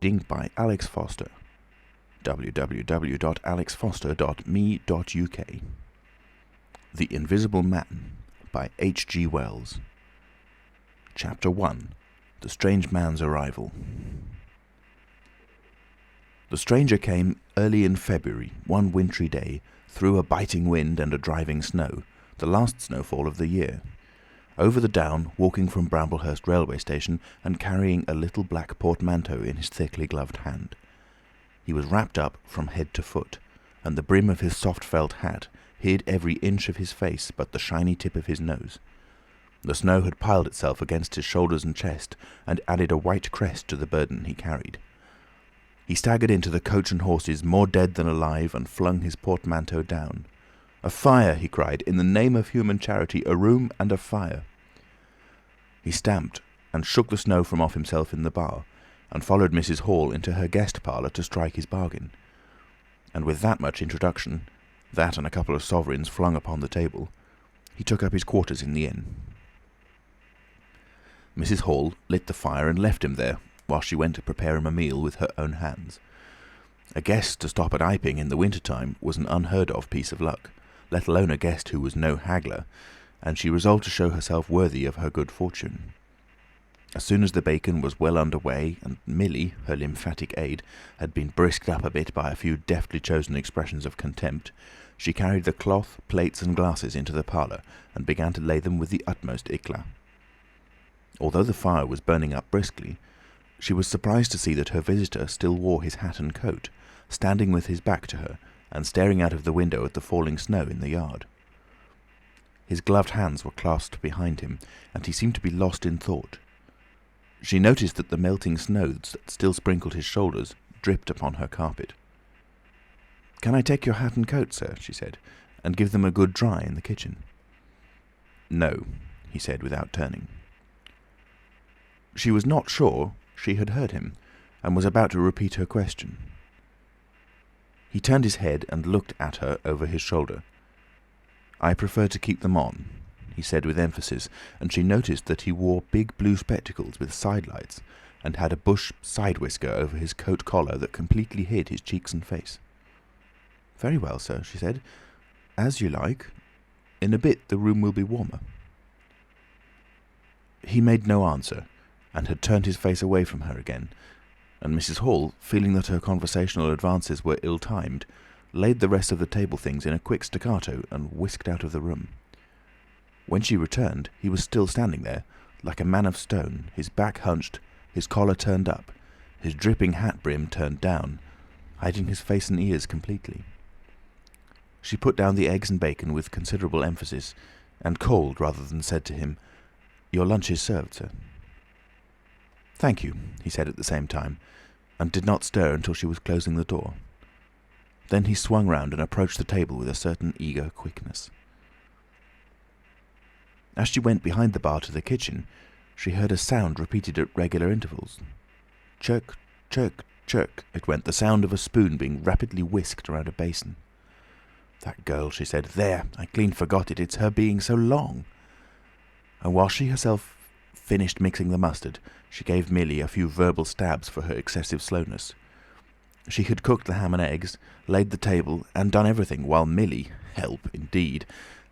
Reading by Alex Foster. www.alexfoster.me.uk. The Invisible Man by H.G. Wells. Chapter 1. The Strange Man's Arrival. The stranger came early in February, one wintry day, through a biting wind and a driving snow, the last snowfall of the year. Over the down, walking from Bramblehurst railway station and carrying a little black portmanteau in his thickly gloved hand. He was wrapped up from head to foot, and the brim of his soft felt hat hid every inch of his face but the shiny tip of his nose. The snow had piled itself against his shoulders and chest, and added a white crest to the burden he carried. He staggered into the coach and horses, more dead than alive, and flung his portmanteau down. "A fire!" he cried. "In the name of human charity, a room and a fire!" He stamped and shook the snow from off himself in the bar, and followed Mrs. Hall into her guest parlour to strike his bargain. And with that much introduction, that and a couple of sovereigns flung upon the table, he took up his quarters in the inn. Mrs. Hall lit the fire and left him there, while she went to prepare him a meal with her own hands. A guest to stop at Iping in the winter-time was an unheard-of piece of luck, let alone a guest who was no haggler, and she resolved to show herself worthy of her good fortune. As soon as the bacon was well under way, and Milly, her lymphatic aid, had been brisked up a bit by a few deftly chosen expressions of contempt, she carried the cloth, plates and glasses into the parlour, and began to lay them with the utmost éclat. Although the fire was burning up briskly, she was surprised to see that her visitor still wore his hat and coat, standing with his back to her, and staring out of the window at the falling snow in the yard. His gloved hands were clasped behind him, and he seemed to be lost in thought. She noticed that the melting snow that still sprinkled his shoulders dripped upon her carpet. "Can I take your hat and coat, sir?" she said, "and give them a good dry in the kitchen?" "No," he said without turning. She was not sure she had heard him, and was about to repeat her question. He turned his head and looked at her over his shoulder. "I prefer to keep them on," he said with emphasis, and she noticed that he wore big blue spectacles with sidelights, and had a bush side whisker over his coat collar that completely hid his cheeks and face. "Very well, sir," she said. "As you like. In a bit the room will be warmer." He made no answer, and had turned his face away from her again, and Mrs. Hall, feeling that her conversational advances were ill-timed, laid the rest of the table things in a quick staccato and whisked out of the room. When she returned, he was still standing there, like a man of stone, his back hunched, his collar turned up, his dripping hat brim turned down, hiding his face and ears completely. She put down the eggs and bacon with considerable emphasis, and called rather than said to him, "Your lunch is served, sir." "Thank you," he said at the same time, and did not stir until she was closing the door. Then he swung round and approached the table with a certain eager quickness. As she went behind the bar to the kitchen, she heard a sound repeated at regular intervals. Chirk, chirk, chirk, it went, the sound of a spoon being rapidly whisked around a basin. "That girl," she said. "There, I clean forgot it. It's her being so long." And while she herself finished mixing the mustard, she gave Milly a few verbal stabs for her excessive slowness. She had cooked the ham and eggs, laid the table, and done everything, while Milly, help indeed,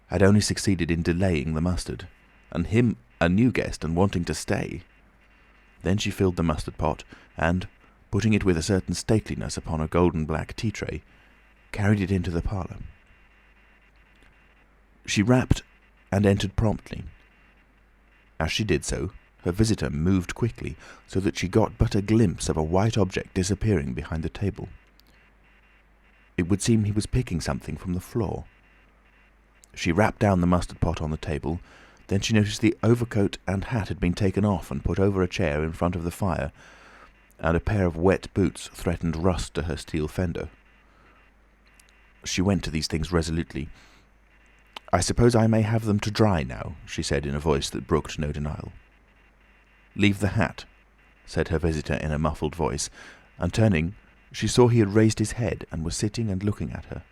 had only succeeded in delaying the mustard, and him a new guest and wanting to stay. Then she filled the mustard pot, and, putting it with a certain stateliness upon a golden black tea tray, carried it into the parlour. She rapped and entered promptly. As she did so, her visitor moved quickly, so that she got but a glimpse of a white object disappearing behind the table. It would seem he was picking something from the floor. She rapped down the mustard pot on the table, then she noticed the overcoat and hat had been taken off and put over a chair in front of the fire, and a pair of wet boots threatened rust to her steel fender. She went to these things resolutely. "I suppose I may have them to dry now," she said in a voice that brooked no denial. "Leave the hat," said her visitor in a muffled voice, and turning, she saw he had raised his head and was sitting and looking at her.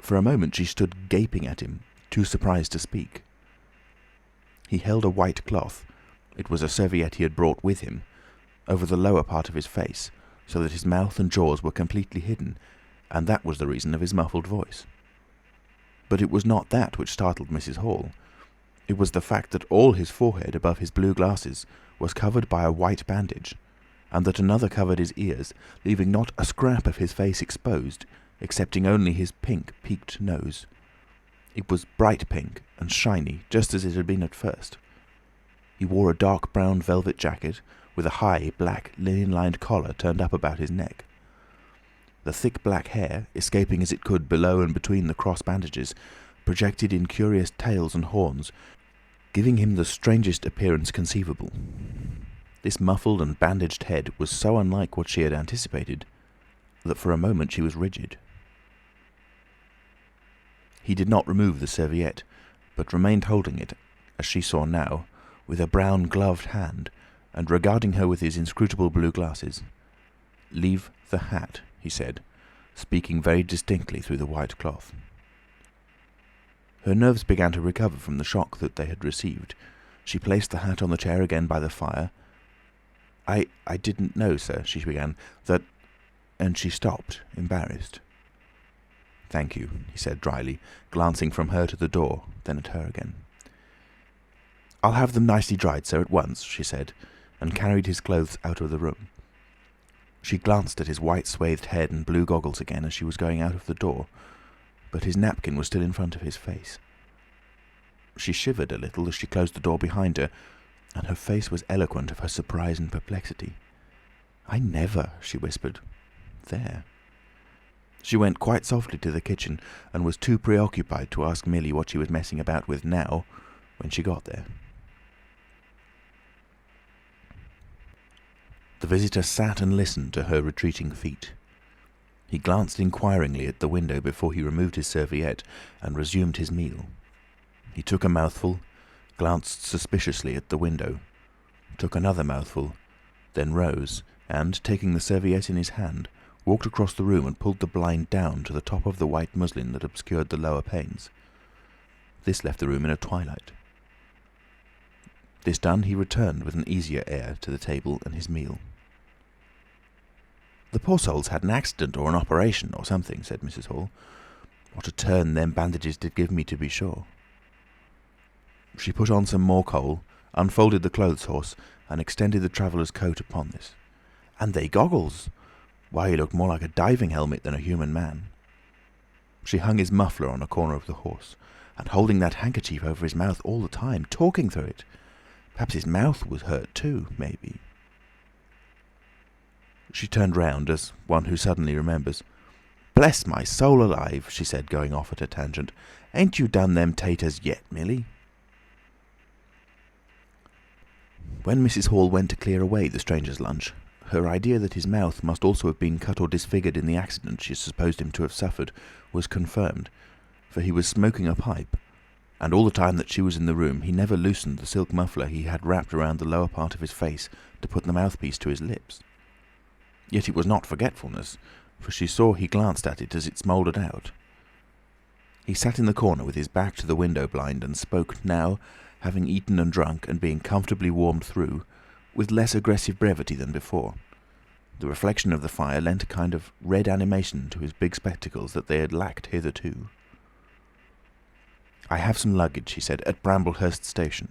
For a moment she stood gaping at him, too surprised to speak. He held a white cloth, it was a serviette he had brought with him, over the lower part of his face, so that his mouth and jaws were completely hidden, and that was the reason of his muffled voice. But it was not that which startled Mrs. Hall. It was the fact that all his forehead above his blue glasses was covered by a white bandage, and that another covered his ears, leaving not a scrap of his face exposed, excepting only his pink, peaked nose. It was bright pink and shiny, just as it had been at first. He wore a dark brown velvet jacket, with a high, black, linen-lined collar turned up about his neck. The thick black hair, escaping as it could below and between the cross bandages, projected in curious tails and horns, giving him the strangest appearance conceivable. This muffled and bandaged head was so unlike what she had anticipated that for a moment she was rigid. He did not remove the serviette, but remained holding it, as she saw now, with a brown gloved hand, and regarding her with his inscrutable blue glasses. "Leave the hat," he said, speaking very distinctly through the white cloth. Her nerves began to recover from the shock that they had received. She placed the hat on the chair again by the fire. I didn't know, sir," she began, "that—" and she stopped, embarrassed. "Thank you," he said dryly, glancing from her to the door, then at her again. "I'll have them nicely dried, sir, at once," she said, and carried his clothes out of the room. She glanced at his white swathed head and blue goggles again as she was going out of the door, but his napkin was still in front of his face. She shivered a little as she closed the door behind her, and her face was eloquent of her surprise and perplexity. "I never," she whispered. "There." She went quite softly to the kitchen, and was too preoccupied to ask Millie what she was messing about with now, when she got there. The visitor sat and listened to her retreating feet. He glanced inquiringly at the window before he removed his serviette and resumed his meal. He took a mouthful, glanced suspiciously at the window, took another mouthful, then rose, and, taking the serviette in his hand, walked across the room and pulled the blind down to the top of the white muslin that obscured the lower panes. This left the room in a twilight. This done, he returned with an easier air to the table and his meal. "The poor soul's had an accident or an operation or something," said Mrs. Hall. "What a turn them bandages did give me, to be sure." She put on some more coal, unfolded the clothes horse, and extended the traveller's coat upon this. "And they goggles! Why, he looked more like a diving helmet than a human man." She hung his muffler on a corner of the horse, and holding that handkerchief over his mouth all the time, talking through it. Perhaps his mouth was hurt too, maybe. She turned round, as one who suddenly remembers. "Bless my soul alive," she said, going off at a tangent. "Ain't you done them taters yet, Millie?" When Mrs. Hall went to clear away the stranger's lunch, her idea that his mouth must also have been cut or disfigured in the accident she supposed him to have suffered was confirmed, for he was smoking a pipe, and all the time that she was in the room he never loosened the silk muffler he had wrapped around the lower part of his face to put the mouthpiece to his lips. Yet it was not forgetfulness, for she saw he glanced at it as it smouldered out. He sat in the corner with his back to the window blind and spoke now, having eaten and drunk and being comfortably warmed through, with less aggressive brevity than before. The reflection of the fire lent a kind of red animation to his big spectacles that they had lacked hitherto. "I have some luggage," he said, "at Bramblehurst station."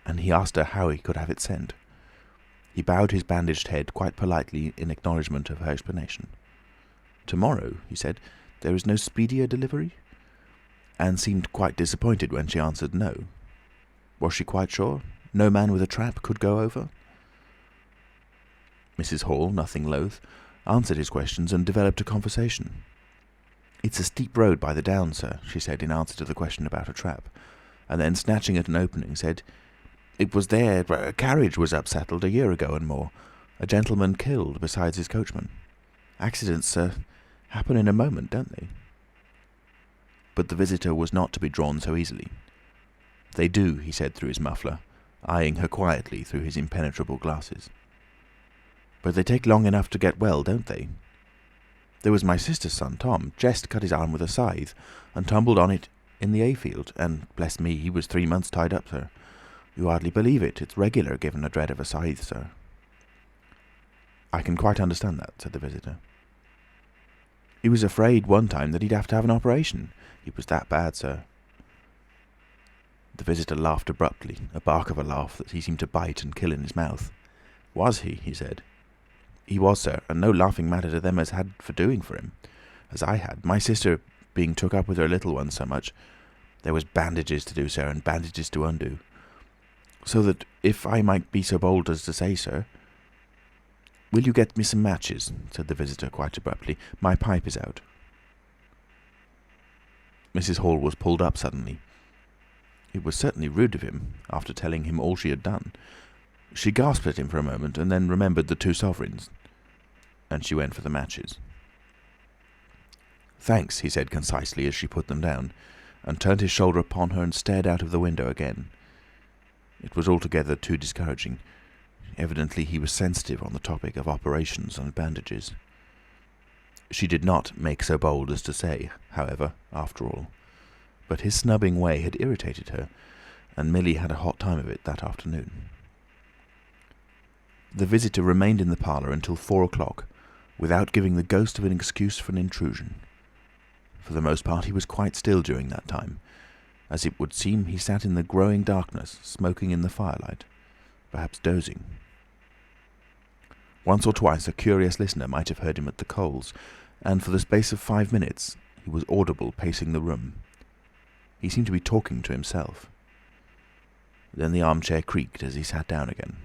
And he asked her how he could have it sent. He bowed his bandaged head quite politely in acknowledgment of her explanation. "Tomorrow," he said, "there is no speedier delivery?" And seemed quite disappointed when she answered no. Was she quite sure? No man with a trap could go over? Mrs. Hall, nothing loath, answered his questions and developed a conversation. "It's a steep road by the down, sir," she said in answer to the question about a trap, and then, snatching at an opening, said, "It was there a carriage was upsettled a year ago and more. A gentleman killed besides his coachman. Accidents, sir, happen in a moment, don't they?" But the visitor was not to be drawn so easily. "They do," he said through his muffler, eyeing her quietly through his impenetrable glasses. "But they take long enough to get well, don't they? There was my sister's son, Tom, just cut his arm with a scythe, and tumbled on it in the hayfield, and, bless me, he was 3 months tied up, sir. You hardly believe it. It's regular, given the dread of a scythe, sir." "I can quite understand that," said the visitor. "He was afraid one time that he'd have to have an operation. It was that bad, sir." The visitor laughed abruptly, a bark of a laugh that he seemed to bite and kill in his mouth. "Was he?" he said. "He was, sir, and no laughing matter to them as had for doing for him, as I had, my sister being took up with her little one so much. There was bandages to do, sir, and bandages to undo. So that, if I might be so bold as to say, sir—" "Will you get me some matches?" said the visitor quite abruptly. "My pipe is out." Mrs. Hall was pulled up suddenly. It was certainly rude of him, after telling him all she had done. She gasped at him for a moment, and then remembered the 2 sovereigns, and she went for the matches. "Thanks," he said concisely as she put them down, and turned his shoulder upon her and stared out of the window again. It was altogether too discouraging. Evidently he was sensitive on the topic of operations and bandages. She did not make so bold as to say, however, after all. But his snubbing way had irritated her, and Millie had a hot time of it that afternoon. The visitor remained in the parlour until 4 o'clock, without giving the ghost of an excuse for an intrusion. For the most part he was quite still during that time. As it would seem, he sat in the growing darkness, smoking in the firelight, perhaps dozing. Once or twice a curious listener might have heard him at the coals, and for the space of 5 minutes he was audible pacing the room. He seemed to be talking to himself. Then the armchair creaked as he sat down again.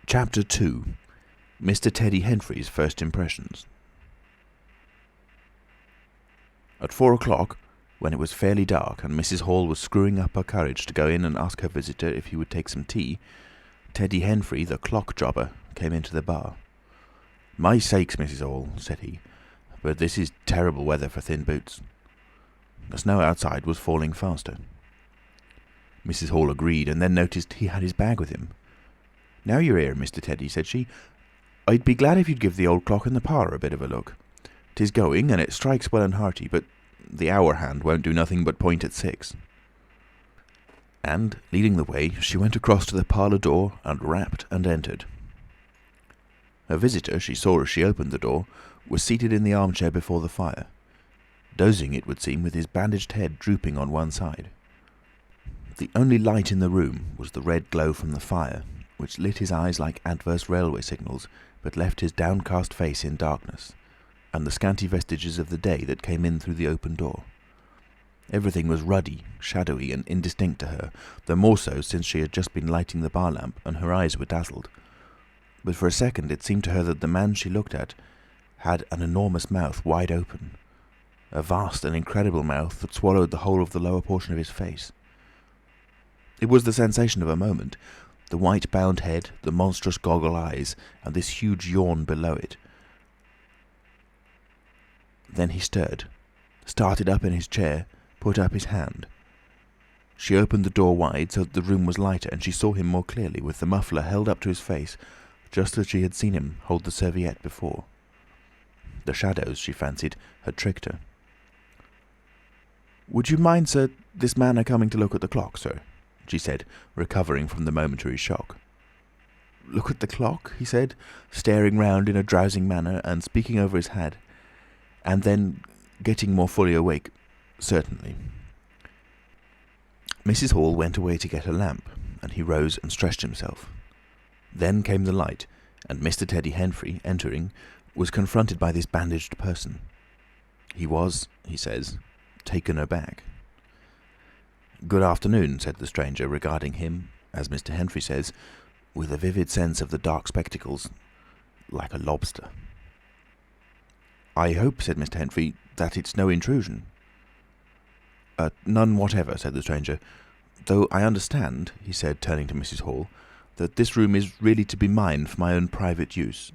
Chapter 2. Mr. Teddy Henfrey's First Impressions. At 4 o'clock, when it was fairly dark and Mrs. Hall was screwing up her courage to go in and ask her visitor if he would take some tea, Teddy Henfrey, the clock jobber, came into the bar. "My sakes, Mrs. Hall," said he, "but this is terrible weather for thin boots." The snow outside was falling faster. Mrs. Hall agreed, and then noticed he had his bag with him. "Now you're here, Mr. Teddy," said she, "I'd be glad if you'd give the old clock in the parlour a bit of a look. 'Tis going, and it strikes well and hearty, but the hour hand won't do nothing but point at 6. And, leading the way, she went across to the parlour door and rapped and entered. Her visitor, she saw as she opened the door, was seated in the armchair before the fire, dozing, it would seem, with his bandaged head drooping on one side. The only light in the room was the red glow from the fire, which lit his eyes like adverse railway signals, but left his downcast face in darkness, and the scanty vestiges of the day that came in through the open door. Everything was ruddy, shadowy, and indistinct to her, the more so since she had just been lighting the bar lamp, and her eyes were dazzled. But for a second it seemed to her that the man she looked at had an enormous mouth wide open, a vast and incredible mouth that swallowed the whole of the lower portion of his face. It was the sensation of a moment, the white bound head, the monstrous goggle eyes, and this huge yawn below it. Then he stirred, started up in his chair, put up his hand. She opened the door wide so that the room was lighter, and she saw him more clearly, with the muffler held up to his face, just as she had seen him hold the serviette before. The shadows, she fancied, had tricked her. "Would you mind, sir, this man a coming to look at the clock, sir?" she said, recovering from the momentary shock. "Look at the clock?" he said, staring round in a drowsing manner and speaking over his head, and then, getting more fully awake, "Certainly." Mrs. Hall went away to get a lamp, and he rose and stretched himself. Then came the light, and Mr. Teddy Henfrey, entering, was confronted by this bandaged person. He was, he says, taken aback. "Good afternoon," said the stranger, regarding him, as Mr. Henfrey says, with a vivid sense of the dark spectacles, like a lobster. "I hope," said Mr. Henfrey, "that it's no intrusion." "None whatever," said the stranger, "though I understand," he said, turning to Mrs. Hall, "that this room is really to be mine for my own private use."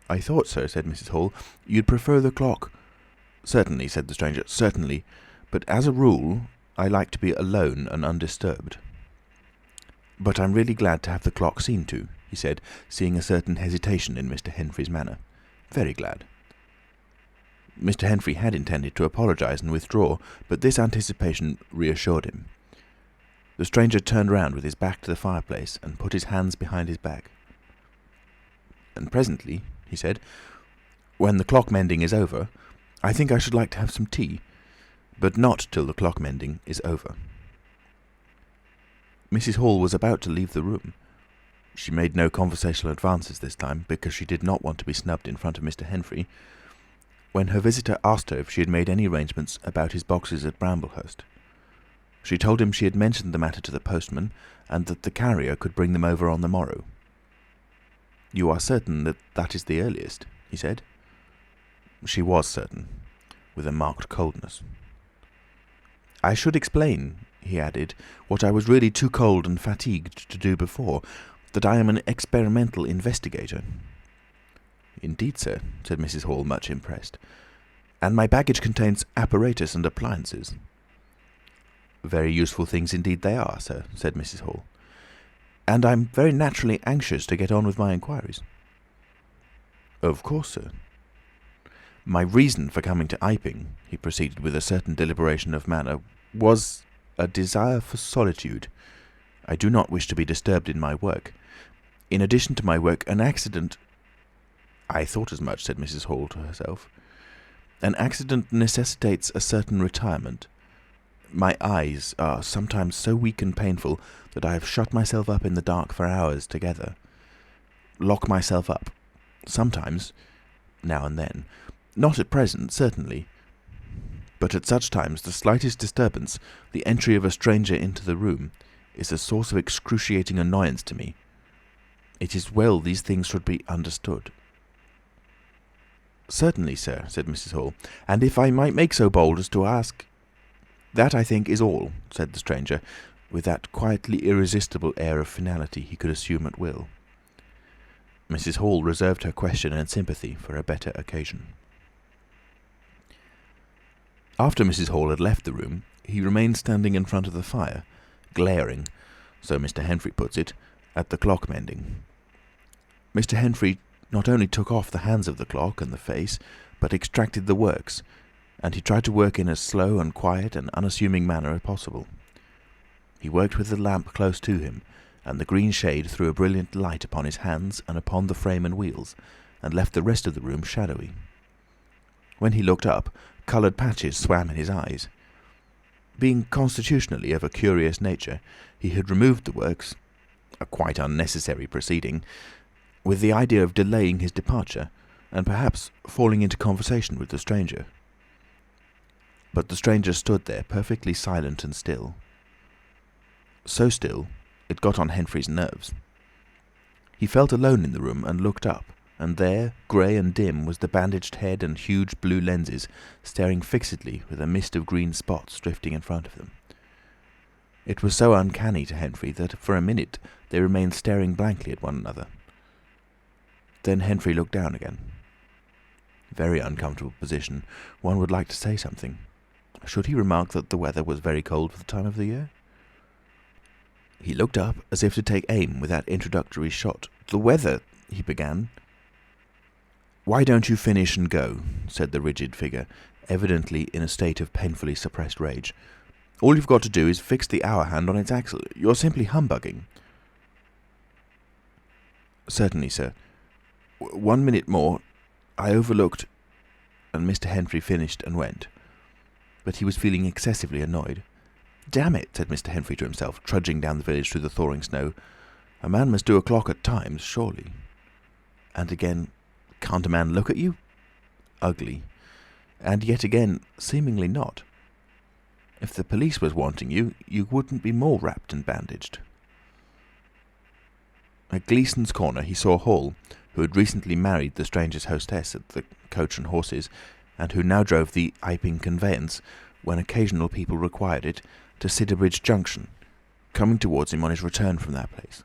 "I thought, sir," said Mrs. Hall, "you'd prefer the clock—" "Certainly," said the stranger, "certainly, but as a rule I like to be alone and undisturbed. But I'm really glad to have the clock seen to," he said, seeing a certain hesitation in Mr. Henfrey's manner. "Very glad." Mr. Henfrey had intended to apologise and withdraw, but this anticipation reassured him. The stranger turned round with his back to the fireplace and put his hands behind his back. "And presently," he said, "when the clock mending is over, I think I should like to have some tea, but not till the clock mending is over." Mrs. Hall was about to leave the room. She made no conversational advances this time, because she did not want to be snubbed in front of Mr. Henfrey, when her visitor asked her if she had made any arrangements about his boxes at Bramblehurst. She told him she had mentioned the matter to the postman, and that the carrier could bring them over on the morrow. "You are certain that that is the earliest?" he said. She was certain, with a marked coldness. "I should explain," he added, "what I was really too cold and fatigued to do before, that I am an experimental investigator." "Indeed, sir," said Mrs. Hall, much impressed. "And my baggage contains apparatus and appliances." "Very useful things indeed they are, sir," said Mrs. Hall. "And I'm very naturally anxious to get on with my inquiries." "Of course, sir." "My reason for coming to Iping," he proceeded with a certain deliberation of manner, "was a desire for solitude. I do not wish to be disturbed in my work. In addition to my work, an accident—" "I thought as much," said Mrs. Hall to herself. "An accident necessitates a certain retirement. My eyes are sometimes so weak and painful that I have shut myself up in the dark for hours together. Lock myself up. Sometimes, now and then. Not at present, certainly. But at such times the slightest disturbance, the entry of a stranger into the room, is a source of excruciating annoyance to me. It is well these things should be understood." "Certainly, sir," said Mrs. Hall. "And if I might make so bold as to ask—" "That, I think, is all," said the stranger, with that quietly irresistible air of finality he could assume at will. Mrs. Hall reserved her question and sympathy for a better occasion. After Mrs. Hall had left the room, he remained standing in front of the fire, glaring, so Mr. Henfrey puts it, at the clock mending. Mr. Henfrey not only took off the hands of the clock and the face, but extracted the works, and he tried to work in as slow and quiet and unassuming manner as possible. He worked with the lamp close to him, and the green shade threw a brilliant light upon his hands and upon the frame and wheels, and left the rest of the room shadowy. When he looked up, coloured patches swam in his eyes. Being constitutionally of a curious nature, he had removed the works, a quite unnecessary proceeding, with the idea of delaying his departure, and perhaps falling into conversation with the stranger. But the stranger stood there perfectly silent and still. So still, it got on Henfrey's nerves. He felt alone in the room and looked up, and there, grey and dim, was the bandaged head and huge blue lenses staring fixedly with a mist of green spots drifting in front of them. It was so uncanny to Henfrey that for a minute they remained staring blankly at one another. Then Henfrey looked down again. Very uncomfortable position. One would like to say something. Should he remark that the weather was very cold for the time of the year? He looked up as if to take aim with that introductory shot. "The weather—" he began. "Why don't you finish and go?" said the rigid figure, evidently in a state of painfully suppressed rage. "All you've got to do is fix the hour hand on its axle. You're simply humbugging." "Certainly, sir. 1 minute more. I overlooked—" and Mr. Henfrey finished and went. But he was feeling excessively annoyed. "Damn it," said Mr. Henfrey to himself, trudging down the village through the thawing snow. "A man must do a clock at times, surely." And again, "Can't a man look at you?" Ugly. And yet again, seemingly not. If the police was wanting you, you wouldn't be more wrapped and bandaged. At Gleason's Corner he saw Hall, who had recently married the stranger's hostess at the Coach and Horses, and who now drove the Iping conveyance, when occasional people required it, to Sidderbridge Junction, coming towards him on his return from that place.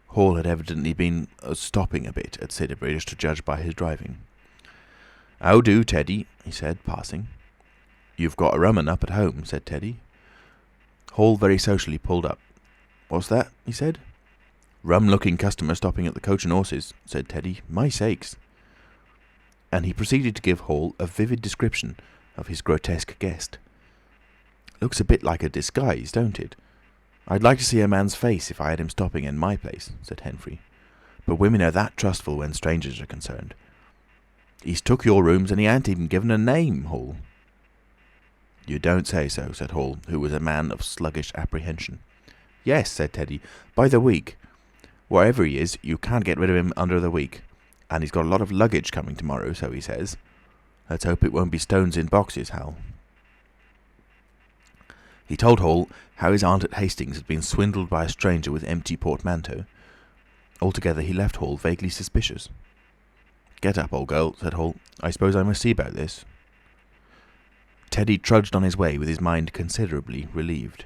Hall had evidently been stopping a bit at Sidderbridge, to judge by his driving. "How do, Teddy?" he said, passing. "You've got a rum un up at home," said Teddy. Hall very socially pulled up. "What's that?" he said. "Rum-looking customer stopping at the Coach and Horses," said Teddy. "My sakes!" And he proceeded to give Hall a vivid description of his grotesque guest. "Looks a bit like a disguise, don't it? "I'd like to see a man's face if I had him stopping in my place," said Henfrey. "But women are that trustful when strangers are concerned." "He's took your rooms and he ain't even given a name, Hall." "You don't say so," said Hall, who was a man of sluggish apprehension. "Yes," said Teddy, "by the week. Wherever he is, you can't get rid of him under the week. And he's got a lot of luggage coming tomorrow, so he says. Let's hope it won't be stones in boxes, Hal." He told Hall how his aunt at Hastings had been swindled by a stranger with empty portmanteau. Altogether he left Hall vaguely suspicious. "Get up, old girl," said Hall. "I suppose I must see about this." Teddy trudged on his way with his mind considerably relieved.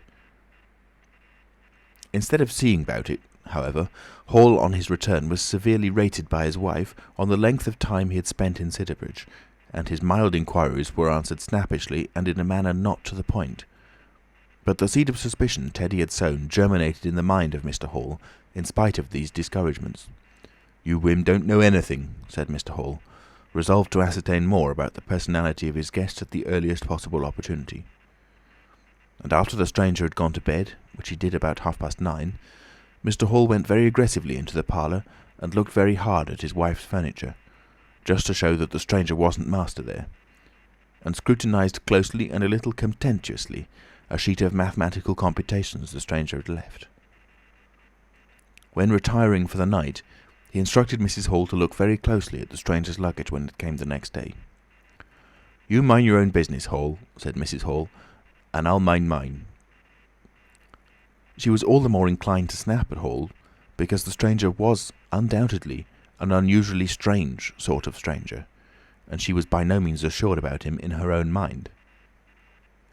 Instead of seeing about it, however, Hall on his return was severely rated by his wife on the length of time he had spent in Sidderbridge, and his mild inquiries were answered snappishly and in a manner not to the point. But the seed of suspicion Teddy had sown germinated in the mind of Mr. Hall, in spite of these discouragements. "You Wim don't know anything," said Mr. Hall, resolved to ascertain more about the personality of his guest at the earliest possible opportunity. And after the stranger had gone to bed, which he did about 9:30, Mr. Hall went very aggressively into the parlour and looked very hard at his wife's furniture, just to show that the stranger wasn't master there, and scrutinised closely and a little contemptuously a sheet of mathematical computations the stranger had left. When retiring for the night, he instructed Mrs. Hall to look very closely at the stranger's luggage when it came the next day. "You mind your own business, Hall," said Mrs. Hall, "and I'll mind mine." She was all the more inclined to snap at Hall, because the stranger was undoubtedly an unusually strange sort of stranger, and she was by no means assured about him in her own mind.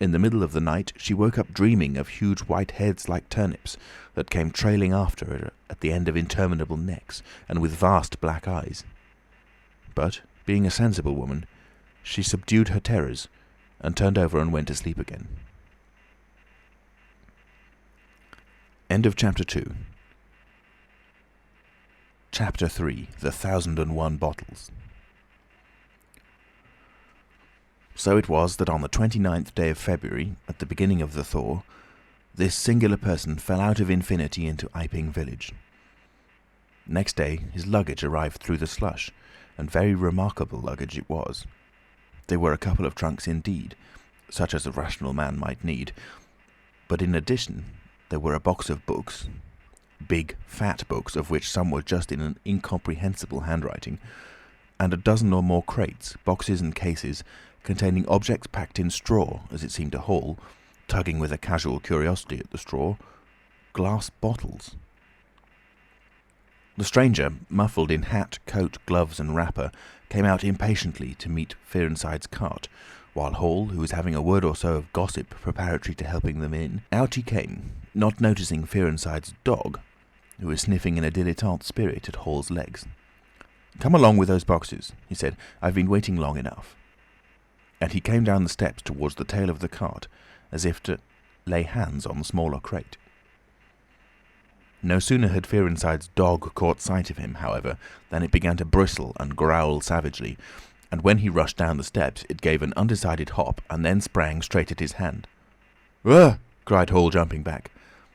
In the middle of the night she woke up dreaming of huge white heads like turnips that came trailing after her at the end of interminable necks, and with vast black eyes. But, being a sensible woman, she subdued her terrors, and turned over and went to sleep again. End of Chapter 2. Chapter 3. The 1001 Bottles. So it was that on the 29th day of February, at the beginning of the thaw, this singular person fell out of infinity into Iping village. Next day his luggage arrived through the slush, and very remarkable luggage it was. There were a couple of trunks indeed, such as a rational man might need, but in addition there were a box of books, big, fat books, of which some were just in an incomprehensible handwriting, and a dozen or more crates, boxes and cases, containing objects packed in straw, as it seemed to Hall, tugging with a casual curiosity at the straw, glass bottles. The stranger, muffled in hat, coat, gloves and wrapper, came out impatiently to meet Fearenside's cart, while Hall, who was having a word or so of gossip preparatory to helping them in, out he came, not noticing Fearenside's dog, who was sniffing in a dilettante spirit at Hall's legs. "Come along with those boxes," he said. "I've been waiting long enough." And he came down the steps towards the tail of the cart, as if to lay hands on the smaller crate. No sooner had Fearenside's dog caught sight of him, however, than it began to bristle and growl savagely, and when he rushed down the steps it gave an undecided hop and then sprang straight at his hand. "Ugh!" cried Hall, jumping back,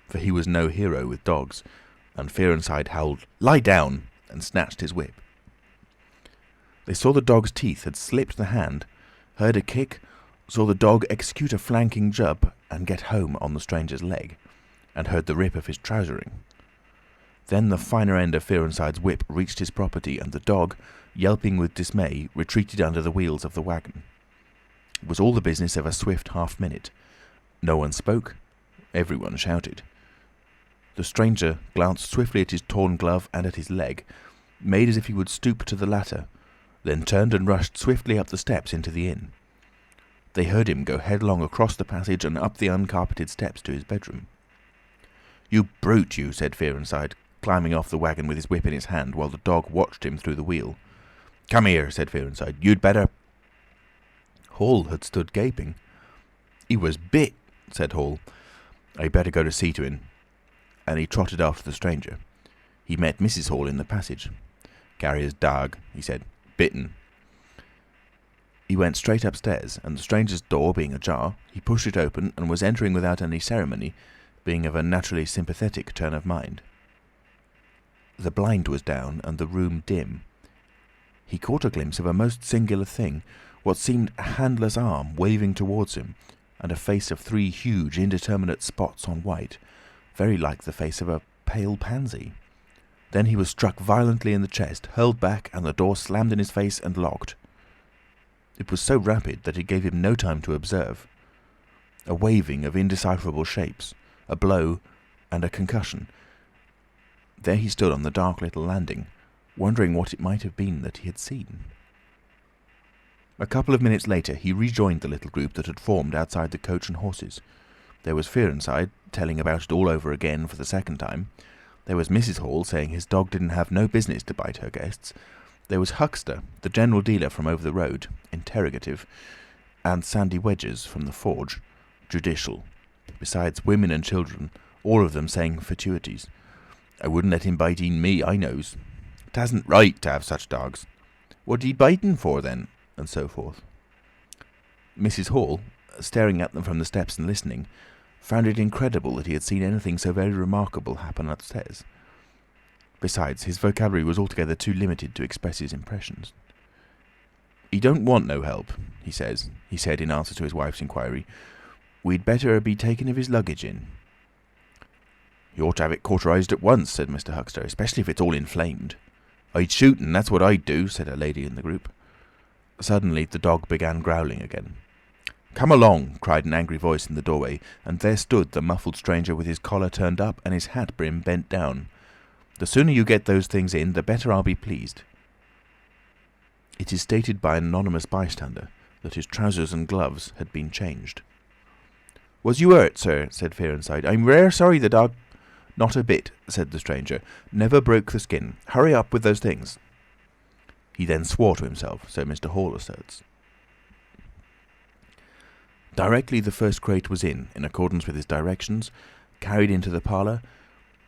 for he was no hero with dogs, and Fearenside howled, "Lie down!" and snatched his whip. They saw the dog's teeth had slipped the hand, heard a kick, saw the dog execute a flanking jump and get home on the stranger's leg, and heard the rip of his trousering. Then the finer end of Fearenside's whip reached his property, and the dog, yelping with dismay, retreated under the wheels of the wagon. It was all the business of a swift half-minute. No one spoke. Everyone shouted. The stranger glanced swiftly at his torn glove and at his leg, made as if he would stoop to the latter, then turned and rushed swiftly up the steps into the inn. They heard him go headlong across the passage and up the uncarpeted steps to his bedroom. "You brute, you," said Fearenside, climbing off the wagon with his whip in his hand, while the dog watched him through the wheel. "Come here," said Fearenside. "You'd better—" Hall had stood gaping. "He was bit," said Hall. "I'd better go to see to him." And he trotted after the stranger. He met Mrs. Hall in the passage. "Carrier's dog," he said. "Bitten." He went straight upstairs, and the stranger's door being ajar, he pushed it open and was entering without any ceremony, being of a naturally sympathetic turn of mind. The blind was down and the room dim. He caught a glimpse of a most singular thing, what seemed a handler's arm waving towards him, and a face of 3 huge indeterminate spots on white, very like the face of a pale pansy. Then he was struck violently in the chest, hurled back, and the door slammed in his face and locked. It was so rapid that it gave him no time to observe. A waving of indecipherable shapes, a blow, and a concussion. There he stood on the dark little landing, wondering what it might have been that he had seen. A couple of minutes later he rejoined the little group that had formed outside the Coach and Horses. There was Fearenside, telling about it all over again for the second time. There was Mrs. Hall, saying his dog didn't have no business to bite her guests. There was Huckster, the general dealer from over the road, interrogative, and Sandy Wedges from the forge, judicial, besides women and children, all of them saying fatuities. "I wouldn't let him bite e'en me, I knows. 'Tasn't right to have such dogs. What he biting for then?" and so forth. Mrs. Hall, staring at them from the steps and listening, found it incredible that he had seen anything so very remarkable happen upstairs. Besides, his vocabulary was altogether too limited to express his impressions. "He don't want no help, he said in answer to his wife's inquiry. We'd better be taking of his luggage in." "You ought to have it cauterized at once," said Mr. Huckster, "especially if it's all inflamed." "I'd shoot him, that's what I'd do," said a lady in the group. Suddenly the dog began growling again. "Come along," cried an angry voice in the doorway, and there stood the muffled stranger with his collar turned up and his hat brim bent down. "The sooner you get those things in, the better I'll be pleased." It is stated by an anonymous bystander that his trousers and gloves had been changed. "Was you hurt, sir?" said Fearenside. "I'm rare sorry the dog—" "Not a bit," said the stranger. "Never broke the skin. Hurry up with those things." He then swore to himself, so Mr. Hall asserts. Directly the first crate was in accordance with his directions, carried into the parlour,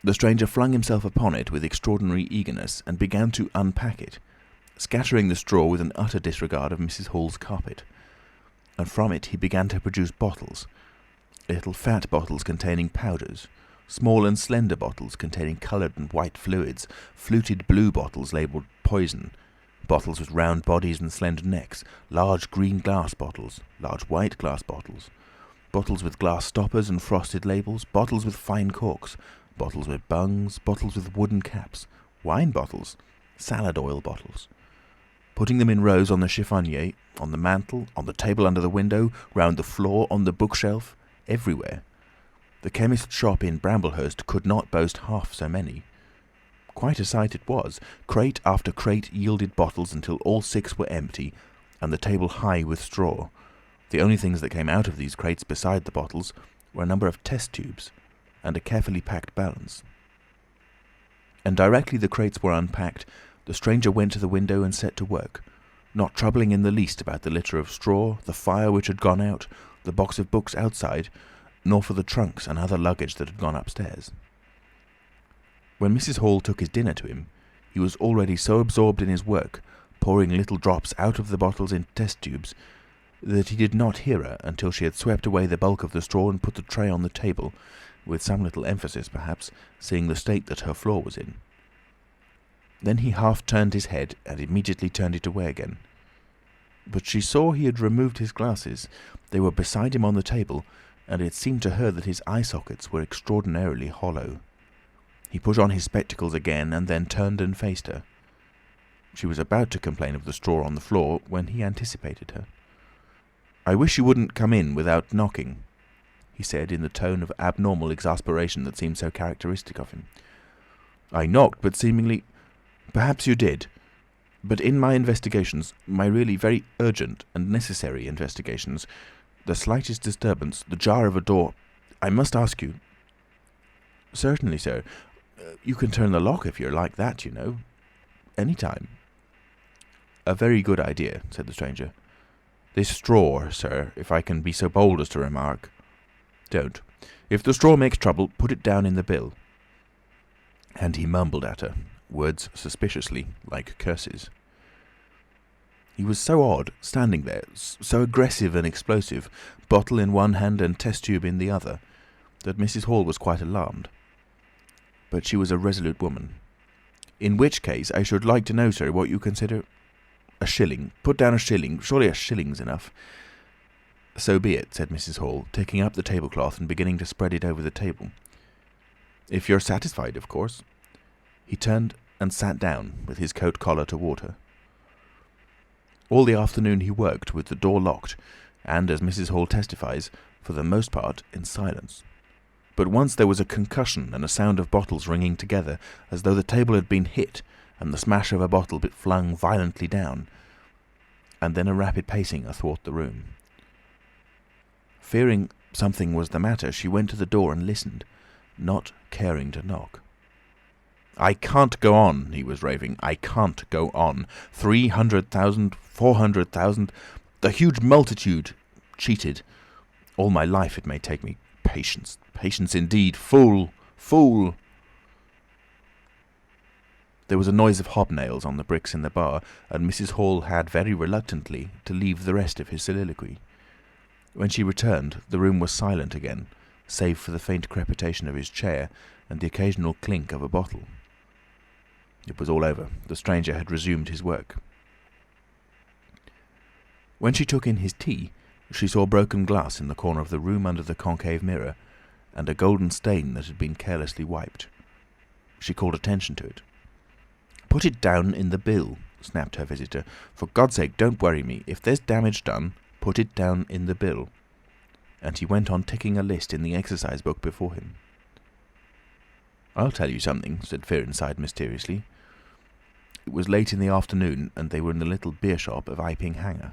the stranger flung himself upon it with extraordinary eagerness and began to unpack it, scattering the straw with an utter disregard of Mrs. Hall's carpet. And from it he began to produce bottles, little fat bottles containing powders, small and slender bottles containing coloured and white fluids, fluted blue bottles labelled poison, bottles with round bodies and slender necks, large green glass bottles, large white glass bottles, bottles with glass stoppers and frosted labels, bottles with fine corks, bottles with bungs, bottles with wooden caps, wine bottles, salad oil bottles. Putting them in rows on the chiffonier, on the mantel, on the table under the window, round the floor, on the bookshelf, everywhere. The chemist's shop in Bramblehurst could not boast half so many. Quite a sight it was. Crate after crate yielded bottles until all 6 were empty, and the table high with straw. The only things that came out of these crates beside the bottles were a number of test tubes and a carefully packed balance. And directly the crates were unpacked, the stranger went to the window and set to work, not troubling in the least about the litter of straw, the fire which had gone out, the box of books outside, nor for the trunks and other luggage that had gone upstairs. When Mrs. Hall took his dinner to him, he was already so absorbed in his work, pouring little drops out of the bottles into test tubes, that he did not hear her until she had swept away the bulk of the straw and put the tray on the table, with some little emphasis perhaps, seeing the state that her floor was in. Then he half turned his head and immediately turned it away again. But she saw he had removed his glasses. They were beside him on the table, and it seemed to her that his eye sockets were extraordinarily hollow. He put on his spectacles again and then turned and faced her. She was about to complain of the straw on the floor when he anticipated her. "I wish you wouldn't come in without knocking," he said in the tone of abnormal exasperation that seemed so characteristic of him. "I knocked, but seemingly—" "Perhaps you did. But in my investigations, my really very urgent and necessary investigations, the slightest disturbance, the jar of a door— I must ask you—" "Certainly, sir. You can turn the lock if you're like that, you know. Any time." "A very good idea," said the stranger. "This straw, sir, if I can be so bold as to remark—" "Don't. If the straw makes trouble, put it down in the bill." And he mumbled at her, words suspiciously like curses. He was so odd, standing there, so aggressive and explosive, bottle in one hand and test tube in the other, that Mrs. Hall was quite alarmed. But she was a resolute woman. "In which case, I should like to know, sir, what you consider—" "A shilling. Put down a shilling. Surely a shilling's enough." "So be it," said Mrs. Hall, taking up the tablecloth and beginning to spread it over the table. "If you're satisfied, of course." He turned and sat down, with his coat collar toward her. All the afternoon he worked with the door locked, and, as Mrs. Hall testifies, for the most part in silence. But once there was a concussion and a sound of bottles ringing together, as though the table had been hit, and the smash of a bottle flung violently down, and then a rapid pacing athwart the room. Fearing something was the matter, she went to the door and listened, not caring to knock. "I can't go on," he was raving. "I can't go on. 300,000, 400,000, the huge multitude cheated. All my life it may take me. Patience, patience indeed. Fool, fool." There was a noise of hobnails on the bricks in the bar, and Mrs. Hall had very reluctantly to leave the rest of his soliloquy. When she returned, the room was silent again, save for the faint crepitation of his chair and the occasional clink of a bottle. It was all over. The stranger had resumed his work. When she took in his tea, she saw broken glass in the corner of the room under the concave mirror, and a golden stain that had been carelessly wiped. She called attention to it. "Put it down in the bill," snapped her visitor. "For God's sake, don't worry me. If there's damage done, put it down in the bill." And he went on ticking a list in the exercise book before him. "I'll tell you something," said Fearenside mysteriously. It was late in the afternoon, and they were in the little beer shop of Iping Hanger.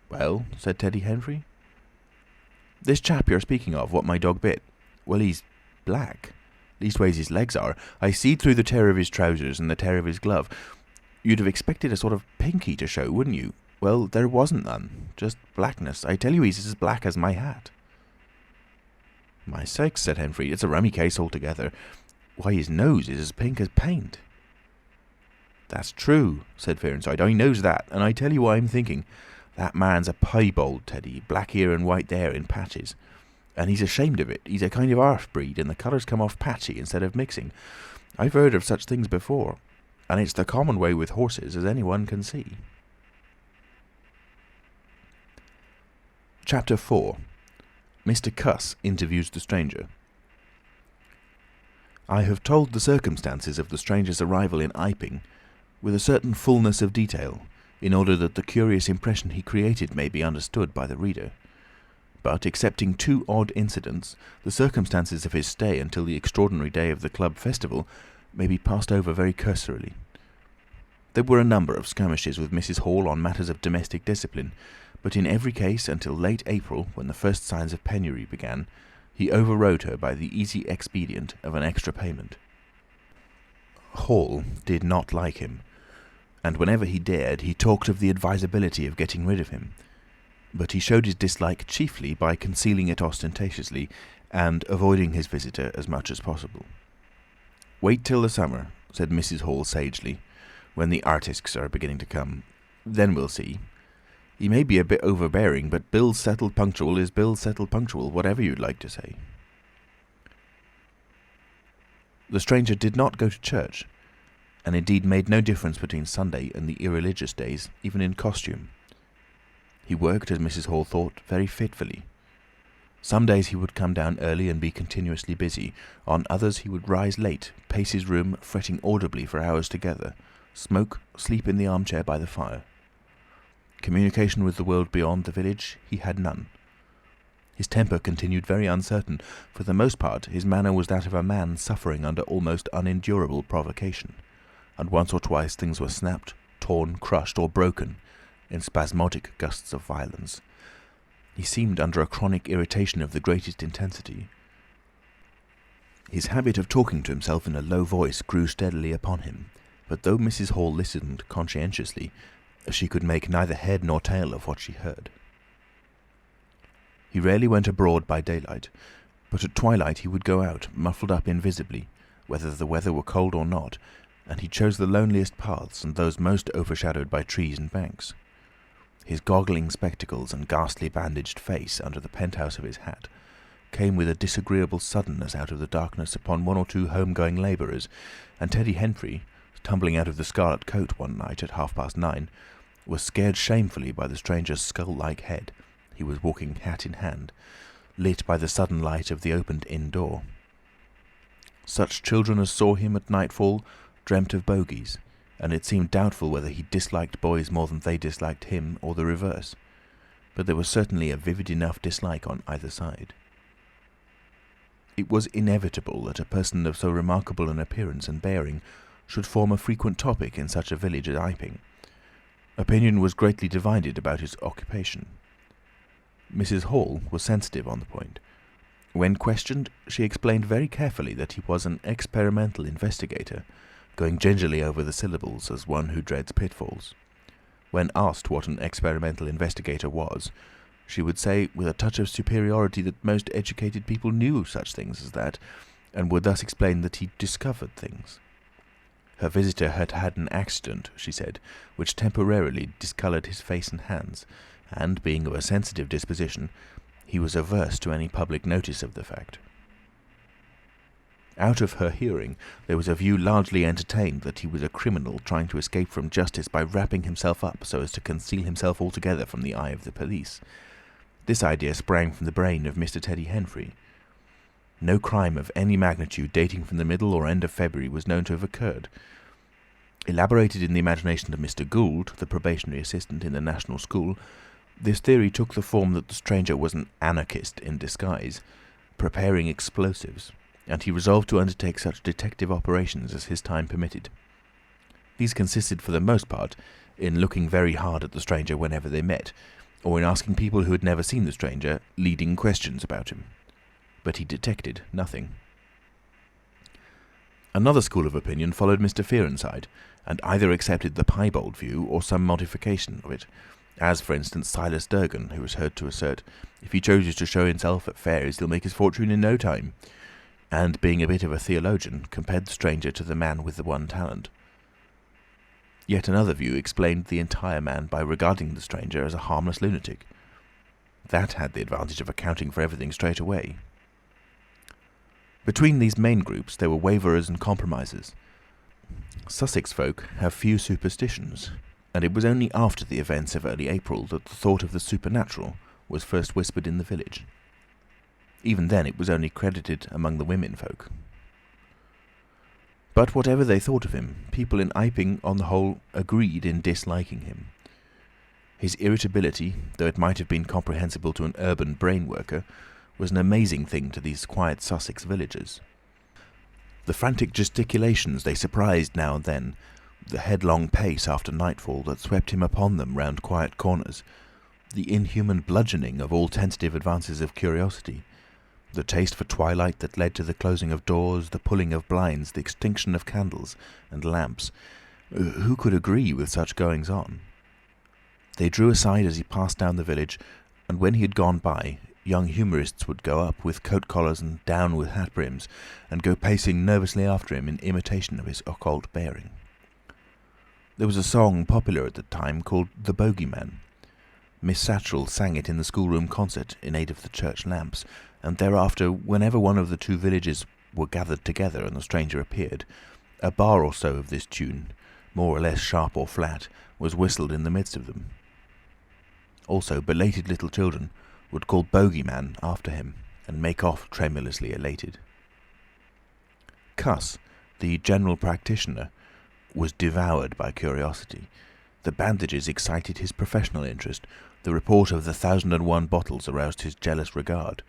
"Well?" said Teddy Henfrey. "This chap you're speaking of, what my dog bit, well, he's black. Leastways his legs are. I seed through the tear of his trousers and the tear of his glove. You'd have expected a sort of pinky to show, wouldn't you? Well, there wasn't none. Just blackness. I tell you he's as black as my hat." "My sakes," said Henfrey, "it's a rummy case altogether. Why, his nose is as pink as paint." "That's true," said Fearenside. "I knows that, and I tell you what I'm thinking. That man's a piebald, Teddy, black here and white there in patches. And he's ashamed of it. He's a kind of half-breed, and the colours come off patchy instead of mixing. I've heard of such things before, and it's the common way with horses, as anyone can see." Chapter 4. Mr. Cuss interviews the stranger. I have told the circumstances of the stranger's arrival in Iping with a certain fullness of detail, in order that the curious impression he created may be understood by the reader. But, excepting two odd incidents, the circumstances of his stay until the extraordinary day of the club festival may be passed over very cursorily. There were a number of skirmishes with Mrs. Hall on matters of domestic discipline, but in every case, until late April, when the first signs of penury began, he overrode her by the easy expedient of an extra payment. Hall did not like him, and whenever he dared, he talked of the advisability of getting rid of him. But he showed his dislike chiefly by concealing it ostentatiously and avoiding his visitor as much as possible. "Wait till the summer," said Mrs. Hall sagely, "when the artisks are beginning to come. Then we'll see. He may be a bit overbearing, but bills settled punctual is bills settled punctual, whatever you'd like to say." The stranger did not go to church, and indeed made no difference between Sunday and the irreligious days, even in costume. He worked, as Mrs. Hall thought, very fitfully. Some days he would come down early and be continuously busy. On others he would rise late, pace his room, fretting audibly for hours together, smoke, sleep in the armchair by the fire. Communication with the world beyond the village he had none. His temper continued very uncertain. For the most part his manner was that of a man suffering under almost unendurable provocation, and once or twice things were snapped, torn, crushed, or broken in spasmodic gusts of violence. He seemed under a chronic irritation of the greatest intensity. His habit of talking to himself in a low voice grew steadily upon him, but though Mrs. Hall listened conscientiously, she could make neither head nor tail of what she heard. He rarely went abroad by daylight, but at twilight he would go out, muffled up invisibly, whether the weather were cold or not, and he chose the loneliest paths and those most overshadowed by trees and banks. His goggling spectacles and ghastly bandaged face under the penthouse of his hat came with a disagreeable suddenness out of the darkness upon one or two home-going labourers, and Teddy Henfrey, tumbling out of the Scarlet Coat one night at 9:30, was scared shamefully by the stranger's skull-like head — he was walking hat in hand — lit by the sudden light of the opened inn door. Such children as saw him at nightfall dreamt of bogies, and it seemed doubtful whether he disliked boys more than they disliked him, or the reverse. But there was certainly a vivid enough dislike on either side. It was inevitable that a person of so remarkable an appearance and bearing should form a frequent topic in such a village as Iping. Opinion was greatly divided about his occupation. Mrs. Hall was sensitive on the point. When questioned, she explained very carefully that he was an experimental investigator, going gingerly over the syllables as one who dreads pitfalls. When asked what an experimental investigator was, she would say, with a touch of superiority, that most educated people knew such things as that, and would thus explain that he discovered things. Her visitor had had an accident, she said, which temporarily discoloured his face and hands, and, being of a sensitive disposition, he was averse to any public notice of the fact. Out of her hearing, there was a view largely entertained that he was a criminal trying to escape from justice by wrapping himself up so as to conceal himself altogether from the eye of the police. This idea sprang from the brain of Mr. Teddy Henfrey. No crime of any magnitude dating from the middle or end of February was known to have occurred. Elaborated in the imagination of Mr. Gould, the probationary assistant in the National School, this theory took the form that the stranger was an anarchist in disguise, preparing explosives, and he resolved to undertake such detective operations as his time permitted. These consisted for the most part in looking very hard at the stranger whenever they met, or in asking people who had never seen the stranger leading questions about him. But he detected nothing. Another school of opinion followed Mr. Fearenside, and either accepted the piebald view or some modification of it, as, for instance, Silas Durgan, who was heard to assert, if he chooses to show himself at fairs, he'll make his fortune in no time, and, being a bit of a theologian, compared the stranger to the man with the one talent. Yet another view explained the entire man by regarding the stranger as a harmless lunatic. That had the advantage of accounting for everything straight away. Between these main groups there were waverers and compromisers. Sussex folk have few superstitions, and it was only after the events of early April that the thought of the supernatural was first whispered in the village. Even then it was only credited among the women folk. But whatever they thought of him, people in Iping on the whole agreed in disliking him. His irritability, though it might have been comprehensible to an urban brain worker, was an amazing thing to these quiet Sussex villagers. The frantic gesticulations they surprised now and then, the headlong pace after nightfall that swept him upon them round quiet corners, the inhuman bludgeoning of all tentative advances of curiosity, the taste for twilight that led to the closing of doors, the pulling of blinds, the extinction of candles and lamps. Who could agree with such goings-on? They drew aside as he passed down the village, and when he had gone by, young humorists would go up with coat collars and down with hat brims, and go pacing nervously after him in imitation of his occult bearing. There was a song popular at the time called "The Bogeyman." Miss Satchell sang it in the schoolroom concert in aid of the church lamps, and thereafter, whenever one of the two villages were gathered together and the stranger appeared, a bar or so of this tune, more or less sharp or flat, was whistled in the midst of them. Also, belated little children would call "Bogeyman" after him, and make off tremulously elated. Cuss, the general practitioner, was devoured by curiosity. The bandages excited his professional interest. The report of the 1,001 bottles aroused his jealous regard.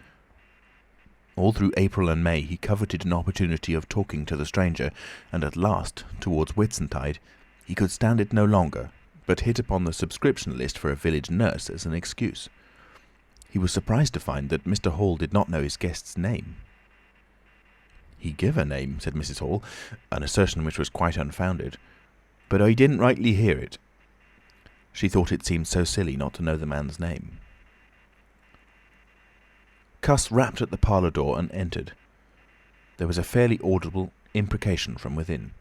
All through April and May he coveted an opportunity of talking to the stranger, and at last, towards Whitsuntide, he could stand it no longer, but hit upon the subscription list for a village nurse as an excuse. He was surprised to find that Mr. Hall did not know his guest's name. "He give a name," said Mrs. Hall, an assertion which was quite unfounded, "but I didn't rightly hear it." She thought it seemed so silly not to know the man's name. Cuss rapped at the parlour door and entered. There was a fairly audible imprecation from within.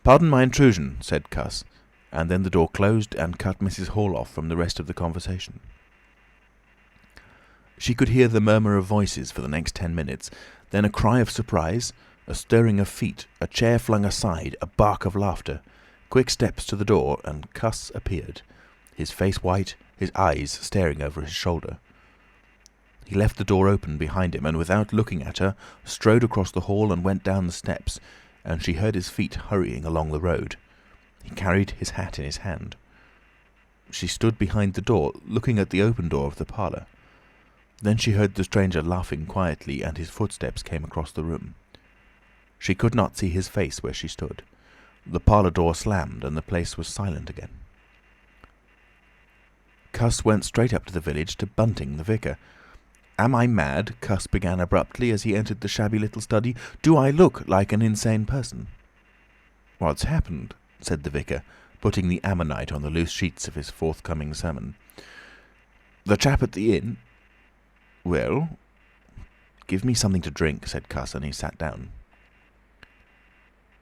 "Pardon my intrusion," said Cuss, and then the door closed and cut Mrs. Hall off from the rest of the conversation. She could hear the murmur of voices for the next 10 minutes, then a cry of surprise, a stirring of feet, a chair flung aside, a bark of laughter, quick steps to the door, and Cuss appeared, his face white, his eyes staring over his shoulder. He left the door open behind him, and without looking at her, strode across the hall and went down the steps, and she heard his feet hurrying along the road. He carried his hat in his hand. She stood behind the door, looking at the open door of the parlour. Then she heard the stranger laughing quietly, and his footsteps came across the room. She could not see his face where she stood. The parlour door slammed, and the place was silent again. Cuss went straight up to the village to Bunting, the vicar. "Am I mad?" Cuss began abruptly as he entered the shabby little study. "Do I look like an insane person?" "What's happened?" said the vicar, putting the ammonite on the loose sheets of his forthcoming sermon. "The chap at the inn." "Well?" "Give me something to drink," said Cuss, and he sat down.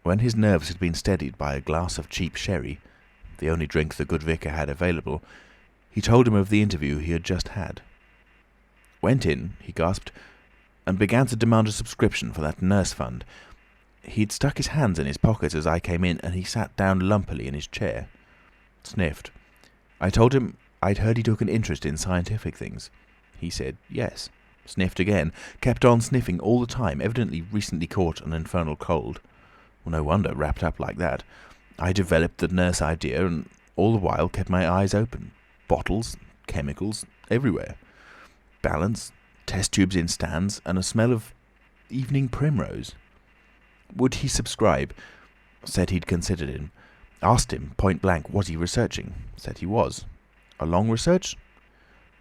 When his nerves had been steadied by a glass of cheap sherry, the only drink the good vicar had available, he told him of the interview he had just had. "Went in," he gasped, "and began to demand a subscription for that nurse fund. He'd stuck his hands in his pockets as I came in, and he sat down lumpily in his chair. Sniffed. I told him I'd heard he took an interest in scientific things. He said yes. Sniffed again. Kept on sniffing all the time, evidently recently caught an infernal cold. No wonder, wrapped up like that. I developed the nurse idea, and all the while kept my eyes open. Bottles, chemicals, everywhere. Balance, test tubes in stands, and a smell of evening primrose. Would he subscribe? Said he'd considered him. Asked him, point blank, was he researching? Said he was. A long research?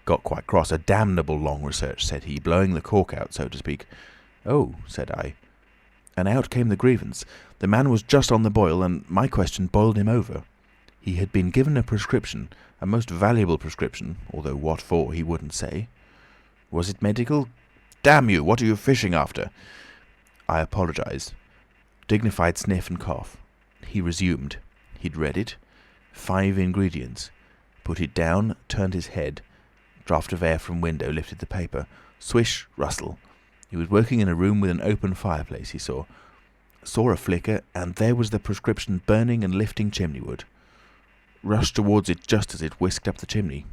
Got quite cross. A damnable long research, said he, blowing the cork out, so to speak. Oh, said I. And out came the grievance. The man was just on the boil, and my question boiled him over. He had been given a prescription, a most valuable prescription, although what for he wouldn't say. Was it medical? Damn you, what are you fishing after? I apologised. Dignified sniff and cough. He resumed. He'd read it. 5 ingredients. Put it down, turned his head. Draught of air from window lifted the paper. Swish, rustle. He was working in a room with an open fireplace, he saw. Saw a flicker, and there was the prescription burning and lifting chimney wood. Rushed towards it just as it whisked up the chimney.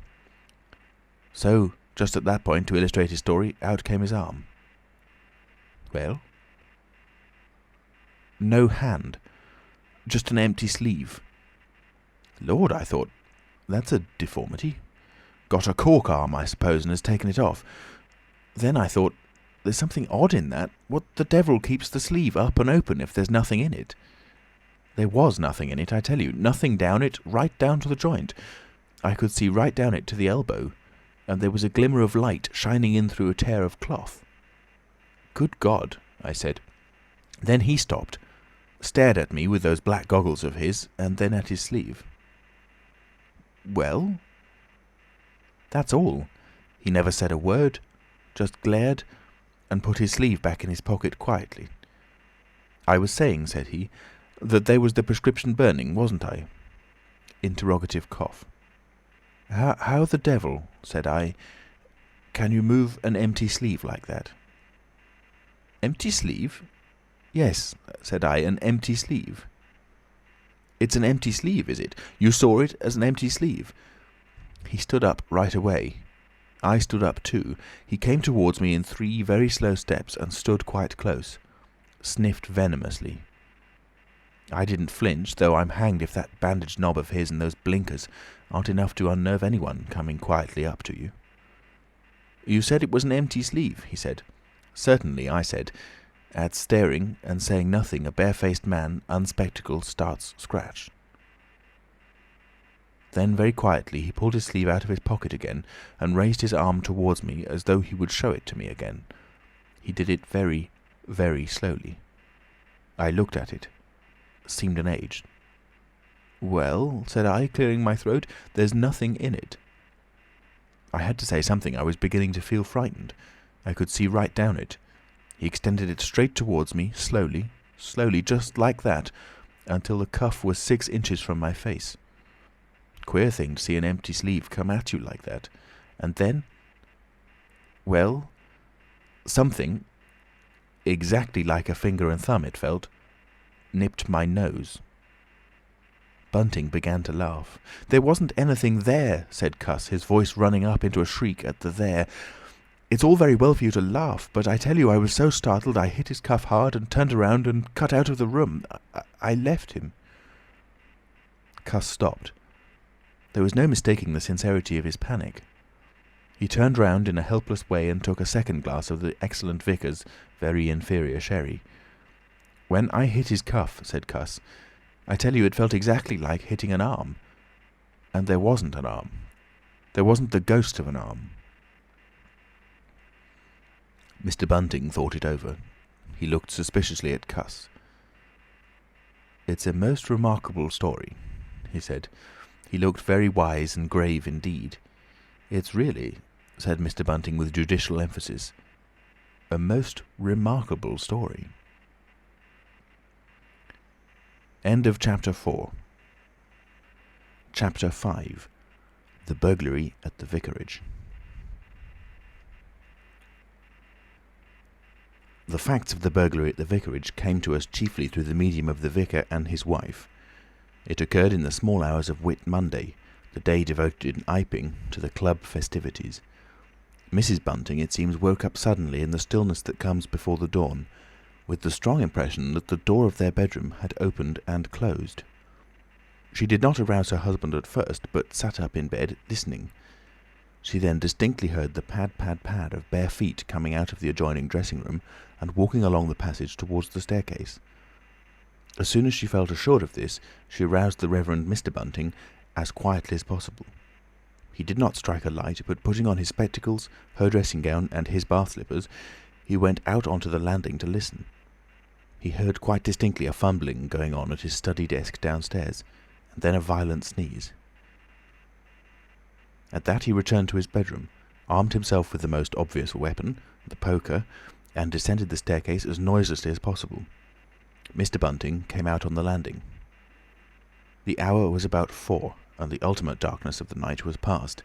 So, just at that point, to illustrate his story, out came his arm. Well? No hand. Just an empty sleeve. Lord, I thought, that's a deformity. Got a cork arm, I suppose, and has taken it off. Then I thought, there's something odd in that. What the devil keeps the sleeve up and open if there's nothing in it? There was nothing in it, I tell you. Nothing down it, right down to the joint. I could see right down it to the elbow, and there was a glimmer of light shining in through a tear of cloth. Good God, I said. Then he stopped, stared at me with those black goggles of his, and then at his sleeve. Well? That's all. He never said a word, just glared, and put his sleeve back in his pocket quietly. I was saying, said he, that there was the prescription burning, wasn't I? Interrogative cough. How the devil, said I, can you move an empty sleeve like that? Empty sleeve? Yes, said I, an empty sleeve. It's an empty sleeve, is it? You saw it as an empty sleeve? He stood up right away. I stood up too. He came towards me in 3 very slow steps and stood quite close. Sniffed venomously. I didn't flinch, though I'm hanged if that bandaged knob of his and those blinkers aren't enough to unnerve anyone coming quietly up to you. You said it was an empty sleeve, he said. Certainly, I said. At staring and saying nothing, a barefaced man, unspectacled, starts scratch. Then very quietly he pulled his sleeve out of his pocket again and raised his arm towards me as though he would show it to me again. He did it very, very slowly. I looked at it. Seemed an age. Well, said I, clearing my throat, there's nothing in it. I had to say something. I was beginning to feel frightened. I could see right down it. He extended it straight towards me, slowly, slowly, just like that, until the cuff was 6 inches from my face. Queer thing to see an empty sleeve come at you like that. And then... Well, something, exactly like a finger and thumb it felt, nipped my nose. Bunting began to laugh. "There wasn't anything there," said Cuss, his voice running up into a shriek at the "there." "It's all very well for you to laugh, but I tell you I was so startled I hit his cuff hard and turned around and cut out of the room. I left him." Cuss stopped. There was no mistaking the sincerity of his panic. He turned round in a helpless way and took a second glass of the excellent Vicar's very inferior sherry. "When I hit his cuff," said Cuss, "I tell you it felt exactly like hitting an arm. And there wasn't an arm. There wasn't the ghost of an arm." Mr. Bunting thought it over. He looked suspiciously at Cuss. "It's a most remarkable story," he said. He looked very wise and grave indeed. "It's really," said Mr. Bunting with judicial emphasis, "a most remarkable story." End of Chapter 4. Chapter 5. The Burglary at the Vicarage. The facts of the burglary at the vicarage came to us chiefly through the medium of the vicar and his wife. It occurred in the small hours of Whit Monday, the day devoted in Iping to the club festivities. Mrs. Bunting, it seems, woke up suddenly in the stillness that comes before the dawn, with the strong impression that the door of their bedroom had opened and closed. She did not arouse her husband at first, but sat up in bed, listening. She then distinctly heard the pad, pad, pad of bare feet coming out of the adjoining dressing-room and walking along the passage towards the staircase. As soon as she felt assured of this, she aroused the Reverend Mr. Bunting as quietly as possible. He did not strike a light, but putting on his spectacles, her dressing-gown, and his bath slippers, he went out onto the landing to listen. He heard quite distinctly a fumbling going on at his study desk downstairs, and then a violent sneeze. At that he returned to his bedroom, armed himself with the most obvious weapon, the poker, and descended the staircase as noiselessly as possible. Mr. Bunting came out on the landing. The hour was about 4, and the ultimate darkness of the night was past.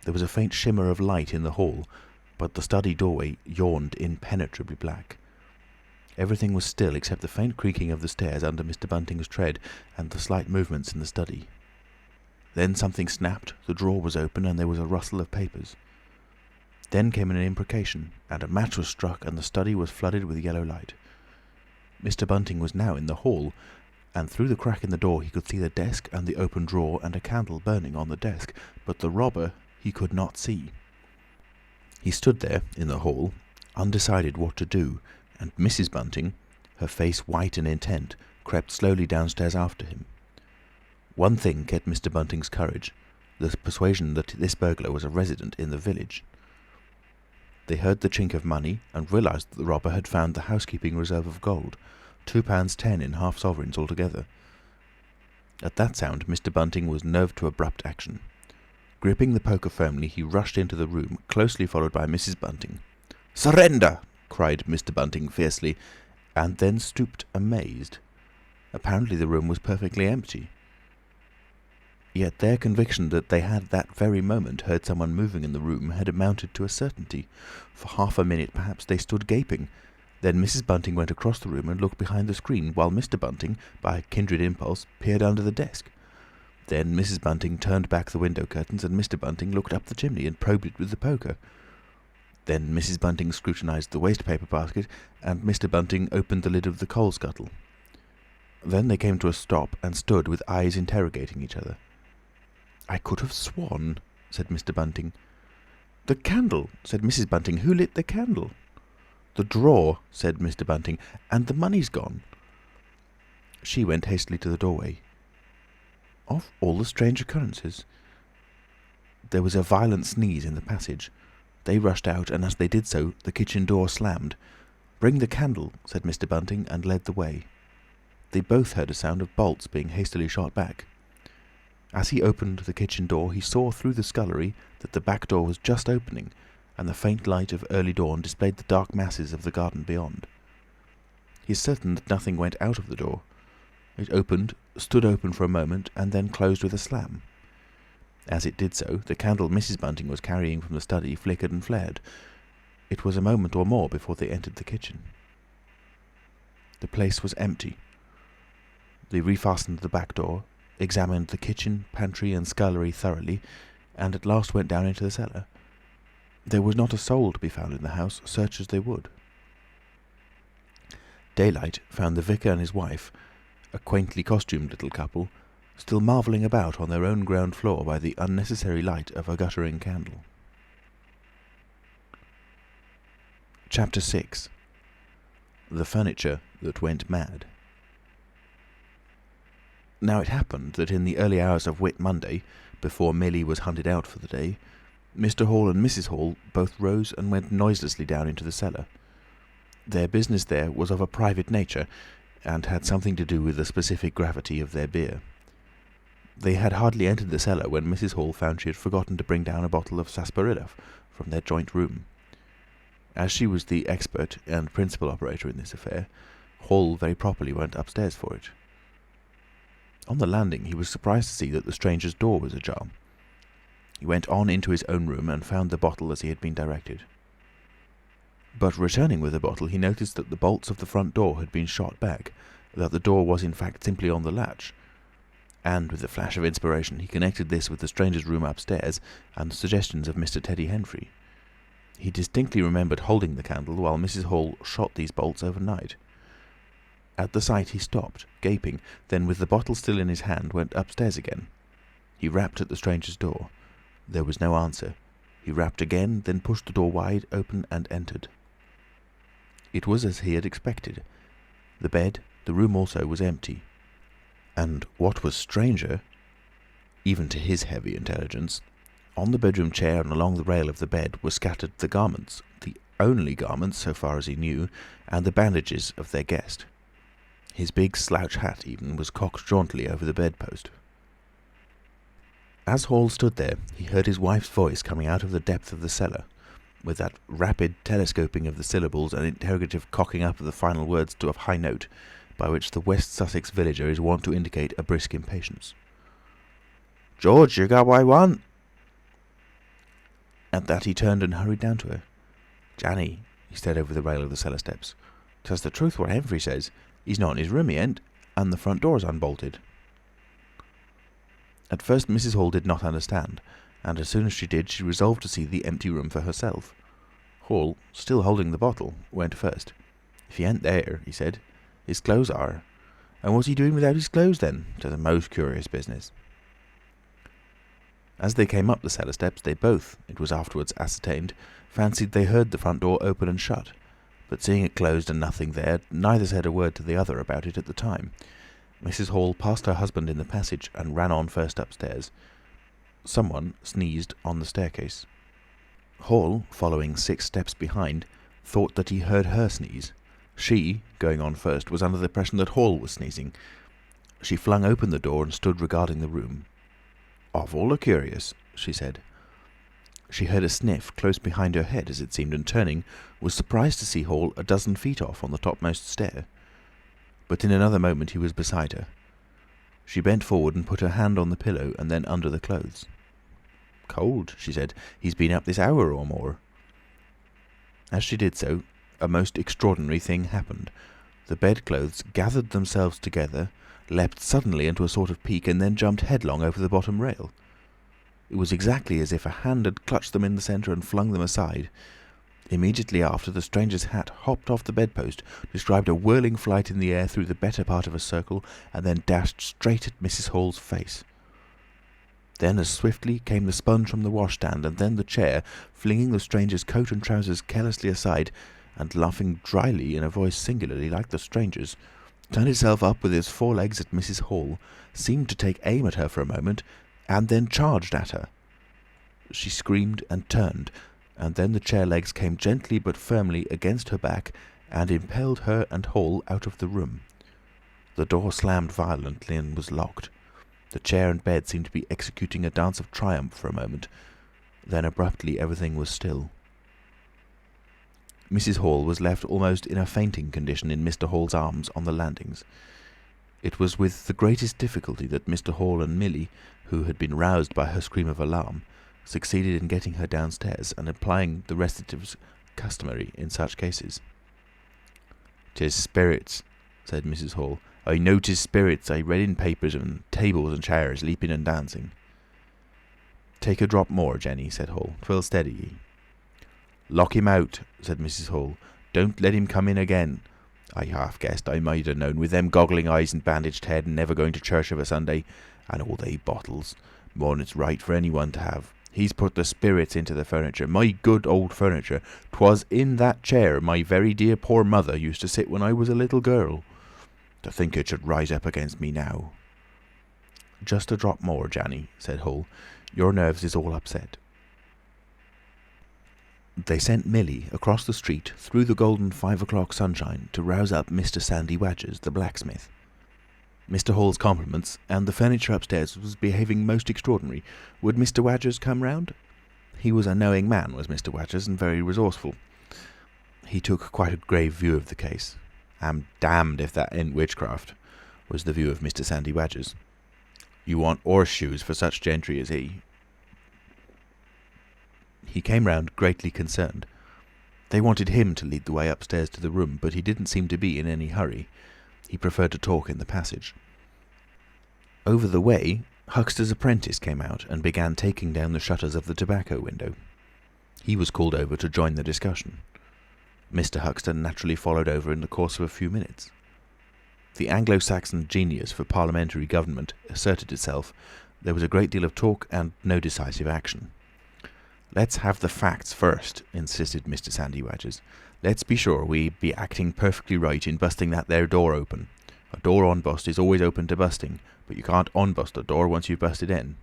There was a faint shimmer of light in the hall, but the study doorway yawned impenetrably black. Everything was still except the faint creaking of the stairs under Mr. Bunting's tread and the slight movements in the study. Then something snapped, the drawer was open, and there was a rustle of papers. Then came an imprecation, and a match was struck, and the study was flooded with yellow light. Mr. Bunting was now in the hall, and through the crack in the door he could see the desk and the open drawer and a candle burning on the desk, but the robber he could not see. He stood there in the hall, undecided what to do, and Mrs. Bunting, her face white and intent, crept slowly downstairs after him. One thing kept Mr. Bunting's courage, the persuasion that this burglar was a resident in the village. They heard the chink of money and realised that the robber had found the housekeeping reserve of gold, £2.10 in half sovereigns altogether. At that sound Mr. Bunting was nerved to abrupt action. Gripping the poker firmly, he rushed into the room, closely followed by Mrs. Bunting. "Surrender!" cried Mr. Bunting fiercely, and then stooped amazed. Apparently the room was perfectly empty. Yet their conviction that they had that very moment heard someone moving in the room had amounted to a certainty. For half a minute perhaps they stood gaping. Then Mrs. Bunting went across the room and looked behind the screen, while Mr. Bunting, by a kindred impulse, peered under the desk. Then Mrs. Bunting turned back the window curtains, and Mr. Bunting looked up the chimney and probed it with the poker. Then Mrs. Bunting scrutinised the waste-paper basket, and Mr. Bunting opened the lid of the coal scuttle. Then they came to a stop and stood with eyes interrogating each other. "I could have sworn," said Mr. Bunting. "The candle," said Mrs. Bunting. "Who lit the candle?" "The drawer," said Mr. Bunting. "And the money's gone." She went hastily to the doorway. Of all the strange occurrences! There was a violent sneeze in the passage. They rushed out, and as they did so, the kitchen door slammed. "Bring the candle," said Mr. Bunting, and led the way. They both heard a sound of bolts being hastily shot back. As he opened the kitchen door, he saw through the scullery that the back door was just opening, and the faint light of early dawn displayed the dark masses of the garden beyond. He is certain that nothing went out of the door. It opened, stood open for a moment, and then closed with a slam. As it did so, the candle Mrs. Bunting was carrying from the study flickered and flared. It was a moment or more before they entered the kitchen. The place was empty. They refastened the back door, examined the kitchen, pantry and scullery thoroughly, and at last went down into the cellar. There was not a soul to be found in the house, search as they would. Daylight found the vicar and his wife, a quaintly costumed little couple, still marvelling about on their own ground floor by the unnecessary light of a guttering candle. Chapter 6. The Furniture That Went Mad. Now it happened that in the early hours of Whit Monday, before Millie was hunted out for the day, Mr. Hall and Mrs. Hall both rose and went noiselessly down into the cellar. Their business there was of a private nature, and had something to do with the specific gravity of their beer. They had hardly entered the cellar when Mrs. Hall found she had forgotten to bring down a bottle of sarsaparilla from their joint room. As she was the expert and principal operator in this affair, Hall very properly went upstairs for it. On the landing he was surprised to see that the stranger's door was ajar. He went on into his own room and found the bottle as he had been directed. But returning with the bottle, he noticed that the bolts of the front door had been shot back, that the door was in fact simply on the latch. And with a flash of inspiration he connected this with the stranger's room upstairs and the suggestions of Mr. Teddy Henfrey. He distinctly remembered holding the candle while Mrs. Hall shot these bolts overnight. At the sight he stopped, gaping, then with the bottle still in his hand went upstairs again. He rapped at the stranger's door. There was no answer. He rapped again, then pushed the door wide open and entered. It was as he had expected. The bed, the room also, was empty. And what was stranger, even to his heavy intelligence, on the bedroom chair and along the rail of the bed were scattered the garments, the only garments, so far as he knew, and the bandages of their guest. His big slouch hat even was cocked jauntily over the bedpost. As Hall stood there, he heard his wife's voice coming out of the depth of the cellar, with that rapid telescoping of the syllables and interrogative cocking up of the final words to a high note, by which the West Sussex villager is wont to indicate a brisk impatience. "George, you got what I want?" At that he turned and hurried down to her. "Janny," he said over the rail of the cellar steps, "'tis the truth what Henfrey says. He's not in his room, he ain't, and the front door's unbolted." At first Mrs. Hall did not understand, and as soon as she did, she resolved to see the empty room for herself. Hall, still holding the bottle, went first. "If he ain't there," he said, "his clothes are. And what's he doing without his clothes then? 'Tis a most curious business." As they came up the cellar steps, they both, it was afterwards ascertained, fancied they heard the front door open and shut, but seeing it closed and nothing there, neither said a word to the other about it at the time. Mrs. Hall passed her husband in the passage and ran on first upstairs. Someone sneezed on the staircase. Hall, following 6 steps behind, thought that he heard her sneeze. She, going on first, was under the impression that Hall was sneezing. She flung open the door and stood regarding the room. "Awful curious," she said. She heard a sniff close behind her head, as it seemed, and turning, was surprised to see Hall a dozen feet off on the topmost stair. But in another moment he was beside her. She bent forward and put her hand on the pillow and then under the clothes. "Cold," she said. "He's been up this hour or more." As she did so, a most extraordinary thing happened. The bedclothes gathered themselves together, leapt suddenly into a sort of peak, and then jumped headlong over the bottom rail. It was exactly as if a hand had clutched them in the centre and flung them aside. Immediately after, the stranger's hat hopped off the bedpost, described a whirling flight in the air through the better part of a circle, and then dashed straight at Mrs. Hall's face. Then as swiftly came the sponge from the washstand, and then the chair, flinging the stranger's coat and trousers carelessly aside, and laughing dryly in a voice singularly like the stranger's, turned itself up with its 4 legs at Mrs. Hall, seemed to take aim at her for a moment, and then charged at her. She screamed and turned, and then the chair legs came gently but firmly against her back and impelled her and Hall out of the room. The door slammed violently and was locked. The chair and bed seemed to be executing a dance of triumph for a moment. Then abruptly everything was still. Mrs. Hall was left almost in a fainting condition in Mr. Hall's arms on the landings. It was with the greatest difficulty that Mr. Hall and Millie, who had been roused by her scream of alarm, succeeded in getting her downstairs and applying the restoratives customary in such cases. "'Tis spirits," said Mrs. Hall. "I know 'tis spirits. I read in papers on tables and chairs leaping and dancing." "Take a drop more, Jenny," said Hall. "'Twill steady ye." "Lock him out," said Mrs. Hall. "Don't let him come in again. I half guessed I might have known, with them goggling eyes and bandaged head and never going to church of a Sunday, and all they bottles. More'n it's right for anyone to have. He's put the spirits into the furniture. My good old furniture. 'Twas in that chair my very dear poor mother used to sit when I was a little girl. To think it should rise up against me now." "Just a drop more, Janny," said Hall. "Your nerves is all upset." They sent Millie across the street through the golden 5 o'clock sunshine to rouse up Mr. Sandy Wadgers, the blacksmith. Mr. Hall's compliments, and the furniture upstairs was behaving most extraordinary. Would Mr. Wadgers come round? He was a knowing man, was Mr. Wadgers, and very resourceful. He took quite a grave view of the case. "I'm damned if that ain't witchcraft," was the view of Mr. Sandy Wadgers. "You want horseshoes for such gentry as he." He came round greatly concerned. They wanted him to lead the way upstairs to the room, but he didn't seem to be in any hurry. He preferred to talk in the passage. Over the way, Huxter's apprentice came out and began taking down the shutters of the tobacco window. He was called over to join the discussion. Mr. Huxter naturally followed over in the course of a few minutes. The Anglo-Saxon genius for parliamentary government asserted itself. There was a great deal of talk and no decisive action. "Let's have the facts first," insisted Mr. Sandy Wadgers. "Let's be sure we be acting perfectly right in busting that there door open. A door on-bust is always open to busting, but you can't on-bust a door once you've busted in."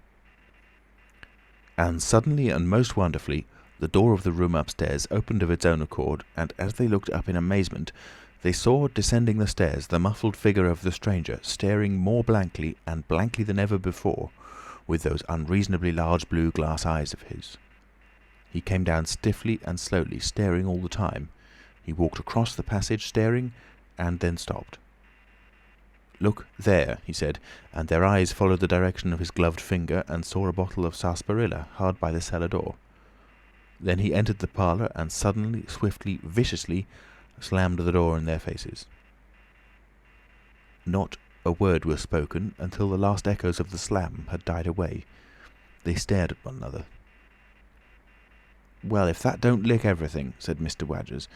And suddenly and most wonderfully, the door of the room upstairs opened of its own accord, and as they looked up in amazement, they saw descending the stairs the muffled figure of the stranger, staring more blankly and blankly than ever before, with those unreasonably large blue glass eyes of his. He came down stiffly and slowly, staring all the time. He walked across the passage, staring, and then stopped. "Look there," he said, and their eyes followed the direction of his gloved finger and saw a bottle of sarsaparilla hard by the cellar door. Then he entered the parlour and suddenly, swiftly, viciously slammed the door in their faces. Not a word was spoken until the last echoes of the slam had died away. They stared at one another. "Well, if that don't lick everything," said Mr. Wadgers,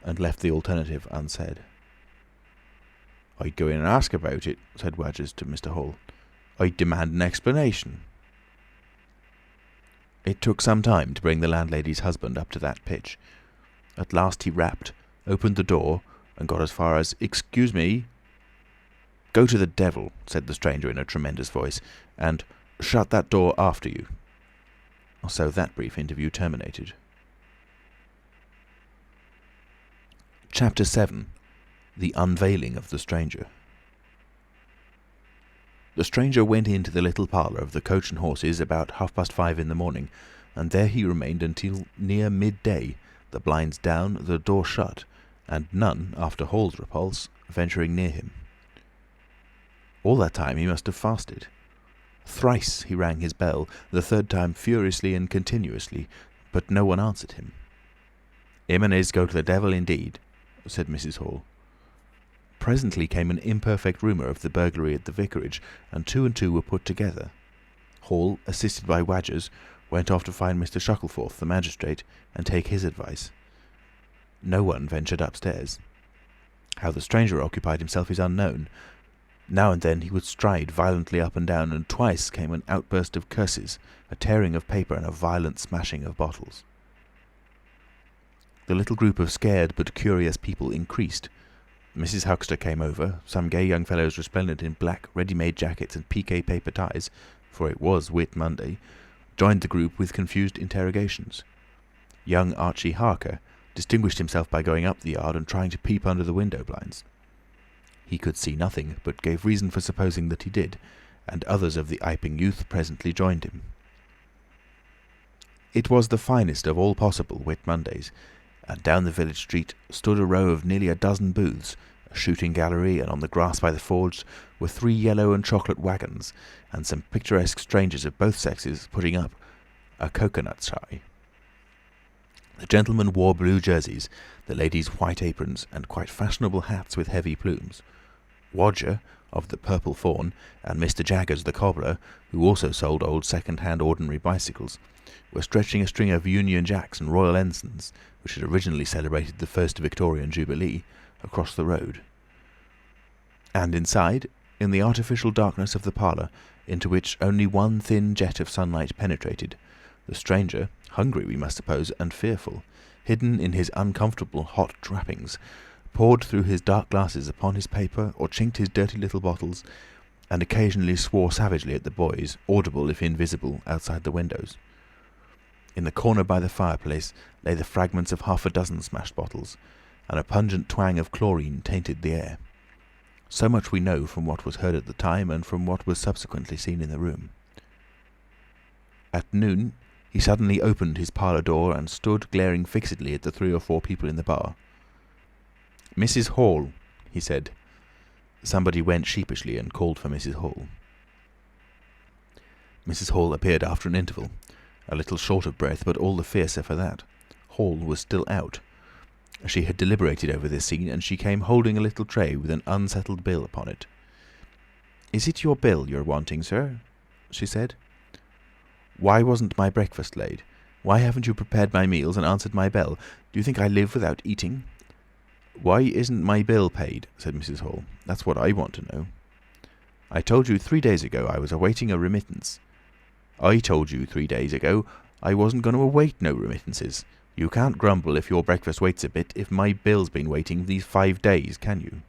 and left the alternative unsaid. "I'd go in and ask about it," said Wadgers to Mr. Hall. "I'd demand an explanation." It took some time to bring the landlady's husband up to that pitch. At last he rapped, opened the door, and got as far as "Excuse me." "Go to the devil," said the stranger in a tremendous voice, "and shut that door after you." So that brief interview terminated. Chapter 7. The Unveiling of the Stranger. The stranger went into the little parlour of the Coach and Horses about 5:30 in the morning, and there he remained until near midday, the blinds down, the door shut, and none, after Hall's repulse, venturing near him. All that time he must have fasted. Thrice he rang his bell, the third time furiously and continuously, but no one answered him. "Him and his go to the devil indeed," said Mrs. Hall. Presently came an imperfect rumour of the burglary at the vicarage, and two were put together. Hall, assisted by Wadgers, went off to find Mr. Shuckleforth, the magistrate, and take his advice. No one ventured upstairs. How the stranger occupied himself is unknown. Now and then he would stride violently up and down, and twice came an outburst of curses, a tearing of paper, and a violent smashing of bottles. The little group of scared but curious people increased. Mrs. Huxter came over, some gay young fellows resplendent in black ready-made jackets and piqué paper ties, for it was Whit Monday, joined the group with confused interrogations. Young Archie Harker distinguished himself by going up the yard and trying to peep under the window blinds. He could see nothing, but gave reason for supposing that he did, and others of the Iping youth presently joined him. It was the finest of all possible Whit Mondays, and down the village street stood a row of nearly a dozen booths, a shooting gallery, and on the grass by the forge were 3 yellow and chocolate wagons, and some picturesque strangers of both sexes putting up a coconut shy. The gentlemen wore blue jerseys, the ladies white aprons, and quite fashionable hats with heavy plumes. Wodger, of the Purple Fawn, and Mr. Jaggers the cobbler, who also sold old second-hand ordinary bicycles, were stretching a string of Union Jacks and Royal Ensigns, which had originally celebrated the first Victorian Jubilee, across the road. And inside, in the artificial darkness of the parlour, into which only one thin jet of sunlight penetrated, the stranger, hungry we must suppose, and fearful, hidden in his uncomfortable hot wrappings, pored through his dark glasses upon his paper, or chinked his dirty little bottles, and occasionally swore savagely at the boys, audible if invisible, outside the windows. In the corner by the fireplace lay the fragments of half a dozen smashed bottles, and a pungent twang of chlorine tainted the air. So much we know from what was heard at the time and from what was subsequently seen in the room. At noon he suddenly opened his parlour door and stood glaring fixedly at the 3 or 4 people in the bar. "Mrs. Hall," he said. Somebody went sheepishly and called for Mrs. Hall. Mrs. Hall appeared after an interval, a little short of breath, but all the fiercer for that. Hall was still out. She had deliberated over this scene, and she came holding a little tray with an unsettled bill upon it. "Is it your bill you're wanting, sir?" she said. "Why wasn't my breakfast laid? Why haven't you prepared my meals and answered my bell? Do you think I live without eating?" "Why isn't my bill paid?" said Mrs. Hall. "That's what I want to know." "I told you 3 days ago I was awaiting a remittance." "I told you 3 days ago I wasn't going to await no remittances. You can't grumble if your breakfast waits a bit if my bill's been waiting these 5 days, can you?"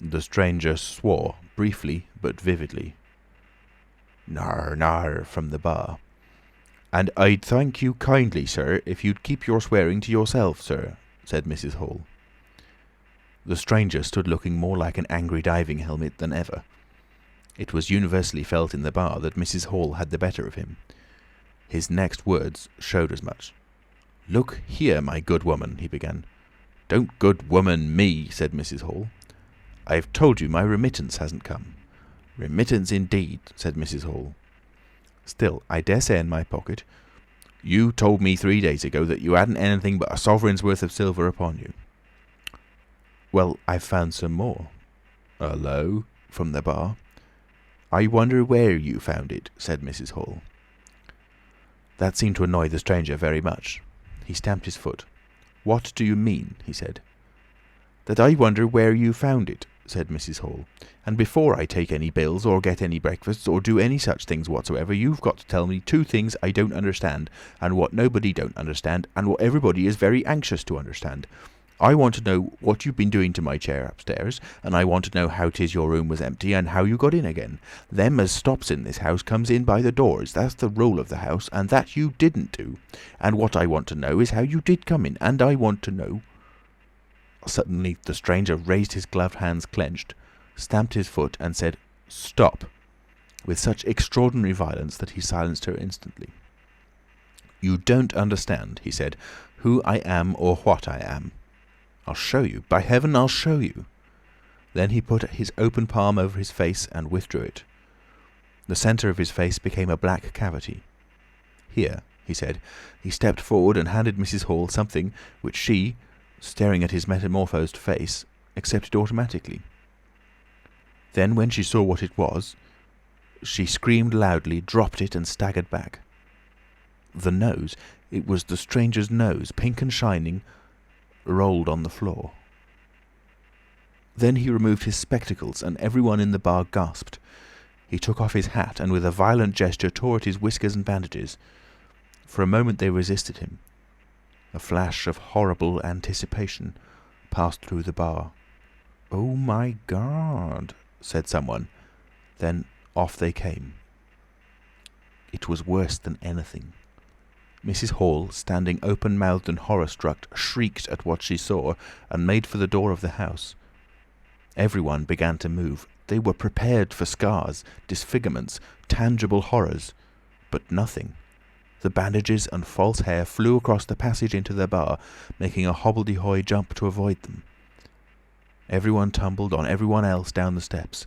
The stranger swore, briefly but vividly. "Nar, nar," from the bar. "And I'd thank you kindly, sir, if you'd keep your swearing to yourself, sir," said Mrs. Hall. The stranger stood looking more like an angry diving helmet than ever. It was universally felt in the bar that Mrs. Hall had the better of him. His next words showed as much. "Look here, my good woman," he began. "Don't good woman me," said Mrs. Hall. "I've told you my remittance hasn't come." "Remittance indeed," said Mrs. Hall. "Still, I dare say in my pocket." "You told me 3 days ago that you hadn't anything but a sovereign's worth of silver upon you." "Well, I've found some more." "Hullo," from the bar. "I wonder where you found it," said Mrs. Hall. That seemed to annoy the stranger very much. He stamped his foot. "What do you mean?" he said. "That I wonder where you found it," said Mrs. Hall. "And before I take any bills or get any breakfasts or do any such things whatsoever, you've got to tell me 2 things I don't understand, and what nobody don't understand, and what everybody is very anxious to understand. I want to know what you've been doing to my chair upstairs, and I want to know how 'tis your room was empty and how you got in again. Them as stops in this house comes in by the doors, that's the rule of the house, and that you didn't do. And what I want to know is how you did come in, and I want to know—" Suddenly the stranger raised his gloved hands clenched, stamped his foot, and said, "Stop!" with such extraordinary violence that he silenced her instantly. "You don't understand," he said, "who I am or what I am. I'll show you. By heaven, I'll show you." Then he put his open palm over his face and withdrew it. The centre of his face became a black cavity. "Here," he said. He stepped forward and handed Mrs. Hall something which she, staring at his metamorphosed face, accepted automatically. Then, when she saw what it was, she screamed loudly, dropped it, and staggered back. The nose, it was the stranger's nose, pink and shining, rolled on the floor. Then he removed his spectacles, and everyone in the bar gasped. He took off his hat, and with a violent gesture tore at his whiskers and bandages. For a moment they resisted him. A flash of horrible anticipation passed through the bar. "Oh my God!" said someone. Then off they came. It was worse than anything. Mrs. Hall, standing open-mouthed and horror-struck, shrieked at what she saw, and made for the door of the house. Everyone began to move. They were prepared for scars, disfigurements, tangible horrors. But nothing. The bandages and false hair flew across the passage into the bar, making a hobbledehoy jump to avoid them. Everyone tumbled on everyone else down the steps,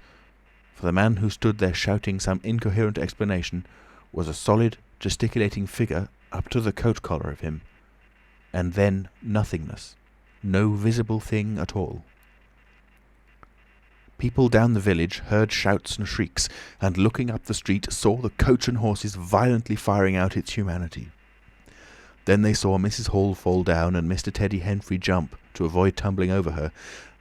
for the man who stood there shouting some incoherent explanation was a solid, gesticulating figure up to the coat collar of him, and then nothingness. No visible thing at all. People down the village heard shouts and shrieks, and looking up the street saw the coach and horses violently firing out its humanity. Then they saw Mrs. Hall fall down and Mr. Teddy Henfrey jump to avoid tumbling over her,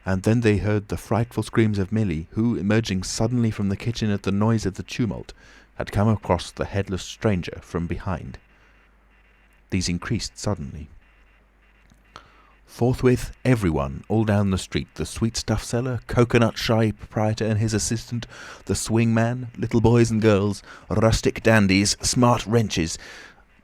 and then they heard the frightful screams of Millie, who, emerging suddenly from the kitchen at the noise of the tumult, had come across the headless stranger from behind. These increased suddenly. Forthwith, everyone, all down the street, the sweet-stuff seller, coconut-shy proprietor and his assistant, the swing-man, little boys and girls, rustic dandies, smart wrenches,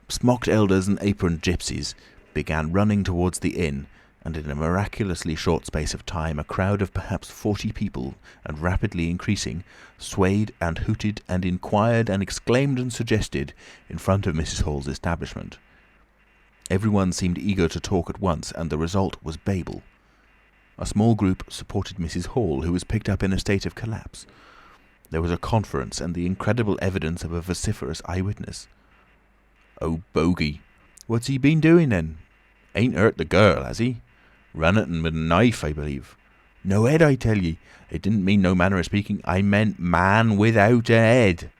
smocked elders and aproned gypsies, began running towards the inn, and in a miraculously short space of time a crowd of perhaps 40 people, and rapidly increasing, swayed and hooted and inquired and exclaimed and suggested in front of Mrs. Hall's establishment. Everyone seemed eager to talk at once, and the result was Babel. A small group supported Mrs. Hall, who was picked up in a state of collapse. There was a conference, and the incredible evidence of a vociferous eyewitness. "Oh, bogey! What's he been doing then? Ain't hurt the girl, has he? Run at 'en with a knife, I believe. No head, I tell ye. It didn't mean no manner of speaking. I meant man without a head.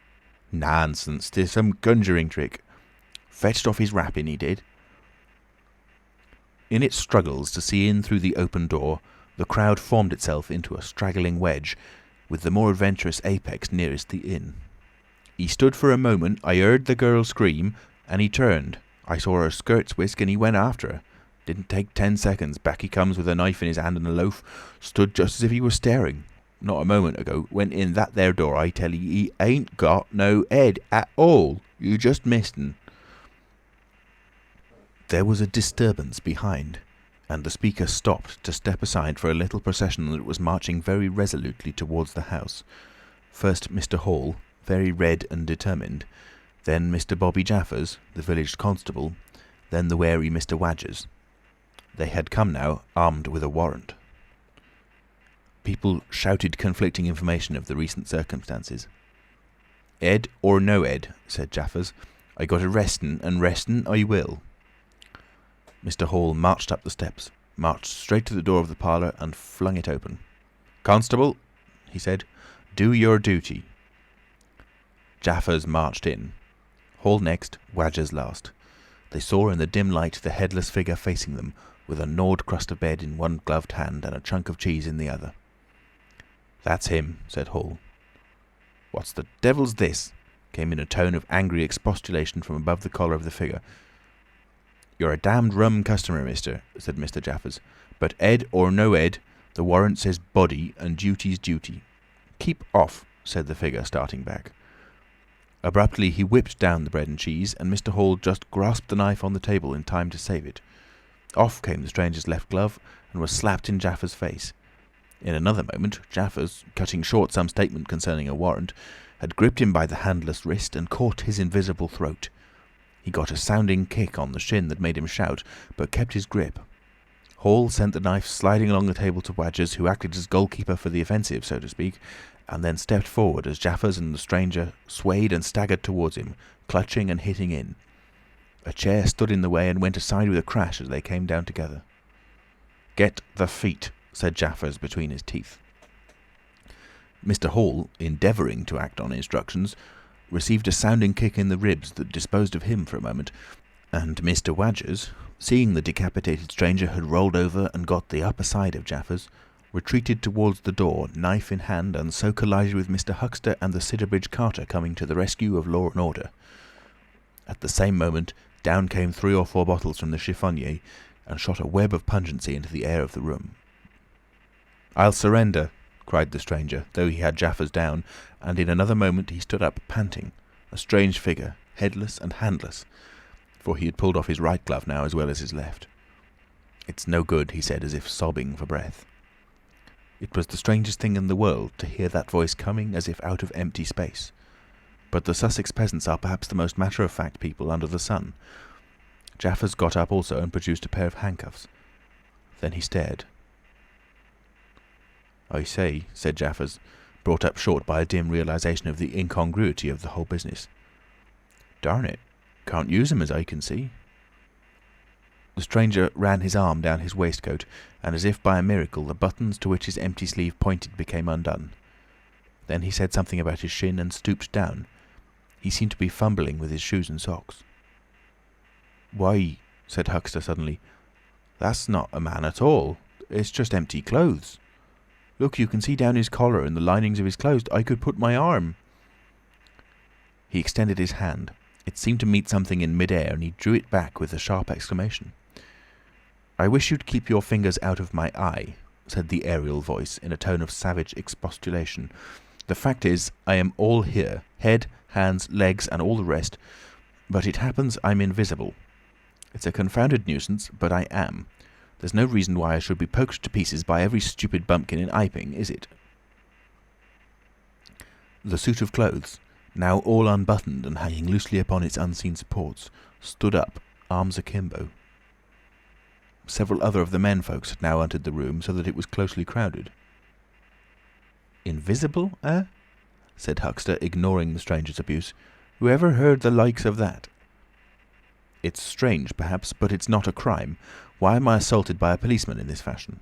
Nonsense! 'Tis some conjuring trick. Fetched off his wrapping, he did." In its struggles to see in through the open door, the crowd formed itself into a straggling wedge, with the more adventurous apex nearest the inn. "He stood for a moment. I heard the girl scream, and he turned. I saw her skirts whisk, and he went after her. Didn't take 10 seconds. Back he comes with a knife in his hand and a loaf. Stood just as if he was staring. Not a moment ago. Went in that there door. I tell ye, he ain't got no head at all. You just missed un." There was a disturbance behind, and the speaker stopped to step aside for a little procession that was marching very resolutely towards the house. First Mr. Hall, very red and determined, then Mr. Bobby Jaffers, the village constable, then the wary Mr. Wadgers. They had come now, armed with a warrant. People shouted conflicting information of the recent circumstances. "Ed or no Ed," said Jaffers, "I got arrestin', and restin' I will." Mr. Hall marched up the steps, marched straight to the door of the parlour and flung it open. "Constable," he said, "do your duty." Jaffers marched in. Hall next, Wadgers last. They saw in the dim light the headless figure facing them, with a gnawed crust of bread in one gloved hand and a chunk of cheese in the other. "That's him," said Hall. "What the devil's this?" came in a tone of angry expostulation from above the collar of the figure. "You're a damned rum customer, mister," said Mr. Jaffers. "But Ed or no Ed, the warrant says body, and duty's duty." "Keep off," said the figure, starting back. Abruptly he whipped down the bread and cheese, and Mr. Hall just grasped the knife on the table in time to save it. Off came the stranger's left glove, and was slapped in Jaffers' face. In another moment, Jaffers, cutting short some statement concerning a warrant, had gripped him by the handless wrist and caught his invisible throat. He got a sounding kick on the shin that made him shout, but kept his grip. Hall sent the knife sliding along the table to Wadgers, who acted as goalkeeper for the offensive, so to speak, and then stepped forward as Jaffers and the stranger swayed and staggered towards him, clutching and hitting in. A chair stood in the way and went aside with a crash as they came down together. "Get the feet," said Jaffers between his teeth. Mr. Hall, endeavouring to act on instructions, received a sounding kick in the ribs that disposed of him for a moment, and Mr. Wadgers, seeing the decapitated stranger had rolled over and got the upper side of Jaffers, retreated towards the door, knife in hand, and so collided with Mr. Huxter and the Sidderbridge carter coming to the rescue of law and order. At the same moment, down came 3 or 4 bottles from the chiffonnier, and shot a web of pungency into the air of the room. "I'll surrender," cried the stranger, though he had Jaffers down, and in another moment he stood up panting, a strange figure, headless and handless, for he had pulled off his right glove now as well as his left. "It's no good," he said, as if sobbing for breath. It was the strangest thing in the world to hear that voice coming as if out of empty space. But the Sussex peasants are perhaps the most matter-of-fact people under the sun. Jaffers got up also and produced a pair of handcuffs. Then he stared. "I say," said Jaffers, brought up short by a dim realisation of the incongruity of the whole business. "Darn it, can't use 'em as I can see." The stranger ran his arm down his waistcoat, and as if by a miracle the buttons to which his empty sleeve pointed became undone. Then he said something about his shin and stooped down. He seemed to be fumbling with his shoes and socks. "Why," said Huxter suddenly, "that's not a man at all. It's just empty clothes. Look, you can see down his collar and the linings of his clothes. I could put my arm." He extended his hand. It seemed to meet something in mid-air, and he drew it back with a sharp exclamation. "I wish you'd keep your fingers out of my eye," said the aerial voice in a tone of savage expostulation. "The fact is, I am all here, head, hands, legs, and all the rest, but it happens I'm invisible. It's a confounded nuisance, but I am. There's no reason why I should be poked to pieces by every stupid bumpkin in Iping, is it?" The suit of clothes, now all unbuttoned and hanging loosely upon its unseen supports, stood up, arms akimbo. Several other of the men folks had now entered the room, so that it was closely crowded. "Invisible, eh?" said Huxter, ignoring the stranger's abuse. "Who ever heard the likes of that?" "It's strange, perhaps, but it's not a crime. Why am I assaulted by a policeman in this fashion?"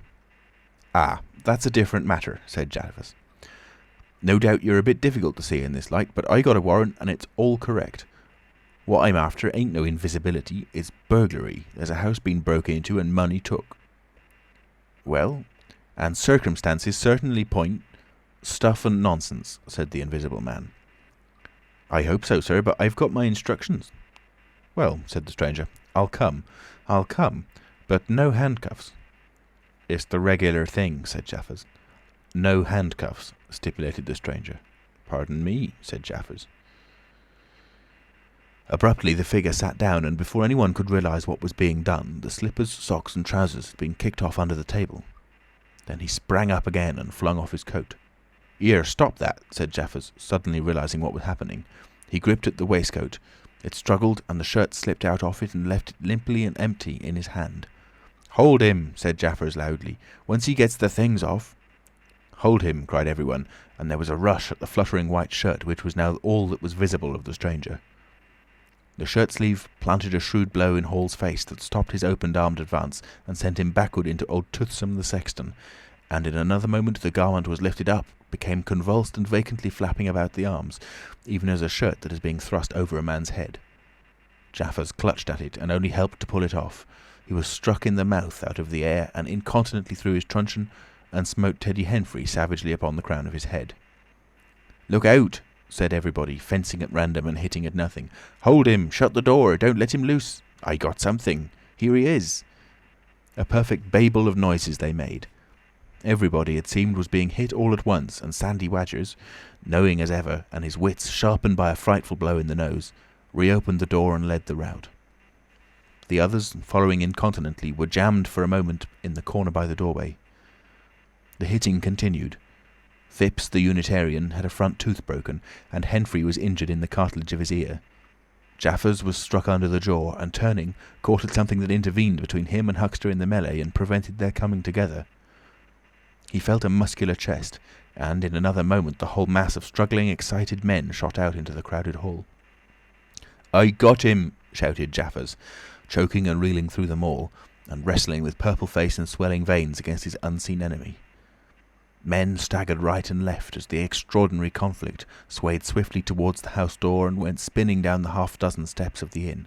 "Ah, that's a different matter," said Jarvis. "No doubt you're a bit difficult to see in this light, but I got a warrant and it's all correct. What I'm after ain't no invisibility, it's burglary. There's a house been broke into and money took." "Well, and circumstances certainly point—" "Stuff and nonsense," said the Invisible Man. "I hope so, sir, but I've got my instructions." "Well," said the stranger, I'll come, but no handcuffs." "It's the regular thing," said Jaffers. "No handcuffs," stipulated the stranger. "Pardon me," said Jaffers. Abruptly the figure sat down, and before anyone could realise what was being done, the slippers, socks and trousers had been kicked off under the table. Then he sprang up again and flung off his coat. "Here, stop that," said Jaffers, suddenly realising what was happening. He gripped at the waistcoat. It struggled, and the shirt slipped out of it and left it limply and empty in his hand. "Hold him," said Jaffers loudly. "Once he gets the things off—" "Hold him," cried everyone, and there was a rush at the fluttering white shirt, which was now all that was visible of the stranger. The shirt sleeve planted a shrewd blow in Hall's face that stopped his open-armed advance and sent him backward into old Toothsome the sexton, and in another moment the garment was lifted up, became convulsed and vacantly flapping about the arms, even as a shirt that is being thrust over a man's head. Jaffers clutched at it and only helped to pull it off. He was struck in the mouth out of the air and incontinently through his truncheon, and smote Teddy Henfrey savagely upon the crown of his head. "Look out!" said everybody, fencing at random and hitting at nothing. "Hold him! Shut the door! Don't let him loose! I got something! Here he is!" A perfect babel of noises they made. Everybody, it seemed, was being hit all at once, and Sandy Wadgers, knowing as ever, and his wits sharpened by a frightful blow in the nose, reopened the door and led the rout. The others, following incontinently, were jammed for a moment in the corner by the doorway. The hitting continued. Phipps, the Unitarian, had a front tooth broken, and Henfrey was injured in the cartilage of his ear. Jaffers was struck under the jaw, and turning, caught at something that intervened between him and Huxter in the melee and prevented their coming together. He felt a muscular chest, and in another moment the whole mass of struggling, excited men shot out into the crowded hall. "I got him!" shouted Jaffers, choking and reeling through them all, and wrestling with purple face and swelling veins against his unseen enemy. Men staggered right and left as the extraordinary conflict swayed swiftly towards the house door and went spinning down the half-dozen steps of the inn.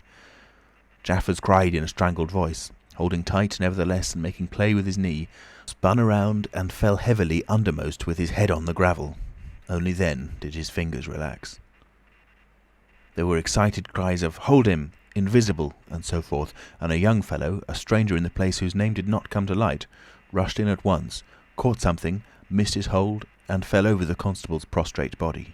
Jaffers cried in a strangled voice, holding tight nevertheless and making play with his knee, spun around and fell heavily undermost with his head on the gravel. Only then did his fingers relax. There were excited cries of "Hold him!" "Invisible!" and so forth, and a young fellow, a stranger in the place whose name did not come to light, rushed in at once, caught something, missed his hold, and fell over the constable's prostrate body.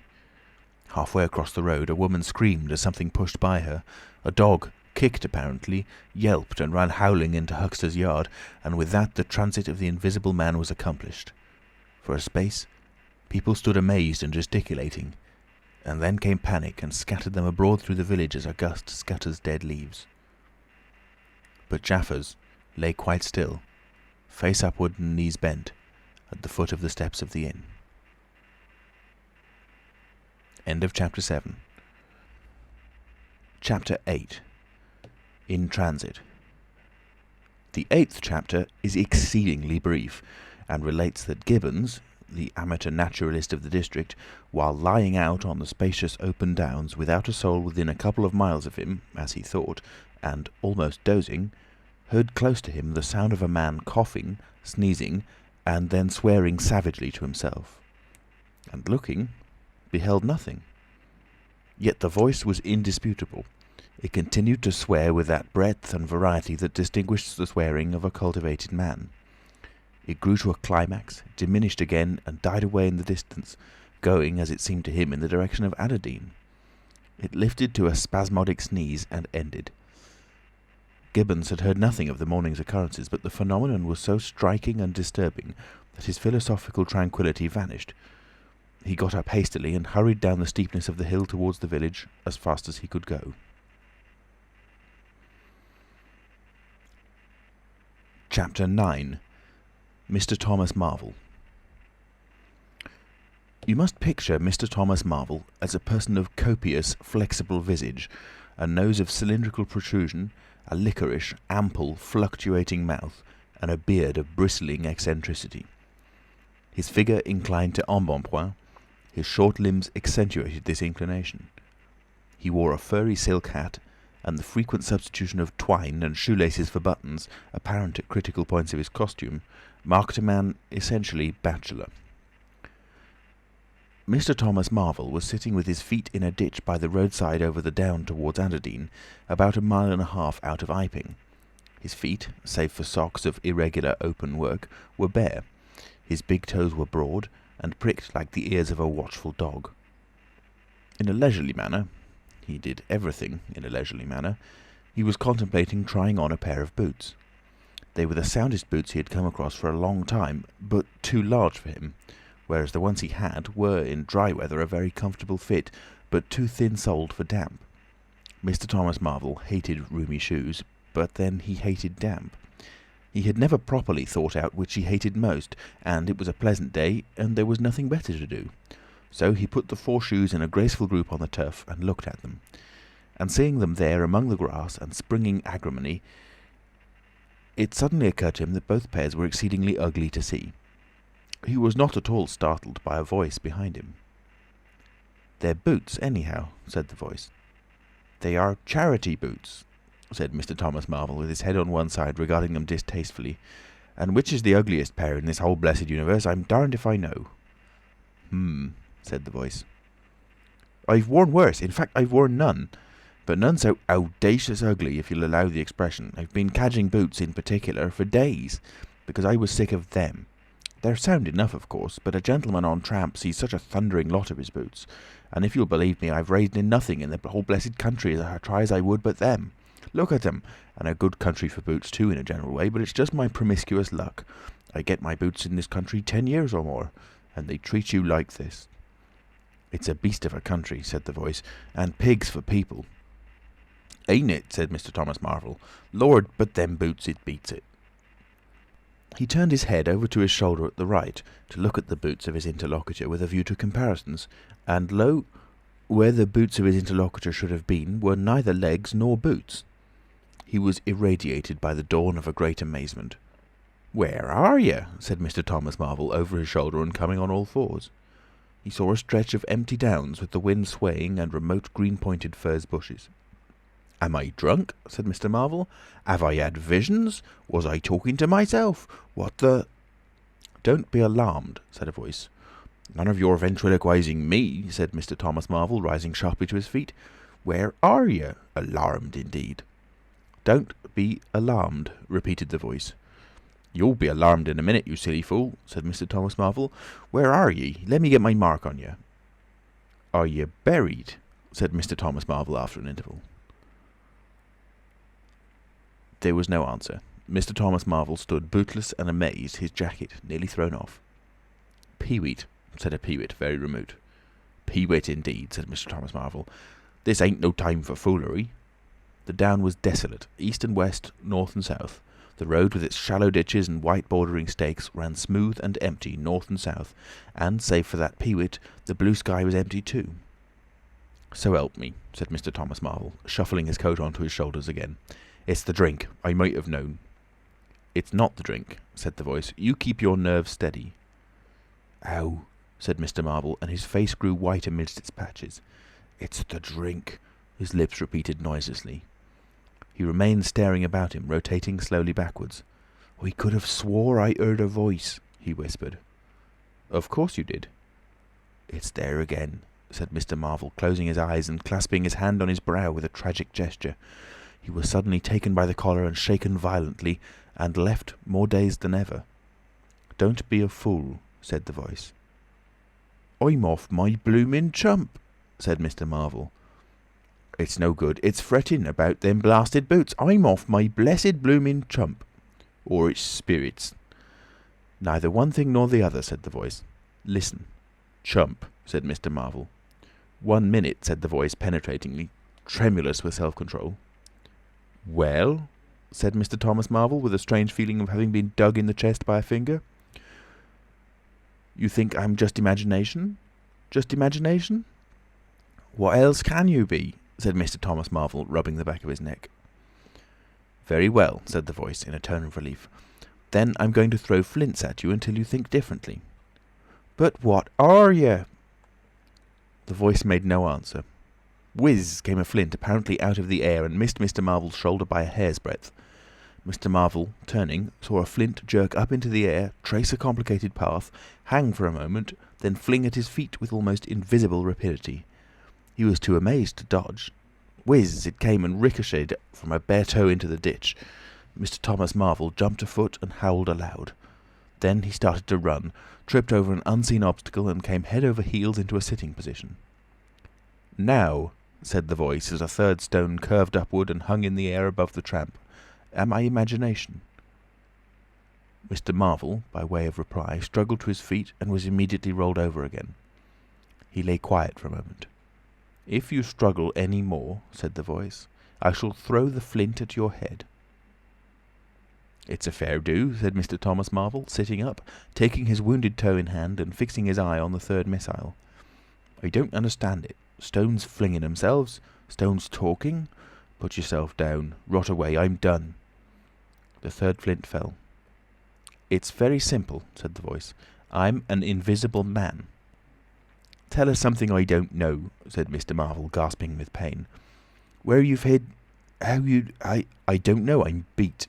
Halfway across the road a woman screamed as something pushed by her. A dog, kicked apparently, yelped and ran howling into Huxter's yard, and with that the transit of the Invisible Man was accomplished. For a space people stood amazed and gesticulating, and then came panic and scattered them abroad through the village as a gust scatters dead leaves. But Jaffers lay quite still, face upward and knees bent, at the foot of the steps of the inn. End of Chapter 7. Chapter 8. In Transit. The 8th chapter is exceedingly brief, and relates that Gibbons, the amateur naturalist of the district, while lying out on the spacious open downs, without a soul within a couple of miles of him, as he thought, and almost dozing, heard close to him the sound of a man coughing, sneezing, and then swearing savagely to himself, and looking, beheld nothing. Yet the voice was indisputable. It continued to swear with that breadth and variety that distinguishes the swearing of a cultivated man. It grew to a climax, diminished again, and died away in the distance, going, as it seemed to him, in the direction of Adderdean. It lifted to a spasmodic sneeze and ended. Gibbons had heard nothing of the morning's occurrences, but the phenomenon was so striking and disturbing that his philosophical tranquillity vanished. He got up hastily and hurried down the steepness of the hill towards the village as fast as he could go. Chapter 9. Mr. Thomas Marvel. You must picture Mr. Thomas Marvel as a person of copious, flexible visage, a nose of cylindrical protrusion, a liquorish, ample, fluctuating mouth, and a beard of bristling eccentricity. His figure inclined to embonpoint, his short limbs accentuated this inclination. He wore a furry silk hat, and the frequent substitution of twine and shoelaces for buttons, apparent at critical points of his costume, marked a man essentially bachelor. Mr. Thomas Marvel was sitting with his feet in a ditch by the roadside over the down towards Adderdean, about 1.5 miles out of Iping. His feet, save for socks of irregular open work, were bare. His big toes were broad, and pricked like the ears of a watchful dog. In a leisurely manner, he did everything in a leisurely manner, he was contemplating trying on a pair of boots. They were the soundest boots he had come across for a long time, but too large for him, whereas the ones he had were, in dry weather, a very comfortable fit, but too thin-soled for damp. Mr. Thomas Marvel hated roomy shoes, but then he hated damp. He had never properly thought out which he hated most, and it was a pleasant day, and there was nothing better to do. So he put the 4 shoes in a graceful group on the turf and looked at them. And seeing them there among the grass and springing agrimony, it suddenly occurred to him that both pairs were exceedingly ugly to see. He was not at all startled by a voice behind him. "They're boots, anyhow," said the voice. "They are charity boots," said Mr. Thomas Marvel, with his head on one side, regarding them distastefully. "And which is the ugliest pair in this whole blessed universe, I'm darned if I know." Said the voice. "I've worn worse. In fact, I've worn none. But none so audacious ugly, if you'll allow the expression. I've been cadging boots, in particular, for days, because I was sick of them. They're sound enough, of course, but a gentleman on tramp sees such a thundering lot of his boots, and if you'll believe me, I've raised in nothing in the whole blessed country as I try as I would but them. Look at 'em, and a good country for boots too, in a general way, but it's just my promiscuous luck. I get my boots in this country 10 years or more, and they treat you like this." "It's a beast of a country," said the voice, "and pigs for people." "Ain't it?" said Mr. Thomas Marvel. "Lord, but them boots, it beats it." He turned his head over to his shoulder at the right, to look at the boots of his interlocutor with a view to comparisons, and lo, where the boots of his interlocutor should have been were neither legs nor boots. He was irradiated by the dawn of a great amazement. "Where are you?" said Mr. Thomas Marvel, over his shoulder and coming on all fours. He saw a stretch of empty downs with the wind swaying and remote green-pointed furze bushes. "Am I drunk?" said Mr. Marvel. "Have I had visions? Was I talking to myself? What the—" "Don't be alarmed," said a voice. "None of your ventriloquizing me," said Mr. Thomas Marvel, rising sharply to his feet. "Where are you? Alarmed, indeed." "Don't be alarmed," repeated the voice. "You'll be alarmed in a minute, you silly fool," said Mr. Thomas Marvel. "Where are ye? Let me get my mark on you." "Are you buried?" said Mr. Thomas Marvel after an interval. There was no answer. Mr. Thomas Marvel stood bootless and amazed, his jacket nearly thrown off. "Peewit," said a peewit very remote. "Peewit, indeed," said Mr. Thomas Marvel. "This ain't no time for foolery." The down was desolate, east and west, north and south. The road, with its shallow ditches and white bordering stakes, ran smooth and empty north and south, and, save for that peewit, the blue sky was empty too. "So help me," said Mr. Thomas Marvel, shuffling his coat onto his shoulders again. "It's the drink. I might have known." "It's not the drink," said the voice. "You keep your nerves steady." "Ow," said Mr. Marvel, and his face grew white amidst its patches. "It's the drink," his lips repeated noiselessly. He remained staring about him, rotating slowly backwards. "I could have swore I heard a voice," he whispered. "Of course you did." "It's there again," said Mr. Marvel, closing his eyes and clasping his hand on his brow with a tragic gesture. He was suddenly taken by the collar and shaken violently, and left more dazed than ever. "Don't be a fool," said the voice. "I'm off my bloomin' chump," said Mr. Marvel. "It's no good. It's fretting about them blasted boots. I'm off my blessed bloomin' chump. Or it's spirits." "Neither one thing nor the other," said the voice. "Listen." "Chump," said Mr. Marvel. "1 minute," said the voice penetratingly, tremulous with self-control. "Well?" said Mr. Thomas Marvel, with a strange feeling of having been dug in the chest by a finger. "You think I'm just imagination? Just imagination?" "What else can you be?" said Mr. Thomas Marvel, rubbing the back of his neck. "Very well," said the voice, in a tone of relief. "Then I'm going to throw flints at you until you think differently." "But what are you?" The voice made no answer. Whiz came a flint, apparently out of the air, and missed Mr. Marvel's shoulder by a hair's breadth. Mr. Marvel, turning, saw a flint jerk up into the air, trace a complicated path, hang for a moment, then fling at his feet with almost invisible rapidity. He was too amazed to dodge. Whiz it came and ricocheted from a bare toe into the ditch. Mr. Thomas Marvel jumped a foot and howled aloud. Then he started to run, tripped over an unseen obstacle, and came head over heels into a sitting position. "Now," said the voice, as a third stone curved upward and hung in the air above the tramp, "am I imagination?" Mr. Marvel, by way of reply, struggled to his feet and was immediately rolled over again. He lay quiet for a moment. "If you struggle any more," said the voice, "I shall throw the flint at your head." "It's a fair do," said Mr. Thomas Marvel, sitting up, taking his wounded toe in hand and fixing his eye on the third missile. "I don't understand it. Stones flinging themselves, stones talking. Put yourself down. Rot away. I'm done." The third flint fell. "It's very simple," said the voice. "I'm an invisible man." "Tell us something I don't know," said Mr. Marvel, gasping with pain. "Where you've hid... how you... I don't know. I'm beat."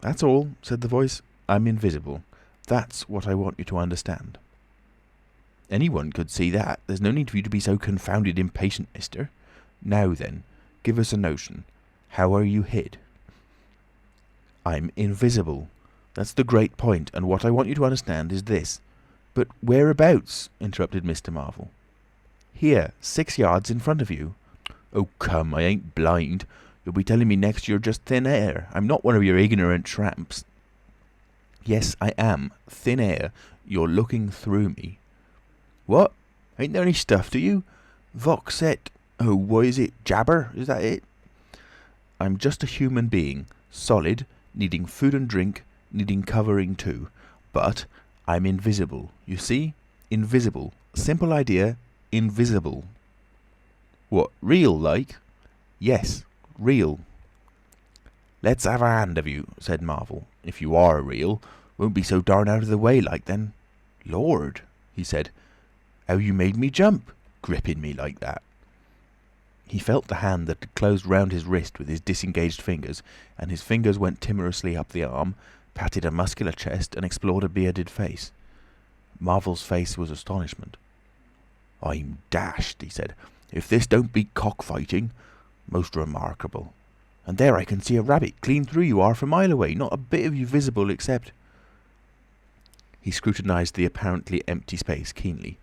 "That's all," said the voice. "I'm invisible. That's what I want you to understand." "Anyone could see that. There's no need for you to be so confounded impatient, mister. Now then, give us a notion. How are you hid?" "I'm invisible. That's the great point, and what I want you to understand is this." "But whereabouts?" interrupted Mr. Marvel. "Here, 6 yards in front of you." "Oh, come, I ain't blind. You'll be telling me next you're just thin air. I'm not one of your ignorant tramps." "Yes, I am. Thin air. You're looking through me." "What? Ain't there any stuff to you? Vox et... oh, what is it? Jabber? Is that it?" "I'm just a human being. Solid, needing food and drink, needing covering too. But I'm invisible. You see? Invisible. Simple idea. Invisible." "What, real like?" "Yes, real." "Let's have a hand of you," said Marvel. "If you are real, won't be so darn out of the way like then." "Lord," he said, "how you made me jump, gripping me like that." He felt the hand that had closed round his wrist with his disengaged fingers, and his fingers went timorously up the arm, patted a muscular chest, and explored a bearded face. Marvel's face was astonishment. "I'm dashed," he said, "if this don't beat cockfighting. Most remarkable. And there I can see a rabbit clean through you half a mile away, not a bit of you visible except—" He scrutinised the apparently empty space keenly.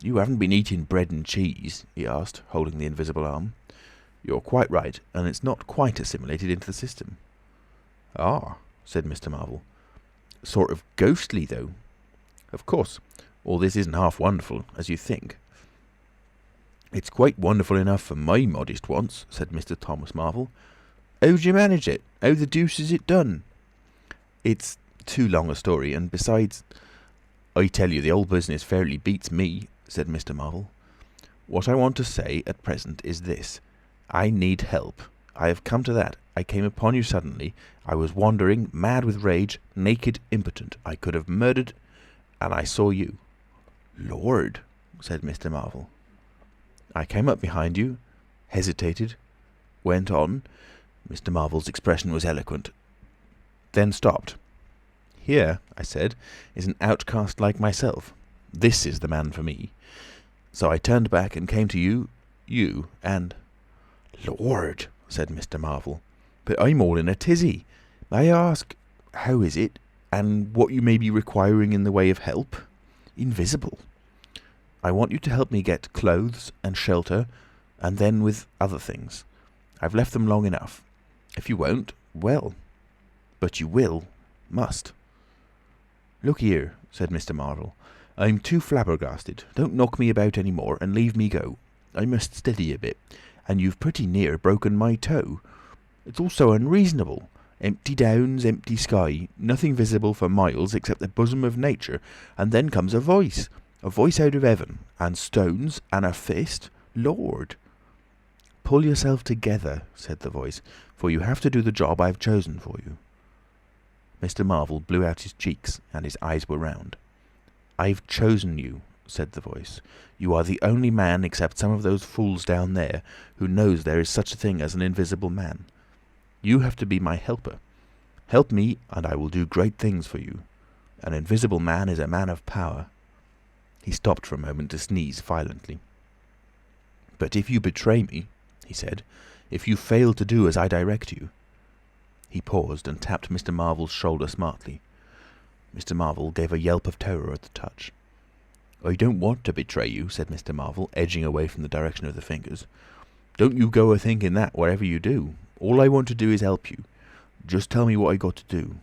"You haven't been eating bread and cheese?" he asked, holding the invisible arm. "You're quite right, and it's not quite assimilated into the system." "Ah," said Mr. Marvel. "Sort of ghostly, though." "Of course, all this isn't half wonderful, as you think." "It's quite wonderful enough for my modest wants," said Mr. Thomas Marvel. "How'd you manage it? How the deuce is it done?" "It's too long a story, and besides—" "I tell you, the whole business fairly beats me," said Mr. Marvel. "What I want to say at present is this. I need help. I have come to that. I came upon you suddenly. I was wandering, mad with rage, naked, impotent. I could have murdered, and I saw you." "Lord!" said Mr. Marvel. "I came up behind you, hesitated, went on." Mr. Marvel's expression was eloquent. "Then stopped. 'Here,' I said, 'is an outcast like myself. This is the man for me.' So I turned back and came to you, and—" "Lord!" said Mr. Marvel. "But I'm all in a tizzy. May I ask, how is it, and what you may be requiring in the way of help? Invisible. I want you to help me get clothes and shelter, and then with other things. I've left them long enough. If you won't, well, but you must." "Look here," said Mr. Marvel. "I'm too flabbergasted. Don't knock me about any more, and leave me go. I must steady a bit, and you've pretty near broken my toe. It's all so unreasonable. Empty downs, empty sky, nothing visible for miles except the bosom of nature, and then comes a voice out of heaven, and stones, and a fist. Lord!" "Pull yourself together," said the voice, "for you have to do the job I've chosen for you." Mr. Marvel blew out his cheeks, and his eyes were round. "I've chosen you," said the voice. "You are the only man, except some of those fools down there, who knows there is such a thing as an invisible man. You have to be my helper. Help me, and I will do great things for you. An invisible man is a man of power." He stopped for a moment to sneeze violently. "But if you betray me," he said, "if you fail to do as I direct you—" He paused and tapped Mr. Marvel's shoulder smartly. Mr. Marvel gave a yelp of terror at the touch. "I don't want to betray you," said Mr. Marvel, edging away from the direction of the fingers. "Don't you go a-thinking that, whatever you do. All I want to do is help you. Just tell me what I got to do.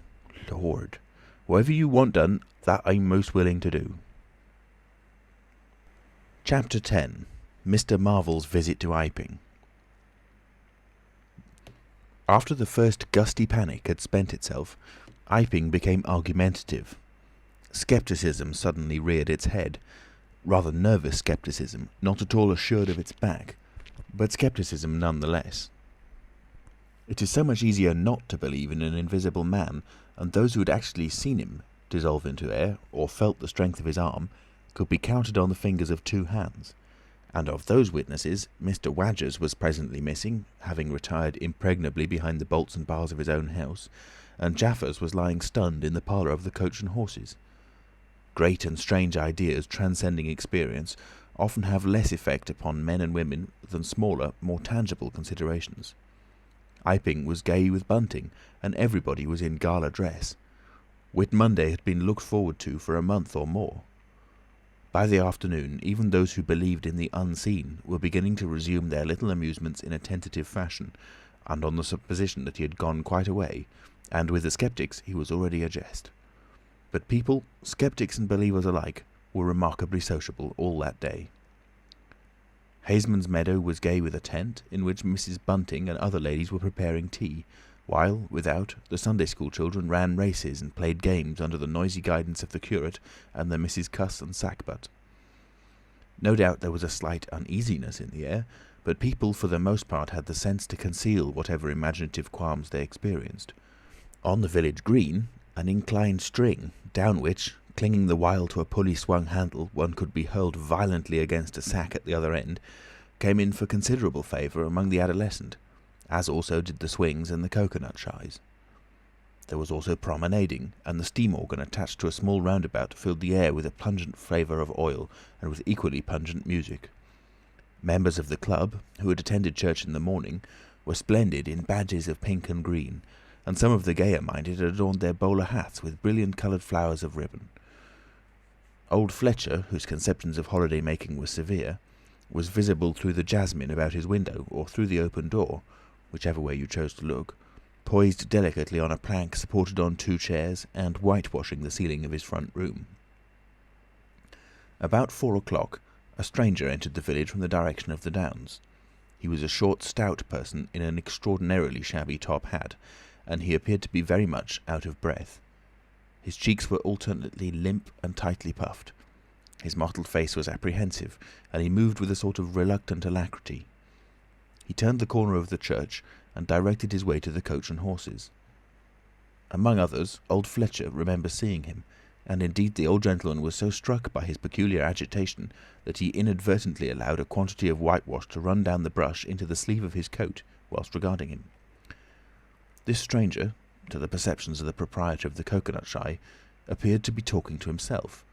Lord! Whatever you want done, that I'm most willing to do." Chapter 10. Mr. Marvel's Visit to Iping. After the first gusty panic had spent itself, Iping became argumentative. Scepticism suddenly reared its head. Rather nervous scepticism, not at all assured of its back, but scepticism nonetheless. It is so much easier not to believe in an invisible man, and those who had actually seen him dissolve into air, or felt the strength of his arm, could be counted on the fingers of two hands. And of those witnesses, Mr. Wadgers was presently missing, having retired impregnably behind the bolts and bars of his own house, and Jaffers was lying stunned in the parlour of the Coach and Horses. Great and strange ideas transcending experience often have less effect upon men and women than smaller, more tangible considerations. Iping was gay with bunting, and everybody was in gala dress. Whit Monday had been looked forward to for a month or more. By the afternoon, even those who believed in the unseen were beginning to resume their little amusements in a tentative fashion, and on the supposition that he had gone quite away, and with the sceptics he was already a jest. But people, sceptics and believers alike, were remarkably sociable all that day. Haysman's Meadow was gay with a tent, in which Mrs. Bunting and other ladies were preparing tea, while, without, the Sunday school children ran races and played games under the noisy guidance of the curate and the Misses Cuss and Sackbut. No doubt there was a slight uneasiness in the air, but people for the most part had the sense to conceal whatever imaginative qualms they experienced. On the village green, an inclined string, down which, clinging the while to a pulley-swung handle, one could be hurled violently against a sack at the other end, came in for considerable favour among the adolescent, as also did the swings and the cocoanut shies. There was also promenading, and the steam organ attached to a small roundabout filled the air with a pungent flavour of oil and with equally pungent music. Members of the club, who had attended church in the morning, were splendid in badges of pink and green, and some of the gayer-minded had adorned their bowler hats with brilliant-coloured flowers of ribbon. Old Fletcher, whose conceptions of holiday-making were severe, was visible through the jasmine about his window or through the open door, whichever way you chose to look, poised delicately on a plank supported on two chairs, and whitewashing the ceiling of his front room. About 4 o'clock, a stranger entered the village from the direction of the Downs. He was a short, stout person in an extraordinarily shabby top hat, and he appeared to be very much out of breath. His cheeks were alternately limp and tightly puffed. His mottled face was apprehensive, and he moved with a sort of reluctant alacrity. He turned the corner of the church, and directed his way to the Coach and Horses. Among others, old Fletcher remembers seeing him, and indeed the old gentleman was so struck by his peculiar agitation that he inadvertently allowed a quantity of whitewash to run down the brush into the sleeve of his coat whilst regarding him. This stranger, to the perceptions of the proprietor of the cocoanut shy, appeared to be talking to himself,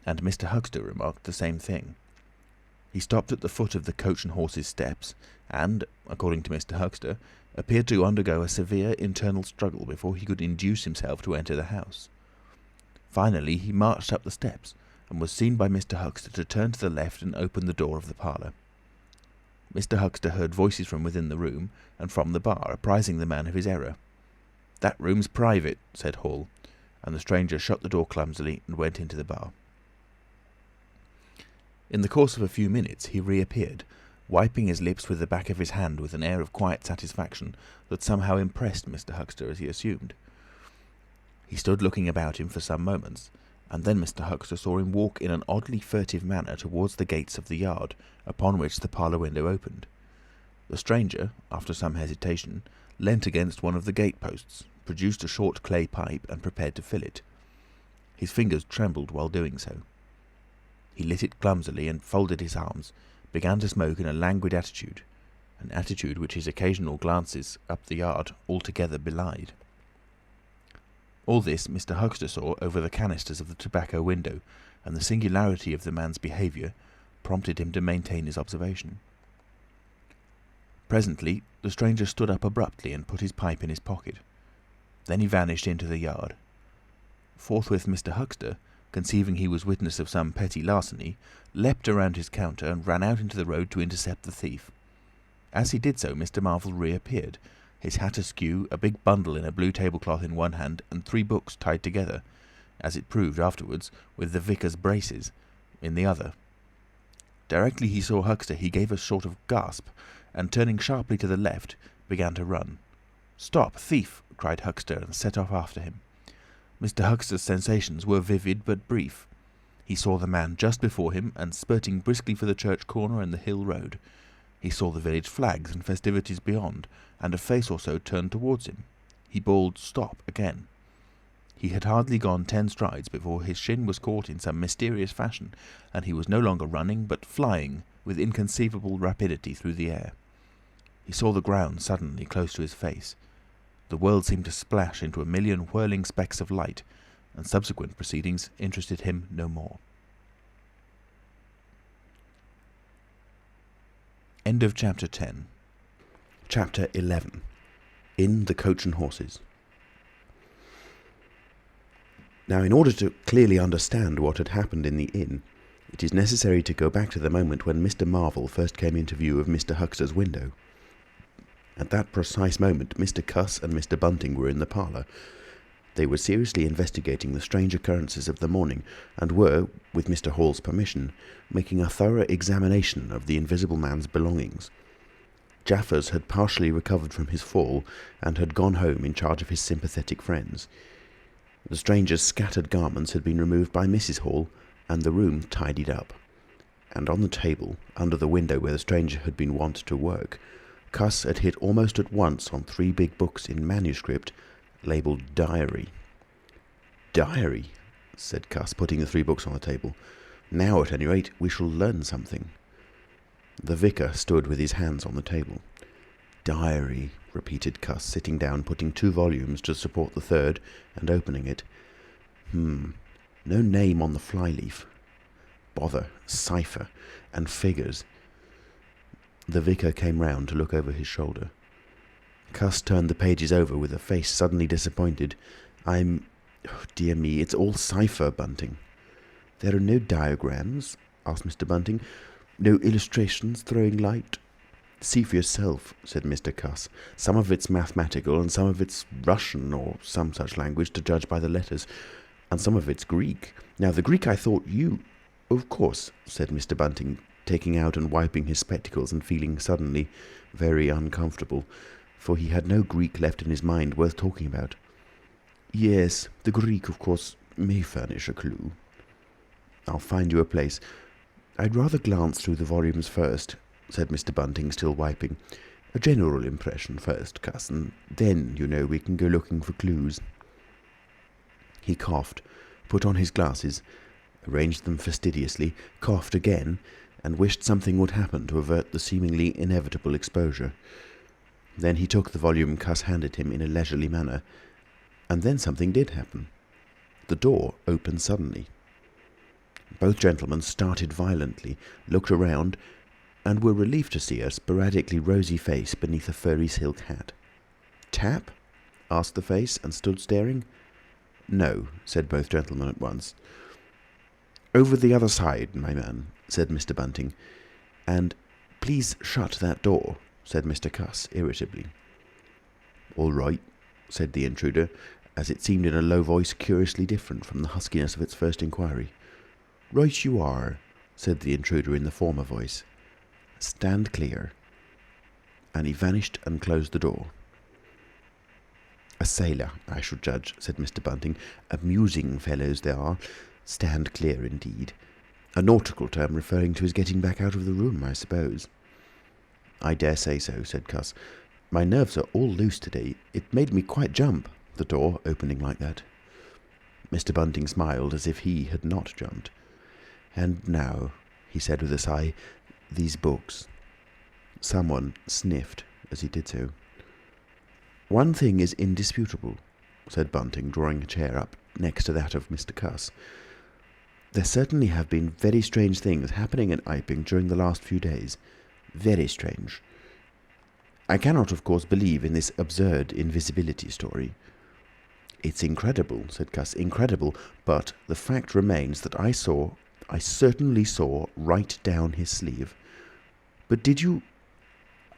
and Mr. Huxter remarked the same thing. He stopped at the foot of the Coach and Horses steps, and, according to Mr. Huxter, appeared to undergo a severe internal struggle before he could induce himself to enter the house. Finally he marched up the steps, and was seen by Mr. Huxter to turn to the left and open the door of the parlour. Mr. Huxter heard voices from within the room, and from the bar, apprising the man of his error. "That room's private," said Hall, and the stranger shut the door clumsily and went into the bar. In the course of a few minutes he reappeared, wiping his lips with the back of his hand with an air of quiet satisfaction that somehow impressed Mr. Huxter, as he assumed. He stood looking about him for some moments, and then Mr. Huxter saw him walk in an oddly furtive manner towards the gates of the yard, upon which the parlour window opened. The stranger, after some hesitation, leant against one of the gate-posts, produced a short clay pipe, and prepared to fill it. His fingers trembled while doing so. He lit it clumsily and folded his arms, began to smoke in a languid attitude, an attitude which his occasional glances up the yard altogether belied. All this Mr. Huxter saw over the canisters of the tobacco window, and the singularity of the man's behaviour prompted him to maintain his observation. Presently the stranger stood up abruptly and put his pipe in his pocket. Then he vanished into the yard. Forthwith Mr. Huxter, conceiving he was witness of some petty larceny, leapt around his counter and ran out into the road to intercept the thief. As he did so, Mr. Marvel reappeared, his hat askew, a big bundle in a blue tablecloth in one hand, and 3 books tied together, as it proved afterwards, with the vicar's braces, in the other. Directly he saw Huxter he gave a sort of gasp, and turning sharply to the left, began to run. "Stop, thief!" cried Huxter, and set off after him. Mr. Huxter's sensations were vivid but brief. He saw the man just before him, and spurting briskly for the church corner and the hill road. He saw the village flags and festivities beyond, and a face or so turned towards him. He bawled "Stop!" again. He had hardly gone 10 strides before his shin was caught in some mysterious fashion, and he was no longer running, but flying with inconceivable rapidity through the air. He saw the ground suddenly close to his face. The world seemed to splash into a million whirling specks of light, and subsequent proceedings interested him no more. End of Chapter 10. Chapter 11. In the Coach and Horses. Now, in order to clearly understand what had happened in the inn, it is necessary to go back to the moment when Mr. Marvel first came into view of Mr. Huxter's window. At that precise moment, Mr. Cuss and Mr. Bunting were in the parlour. They were seriously investigating the strange occurrences of the morning, and were, with Mr. Hall's permission, making a thorough examination of the invisible man's belongings. Jaffers had partially recovered from his fall, and had gone home in charge of his sympathetic friends. The stranger's scattered garments had been removed by Mrs. Hall, and the room tidied up. And on the table, under the window where the stranger had been wont to work, Cuss had hit almost at once on 3 big books in manuscript, labelled Diary. "Diary," said Cuss, putting the 3 books on the table. "Now, at any rate, we shall learn something." The vicar stood with his hands on the table. "Diary," repeated Cuss, sitting down, putting 2 volumes to support the 3rd, and opening it. No name on the flyleaf. Bother, cipher, and figures. The vicar came round to look over his shoulder. Cuss turned the pages over with a face suddenly disappointed. Oh, dear me, it's all cipher, Bunting." "There are no diagrams?" asked Mr. Bunting. "No illustrations throwing light?" "See for yourself," said Mr. Cuss. "Some of it's mathematical, and some of it's Russian, or some such language, to judge by the letters, and some of it's Greek. Now, the Greek I thought you—" "Of course," said Mr. Bunting, taking out and wiping his spectacles and feeling suddenly very uncomfortable, for he had no Greek left in his mind worth talking about. "Yes, the Greek, of course, may furnish a clue." "I'll find you a place. I'd rather glance through the volumes first," said Mr. Bunting, still wiping. A general impression first, Cuss, and then, you know, we can go looking for clues." He coughed, put on his glasses, arranged them fastidiously, coughed again, and wished something would happen to avert the seemingly inevitable exposure. Then he took the volume Cuss handed him in a leisurely manner, and then something did happen. The door opened suddenly. Both gentlemen started violently, looked around, and were relieved to see a sporadically rosy face beneath a furry silk hat. "Tap?" asked the face, and stood staring. "No," said both gentlemen at once. "Over the other side, my man," said Mr. Bunting. "And please shut that door," said Mr. Cuss, irritably. "All right," said the intruder, as it seemed in a low voice curiously different from the huskiness of its first inquiry. "Right you are," said the intruder in the former voice. "Stand clear." And he vanished and closed the door. "A sailor, I should judge," said Mr. Bunting. "Amusing fellows they are. Stand clear, indeed. A nautical term referring to his getting back out of the room, I suppose." "I dare say so," said Cuss. "My nerves are all loose today. It made me quite jump, the door opening like that." Mr. Bunting smiled as if he had not jumped. "And now," he said with a sigh, "these books." Someone sniffed as he did so. "One thing is indisputable," said Bunting, drawing a chair up next to that of Mr. Cuss. "There certainly have been very strange things happening in Iping during the last few days. Very strange. I cannot, of course, believe in this absurd invisibility story." "It's incredible," said Cuss, "incredible, but the fact remains that I certainly saw right down his sleeve." "But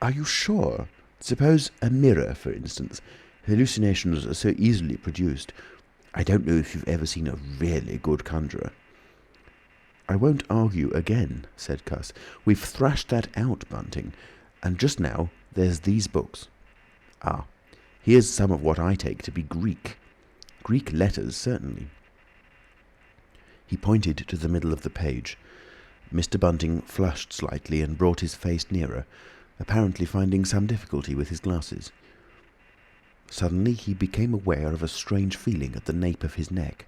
are you sure? Suppose a mirror, for instance. Hallucinations are so easily produced. I don't know if you've ever seen a really good conjurer." "I won't argue again," said Cuss. "We've thrashed that out, Bunting. And just now there's these books. Ah, here's some of what I take to be Greek. Greek letters, certainly." He pointed to the middle of the page. Mr. Bunting flushed slightly and brought his face nearer, apparently finding some difficulty with his glasses. Suddenly he became aware of a strange feeling at the nape of his neck.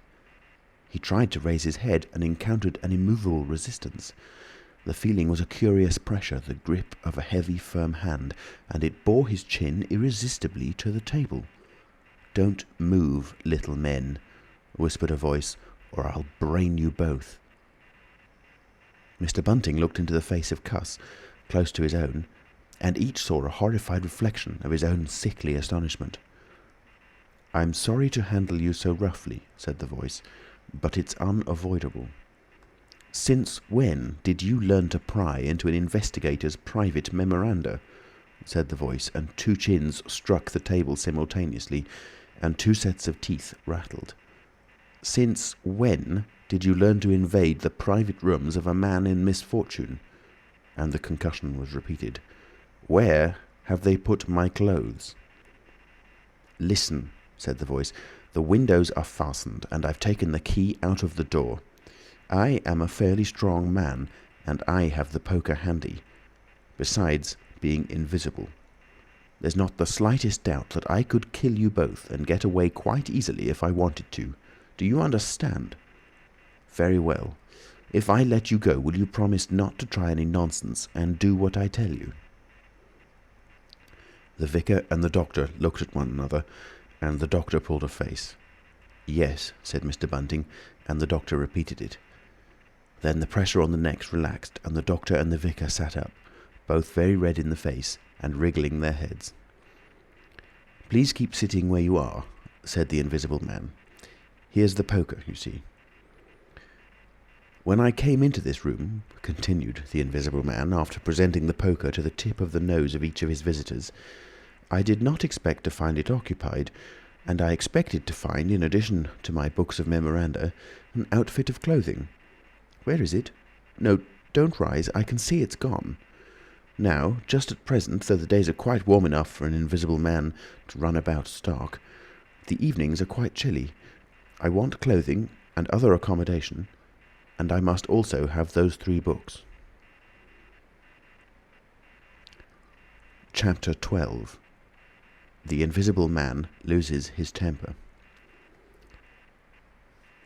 He tried to raise his head and encountered an immovable resistance. The feeling was a curious pressure, the grip of a heavy, firm hand, and it bore his chin irresistibly to the table. "Don't move, little men," whispered a voice, "or I'll brain you both." Mr. Bunting looked into the face of Cuss, close to his own, and each saw a horrified reflection of his own sickly astonishment. "I'm sorry to handle you so roughly," said the voice, "but it's unavoidable. Since when did you learn to pry into an investigator's private memoranda?" said the voice, and two chins struck the table simultaneously, and two sets of teeth rattled. "Since when did you learn to invade the private rooms of a man in misfortune?" And the concussion was repeated. "Where have they put my clothes?" "Listen," said the voice. "The windows are fastened, and I've taken the key out of the door. I am a fairly strong man, and I have the poker handy. Besides being invisible. There's not the slightest doubt that I could kill you both and get away quite easily if I wanted to. Do you understand? Very well. If I let you go, will you promise not to try any nonsense and do what I tell you?" The vicar and the doctor looked at one another, and the doctor pulled a face. "Yes," said Mr. Bunting, and the doctor repeated it. Then the pressure on the necks relaxed, and the doctor and the vicar sat up, both very red in the face and wriggling their heads. "Please keep sitting where you are," said the invisible man. "Here's the poker, you see." "When I came into this room," continued the invisible man, after presenting the poker to the tip of the nose of each of his visitors, "I did not expect to find it occupied, and I expected to find, in addition to my books of memoranda, an outfit of clothing. Where is it? No, don't rise, I can see it's gone. Now, just at present, though the days are quite warm enough for an invisible man to run about stark, the evenings are quite chilly. I want clothing and other accommodation, and I must also have those 3 books." Chapter 12. The Invisible Man Loses His Temper.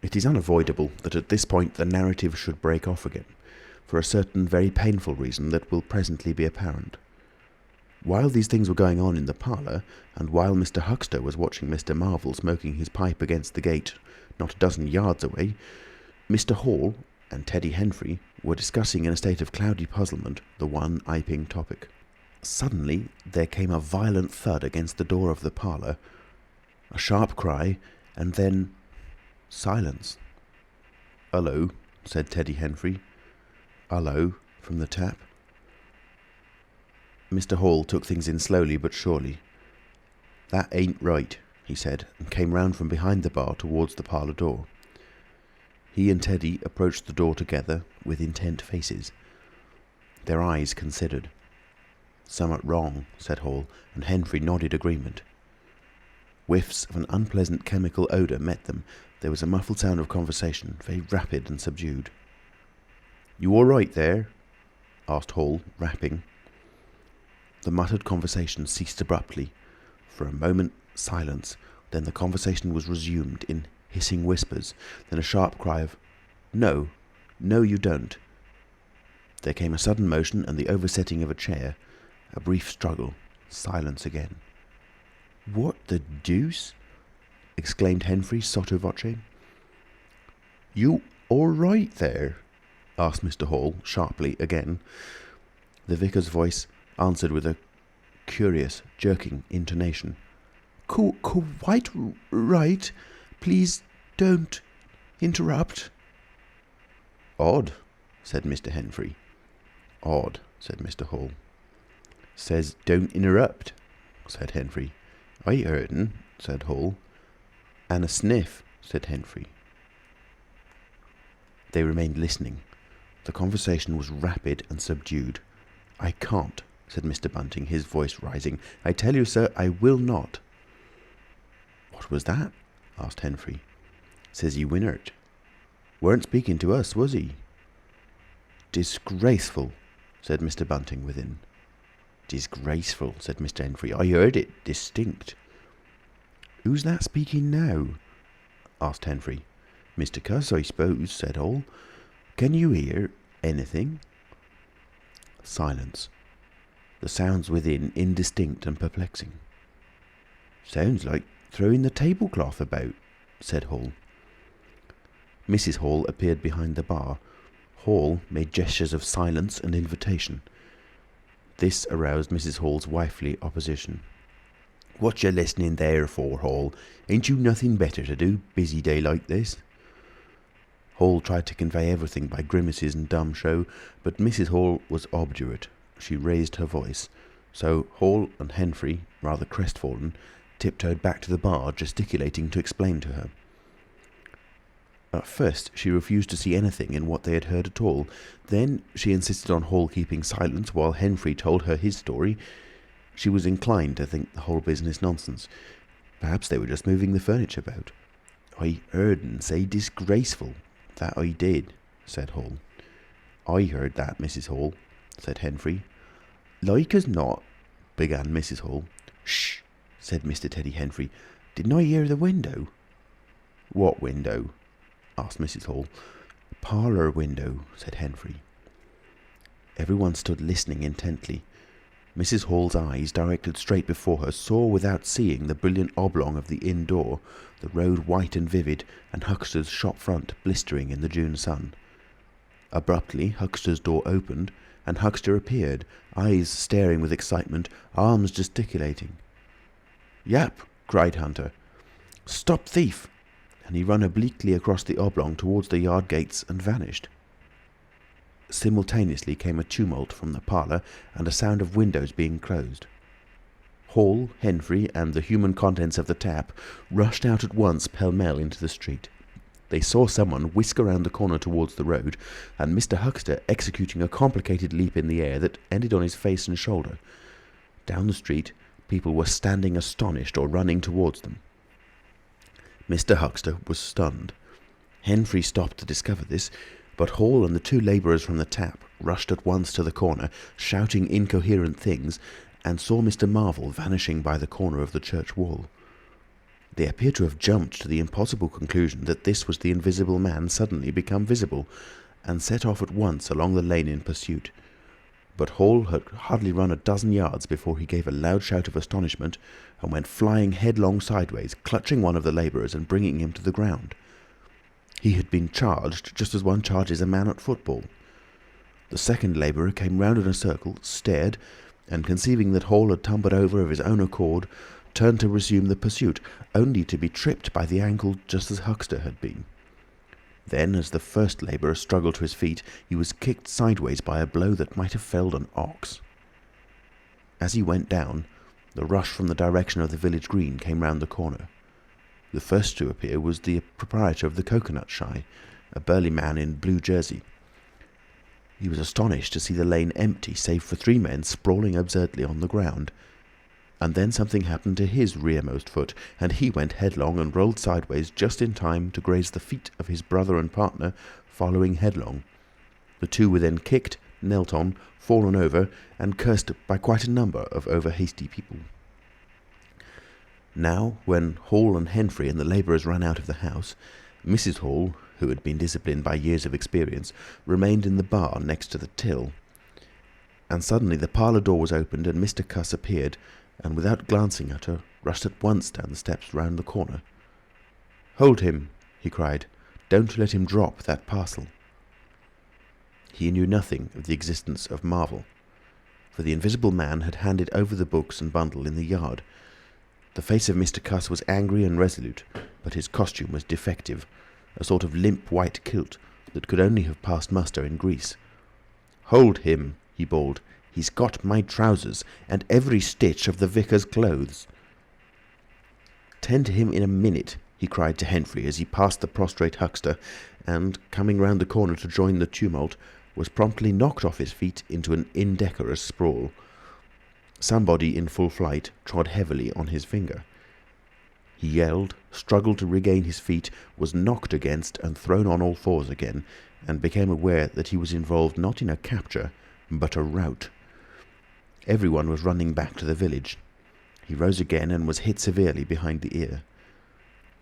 It is unavoidable that at this point the narrative should break off again, for a certain very painful reason that will presently be apparent. While these things were going on in the parlour, and while Mr. Huxter was watching Mr. Marvel smoking his pipe against the gate not a dozen yards away, Mr. Hall and Teddy Henfrey were discussing in a state of cloudy puzzlement the one Iping topic. Suddenly there came a violent thud against the door of the parlour, a sharp cry, and then silence. "Hullo," said Teddy Henfrey. "Hullo," from the tap. Mr. Hall took things in slowly but surely. "That ain't right," he said, and came round from behind the bar towards the parlour door. He and Teddy approached the door together with intent faces. Their eyes considered. "Summat wrong," said Hall, and Henfrey nodded agreement. Whiffs of an unpleasant chemical odour met them. There was a muffled sound of conversation, very rapid and subdued. "You all right there?" asked Hall, rapping. The muttered conversation ceased abruptly. For a moment, silence. Then the conversation was resumed in hissing whispers. Then a sharp cry of, "No, no, you don't." There came a sudden motion and the oversetting of a chair. A brief struggle. Silence again. "What the deuce?" exclaimed Henfrey sotto voce. "You all right there?" asked Mr. Hall, sharply again. The vicar's voice answered with a curious, jerking intonation. Quite right. Please don't interrupt." "Odd," said Mr. Henfrey. "Odd," said Mr. Hall. "Says don't interrupt," said Henfrey. "I heard'n," said Hall. "And a sniff," said Henfrey. They remained listening. The conversation was rapid and subdued. "I can't," said Mr. Bunting, his voice rising. "I tell you, sir, I will not." "What was that?" asked Henfrey. "Says he winert. Weren't speaking to us, was he?" "Disgraceful," said Mr. Bunting within. "Disgraceful," said Mr. Henfrey. "I heard it distinct." "Who's that speaking now?" asked Henfrey. "Mr. Cuss, I suppose," said Hall. "Can you hear anything?" Silence. The sounds within indistinct and perplexing. "Sounds like throwing the tablecloth about," said Hall. Mrs. Hall appeared behind the bar. Hall made gestures of silence and invitation. This aroused Mrs. Hall's wifely opposition. "What you listening there for, Hall? Ain't you nothing better to do, busy day like this?" Hall tried to convey everything by grimaces and dumb show, but Mrs. Hall was obdurate. She raised her voice. So Hall and Henfrey, rather crestfallen, tiptoed back to the bar, gesticulating to explain to her. At first she refused to see anything in what they had heard at all. Then she insisted on Hall keeping silence while Henfrey told her his story. She was inclined to think the whole business nonsense. Perhaps they were just moving the furniture about. "I heard'n say disgraceful. That I did," said Hall. "I heard that, Mrs. Hall," said Henfrey. "Like as not," began Mrs. Hall. "Shh!" said Mr. Teddy Henfrey. "Didn't I hear the window?" "What window?" asked Mrs. Hall. "Parlour window," said Henfrey. Everyone stood listening intently. Mrs. Hall's eyes, directed straight before her, saw without seeing the brilliant oblong of the inn door, the road white and vivid, and Huxter's shop front blistering in the June sun. Abruptly Huxter's door opened, and Huxter appeared, eyes staring with excitement, arms gesticulating. "Yap!" cried Hunter. "Stop thief!" and he ran obliquely across the oblong towards the yard gates and vanished. Simultaneously came a tumult from the parlour and a sound of windows being closed. Hall, Henfrey, and the human contents of the tap rushed out at once pell-mell into the street. They saw someone whisk around the corner towards the road, and Mr. Huxter executing a complicated leap in the air that ended on his face and shoulder. Down the street, people were standing astonished or running towards them. Mr. Huxter was stunned. Henfrey stopped to discover this, but Hall and the two labourers from the tap rushed at once to the corner, shouting incoherent things, and saw Mr. Marvel vanishing by the corner of the church wall. They appeared to have jumped to the impossible conclusion that this was the Invisible Man suddenly become visible, and set off at once along the lane in pursuit. But Hall had hardly run a dozen yards before he gave a loud shout of astonishment and went flying headlong sideways, clutching one of the labourers and bringing him to the ground. He had been charged just as one charges a man at football. The second labourer came round in a circle, stared, and conceiving that Hall had tumbled over of his own accord, turned to resume the pursuit, only to be tripped by the ankle just as Huxter had been. Then, as the first labourer struggled to his feet, he was kicked sideways by a blow that might have felled an ox. As he went down, the rush from the direction of the village green came round the corner. The first to appear was the proprietor of the coconut shy, a burly man in blue jersey. He was astonished to see the lane empty, save for 3 men sprawling absurdly on the ground. And then something happened to his rearmost foot, and he went headlong and rolled sideways just in time to graze the feet of his brother and partner, following headlong. The two were then kicked, knelt on, fallen over, and cursed by quite a number of over-hasty people. Now, when Hall and Henfrey and the labourers ran out of the house, Mrs. Hall, who had been disciplined by years of experience, remained in the bar next to the till. And suddenly the parlour door was opened and Mr. Cuss appeared, and without glancing at her, rushed at once down the steps round the corner. "Hold him!" he cried. "Don't let him drop that parcel." He knew nothing of the existence of Marvel, for the Invisible Man had handed over the books and bundle in the yard. The face of Mr. Cuss was angry and resolute, but his costume was defective, a sort of limp white kilt that could only have passed muster in Greece. "Hold him!" he bawled. "He's got my trousers, and every stitch of the vicar's clothes." "Tend to him in a minute," he cried to Henfrey as he passed the prostrate huckster, and, coming round the corner to join the tumult, was promptly knocked off his feet into an indecorous sprawl. Somebody in full flight trod heavily on his finger. He yelled, struggled to regain his feet, was knocked against and thrown on all fours again, and became aware that he was involved not in a capture, but a rout. Everyone was running back to the village. He rose again and was hit severely behind the ear.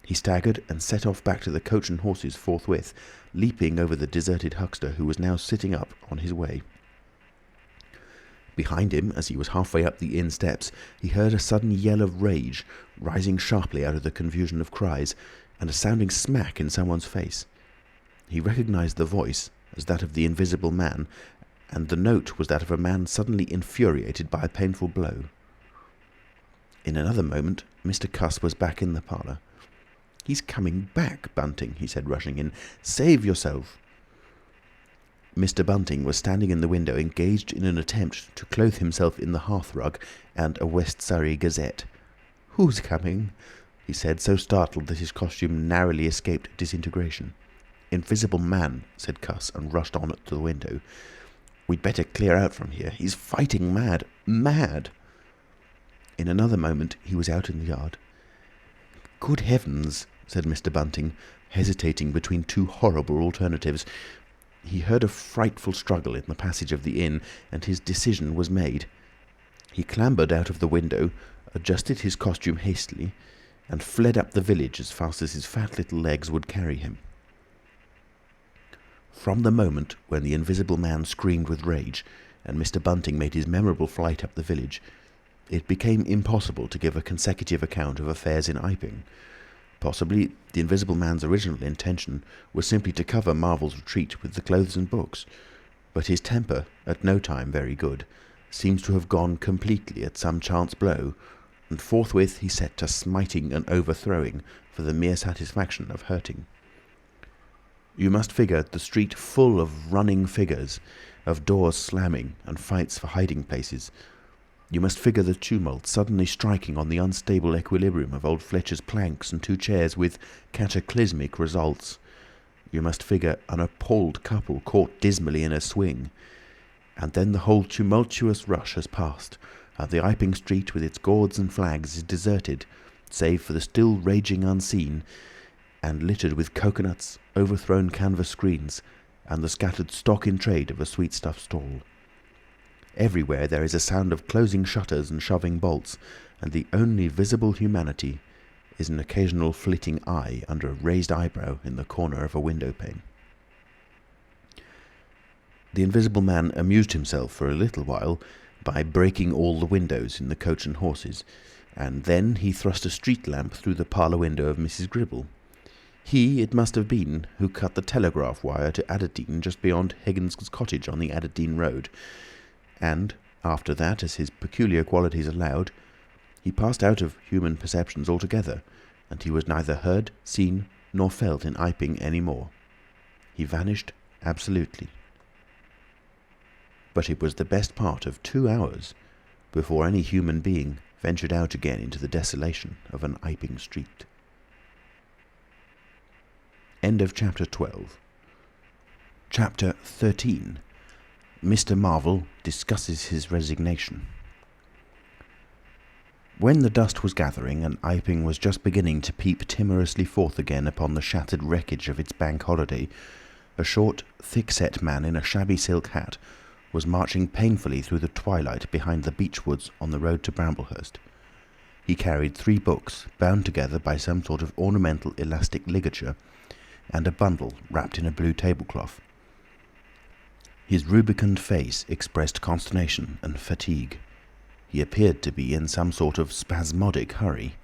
He staggered and set off back to the coach and horses forthwith, leaping over the deserted huckster who was now sitting up on his way. Behind him, as he was halfway up the inn steps, he heard a sudden yell of rage, rising sharply out of the confusion of cries, and a sounding smack in someone's face. He recognised the voice as that of the Invisible Man, and the note was that of a man suddenly infuriated by a painful blow. In another moment, Mr. Cuss was back in the parlour. "He's coming back, Bunting," he said, rushing in. "Save yourself." Mr. Bunting was standing in the window, engaged in an attempt to clothe himself in the hearthrug and a West Surrey Gazette. "Who's coming?" he said, so startled that his costume narrowly escaped disintegration. "Invisible Man," said Cuss, and rushed on to the window. "We'd better clear out from here. He's fighting mad. Mad!" In another moment he was out in the yard. "Good heavens!" said Mr. Bunting, hesitating between two horrible alternatives. He heard a frightful struggle in the passage of the inn, and his decision was made. He clambered out of the window, adjusted his costume hastily, and fled up the village as fast as his fat little legs would carry him. From the moment when the Invisible Man screamed with rage, and Mr. Bunting made his memorable flight up the village, it became impossible to give a consecutive account of affairs in Iping. Possibly the Invisible Man's original intention was simply to cover Marvel's retreat with the clothes and books, but his temper, at no time very good, seems to have gone completely at some chance blow, and forthwith he set to smiting and overthrowing for the mere satisfaction of hurting. You must figure the street full of running figures, of doors slamming and fights for hiding places. You must figure the tumult suddenly striking on the unstable equilibrium of old Fletcher's planks and 2 chairs with cataclysmic results. You must figure an appalled couple caught dismally in a swing. And then the whole tumultuous rush has passed, and the Iping street with its gourds and flags is deserted, save for the still raging unseen, and littered with coconuts, overthrown canvas screens, and the scattered stock in trade of a sweetstuff stall. Everywhere there is a sound of closing shutters and shoving bolts, and the only visible humanity is an occasional flitting eye under a raised eyebrow in the corner of a window pane. The Invisible Man amused himself for a little while by breaking all the windows in the Coach and Horses, and then he thrust a street lamp through the parlour window of Mrs. Gribble. He, it must have been, who cut the telegraph wire to Adderdean just beyond Higgins's cottage on the Adderdean road, and, after that, as his peculiar qualities allowed, he passed out of human perceptions altogether, and he was neither heard, seen, nor felt in Iping any more. He vanished absolutely. But it was the best part of 2 hours before any human being ventured out again into the desolation of an Iping street. End of chapter 12. Chapter 13. Mr. Marvel discusses his resignation. When the dust was gathering and Iping was just beginning to peep timorously forth again upon the shattered wreckage of its bank holiday, a short, thick-set man in a shabby silk hat was marching painfully through the twilight behind the beech woods on the road to Bramblehurst. He carried 3 books, bound together by some sort of ornamental elastic ligature, and a bundle wrapped in a blue tablecloth. His rubicund face expressed consternation and fatigue. He appeared to be in some sort of spasmodic hurry.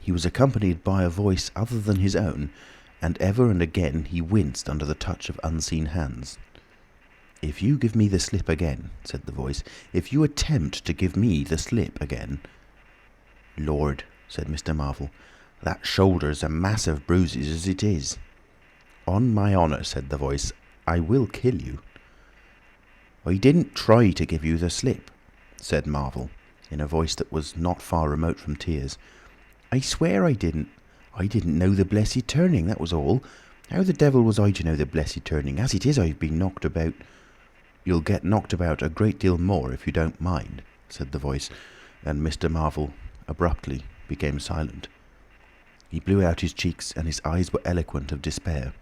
He was accompanied by a voice other than his own, and ever and again he winced under the touch of unseen hands. "If you give me the slip again," said the voice, "if you attempt to give me the slip again—" "Lord," said Mr. Marvel, "that shoulder's a mass of bruises as it is." "On my honour," said the voice, "I will kill you." "I didn't try to give you the slip," said Marvel, in a voice that was not far remote from tears. "I swear I didn't. I didn't know the blessed turning, that was all. How the devil was I to know the blessed turning? As it is, I've been knocked about." "You'll get knocked about a great deal more if you don't mind," said the voice, and Mr. Marvel abruptly became silent. He blew out his cheeks, and his eyes were eloquent of despair.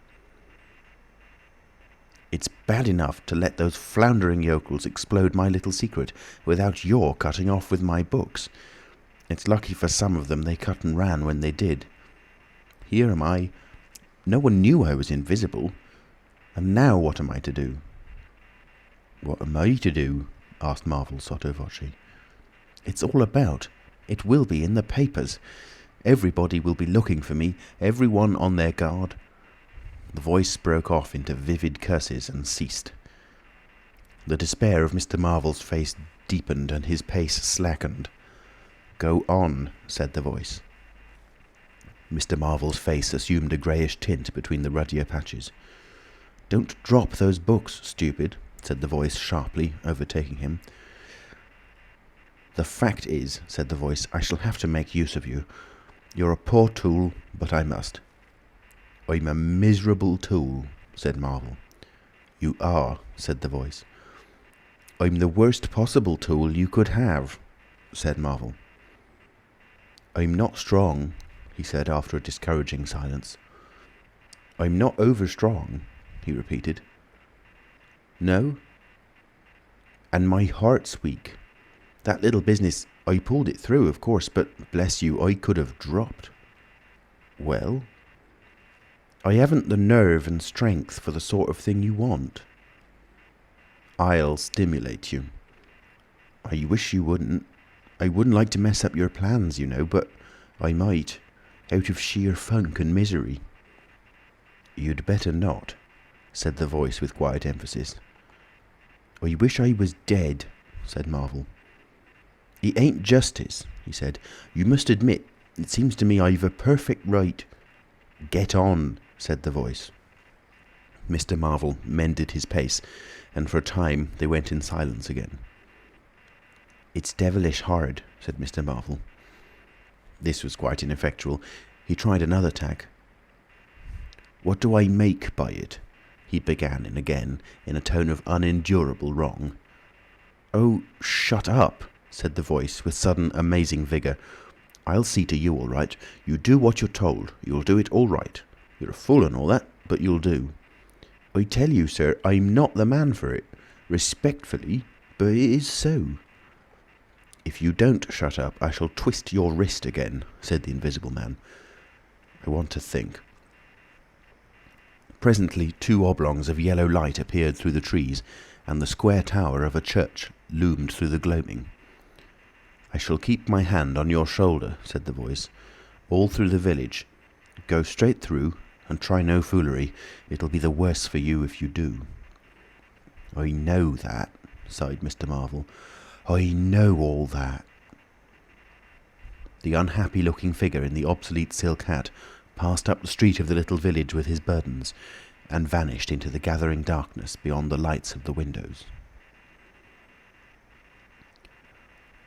"It's bad enough to let those floundering yokels explode my little secret without your cutting off with my books. It's lucky for some of them they cut and ran when they did. Here am I. No one knew I was invisible. And now what am I to do?" "What am I to do?" asked Marvel sotto voce. "It's all about. It will be in the papers. Everybody will be looking for me, everyone on their guard." The voice broke off into vivid curses and ceased. The despair of Mr. Marvel's face deepened and his pace slackened. "Go on," said the voice. Mr. Marvel's face assumed a greyish tint between the ruddier patches. "Don't drop those books, stupid," said the voice sharply, overtaking him. "The fact is," said the voice, "I shall have to make use of you. You're a poor tool, but I must." "I'm a miserable tool," said Marvel. "You are," said the voice. "I'm the worst possible tool you could have," said Marvel. "I'm not strong," he said after a discouraging silence. "I'm not over-strong," he repeated. "No? And my heart's weak. That little business, I pulled it through, of course, but bless you, I could have dropped." "Well?" "I haven't the nerve and strength for the sort of thing you want." "I'll stimulate you." "I wish you wouldn't. I wouldn't like to mess up your plans, you know, but I might, out of sheer funk and misery." "You'd better not," said the voice with quiet emphasis. "I wish I was dead," said Marvel. "It ain't justice," he said. "You must admit, it seems to me I've a perfect right—" "Get on," said the voice. Mr. Marvel mended his pace, and for a time they went in silence again. "It's devilish hard," said Mr. Marvel. This was quite ineffectual. He tried another tack. "What do I make by it?" he began again, in a tone of unendurable wrong. "Oh, shut up," said the voice, with sudden amazing vigour. "I'll see to you all right. You do what you're told. You'll do it all right. You're a fool and all that, but you'll do. I tell you, sir, I'm not the man for it. Respectfully, But it is so." "If you don't shut up, I shall twist your wrist again," said the Invisible Man. "I want to think." Presently 2 oblongs of yellow light appeared through the trees, and the square tower of a church loomed through the gloaming. "I shall keep my hand on your shoulder," said the voice, "all through the village. Go straight through, and try no foolery. It'll be the worse for you if you do." "I know that," sighed Mr. Marvel. "I know all that." The unhappy-looking figure in the obsolete silk hat passed up the street of the little village with his burdens, and vanished into the gathering darkness beyond the lights of the windows.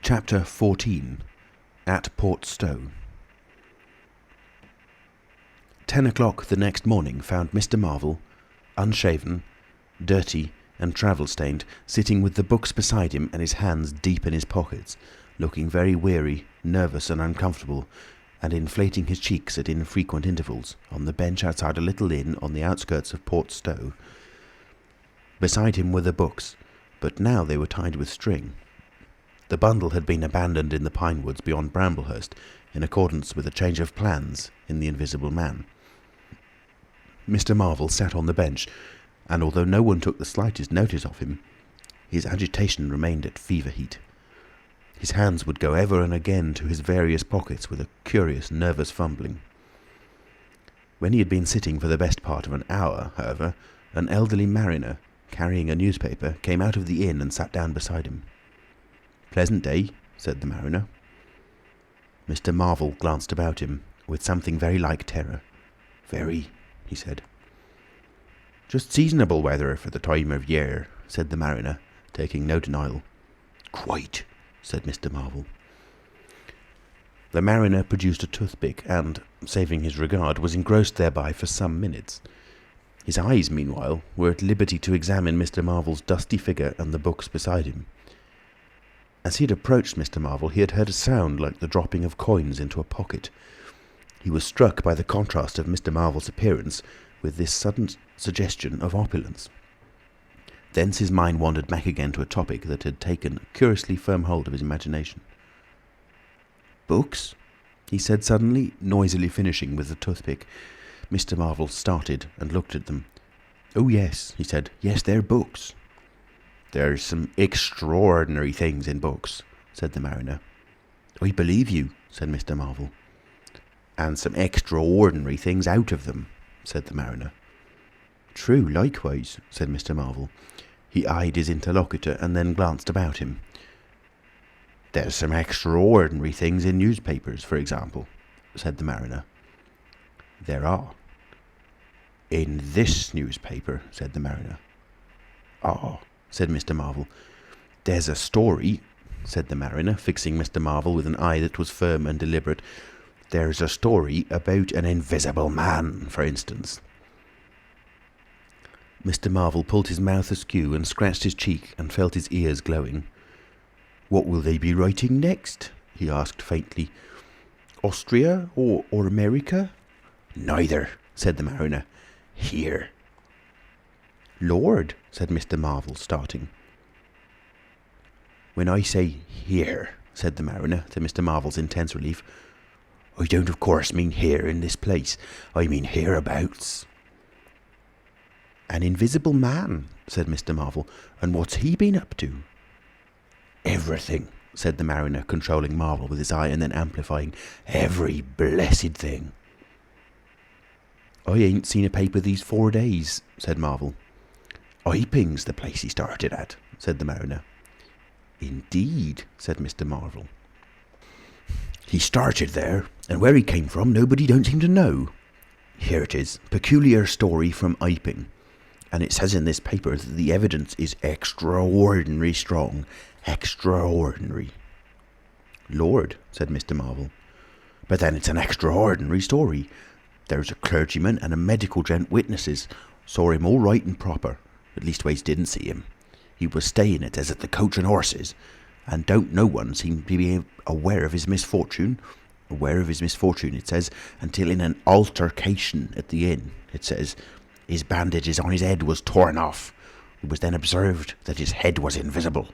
Chapter 14. At Port Stowe. 10 o'clock the next morning found Mr. Marvel, unshaven, dirty, and travel-stained, sitting with the books beside him and his hands deep in his pockets, looking very weary, nervous and uncomfortable, and inflating his cheeks at infrequent intervals, on the bench outside a little inn on the outskirts of Port Stowe. Beside him were the books, but now they were tied with string. The bundle had been abandoned in the pine woods beyond Bramblehurst, in accordance with a change of plans in the Invisible Man. Mr. Marvel sat on the bench, and although no one took the slightest notice of him, his agitation remained at fever heat. His hands would go ever and again to his various pockets with a curious, nervous fumbling. When he had been sitting for the best part of an hour, however, an elderly mariner, carrying a newspaper, came out of the inn and sat down beside him. "Pleasant day," said the mariner. Mr. Marvel glanced about him, with something very like terror. "Very," he said. "Just seasonable weather for the time of year," said the mariner, taking no denial. "Quite," said Mr. Marvel. The mariner produced a toothpick and, saving his regard, was engrossed thereby for some minutes. His eyes, meanwhile, were at liberty to examine Mr. Marvel's dusty figure and the books beside him. As he had approached Mr. Marvel, he had heard a sound like the dropping of coins into a pocket. He was struck by the contrast of Mr. Marvel's appearance with this sudden suggestion of opulence. Thence his mind wandered back again to a topic that had taken a curiously firm hold of his imagination. "Books?" he said suddenly, noisily finishing with the toothpick. Mr. Marvel started and looked at them. "Oh yes," he said. "Yes, they're books." "There's some extraordinary things in books," said the mariner. "I believe you," said Mr. Marvel. "And some extraordinary things out of them," said the mariner. "True, likewise," said Mr. Marvel. He eyed his interlocutor and then glanced about him. "There's some extraordinary things in newspapers, for example," said the mariner. "There are." "In this newspaper," said the mariner. "Ah," said Mr. Marvel. "There's a story," said the mariner, fixing Mr. Marvel with an eye that was firm and deliberate. "There's a story about an invisible man, for instance." Mr. Marvel pulled his mouth askew and scratched his cheek and felt his ears glowing. "What will they be writing next?" he asked faintly. "Austria or America?" "Neither," said the mariner. "Here." "Lord," said Mr. Marvel, starting. "When I say here," said the mariner, to Mr. Marvel's intense relief, "I don't of course mean here in this place. I mean hereabouts." "An invisible man," said Mr. Marvel. "And what's he been up to?" "Everything," said the mariner, controlling Marvel with his eye and then amplifying. "Every blessed thing." "I ain't seen a paper these 4 days," said Marvel. "Iping's the place he started at," said the mariner. "Indeed," said Mr. Marvel. "He started there, and where he came from nobody don't seem to know. Here it is, peculiar story from Iping. And it says in this paper that the evidence is extraordinary strong. Extraordinary." "Lord," said Mr. Marvel. "But then it's an extraordinary story. There's a clergyman and a medical gent witnesses. Saw him all right and proper. At leastways didn't see him. He was staying, it says, at the Coach and Horses. And don't no one seem to be aware of his misfortune. Aware of his misfortune, it says, until in an altercation at the inn, it says, his bandages on his head was torn off. It was then observed that his head was invisible.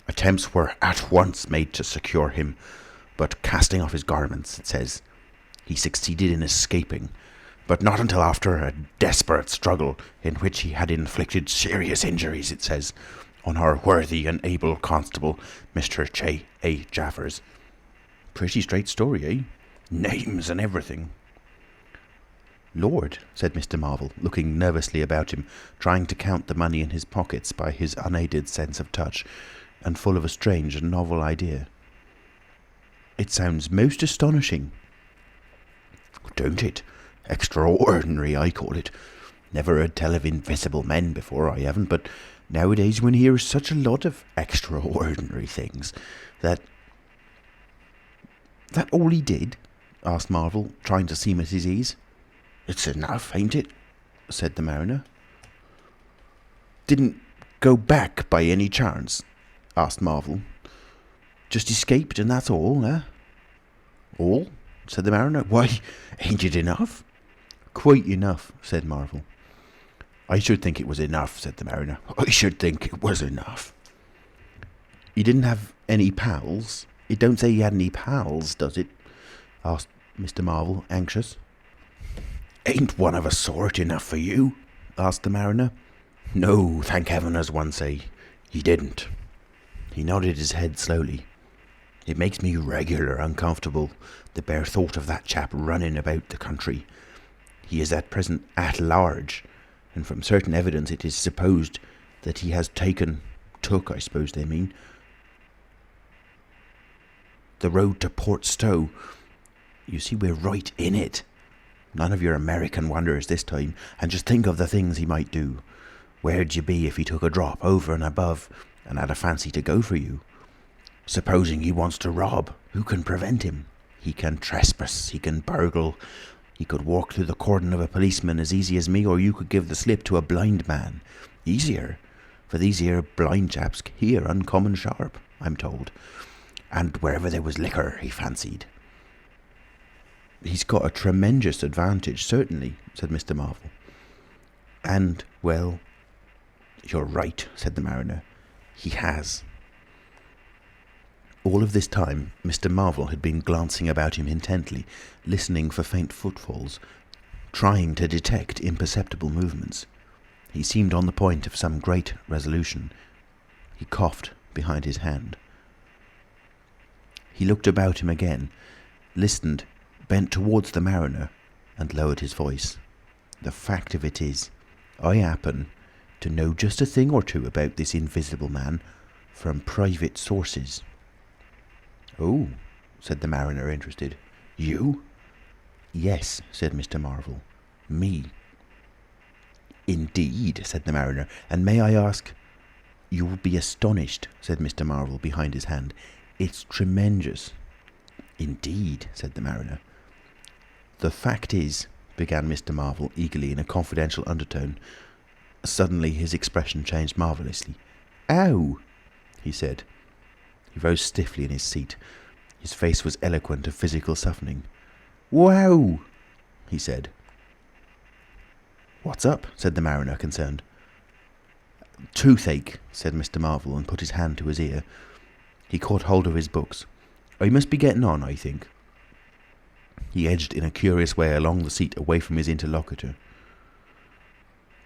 Attempts were at once made to secure him, but casting off his garments, it says, he succeeded in escaping, but not until after a desperate struggle in which he had inflicted serious injuries, it says, on our worthy and able constable, Mr. J. A. Jaffers. Pretty straight story, eh? Names and everything. Lord, said Mr. Marvel, looking nervously about him, trying to count the money in his pockets by his unaided sense of touch, and full of a strange and novel idea. It sounds most astonishing. Don't it? Extraordinary, I call it. Never heard tell of invisible men before, I haven't, but nowadays one hears such a lot of extraordinary things that... That all he did? Asked Marvel, trying to seem at his ease. It's enough, ain't it? Said the mariner. Didn't go back by any chance? Asked Marvel. Just escaped and that's all, eh? All? Said the mariner. Why, ain't it enough? Quite enough, said Marvel. I should think it was enough, said the mariner. I should think it was enough. He didn't have any pals? It don't say he had any pals, does it? Asked Mr. Marvel, anxious. Ain't one of a sort enough for you? Asked the mariner. No, thank heaven, as one say. He didn't. He nodded his head slowly. It makes me regular uncomfortable, the bare thought of that chap running about the country. He is at present at large, and from certain evidence it is supposed that he has took, I suppose they mean, the road to Port Stowe. You see, we're right in it. None of your American wonders this time, and just think of the things he might do. Where'd you be if he took a drop over and above and had a fancy to go for you? Supposing he wants to rob, who can prevent him? He can trespass, he can burgle, he could walk through the cordon of a policeman as easy as me, or you could give the slip to a blind man. Easier, for these here blind chaps hear uncommon sharp, I'm told. And wherever there was liquor, he fancied. He's got a tremendous advantage, certainly, said Mr. Marvel. And, well, you're right, said the mariner. He has. All of this time, Mr. Marvel had been glancing about him intently, listening for faint footfalls, trying to detect imperceptible movements. He seemed on the point of some great resolution. He coughed behind his hand. He looked about him again, listened, bent towards the mariner, and lowered his voice. The fact of it is, I happen to know just a thing or two about this invisible man from private sources. Oh, said the mariner, interested. You? Yes, said Mr. Marvel. Me. Indeed, said the mariner. And may I ask? You will be astonished, said Mr. Marvel behind his hand. It's tremendous. Indeed, said the mariner. The fact is, began Mr. Marvel eagerly in a confidential undertone. Suddenly his expression changed marvellously. Ow! He said. He rose stiffly in his seat. His face was eloquent of physical suffering. Wow! He said. What's up? Said the mariner, concerned. Toothache, said Mr. Marvel, and put his hand to his ear. He caught hold of his books. I must be getting on, I think. He edged in a curious way along the seat away from his interlocutor.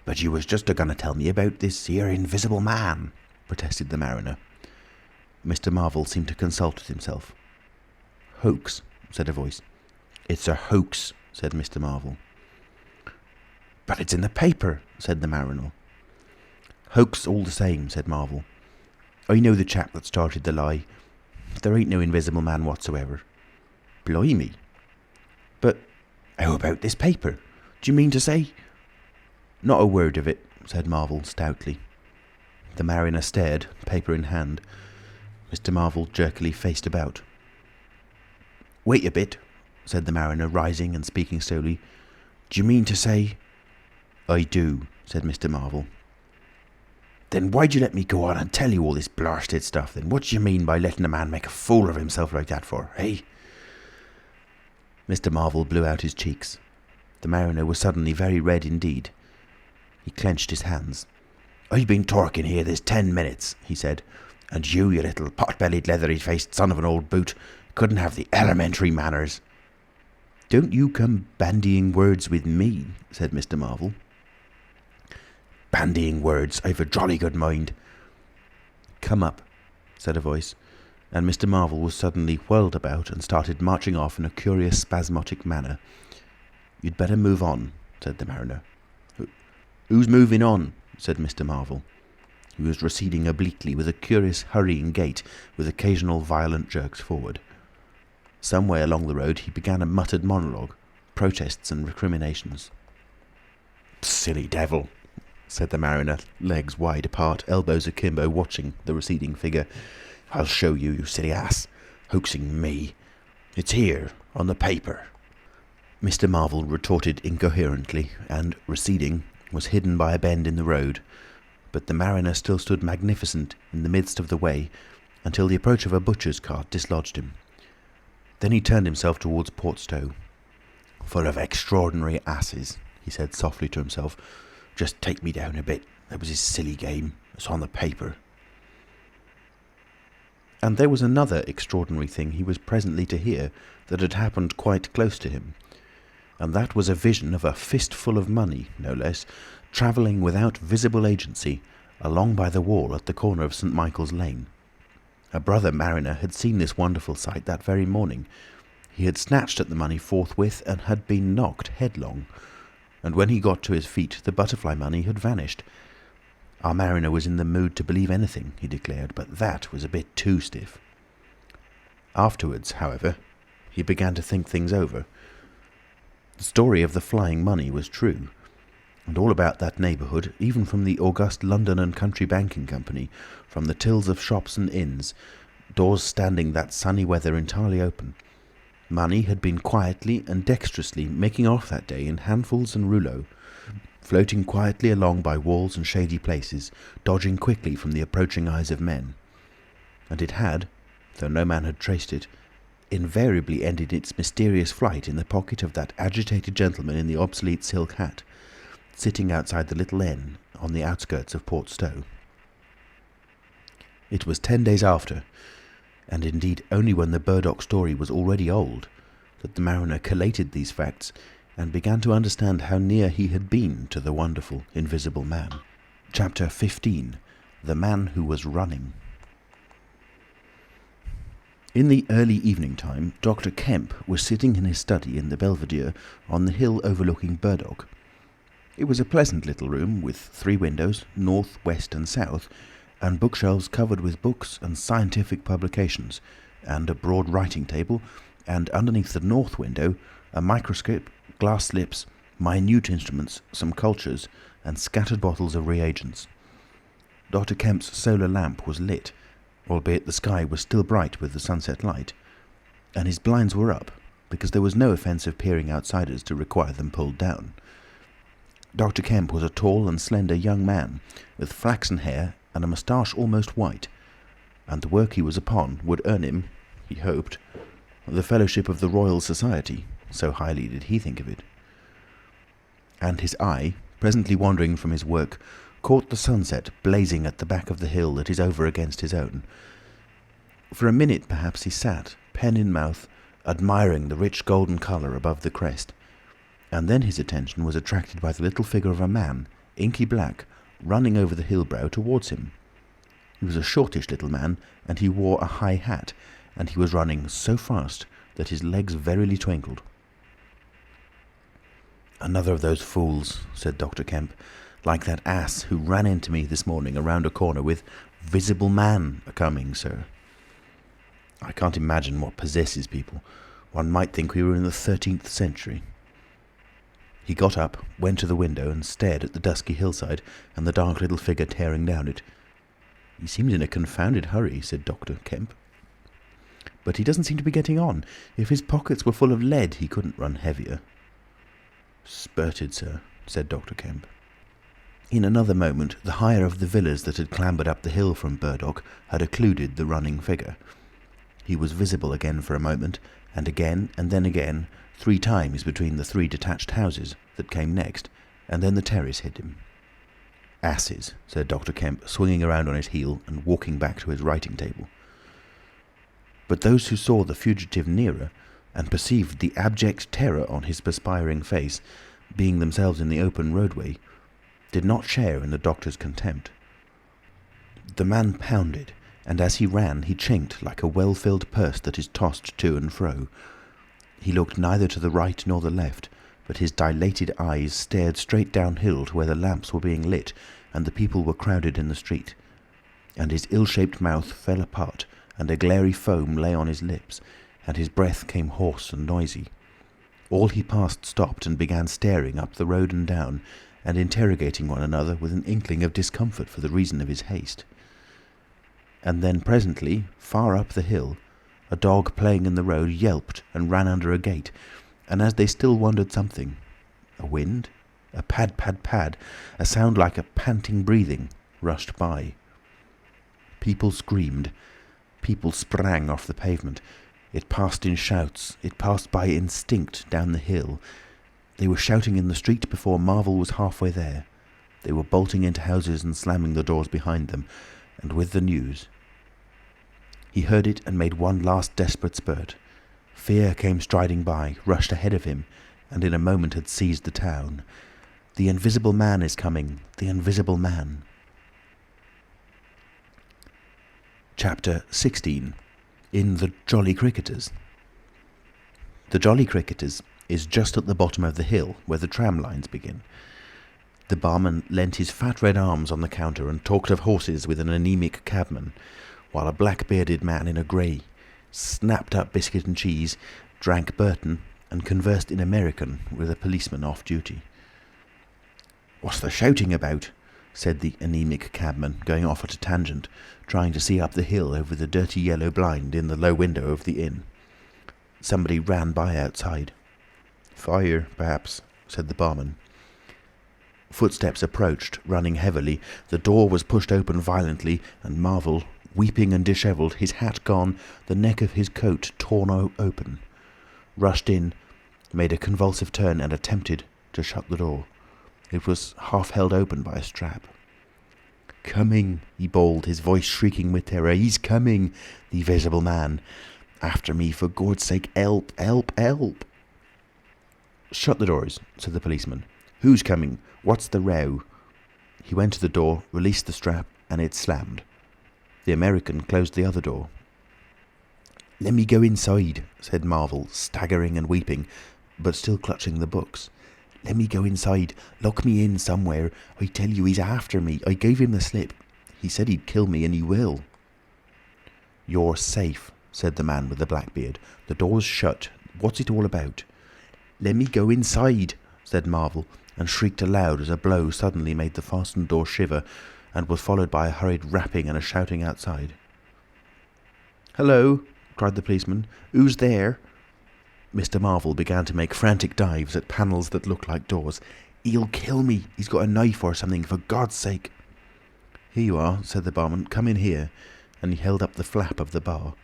But you was just a-going to tell me about this here invisible man, protested the mariner. Mr. Marvel seemed to consult with himself. Hoax, said a voice. It's a hoax, said Mr. Marvel. But it's in the paper, said the mariner. Hoax all the same, said Marvel. I know the chap that started the lie. There ain't no invisible man whatsoever. Blimey. But how about this paper? Do you mean to say? Not a word of it, said Marvel stoutly. The mariner stared, paper in hand. Mr. Marvel jerkily faced about. Wait a bit, said the mariner, rising and speaking slowly. Do you mean to say? I do, said Mr. Marvel. Then why'd you let me go on and tell you all this blasted stuff then? What do you mean by letting a man make a fool of himself like that for, eh? Mr. Marvel blew out his cheeks. The mariner was suddenly very red indeed. He clenched his hands. I've been talking here this 10 minutes, he said. And you little pot-bellied, leathery-faced son of an old boot, couldn't have the elementary manners." "Don't you come bandying words with me," said Mr. Marvel. "Bandying words! I've a jolly good mind." "Come up," said a voice, and Mr. Marvel was suddenly whirled about and started marching off in a curious spasmodic manner. "You'd better move on," said the mariner. "Who's moving on?" said Mr. Marvel. He was receding obliquely with a curious hurrying gait, with occasional violent jerks forward. Some way along the road he began a muttered monologue, protests and recriminations. "Silly devil," said the mariner, legs wide apart, elbows akimbo, watching the receding figure. "I'll show you, you silly ass. Hoaxing me. It's here, on the paper." Mr. Marvel retorted incoherently, and, receding, was hidden by a bend in the road, but the mariner still stood magnificent in the midst of the way until the approach of a butcher's cart dislodged him. Then he turned himself towards Portstowe. "Full of extraordinary asses," he said softly to himself. "Just take me down a bit. That was his silly game. It's on the paper." And there was another extraordinary thing he was presently to hear that had happened quite close to him, and that was a vision of a fistful of money, no less, travelling without visible agency along by the wall at the corner of St. Michael's Lane. A brother mariner had seen this wonderful sight that very morning. He had snatched at the money forthwith and had been knocked headlong, and when he got to his feet the butterfly money had vanished. Our mariner was in the mood to believe anything, he declared, but that was a bit too stiff. Afterwards, however, he began to think things over. The story of the flying money was true, and all about that neighbourhood, even from the august London and Country Banking Company, from the tills of shops and inns, doors standing that sunny weather entirely open, money had been quietly and dexterously making off that day in handfuls and rouleaux, floating quietly along by walls and shady places, dodging quickly from the approaching eyes of men. And it had, though no man had traced it, invariably ended its mysterious flight in the pocket of that agitated gentleman in the obsolete silk hat, sitting outside the little inn on the outskirts of Portstowe. It was 10 days after, and indeed only when the Burdock story was already old, that the mariner collated these facts and began to understand how near he had been to the wonderful invisible man. Chapter 15. The Man Who Was Running. In the early evening time, Dr. Kemp was sitting in his study in the Belvedere on the hill overlooking Burdock. It was a pleasant little room with 3 windows, north, west and south, and bookshelves covered with books and scientific publications, and a broad writing table, and underneath the north window a microscope, glass slips, minute instruments, some cultures, and scattered bottles of reagents. Dr. Kemp's solar lamp was lit, albeit the sky was still bright with the sunset light, and his blinds were up, because there was no offence of peering outsiders to require them pulled down. Dr. Kemp was a tall and slender young man, with flaxen hair and a moustache almost white, and the work he was upon would earn him, he hoped, the fellowship of the Royal Society, so highly did he think of it. And his eye, presently wandering from his work, caught the sunset blazing at the back of the hill that is over against his own. For a minute perhaps he sat, pen in mouth, admiring the rich golden colour above the crest, and then his attention was attracted by the little figure of a man, inky black, running over the hill brow towards him. He was a shortish little man, and he wore a high hat, and he was running so fast that his legs verily twinkled. "Another of those fools," said Dr. Kemp, "like that ass who ran into me this morning around a corner with 'Visible Man' a-coming, sir. I can't imagine what possesses people. One might think we were in the 13th century." He got up, went to the window and stared at the dusky hillside and the dark little figure tearing down it. "He seems in a confounded hurry," said Dr. Kemp. "But he doesn't seem to be getting on. If his pockets were full of lead, he couldn't run heavier." "Spurted, sir," said Dr. Kemp. In another moment, the higher of the villas that had clambered up the hill from Burdock had occluded the running figure. He was visible again for a moment, and then again, 3 times between the 3 detached houses that came next, and then the terrace hid him. "Asses," said Dr. Kemp, swinging around on his heel and walking back to his writing table. But those who saw the fugitive nearer, and perceived the abject terror on his perspiring face, being themselves in the open roadway, did not share in the doctor's contempt. The man pounded, and as he ran he chinked like a well-filled purse that is tossed to and fro. He looked neither to the right nor the left, but his dilated eyes stared straight downhill to where the lamps were being lit and the people were crowded in the street, and his ill-shaped mouth fell apart, and a glary foam lay on his lips, and his breath came hoarse and noisy. All he passed stopped and began staring up the road and down, and interrogating one another with an inkling of discomfort for the reason of his haste. And then presently, far up the hill, a dog playing in the road yelped and ran under a gate, and as they still wondered something, a wind, a pad, pad, pad, a sound like a panting breathing, rushed by. People screamed. People sprang off the pavement. It passed in shouts. It passed by instinct down the hill. They were shouting in the street before Marvel was halfway there. They were bolting into houses and slamming the doors behind them, and with the news. He heard it and made one last desperate spurt. Fear came striding by, rushed ahead of him, and in a moment had seized the town. The Invisible Man is coming. The Invisible Man. Chapter 16. In the Jolly Cricketers. The Jolly Cricketers is just at the bottom of the hill where the tram lines begin. The barman leant his fat red arms on the counter and talked of horses with an anaemic cabman, while a black-bearded man in a grey snapped up biscuit and cheese, drank Burton, and conversed in American with a policeman off duty. "What's the shouting about?" said the anaemic cabman, going off at a tangent, trying to see up the hill over the dirty yellow blind in the low window of the inn. Somebody ran by outside. "Fire, perhaps," said the barman. Footsteps approached, running heavily. The door was pushed open violently, and Marvel, weeping and dishevelled, his hat gone, the neck of his coat torn open, rushed in, made a convulsive turn and attempted to shut the door. It was half held open by a strap. "Coming," he bawled, his voice shrieking with terror. "He's coming, the Invisible Man. After me, for God's sake, help, help, help." "Shut the doors," said the policeman. "Who's coming? What's the row?" He went to the door, released the strap, and it slammed. The American closed the other door. "Let me go inside," said Marvel, staggering and weeping, but still clutching the books. "Let me go inside. Lock me in somewhere. I tell you, he's after me. I gave him the slip. He said he'd kill me, and he will." "You're safe," said the man with the black beard. "The door's shut. What's it all about?" "Let me go inside," said Marvel, and shrieked aloud as a blow suddenly made the fastened door shiver, and was followed by a hurried rapping and a shouting outside. "Hello!" cried the policeman. "Who's there?" Mr. Marvel began to make frantic dives at panels that looked like doors. "He'll kill me. He's got a knife or something, for God's sake." "Here you are," said the barman. "Come in here." And he held up the flap of the bar.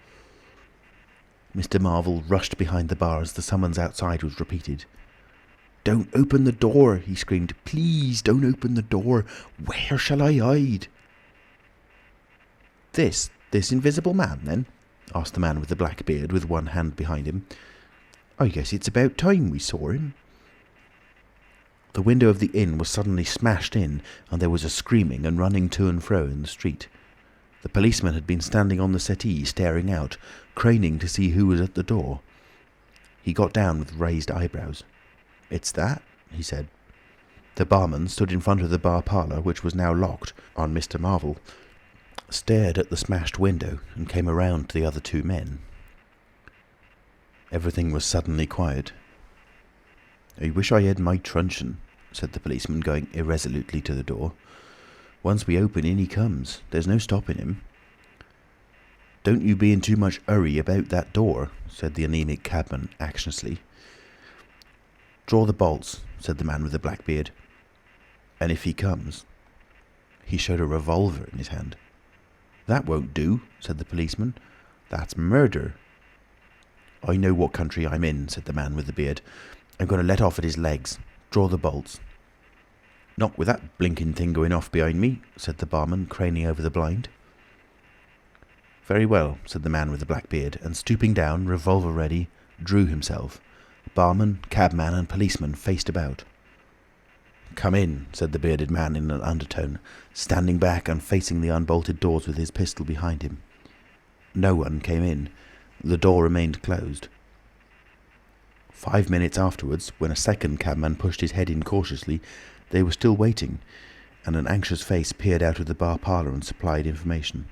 Mr. Marvel rushed behind the bar as the summons outside was repeated. "Don't open the door," he screamed. "Please don't open the door. Where shall I hide?" This Invisible Man, then?" asked the man with the black beard, with one hand behind him. "I guess it's about time we saw him." The window of the inn was suddenly smashed in, and there was a screaming and running to and fro in the street. The policeman had been standing on the settee, staring out, craning to see who was at the door. He got down with raised eyebrows. "It's that," he said. The barman stood in front of the bar parlour, which was now locked on Mr. Marvel, stared at the smashed window, and came around to the other two men. Everything was suddenly quiet. "I wish I had my truncheon," said the policeman, going irresolutely to the door. "Once we open, in he comes. There's no stopping him." "Don't you be in too much hurry about that door," said the anaemic cabman anxiously. "Draw the bolts," said the man with the black beard. "And if he comes—" He showed a revolver in his hand. "That won't do," said the policeman. "That's murder." "I know what country I'm in," said the man with the beard. "I'm going to let off at his legs. Draw the bolts." "Not with that blinking thing going off behind me," said the barman, craning over the blind. "Very well," said the man with the black beard, and stooping down, revolver ready, drew himself. Barman, cabman and policeman faced about. "Come in," said the bearded man in an undertone, standing back and facing the unbolted doors with his pistol behind him. No one came in. The door remained closed. 5 minutes afterwards, when a second cabman pushed his head in cautiously, they were still waiting, and an anxious face peered out of the bar parlour and supplied information.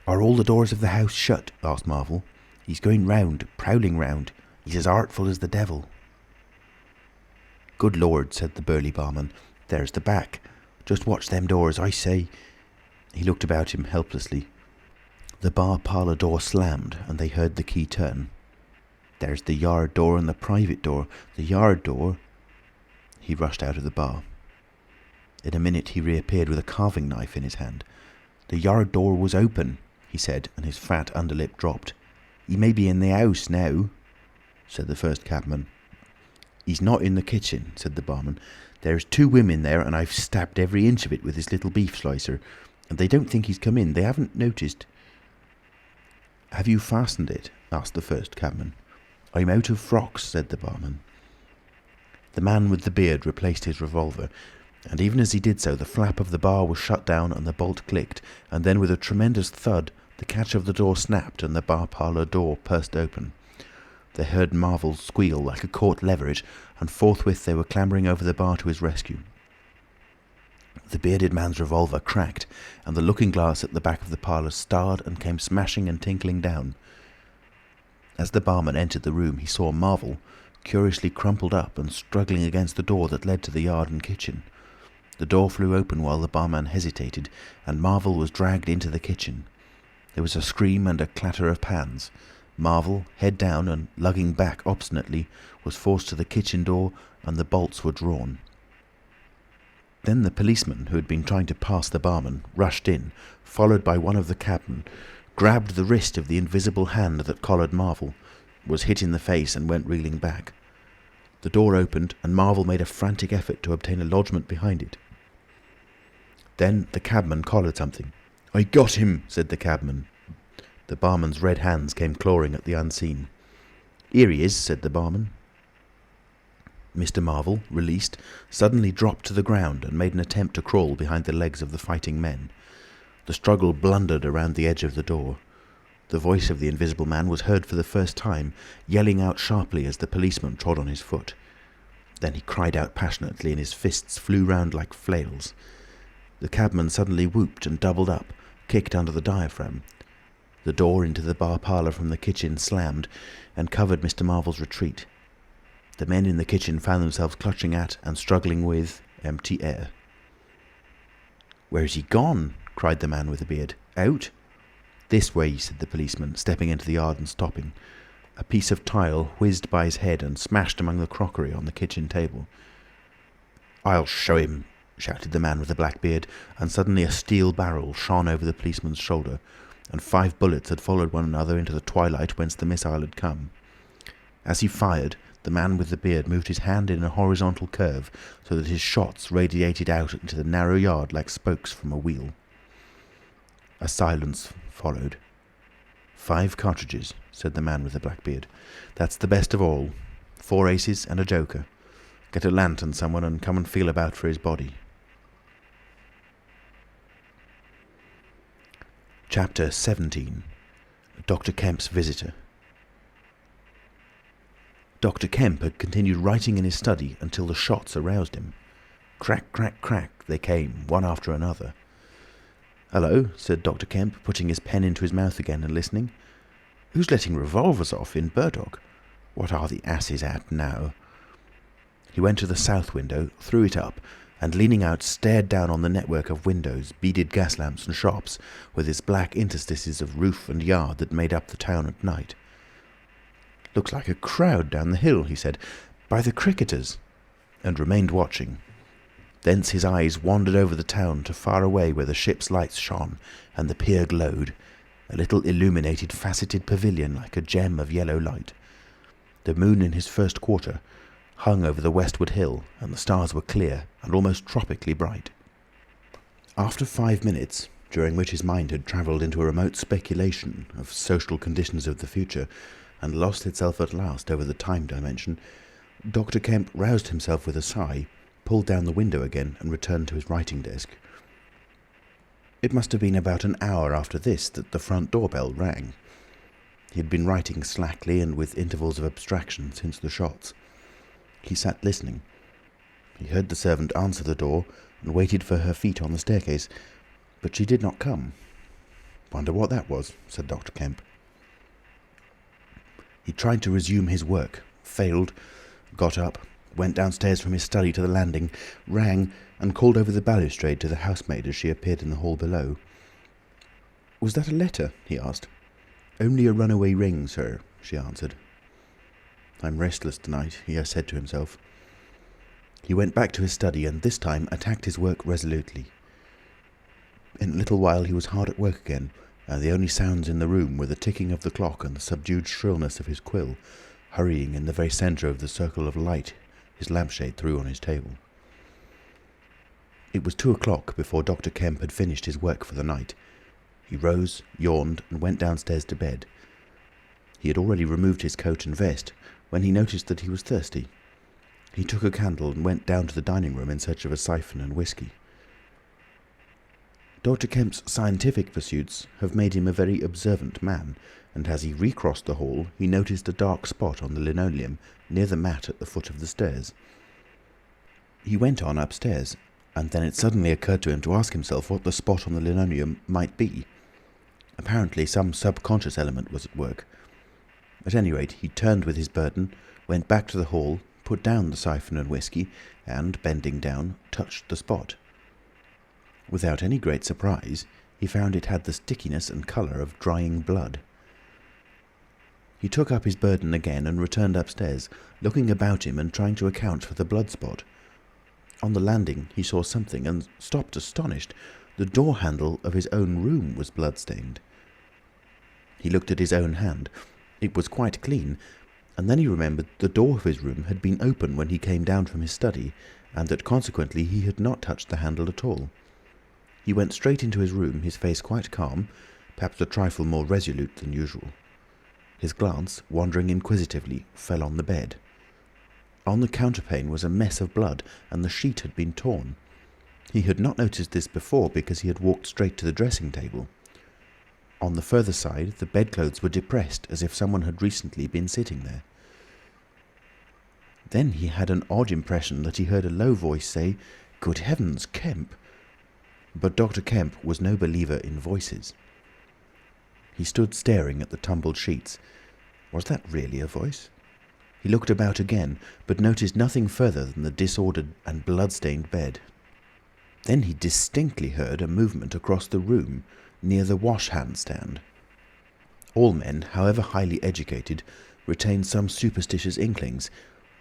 "Are all the doors of the house shut?" asked Marvel. "He's going round, prowling round. He's as artful as the devil." "Good Lord," said the burly barman. "There's the back. Just watch them doors, I say." He looked about him helplessly. The bar parlour door slammed, and they heard the key turn. "There's the yard door and the private door. The yard door—" He rushed out of the bar. In a minute he reappeared with a carving knife in his hand. "The yard door was open," he said, and his fat underlip dropped. "He may be in the house now," said the first cabman. "He's not in the kitchen," said the barman. "There's 2 women there, and I've stabbed every inch of it with this little beef slicer. And they don't think he's come in. They haven't noticed." "Have you fastened it?" asked the first cabman. "I'm out of frocks," said the barman. The man with the beard replaced his revolver, and even as he did so, the flap of the bar was shut down and the bolt clicked, and then with a tremendous thud, the catch of the door snapped and the bar parlour door burst open. They heard Marvel squeal like a caught leveret, and forthwith they were clambering over the bar to his rescue. The bearded man's revolver cracked, and the looking-glass at the back of the parlour starred and came smashing and tinkling down. As the barman entered the room, he saw Marvel, curiously crumpled up and struggling against the door that led to the yard and kitchen. The door flew open while the barman hesitated, and Marvel was dragged into the kitchen. There was a scream and a clatter of pans. Marvel, head down and lugging back obstinately, was forced to the kitchen door, and the bolts were drawn. Then the policeman, who had been trying to pass the barman, rushed in, followed by one of the cabmen, grabbed the wrist of the invisible hand that collared Marvel, was hit in the face and went reeling back. The door opened, and Marvel made a frantic effort to obtain a lodgment behind it. Then the cabman collared something. "I got him," said the cabman. The barman's red hands came clawing at the unseen. "Here he is," said the barman. Mr. Marvel, released, suddenly dropped to the ground and made an attempt to crawl behind the legs of the fighting men. The struggle blundered around the edge of the door. The voice of the invisible man was heard for the first time, yelling out sharply as the policeman trod on his foot. Then he cried out passionately, and his fists flew round like flails. The cabman suddenly whooped and doubled up, kicked under the diaphragm. The door into the bar parlour from the kitchen slammed and covered Mr. Marvel's retreat. The men in the kitchen found themselves clutching at and struggling with empty air. "Where's he gone?" cried the man with the beard. "Out?" "This way," said the policeman, stepping into the yard and stopping. A piece of tile whizzed by his head and smashed among the crockery on the kitchen table. "I'll show him," shouted the man with the black beard, and suddenly a steel barrel shone over the policeman's shoulder, and 5 bullets had followed one another into the twilight whence the missile had come. As he fired, the man with the beard moved his hand in a horizontal curve so that his shots radiated out into the narrow yard like spokes from a wheel. A silence followed. 5 cartridges, said the man with the black beard. "That's the best of all. 4 aces and a joker. Get a lantern, someone, and come and feel about for his body." Chapter 17. Dr. Kemp's Visitor. Dr. Kemp had continued writing in his study until the shots aroused him. Crack, crack, crack, they came, one after another. "Hello," said Dr. Kemp, putting his pen into his mouth again and listening. "Who's letting revolvers off in Burdock? What are the asses at now?" He went to the south window, threw it up, and leaning out stared down on the network of windows, beaded gas lamps and shops, with its black interstices of roof and yard that made up the town at night. "Looks like a crowd down the hill," he said, "by the cricketers," and remained watching. Thence his eyes wandered over the town to far away where the ship's lights shone and the pier glowed, a little illuminated faceted pavilion like a gem of yellow light. The moon in his first quarter, hung over the westward hill, and the stars were clear and almost tropically bright. After 5 minutes, during which his mind had travelled into a remote speculation of social conditions of the future, and lost itself at last over the time dimension, Dr. Kemp roused himself with a sigh, pulled down the window again, and returned to his writing desk. It must have been about an hour after this that the front doorbell rang. He had been writing slackly and with intervals of abstraction since the shots. He sat listening. He heard the servant answer the door and waited for her feet on the staircase, but she did not come. "Wonder what that was," said Dr. Kemp. He tried to resume his work, failed, got up, went downstairs from his study to the landing, rang, and called over the balustrade to the housemaid as she appeared in the hall below. "Was that a letter?" he asked. "Only a runaway ring, sir," she answered. "I'm restless tonight," he said to himself. He went back to his study and this time attacked his work resolutely. In a little while he was hard at work again, and the only sounds in the room were the ticking of the clock and the subdued shrillness of his quill, hurrying in the very centre of the circle of light his lampshade threw on his table. It was 2 o'clock before Dr. Kemp had finished his work for the night. He rose, yawned, and went downstairs to bed. He had already removed his coat and vest when he noticed that he was thirsty. He took a candle and went down to the dining room in search of a siphon and whisky. Dr. Kemp's scientific pursuits have made him a very observant man, and as he recrossed the hall, he noticed a dark spot on the linoleum near the mat at the foot of the stairs. He went on upstairs, and then it suddenly occurred to him to ask himself what the spot on the linoleum might be. Apparently some subconscious element was at work. At any rate, he turned with his burden, went back to the hall, put down the siphon and whisky, and, bending down, touched the spot. Without any great surprise, he found it had the stickiness and colour of drying blood. He took up his burden again and returned upstairs, looking about him and trying to account for the blood spot. On the landing he saw something and stopped astonished. The door handle of his own room was blood-stained. He looked at his own hand. It was quite clean, and then he remembered the door of his room had been open when he came down from his study, and that consequently he had not touched the handle at all. He went straight into his room, his face quite calm, perhaps a trifle more resolute than usual. His glance, wandering inquisitively, fell on the bed. On the counterpane was a mess of blood, and the sheet had been torn. He had not noticed this before because he had walked straight to the dressing table. On the further side, the bedclothes were depressed, as if someone had recently been sitting there. Then he had an odd impression that he heard a low voice say, "Good heavens, Kemp!" But Dr. Kemp was no believer in voices. He stood staring at the tumbled sheets. Was that really a voice? He looked about again, but noticed nothing further than the disordered and blood-stained bed. Then he distinctly heard a movement across the room, near the wash-hand stand. All men, however highly educated, retain some superstitious inklings.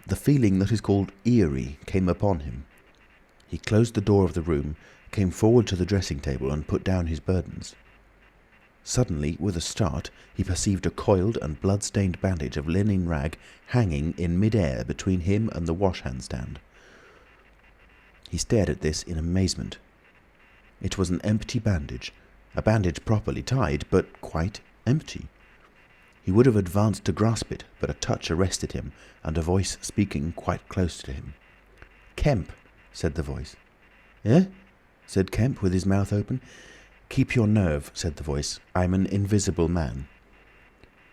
The feeling that is called eerie came upon him. He closed the door of the room, came forward to the dressing table and put down his burdens. Suddenly, with a start, he perceived a coiled and blood-stained bandage of linen rag hanging in mid-air between him and the wash-hand stand. He stared at this in amazement. It was an empty bandage, a bandage properly tied, but quite empty. He would have advanced to grasp it, but a touch arrested him, and a voice speaking quite close to him. "Kemp," said the voice. "Eh?" said Kemp with his mouth open. "Keep your nerve," said the voice. "I'm an invisible man."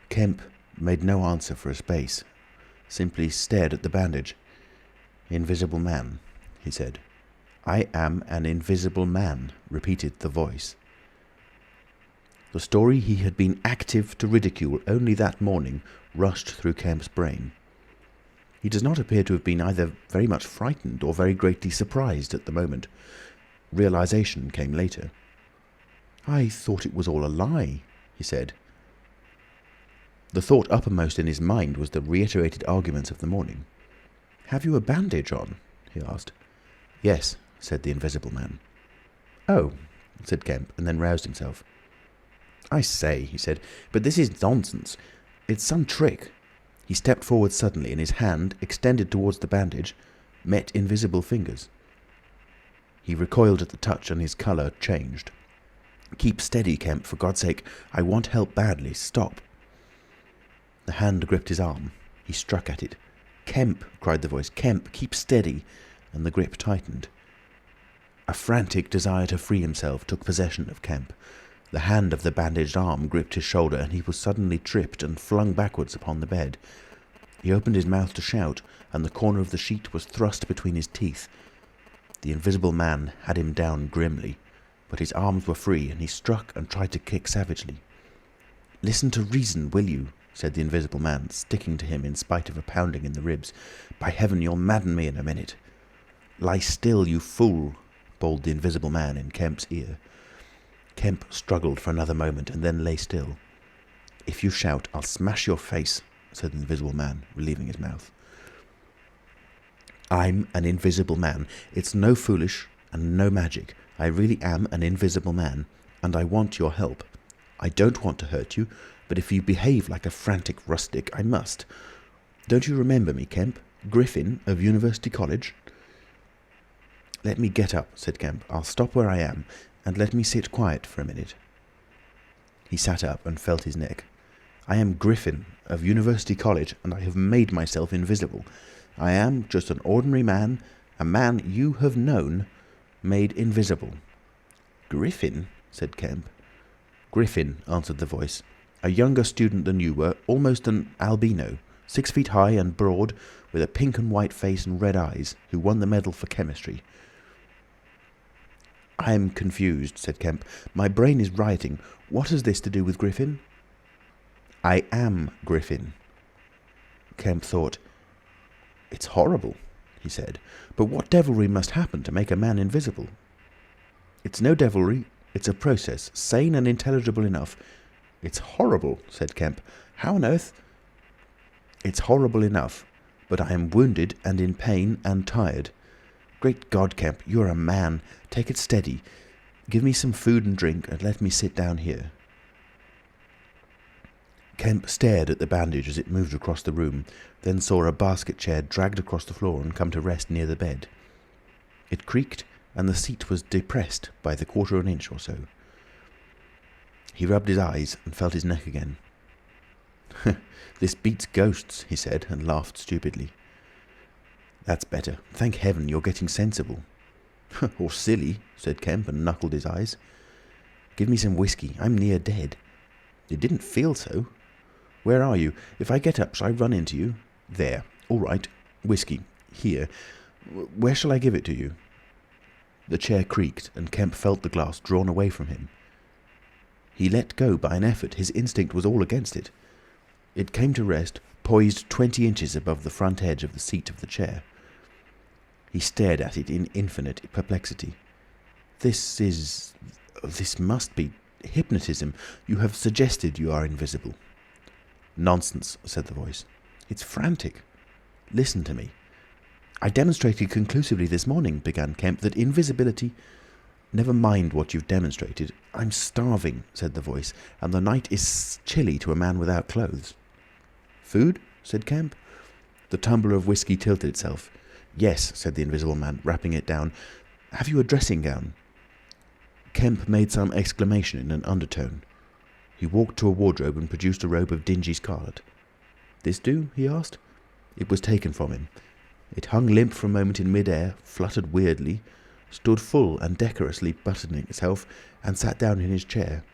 Kemp made no answer for a space, simply stared at the bandage. "Invisible man," he said. "I am an invisible man," repeated the voice. The story he had been active to ridicule only that morning rushed through Kemp's brain. He does not appear to have been either very much frightened or very greatly surprised at the moment. Realization came later. "I thought it was all a lie," he said. The thought uppermost in his mind was the reiterated arguments of the morning. "Have you a bandage on?" he asked. "Yes," said the invisible man. "Oh," said Kemp, and then roused himself. "I say," he said, "but this is nonsense. It's some trick." He stepped forward suddenly, and his hand, extended towards the bandage, met invisible fingers. He recoiled at the touch, and his colour changed. "Keep steady, Kemp, for God's sake. I want help badly. Stop." The hand gripped his arm. He struck at it. "Kemp!" cried the voice. "Kemp, keep steady!" And the grip tightened. A frantic desire to free himself took possession of Kemp. The hand of the bandaged arm gripped his shoulder, and he was suddenly tripped and flung backwards upon the bed. He opened his mouth to shout, and the corner of the sheet was thrust between his teeth. The Invisible Man had him down grimly, but his arms were free, and he struck and tried to kick savagely. "Listen to reason, will you?" said the Invisible Man, sticking to him in spite of a pounding in the ribs. "By heaven, you'll madden me in a minute." "Lie still, you fool," bawled the Invisible Man in Kemp's ear. Kemp struggled for another moment and then lay still. "If you shout, I'll smash your face," said the Invisible Man, relieving his mouth. "I'm an Invisible Man. It's no foolish and no magic. I really am an Invisible Man, and I want your help. I don't want to hurt you, but if you behave like a frantic rustic, I must. Don't you remember me, Kemp? Griffin of University College?" "Let me get up," said Kemp. "I'll stop where I am, and let me sit quiet for a minute." He sat up and felt his neck. "I am Griffin of University College, and I have made myself invisible. I am just an ordinary man, a man you have known, made invisible." "Griffin?" said Kemp. "Griffin," answered the voice. "A younger student than you were, almost an albino, 6 feet high and broad, with a pink and white face and red eyes, who won the medal for chemistry." "I'm confused," said Kemp. "My brain is rioting. What has this to do with Griffin?" "I am Griffin." Kemp thought. "It's horrible," he said. "But what devilry must happen to make a man invisible?" "It's no devilry. It's a process, sane and intelligible enough." "It's horrible," said Kemp. "How on earth—" "It's horrible enough, but I am wounded and in pain and tired. Great God, Kemp, you're a man. Take it steady. Give me some food and drink, and let me sit down here." Kemp stared at the bandage as it moved across the room, then saw a basket chair dragged across the floor and come to rest near the bed. It creaked, and the seat was depressed by the quarter of an inch or so. He rubbed his eyes and felt his neck again. "This beats ghosts," he said, and laughed stupidly. "That's better. Thank heaven, you're getting sensible." "Or silly," said Kemp, and knuckled his eyes. "Give me some whiskey. I'm near dead." "It didn't feel so." "Where are you? If I get up, shall I run into you?" "There. All right. Whiskey. Here. Where shall I give it to you?" The chair creaked, and Kemp felt the glass drawn away from him. He let go by an effort. His instinct was all against it. It came to rest, poised 20 inches above the front edge of the seat of the chair. He stared at it in infinite perplexity. This must be hypnotism. You have suggested you are invisible." "Nonsense," said the voice. "It's frantic. Listen to me. I demonstrated conclusively this morning," began Kemp, "that invisibility—" "Never mind what you've demonstrated. I'm starving," said the voice, "and the night is chilly to a man without clothes." "Food?" said Kemp. The tumbler of whiskey tilted itself. "Yes," said the Invisible Man, rapping it down. "Have you a dressing gown?" Kemp made some exclamation in an undertone. He walked to a wardrobe and produced a robe of dingy scarlet. "This do?" he asked. It was taken from him. It hung limp for a moment in mid-air, fluttered weirdly, stood full and decorously buttoning itself, and sat down in his chair.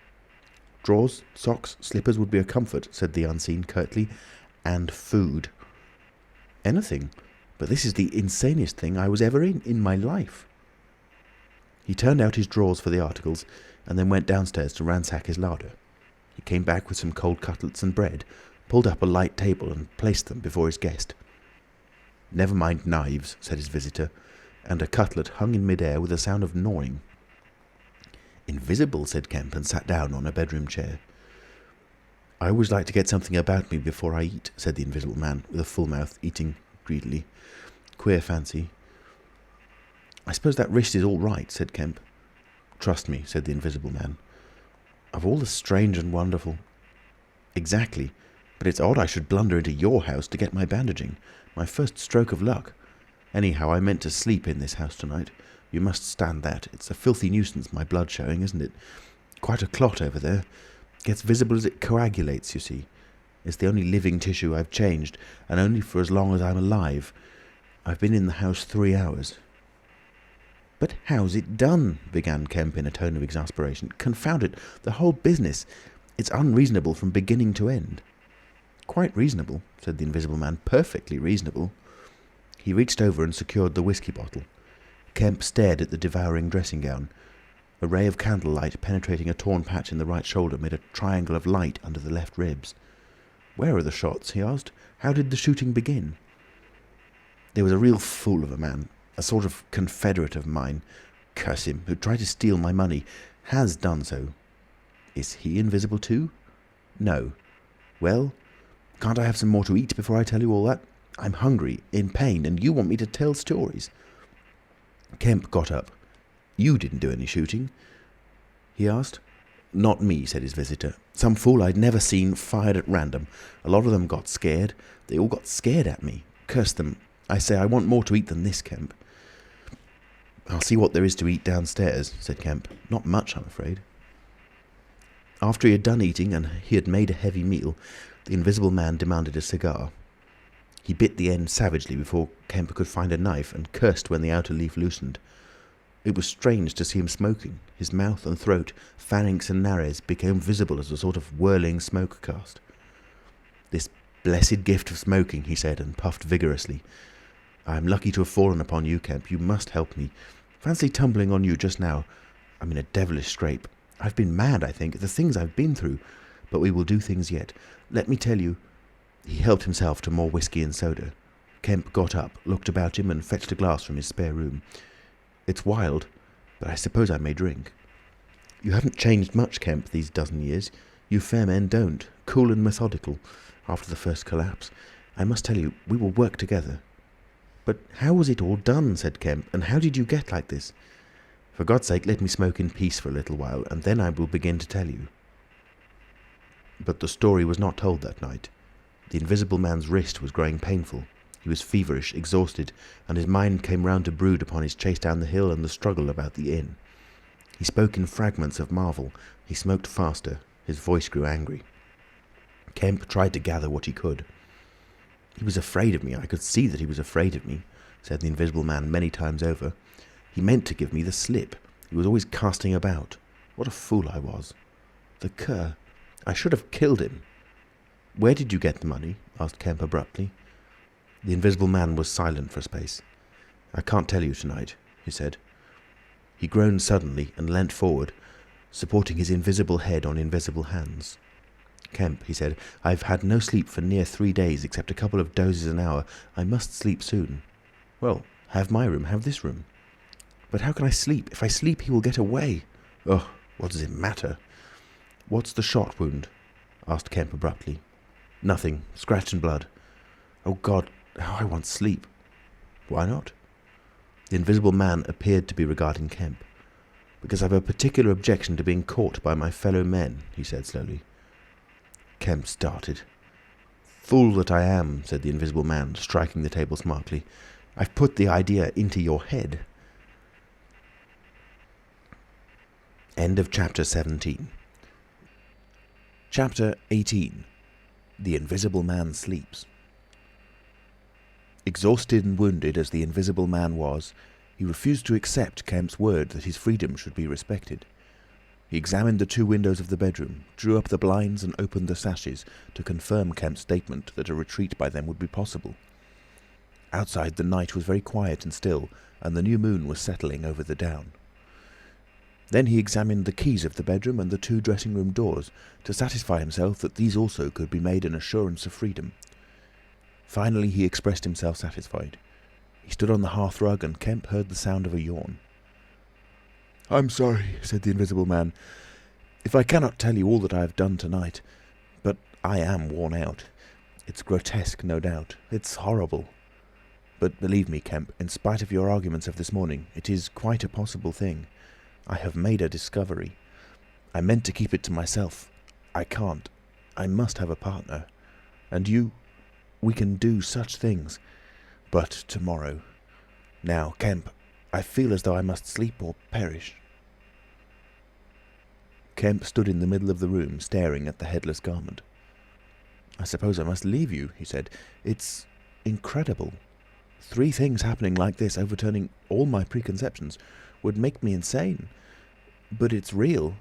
"Drawers, socks, slippers would be a comfort," said the Unseen curtly. "And food." "Anything. But this is the insanest thing I was ever in my life." He turned out his drawers for the articles, and then went downstairs to ransack his larder. He came back with some cold cutlets and bread, pulled up a light table and placed them before his guest. "Never mind knives," said his visitor, and a cutlet hung in mid-air with a sound of gnawing. "Invisible," said Kemp, and sat down on a bedroom chair. "I always like to get something about me before I eat," said the Invisible Man, with a full mouth, eating greedily. "Queer fancy." "I suppose that wrist is all right," said Kemp. "Trust me," said the Invisible Man. "Of all the strange and wonderful—" "Exactly. But it's odd I should blunder into your house to get my bandaging. My first stroke of luck. Anyhow, I meant to sleep in this house tonight. You must stand that. It's a filthy nuisance, my blood showing, isn't it? Quite a clot over there. Gets visible as it coagulates, you see. It's the only living tissue I've changed, and only for as long as I'm alive. I've been in the house 3 hours. "But how's it done?" began Kemp in a tone of exasperation. "Confound it, the whole business. It's unreasonable from beginning to end." "Quite reasonable," said the Invisible Man. "Perfectly reasonable." He reached over and secured the whisky bottle. Kemp stared at the devouring dressing-gown. A ray of candlelight penetrating a torn patch in the right shoulder made a triangle of light under the left ribs. "Where are the shots?" he asked. "How did the shooting begin?" "There was a real fool of a man, a sort of confederate of mine, curse him, who tried to steal my money. Has done so." "Is he invisible too?" "No." "Well, can't I have some more to eat before I tell you all that? I'm hungry, in pain, and you want me to tell stories." Kemp got up. "You didn't do any shooting?" he asked. "Not me," said his visitor. "Some fool I'd never seen fired at random. A lot of them got scared. They all got scared at me. Curse them. I say, I want more to eat than this, Kemp." "I'll see what there is to eat downstairs," said Kemp. "Not much, I'm afraid." After he had done eating and he had made a heavy meal, the Invisible Man demanded a cigar. He bit the end savagely before Kemp could find a knife, and cursed when the outer leaf loosened. It was strange to see him smoking. His mouth and throat, pharynx and nares, became visible as a sort of whirling smoke cast. "This blessed gift of smoking," he said, and puffed vigorously. "I am lucky to have fallen upon you, Kemp. You must help me. Fancy tumbling on you just now. I'm in a devilish scrape. I've been mad, I think, the things I've been through. But we will do things yet. Let me tell you—" He helped himself to more whisky and soda. Kemp got up, looked about him, and fetched a glass from his spare room. "It's wild, but I suppose I may drink." "You haven't changed much, Kemp, these dozen years. You fair men don't. Cool and methodical, after the first collapse. I must tell you, we will work together." "But how was it all done?" said Kemp. "And how did you get like this?" "For God's sake, let me smoke in peace for a little while, and then I will begin to tell you." But the story was not told that night. The Invisible Man's wrist was growing painful. He was feverish, exhausted, and his mind came round to brood upon his chase down the hill and the struggle about the inn. He spoke in fragments of marvel. He smoked faster. His voice grew angry. Kemp tried to gather what he could. "He was afraid of me. I could see that he was afraid of me," said the Invisible Man many times over. "He meant to give me the slip. He was always casting about. What a fool I was. The cur. I should have killed him." "Where did you get the money?" asked Kemp abruptly. The Invisible Man was silent for a space. "I can't tell you tonight," he said. He groaned suddenly and leant forward, supporting his invisible head on invisible hands. "Kemp," he said, "I've had no sleep for near 3 days, except a couple of dozes an hour. I must sleep soon." "Well, have my room, have this room." "But how can I sleep? If I sleep, he will get away." "Oh, what does it matter?" "What's the shot wound?" asked Kemp abruptly. "Nothing. Scratch and blood." "Oh God, how I want sleep." "Why not?" The Invisible Man appeared to be regarding Kemp. "Because I've a particular objection to being caught by my fellow men," he said slowly. Kemp started. "Fool that I am," said the Invisible Man, striking the table smartly. "I've put the idea into your head." End of chapter 17. Chapter 18. The Invisible Man Sleeps. Exhausted and wounded as the Invisible Man was, he refused to accept Kemp's word that his freedom should be respected. He examined the 2 windows of the bedroom, drew up the blinds and opened the sashes to confirm Kemp's statement that a retreat by them would be possible. Outside the night was very quiet and still, and the new moon was settling over the down. Then he examined the keys of the bedroom and the 2 dressing-room doors to satisfy himself that these also could be made an assurance of freedom. Finally he expressed himself satisfied. He stood on the hearthrug and Kemp heard the sound of a yawn. "I'm sorry," said the Invisible Man, "if I cannot tell you all that I have done tonight, but I am worn out. It's grotesque, no doubt. It's horrible. But believe me, Kemp, in spite of your arguments of this morning, it is quite a possible thing. I have made a discovery. I meant to keep it to myself. I can't. I must have a partner. And you... we can do such things. But tomorrow... Now, Kemp, I feel as though I must sleep or perish." Kemp stood in the middle of the room, staring at the headless garment. "I suppose I must leave you," he said. "It's incredible. 3 things happening like this, overturning all my preconceptions, would make me insane. But it's real.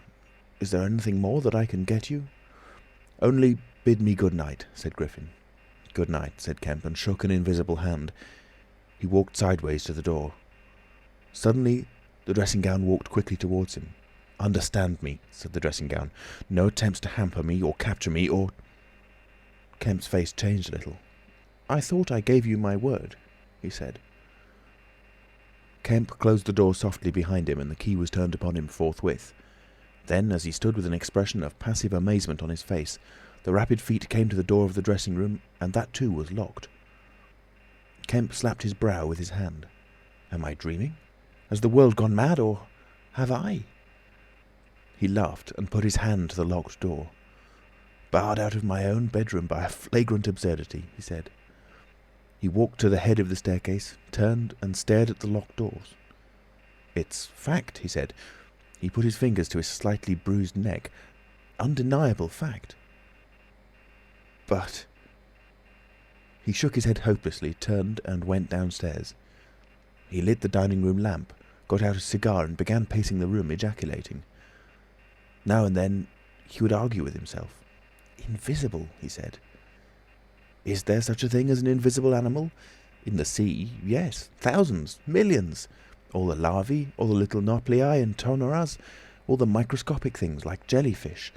Is there anything more that I can get you?" "Only bid me good night," said Griffin. "Good night," said Kemp, and shook an invisible hand. He walked sideways to the door. Suddenly, the dressing-gown walked quickly towards him. "Understand me," said the dressing-gown. "No attempts to hamper me or capture me or—" Kemp's face changed a little. "I thought I gave you my word," he said. Kemp closed the door softly behind him, and the key was turned upon him forthwith. Then, as he stood with an expression of passive amazement on his face, the rapid feet came to the door of the dressing-room, and that too was locked. Kemp slapped his brow with his hand. "Am I dreaming? Has the world gone mad, or have I?" He laughed and put his hand to the locked door. "Barred out of my own bedroom by a flagrant absurdity," he said. He walked to the head of the staircase, turned and stared at the locked doors. "It's fact," he said. He put his fingers to his slightly bruised neck. "Undeniable fact." "But—" He shook his head hopelessly, turned and went downstairs. He lit the dining-room lamp, got out a cigar and began pacing the room, ejaculating. Now and then he would argue with himself. "Invisible," he said. "Is there such a thing as an invisible animal? In the sea, yes. Thousands, millions. All the larvae, all the little nauplii and tonoras, all the microscopic things like jellyfish.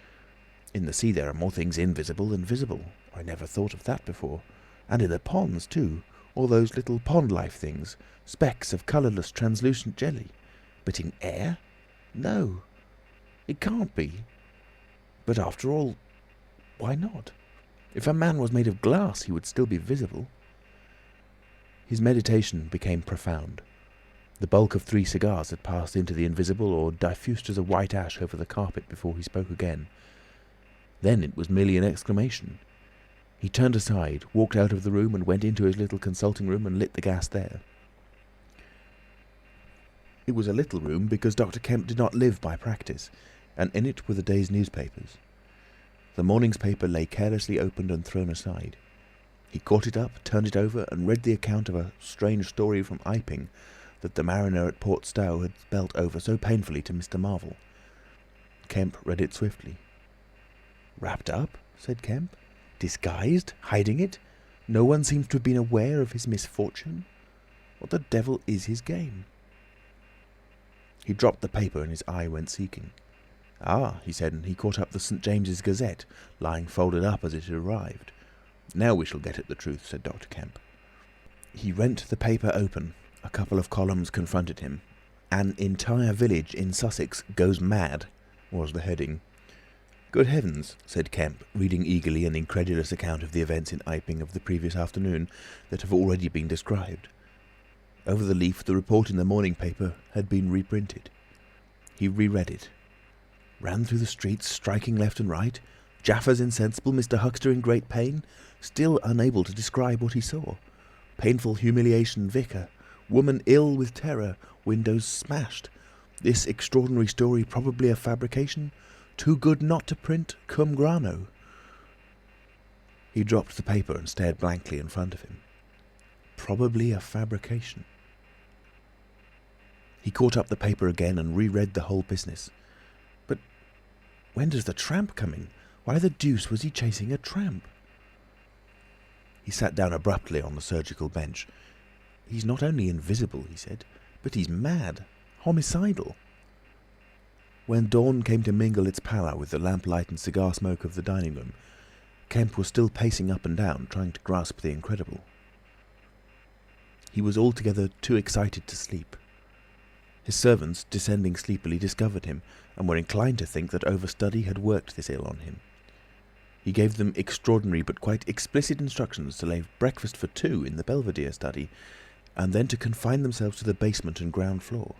In the sea there are more things invisible than visible. I never thought of that before. And in the ponds, too. All those little pond-life things, specks of colourless, translucent jelly. But in air? No. It can't be. But after all, why not? If a man was made of glass, he would still be visible." His meditation became profound. The bulk of 3 cigars had passed into the invisible or diffused as a white ash over the carpet before he spoke again. Then it was merely an exclamation. He turned aside, walked out of the room and went into his little consulting room and lit the gas there. It was a little room because Dr. Kemp did not live by practice, and in it were the day's newspapers. The morning's paper lay carelessly opened and thrown aside. He caught it up, turned it over, and read the account of a strange story from Iping that the mariner at Port Stowe had spelt over so painfully to Mr. Marvel. Kemp read it swiftly. "Wrapped up?" said Kemp. "Disguised? Hiding it? No one seems to have been aware of his misfortune? What the devil is his game?" He dropped the paper and his eye went seeking. "Ah," he said, and he caught up the St. James's Gazette, lying folded up as it had arrived. "Now we shall get at the truth," said Dr. Kemp. He rent the paper open. A couple of columns confronted him. "An entire village in Sussex goes mad," was the heading. "Good heavens," said Kemp, reading eagerly an incredulous account of the events in Iping of the previous afternoon that have already been described. Over the leaf, the report in the morning paper had been reprinted. He reread it. Ran through the streets, striking left and right. Jaffers insensible, Mr. Huxter in great pain, still unable to describe what he saw. Painful humiliation, vicar. Woman ill with terror, windows smashed. This extraordinary story probably a fabrication. Too good not to print, cum grano." He dropped the paper and stared blankly in front of him. Probably a fabrication. He caught up the paper again and reread the whole business. But when does the tramp come in? Why the deuce was he chasing a tramp? He sat down abruptly on the surgical bench. "He's not only invisible," he said, "but he's mad, homicidal." When dawn came to mingle its pallor with the lamplight and cigar smoke of the dining room, Kemp was still pacing up and down, trying to grasp the incredible. He was altogether too excited to sleep. His servants, descending sleepily, discovered him, and were inclined to think that overstudy had worked this ill on him. He gave them extraordinary but quite explicit instructions to lay breakfast for 2 in the Belvedere study, and then to confine themselves to the basement and ground floor.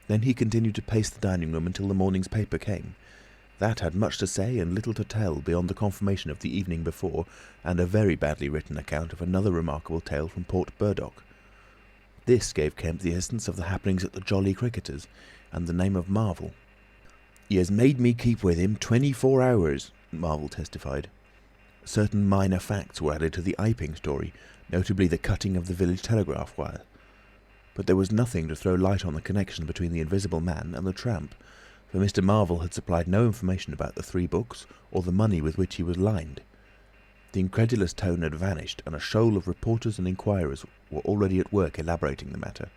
Then he continued to pace the dining room until the morning's paper came, That had much to say and little to tell beyond the confirmation of the evening before, and a very badly written account of another remarkable tale from Port Burdock. This gave Kemp the essence of the happenings at the Jolly Cricketers, and the name of Marvel. "He has made me keep with him 24 hours, Marvel testified. Certain minor facts were added to the Iping story, notably the cutting of the village telegraph wire. But there was nothing to throw light on the connection between the Invisible Man and the tramp, for Mr. Marvel had supplied no information about the 3 books or the money with which he was lined. The incredulous tone had vanished, and a shoal of reporters and inquirers were already at work elaborating the matter.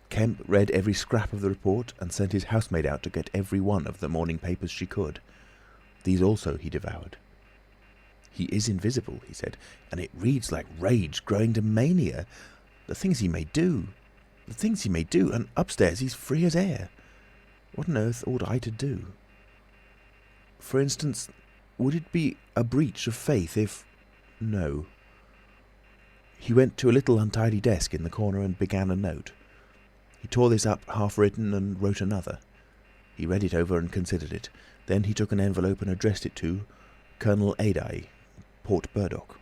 Kemp read every scrap of the report and sent his housemaid out to get every one of the morning papers she could. These also he devoured. "He is invisible," he said, "and it reads like rage growing to mania. The things he may do, and upstairs he's free as air. What on earth ought I to do? For instance, would it be a breach of faith if... No." He went to a little untidy desk in the corner and began a note. He tore this up half-written and wrote another. He read it over and considered it. Then he took an envelope and addressed it to Colonel Adye, Port Burdock.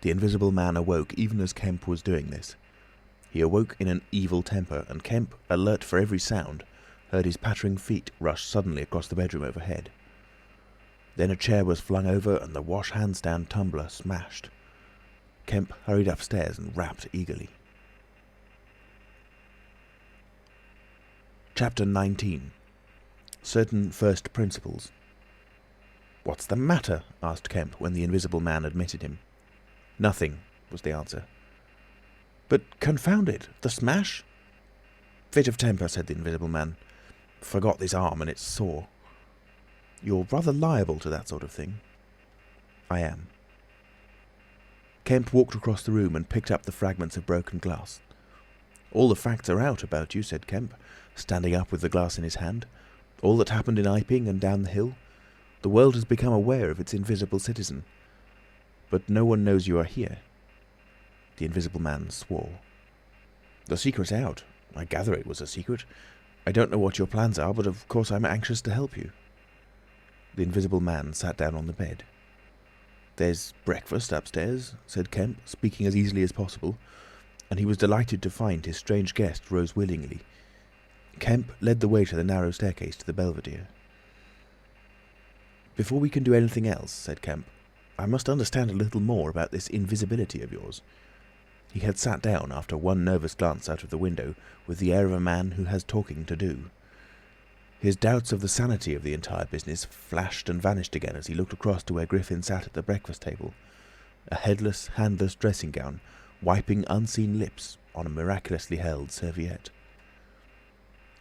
The Invisible Man awoke even as Kemp was doing this. He awoke in an evil temper, and Kemp, alert for every sound, heard his pattering feet rush suddenly across the bedroom overhead. Then a chair was flung over and the wash-hand-stand tumbler smashed. Kemp hurried upstairs and rapped eagerly. Chapter 19. Certain First Principles. "What's the matter?" asked Kemp when the Invisible Man admitted him. "Nothing," was the answer. "But confound it, the smash?" "Fit of temper," said the Invisible Man. "Forgot this arm and it's sore." "You're rather liable to that sort of thing." "I am." Kemp walked across the room and picked up the fragments of broken glass. "All the facts are out about you," said Kemp, standing up with the glass in his hand. "All that happened in Iping and down the hill. The world has become aware of its invisible citizen. But no one knows you are here." The Invisible Man swore. "The secret's out. I gather it was a secret. I don't know what your plans are, but of course I'm anxious to help you." The Invisible Man sat down on the bed. "There's breakfast upstairs," said Kemp, speaking as easily as possible, and he was delighted to find his strange guest rose willingly. Kemp led the way to the narrow staircase to the belvedere. "Before we can do anything else," said Kemp, "I must understand a little more about this invisibility of yours." He had sat down after one nervous glance out of the window with the air of a man who has talking to do. His doubts of the sanity of the entire business flashed and vanished again as he looked across to where Griffin sat at the breakfast table, a headless, handless dressing gown, wiping unseen lips on a miraculously held serviette.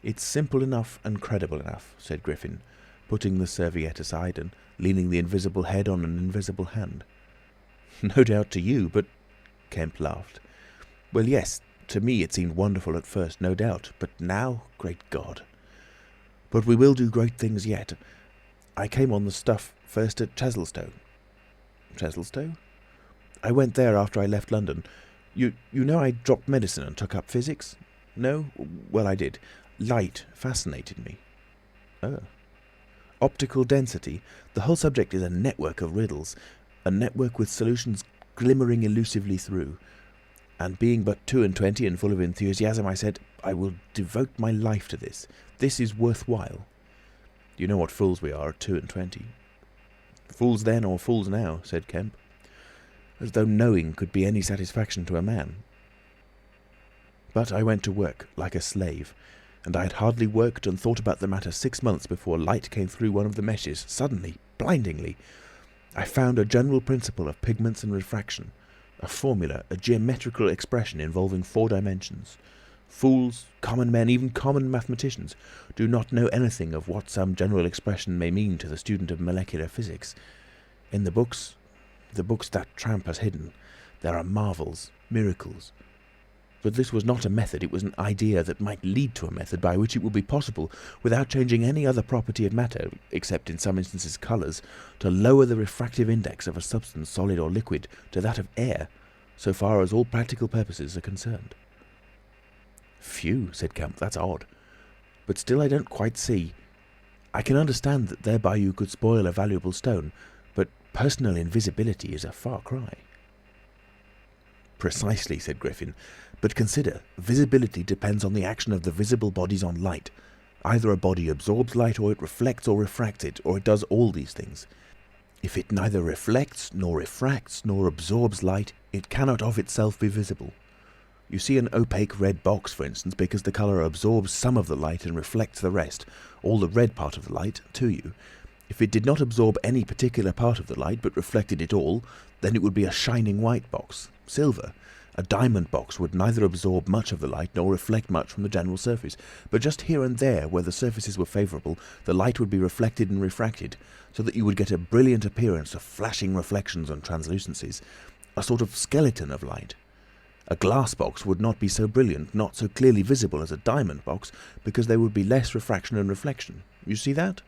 "It's simple enough and credible enough," said Griffin, putting the serviette aside and leaning the invisible head on an invisible hand. "No doubt to you, but—" Kemp laughed. "Well, yes, to me it seemed wonderful at first, no doubt, but now, great God! But we will do great things yet. I came on the stuff first at Chesilstowe." "Chesilstowe?" "I went there after I left London. You know I dropped medicine and took up physics? No? Well, I did. Light fascinated me." "Oh." "Optical density. The whole subject is a network of riddles, a network with solutions glimmering elusively through. And being but 22 and full of enthusiasm, I said, I will devote my life to this. This is worthwhile. You know what fools we are at 22. "Fools then or fools now," said Kemp. "As though knowing could be any satisfaction to a man." "But I went to work like a slave, and I had hardly worked and thought about the matter 6 months before light came through one of the meshes, suddenly, blindingly. I found a general principle of pigments and refraction, a formula, a geometrical expression involving 4 dimensions. Fools, common men, even common mathematicians, do not know anything of what some general expression may mean to the student of molecular physics. In the books that tramp has hidden, there are marvels, miracles. But this was not a method, it was an idea that might lead to a method by which it would be possible, without changing any other property of matter, except in some instances colours, to lower the refractive index of a substance, solid or liquid, to that of air, so far as all practical purposes are concerned." "Phew," said Kemp, "that's odd. But still I don't quite see—" I can understand that thereby you could spoil a valuable stone, but personal invisibility is a far cry." "Precisely," said Griffin. "But consider, visibility depends on the action of the visible bodies on light. Either a body absorbs light, or it reflects or refracts it, or it does all these things. If it neither reflects, nor refracts, nor absorbs light, it cannot of itself be visible. You see an opaque red box, for instance, because the colour absorbs some of the light and reflects the rest, all the red part of the light, to you. If it did not absorb any particular part of the light, but reflected it all, then it would be a shining white box, silver. A diamond box would neither absorb much of the light nor reflect much from the general surface, but just here and there, where the surfaces were favourable, the light would be reflected and refracted, so that you would get a brilliant appearance of flashing reflections and translucencies, a sort of skeleton of light. A glass box would not be so brilliant, not so clearly visible as a diamond box, because there would be less refraction and reflection. You see that?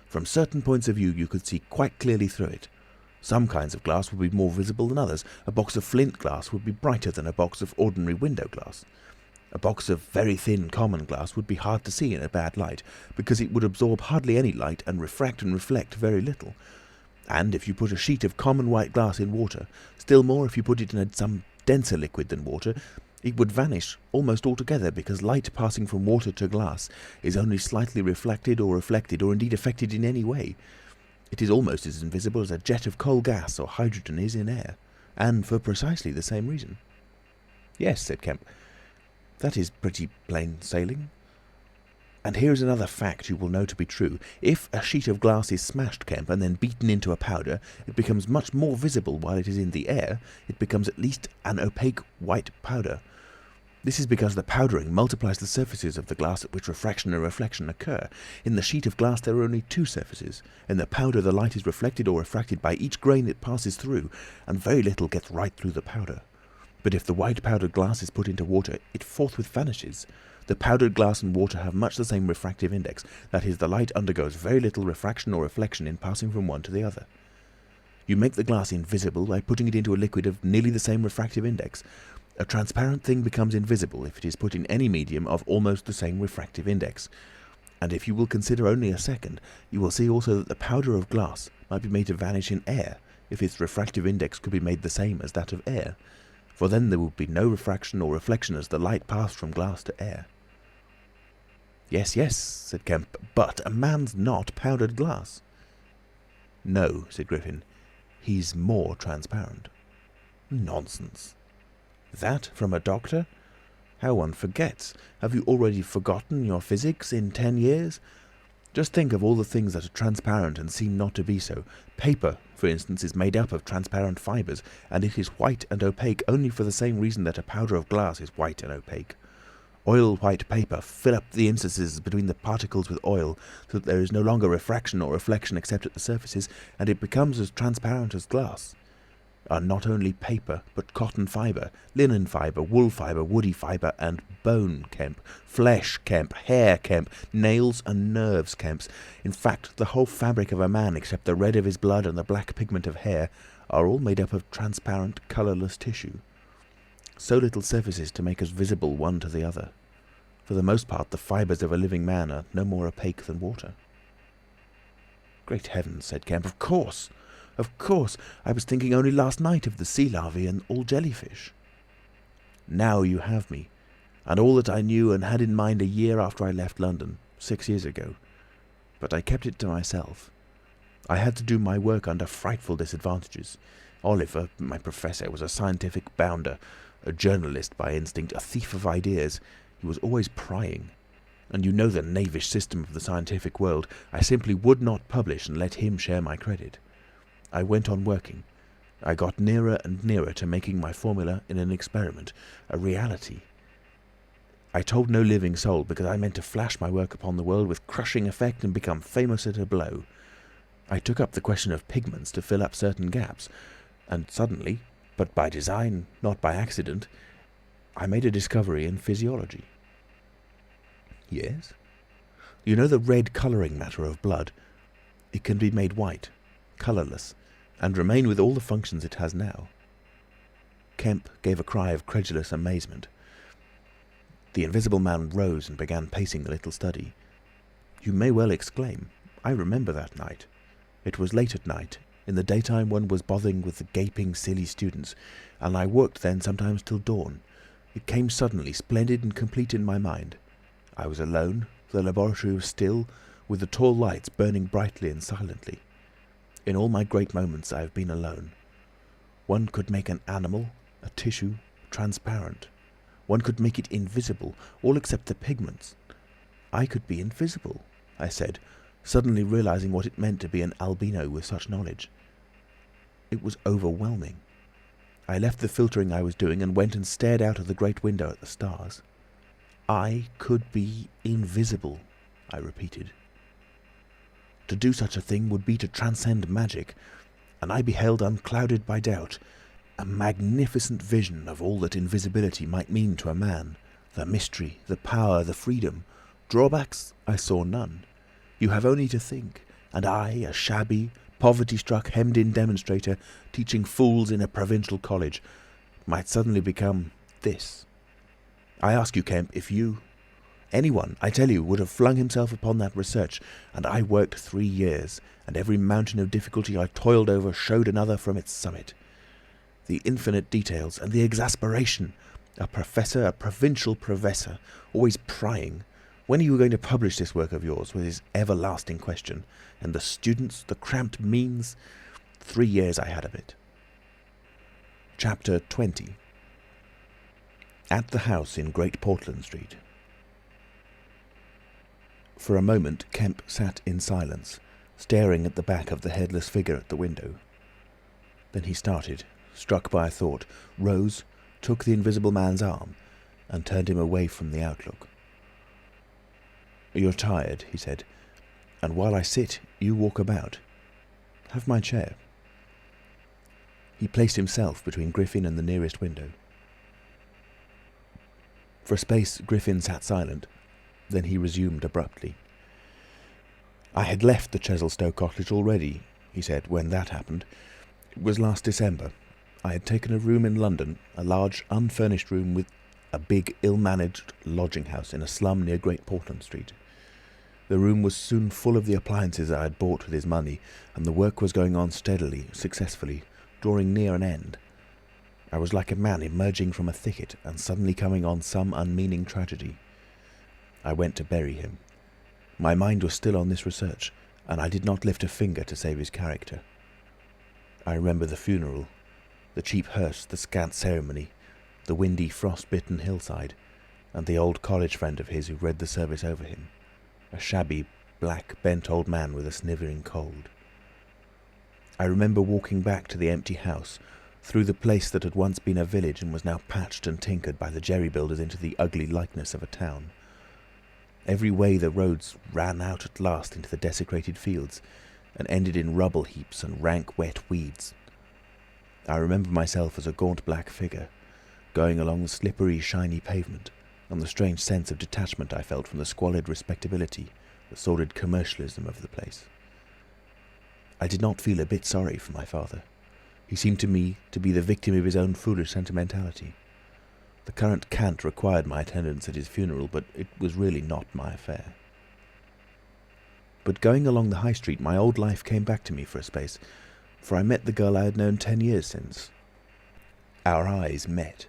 From certain points of view you could see quite clearly through it. Some kinds of glass would be more visible than others. A box of flint glass would be brighter than a box of ordinary window glass. A box of very thin common glass would be hard to see in a bad light, because it would absorb hardly any light and reflect very little. And if you put a sheet of common white glass in water, still more if you put it in some denser liquid than water, it would vanish almost altogether, because light passing from water to glass is only slightly reflected or indeed affected in any way. It is almost as invisible as a jet of coal gas or hydrogen is in air, and for precisely the same reason." "Yes," said Kemp, "that is pretty plain sailing. And here is another fact you will know to be true. If a sheet of glass is smashed, Kemp, and then beaten into a powder, it becomes much more visible while it is in the air. It becomes at least an opaque white powder. This is because the powdering multiplies the surfaces of the glass at which refraction and reflection occur. In the sheet of glass there are only two surfaces. In the powder the light is reflected or refracted by each grain it passes through, and very little gets right through the powder. But if the white powdered glass is put into water, it forthwith vanishes. The powdered glass and water have much the same refractive index, that is, the light undergoes very little refraction or reflection in passing from one to the other. You make the glass invisible by putting it into a liquid of nearly the same refractive index. A transparent thing becomes invisible if it is put in any medium of almost the same refractive index. And if you will consider only a second, you will see also that the powder of glass might be made to vanish in air, if its refractive index could be made the same as that of air. For then there would be no refraction or reflection as the light passed from glass to air." "Yes, yes," said Kemp, "but a man's not powdered glass." "No," said Griffin, "he's more transparent." "Nonsense." "That from a doctor? How one forgets! Have you already forgotten your physics in 10 years? Just think of all the things that are transparent and seem not to be so. Paper, for instance, is made up of transparent fibres, and it is white and opaque only for the same reason that a powder of glass is white and opaque. Oil-white paper fill up the interstices between the particles with oil, so that there is no longer refraction or reflection except at the surfaces, and it becomes as transparent as glass. Are not only paper, but cotton fibre, linen fibre, wool fibre, woody fibre, and bone, Kemp, flesh, Kemp, hair, Kemp, nails and nerves, Kemps. In fact, the whole fabric of a man, except the red of his blood and the black pigment of hair, are all made up of transparent, colourless tissue. So little surfaces to make us visible one to the other. For the most part, the fibres of a living man are no more opaque than water." "Great heavens," said Kemp, "of course! Of course! I was thinking only last night of the sea larvae and all jellyfish." "Now you have me, and all that I knew and had in mind a year after I left London, 6 years ago. But I kept it to myself. I had to do my work under frightful disadvantages. Oliver, my professor, was a scientific bounder, a journalist by instinct, a thief of ideas. He was always prying. And you know the knavish system of the scientific world. I simply would not publish and let him share my credit. I went on working. I got nearer and nearer to making my formula in an experiment, a reality. I told no living soul, because I meant to flash my work upon the world with crushing effect and become famous at a blow. I took up the question of pigments to fill up certain gaps, and suddenly, but by design, not by accident, I made a discovery in physiology." "Yes?" "You know the red colouring matter of blood? It can be made white, colourless, and remain with all the functions it has now." Kemp gave a cry of credulous amazement. The Invisible Man rose and began pacing the little study. "You may well exclaim. I remember that night. It was late at night. In the daytime one was bothering with the gaping, silly students, and I worked then sometimes till dawn. It came suddenly, splendid and complete in my mind. I was alone, the laboratory was still, with the tall lights burning brightly and silently. In all my great moments I have been alone. One could make an animal, a tissue, transparent. One could make it invisible, all except the pigments. I could be invisible, I said, suddenly realizing what it meant to be an albino with such knowledge. It was overwhelming. I left the filtering I was doing and went and stared out of the great window at the stars. I could be invisible, I repeated. To do such a thing would be to transcend magic, and I beheld, unclouded by doubt, a magnificent vision of all that invisibility might mean to a man, the mystery, the power, the freedom. Drawbacks I saw none. You have only to think, and I, a shabby, poverty-struck, hemmed-in demonstrator, teaching fools in a provincial college, might suddenly become this. I ask you, Kemp, if you, anyone, I tell you, would have flung himself upon that research, and I worked 3 years, and every mountain of difficulty I toiled over showed another from its summit. The infinite details, and the exasperation. A professor, a provincial professor, always prying. When are you going to publish this work of yours, was his everlasting question. And the students, the cramped means. 3 years I had of it. Chapter 20. At the house in Great Portland Street. For a moment Kemp sat in silence, staring at the back of the headless figure at the window. Then he started, struck by a thought, rose, took the invisible man's arm, and turned him away from the outlook. "You're tired," he said, "and while I sit, you walk about. Have my chair." He placed himself between Griffin and the nearest window. For a space Griffin sat silent, then he resumed abruptly. "I had left the Chesilstowe cottage already," he said, "when that happened. It was last December. I had taken a room in London, a large unfurnished room with a big ill-managed lodging house in a slum near Great Portland Street. The room was soon full of the appliances I had bought with his money, and the work was going on steadily, successfully, drawing near an end. I was like a man emerging from a thicket and suddenly coming on some unmeaning tragedy. I went to bury him. My mind was still on this research, and I did not lift a finger to save his character. I remember the funeral, the cheap hearse, the scant ceremony, the windy, frost-bitten hillside, and the old college friend of his who read the service over him, a shabby, black, bent old man with a snivelling cold. I remember walking back to the empty house, through the place that had once been a village and was now patched and tinkered by the jerry builders into the ugly likeness of a town. Every way the roads ran out at last into the desecrated fields, and ended in rubble heaps and rank wet weeds. I remember myself as a gaunt black figure, going along the slippery, shiny pavement, and the strange sense of detachment I felt from the squalid respectability, the sordid commercialism of the place. I did not feel a bit sorry for my father. He seemed to me to be the victim of his own foolish sentimentality. The current cant required my attendance at his funeral, but it was really not my affair. But going along the high street, my old life came back to me for a space, for I met the girl I had known 10 years since. Our eyes met.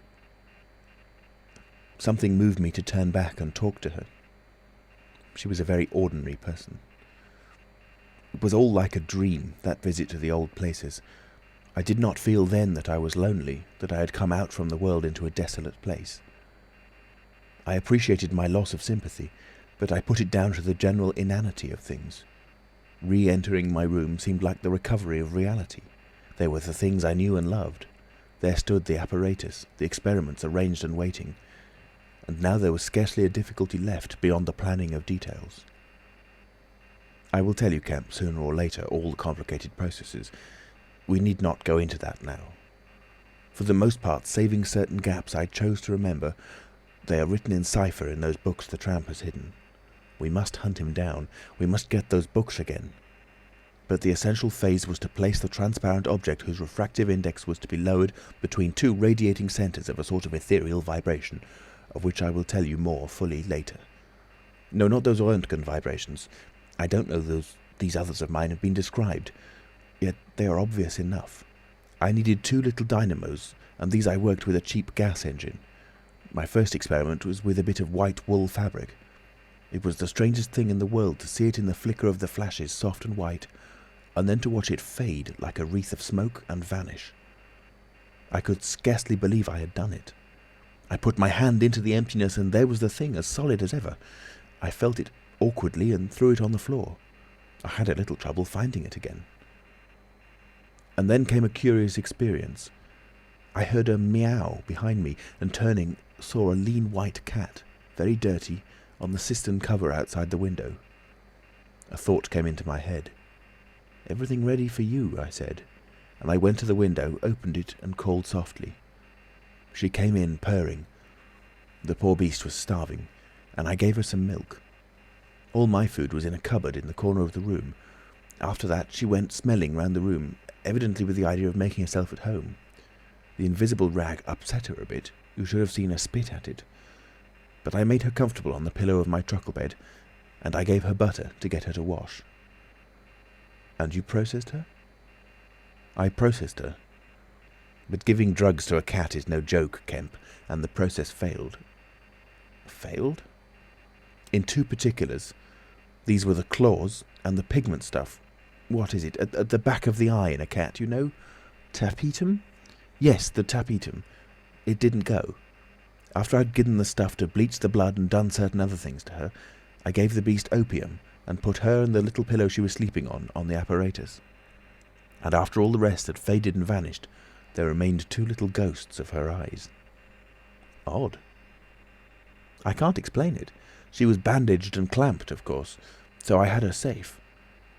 Something moved me to turn back and talk to her. She was a very ordinary person. It was all like a dream, that visit to the old places. I did not feel then that I was lonely, that I had come out from the world into a desolate place. I appreciated my loss of sympathy, but I put it down to the general inanity of things. Re-entering my room seemed like the recovery of reality. There were the things I knew and loved. There stood the apparatus, the experiments arranged and waiting. And now there was scarcely a difficulty left beyond the planning of details. I will tell you, Kemp, sooner or later, all the complicated processes. We need not go into that now. For the most part, saving certain gaps I chose to remember, they are written in cipher in those books the tramp has hidden. We must hunt him down. We must get those books again. But the essential phase was to place the transparent object whose refractive index was to be lowered between two radiating centres of a sort of ethereal vibration, of which I will tell you more fully later. No, not those Röntgen vibrations. I don't know those These others of mine have been described, yet they are obvious enough. I needed 2 little dynamos, and these I worked with a cheap gas engine. My first experiment was with a bit of white wool fabric. It was the strangest thing in the world to see it in the flicker of the flashes, soft and white, and then to watch it fade like a wreath of smoke and vanish. I could scarcely believe I had done it. I put my hand into the emptiness, and there was the thing, as solid as ever. I felt it awkwardly and threw it on the floor. I had a little trouble finding it again. And then came a curious experience. I heard a meow behind me, and turning, saw a lean white cat, very dirty, on the cistern cover outside the window. A thought came into my head. "Everything ready for you," I said, and I went to the window, opened it, and called softly. She came in, purring. The poor beast was starving, and I gave her some milk. All my food was in a cupboard in the corner of the room. After that she went smelling round the room, evidently with the idea of making herself at home. The invisible rag upset her a bit. You should have seen her spit at it. But I made her comfortable on the pillow of my truckle bed, and I gave her butter to get her to wash. "And you processed her?" "I processed her. But giving drugs to a cat is no joke, Kemp, and the process failed." "Failed?" "In 2 particulars. These were the claws and the pigment stuff. What is it? At the back of the eye in a cat, you know? Tapetum? Yes, the tapetum. It didn't go. After I'd given the stuff to bleach the blood and done certain other things to her, I gave the beast opium and put her and the little pillow she was sleeping on the apparatus. And after all the rest had faded and vanished, there remained 2 little ghosts of her eyes." "Odd." "I can't explain it. She was bandaged and clamped, of course, so I had her safe.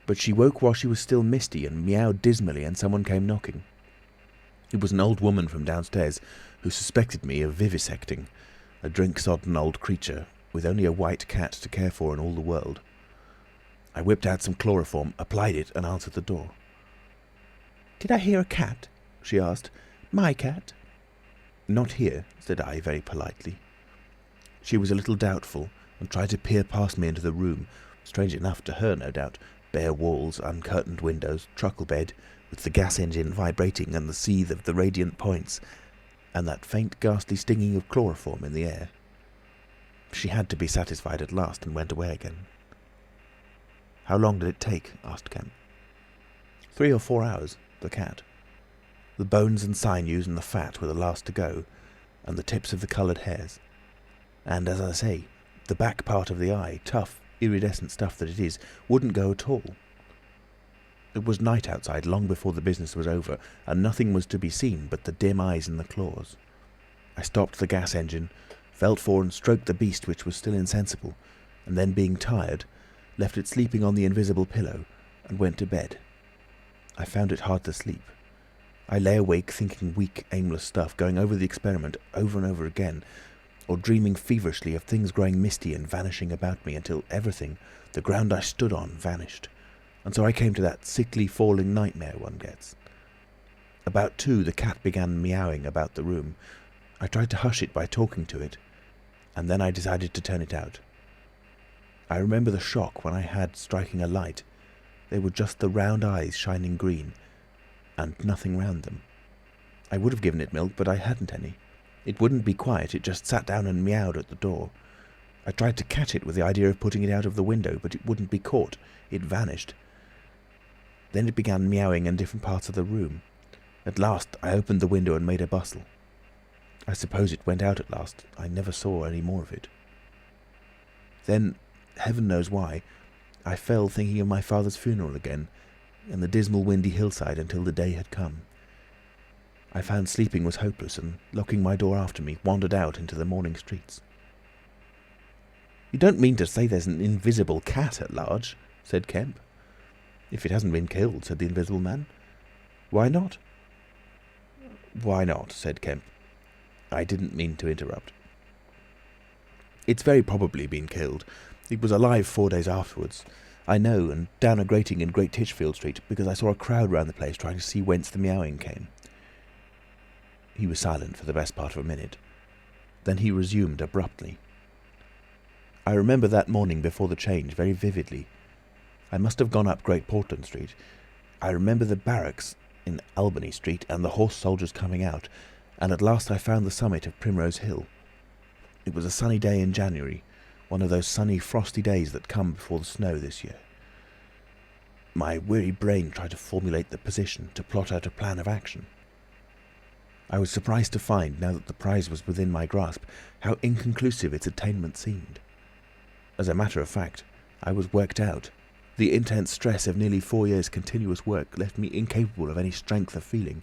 But she woke while she was still misty and meowed dismally, and someone came knocking. It was an old woman from downstairs who suspected me of vivisecting, a drink-sodden old creature with only a white cat to care for in all the world. I whipped out some chloroform, applied it, and answered the door. "Did I hear a cat?" she asked. "My cat?" "Not here," said I very politely. She was a little doubtful, and tried to peer past me into the room, strange enough to her, no doubt, bare walls, uncurtained windows, truckle bed, with the gas engine vibrating and the seethe of the radiant points, and that faint ghastly stinging of chloroform in the air. She had to be satisfied at last, and went away again. "How long did it take?" asked Kemp. 3 or 4 hours, the cat. The bones and sinews and the fat were the last to go, and the tips of the coloured hairs. And, as I say, the back part of the eye, tough, iridescent stuff that it is, wouldn't go at all. It was night outside long before the business was over, and nothing was to be seen but the dim eyes and the claws. I stopped the gas engine, felt for and stroked the beast, which was still insensible, and then, being tired, left it sleeping on the invisible pillow, and went to bed. I found it hard to sleep. I lay awake thinking weak, aimless stuff, going over the experiment over and over again, or dreaming feverishly of things growing misty and vanishing about me until everything, the ground I stood on, vanished. And so I came to that sickly falling nightmare one gets. About 2, the cat began meowing about the room. I tried to hush it by talking to it, and then I decided to turn it out. I remember the shock when I had striking a light. They were just the round eyes shining green, and nothing round them. I would have given it milk, but I hadn't any. It wouldn't be quiet, it just sat down and meowed at the door. I tried to catch it with the idea of putting it out of the window, but it wouldn't be caught. It vanished. Then it began meowing in different parts of the room. At last I opened the window and made a bustle. I suppose it went out at last. I never saw any more of it. Then, heaven knows why, I fell thinking of my father's funeral again, and the dismal windy hillside until the day had come. I found sleeping was hopeless, and, locking my door after me, wandered out into the morning streets. "You don't mean to say there's an invisible cat at large?" said Kemp. "If it hasn't been killed," said the invisible man. "Why not?" "Why not?" said Kemp. I didn't mean to interrupt. "It's very probably been killed. It was alive 4 days afterwards. I know, and down a grating in Great Titchfield Street, because I saw a crowd round the place trying to see whence the meowing came." He was silent for the best part of a minute. Then he resumed abruptly. "I remember that morning before the change very vividly. I must have gone up Great Portland Street. I remember the barracks in Albany Street and the horse soldiers coming out, and at last I found the summit of Primrose Hill. It was a sunny day in January, one of those sunny, frosty days that come before the snow this year. My weary brain tried to formulate the position, to plot out a plan of action. I was surprised to find, now that the prize was within my grasp, how inconclusive its attainment seemed. As a matter of fact, I was worked out. The intense stress of nearly 4 years' continuous work left me incapable of any strength of feeling.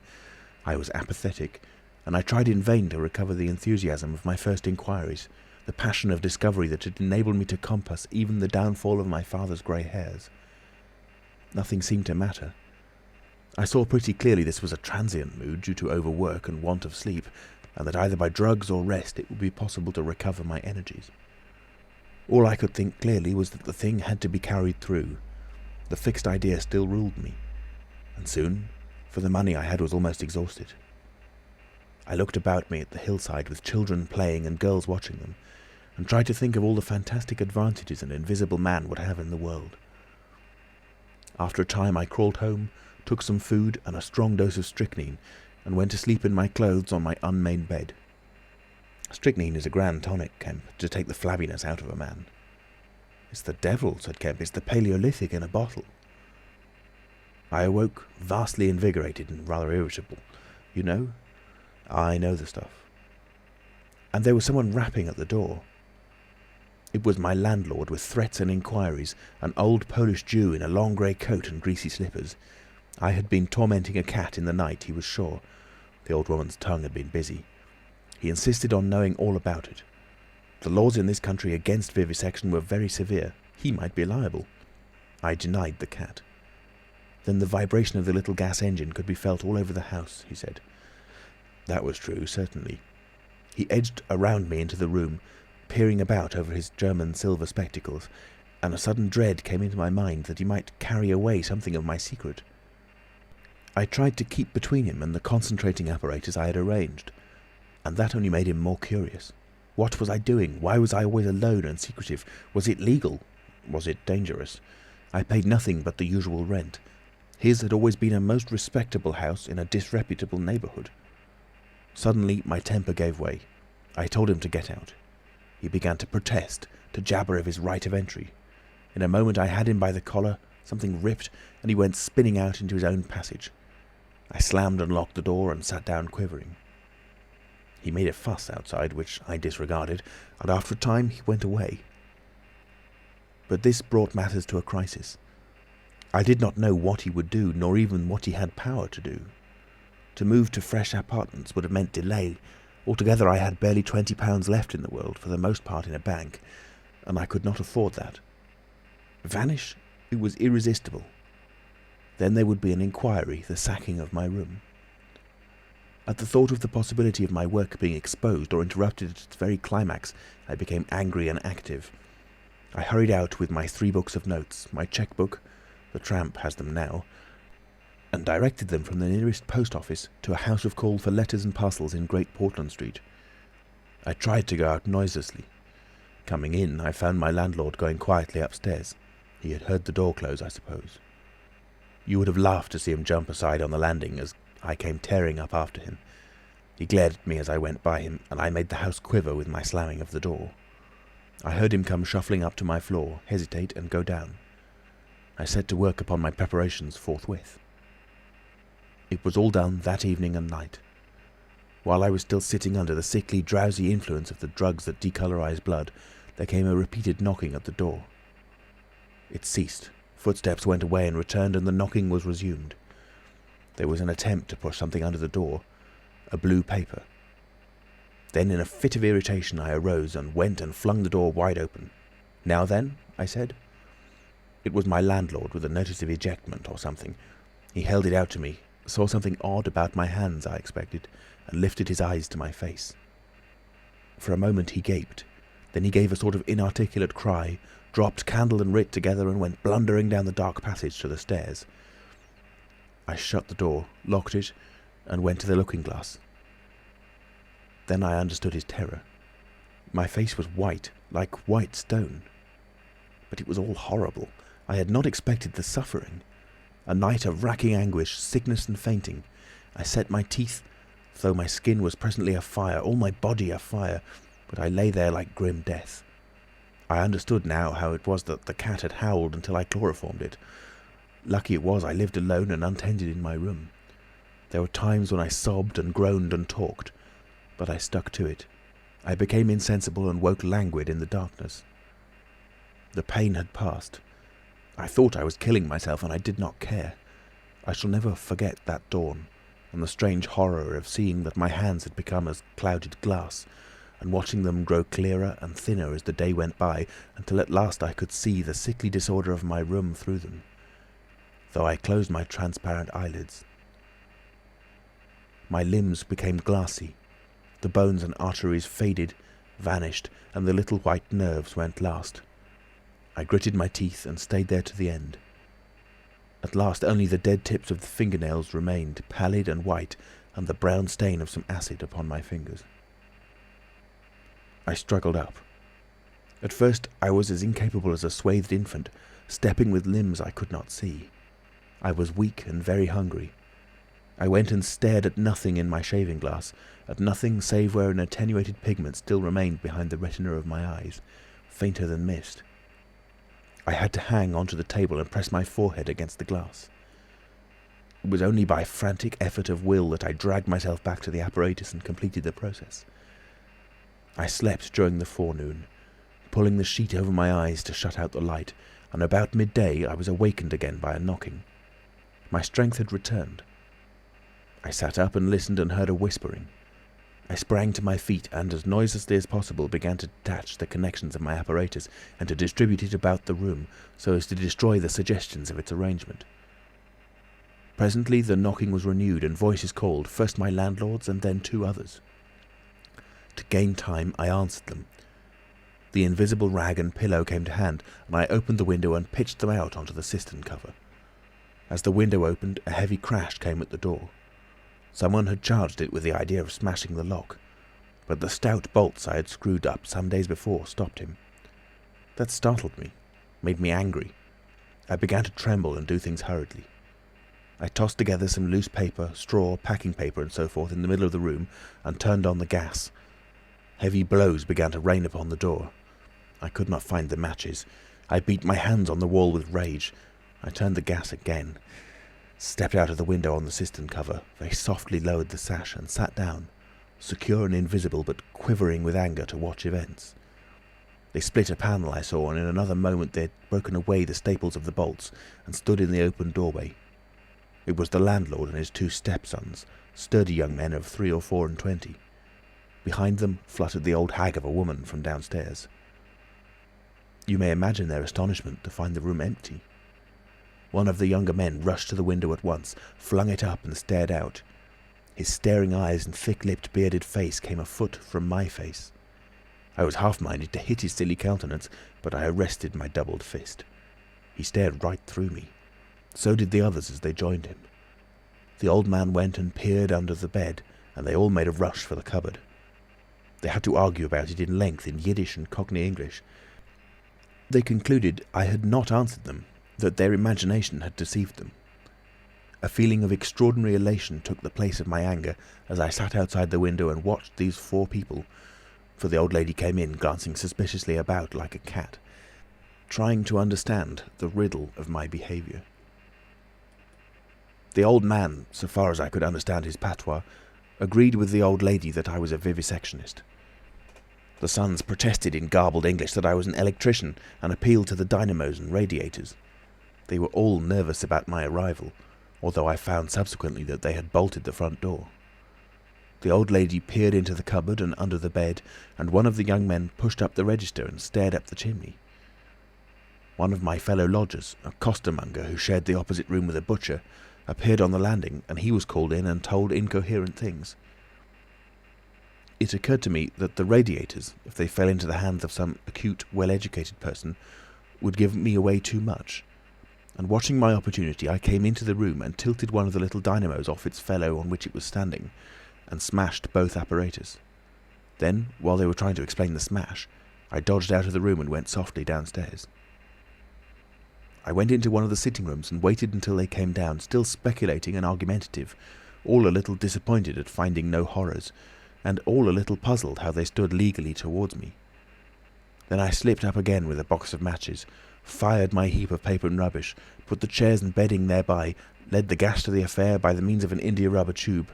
I was apathetic, and I tried in vain to recover the enthusiasm of my first inquiries, the passion of discovery that had enabled me to compass even the downfall of my father's grey hairs. Nothing seemed to matter. I saw pretty clearly this was a transient mood due to overwork and want of sleep, and that either by drugs or rest it would be possible to recover my energies. All I could think clearly was that the thing had to be carried through. The fixed idea still ruled me, and soon, for the money I had was almost exhausted. I looked about me at the hillside with children playing and girls watching them, and tried to think of all the fantastic advantages an invisible man would have in the world. After a time I crawled home, took some food and a strong dose of strychnine, and went to sleep in my clothes on my unmade bed. Strychnine is a grand tonic, Kemp, to take the flabbiness out of a man. "It's the devil," said Kemp. "It's the Paleolithic in a bottle." I awoke vastly invigorated and rather irritable. "You know?" "I know the stuff." And there was someone rapping at the door. It was my landlord, with threats and inquiries, an old Polish Jew in a long grey coat and greasy slippers. I had been tormenting a cat in the night, he was sure. The old woman's tongue had been busy. He insisted on knowing all about it. The laws in this country against vivisection were very severe. He might be liable. I denied the cat. Then the vibration of the little gas engine could be felt all over the house, he said. That was true, certainly. He edged around me into the room, peering about over his German silver spectacles, and a sudden dread came into my mind that he might carry away something of my secret. I tried to keep between him and the concentrating apparatus I had arranged, and that only made him more curious. What was I doing? Why was I always alone and secretive? Was it legal? Was it dangerous? I paid nothing but the usual rent. His had always been a most respectable house in a disreputable neighbourhood. Suddenly my temper gave way. I told him to get out. He began to protest, to jabber of his right of entry. In a moment I had him by the collar, something ripped, and he went spinning out into his own passage. I slammed and locked the door and sat down quivering. He made a fuss outside, which I disregarded, and after a time he went away. But this brought matters to a crisis. I did not know what he would do, nor even what he had power to do. To move to fresh apartments would have meant delay. Altogether I had barely £20 left in the world, for the most part in a bank, and I could not afford that. Vanish? It was irresistible. Then there would be an inquiry, the sacking of my room. At the thought of the possibility of my work being exposed or interrupted at its very climax, I became angry and active. I hurried out with my 3 books of notes, my cheque-book, the tramp has them now, and directed them from the nearest post office to a house of call for letters and parcels in Great Portland Street. I tried to go out noiselessly. Coming in, I found my landlord going quietly upstairs. He had heard the door close, I suppose. You would have laughed to see him jump aside on the landing as I came tearing up after him. He glared at me as I went by him, and I made the house quiver with my slamming of the door. I heard him come shuffling up to my floor, hesitate, and go down. I set to work upon my preparations forthwith. It was all done that evening and night. While I was still sitting under the sickly, drowsy influence of the drugs that decolorize blood, there came a repeated knocking at the door. It ceased. Footsteps went away and returned, and the knocking was resumed. There was an attempt to push something under the door, a blue paper. Then in a fit of irritation I arose and went and flung the door wide open. "Now then?" I said. It was my landlord with a notice of ejectment or something. He held it out to me, saw something odd about my hands, I expected, and lifted his eyes to my face. For a moment he gaped. Then he gave a sort of inarticulate cry, dropped candle and writ together, and went blundering down the dark passage to the stairs. I shut the door, locked it, and went to the looking-glass. Then I understood his terror. My face was white, like white stone. But it was all horrible, I had not expected the suffering. A night of racking anguish, sickness and fainting. I set my teeth, though my skin was presently afire, all my body afire, but I lay there like grim death. I understood now how it was that the cat had howled until I chloroformed it. Lucky it was I lived alone and untended in my room. There were times when I sobbed and groaned and talked, but I stuck to it. I became insensible and woke languid in the darkness. The pain had passed. I thought I was killing myself, and I did not care. I shall never forget that dawn, and the strange horror of seeing that my hands had become as clouded glass, and watching them grow clearer and thinner as the day went by, until at last I could see the sickly disorder of my room through them, though I closed my transparent eyelids. My limbs became glassy, the bones and arteries faded, vanished, and the little white nerves went last. I gritted my teeth and stayed there to the end. At last only the dead tips of the fingernails remained, pallid and white, and the brown stain of some acid upon my fingers. I struggled up. At first I was as incapable as a swathed infant, stepping with limbs I could not see. I was weak and very hungry. I went and stared at nothing in my shaving glass, at nothing save where an attenuated pigment still remained behind the retina of my eyes, fainter than mist. I had to hang onto the table and press my forehead against the glass. It was only by frantic effort of will that I dragged myself back to the apparatus and completed the process. I slept during the forenoon, pulling the sheet over my eyes to shut out the light, and about midday I was awakened again by a knocking. My strength had returned. I sat up and listened and heard a whispering. I sprang to my feet and, as noiselessly as possible, began to detach the connections of my apparatus and to distribute it about the room so as to destroy the suggestions of its arrangement. Presently the knocking was renewed and voices called, first my landlord's and then 2 others. To gain time, I answered them. The invisible rag and pillow came to hand, and I opened the window and pitched them out onto the cistern cover. As the window opened, a heavy crash came at the door. Someone had charged it with the idea of smashing the lock, but the stout bolts I had screwed up some days before stopped him. That startled me, made me angry. I began to tremble and do things hurriedly. I tossed together some loose paper, straw, packing paper and so forth in the middle of the room and turned on the gas. Heavy blows began to rain upon the door. I could not find the matches. I beat my hands on the wall with rage. I turned the gas again, stepped out of the window on the cistern cover, very softly lowered the sash and sat down, secure and invisible but quivering with anger to watch events. They split a panel I saw, and in another moment they had broken away the staples of the bolts and stood in the open doorway. It was the landlord and his 2 stepsons, sturdy young men of 3 or 4 and 20. Behind them fluttered the old hag of a woman from downstairs. You may imagine their astonishment to find the room empty. One of the younger men rushed to the window at once, flung it up and stared out. His staring eyes and thick-lipped, bearded face came a foot from my face. I was half-minded to hit his silly countenance, but I arrested my doubled fist. He stared right through me. So did the others as they joined him. The old man went and peered under the bed, and they all made a rush for the cupboard. They had to argue about it in length in Yiddish and Cockney English. They concluded I had not answered them, that their imagination had deceived them. A feeling of extraordinary elation took the place of my anger as I sat outside the window and watched these 4 people, for the old lady came in, glancing suspiciously about like a cat, trying to understand the riddle of my behaviour. The old man, so far as I could understand his patois, agreed with the old lady that I was a vivisectionist. The sons protested in garbled English that I was an electrician and appealed to the dynamos and radiators. They were all nervous about my arrival, although I found subsequently that they had bolted the front door. The old lady peered into the cupboard and under the bed, and one of the young men pushed up the register and stared up the chimney. One of my fellow lodgers, a costermonger who shared the opposite room with a butcher, appeared on the landing, and he was called in and told incoherent things. It occurred to me that the radiators, if they fell into the hands of some acute, well-educated person, would give me away too much, and watching my opportunity I came into the room and tilted one of the little dynamos off its fellow on which it was standing, and smashed both apparatus. Then, while they were trying to explain the smash, I dodged out of the room and went softly downstairs. I went into one of the sitting rooms and waited until they came down, still speculating and argumentative, all a little disappointed at finding no horrors, and all a little puzzled how they stood legally towards me. Then I slipped up again with a box of matches, fired my heap of paper and rubbish, put the chairs and bedding thereby, led the gas to the affair by the means of an india-rubber tube,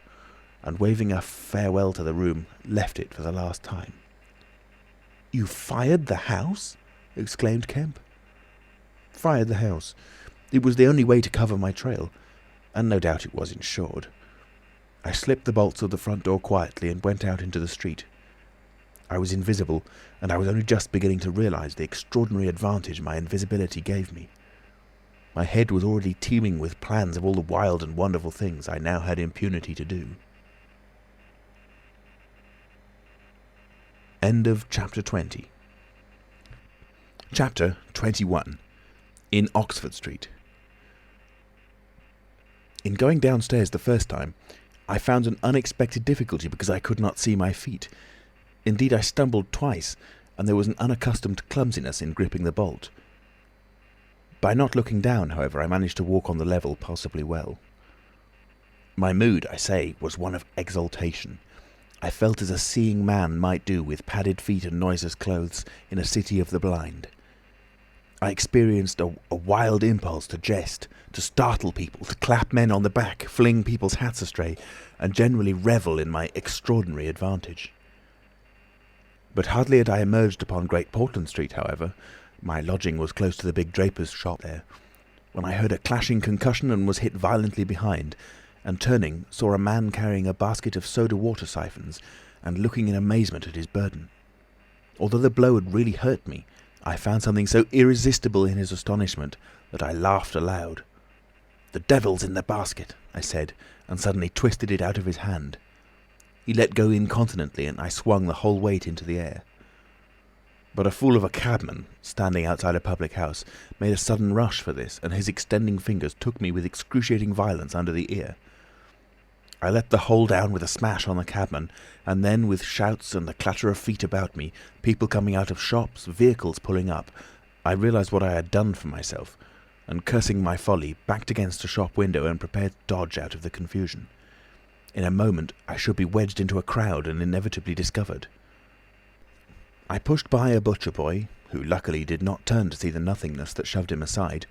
and waving a farewell to the room, left it for the last time. "You fired the house?" exclaimed Kemp. "Fired the house. It was the only way to cover my trail, and no doubt it was insured. I slipped the bolts of the front door quietly and went out into the street. I was invisible, and I was only just beginning to realise the extraordinary advantage my invisibility gave me. My head was already teeming with plans of all the wild and wonderful things I now had impunity to do. End of Chapter 20. Chapter 21. In Oxford Street. In going downstairs the first time, I found an unexpected difficulty because I could not see my feet. Indeed, I stumbled twice, and there was an unaccustomed clumsiness in gripping the bolt. By not looking down, however, I managed to walk on the level passably well. My mood, I say, was one of exaltation. I felt as a seeing man might do with padded feet and noiseless clothes in a city of the blind. I experienced a wild impulse to jest, to startle people, to clap men on the back, fling people's hats astray, and generally revel in my extraordinary advantage. But hardly had I emerged upon Great Portland Street, however, my lodging was close to the big draper's shop there, when I heard a clashing concussion and was hit violently behind, and turning, saw a man carrying a basket of soda-water siphons and looking in amazement at his burden. Although the blow had really hurt me, I found something so irresistible in his astonishment that I laughed aloud. "The devil's in the basket," I said, and suddenly twisted it out of his hand. He let go incontinently, and I swung the whole weight into the air. But a fool of a cabman, standing outside a public house, made a sudden rush for this, and his extending fingers took me with excruciating violence under the ear. I let the whole down with a smash on the cabman, and then with shouts and the clatter of feet about me, people coming out of shops, vehicles pulling up, I realised what I had done for myself, and cursing my folly, backed against a shop window and prepared to dodge out of the confusion. In a moment I should be wedged into a crowd and inevitably discovered. I pushed by a butcher boy, who luckily did not turn to see the nothingness that shoved him aside,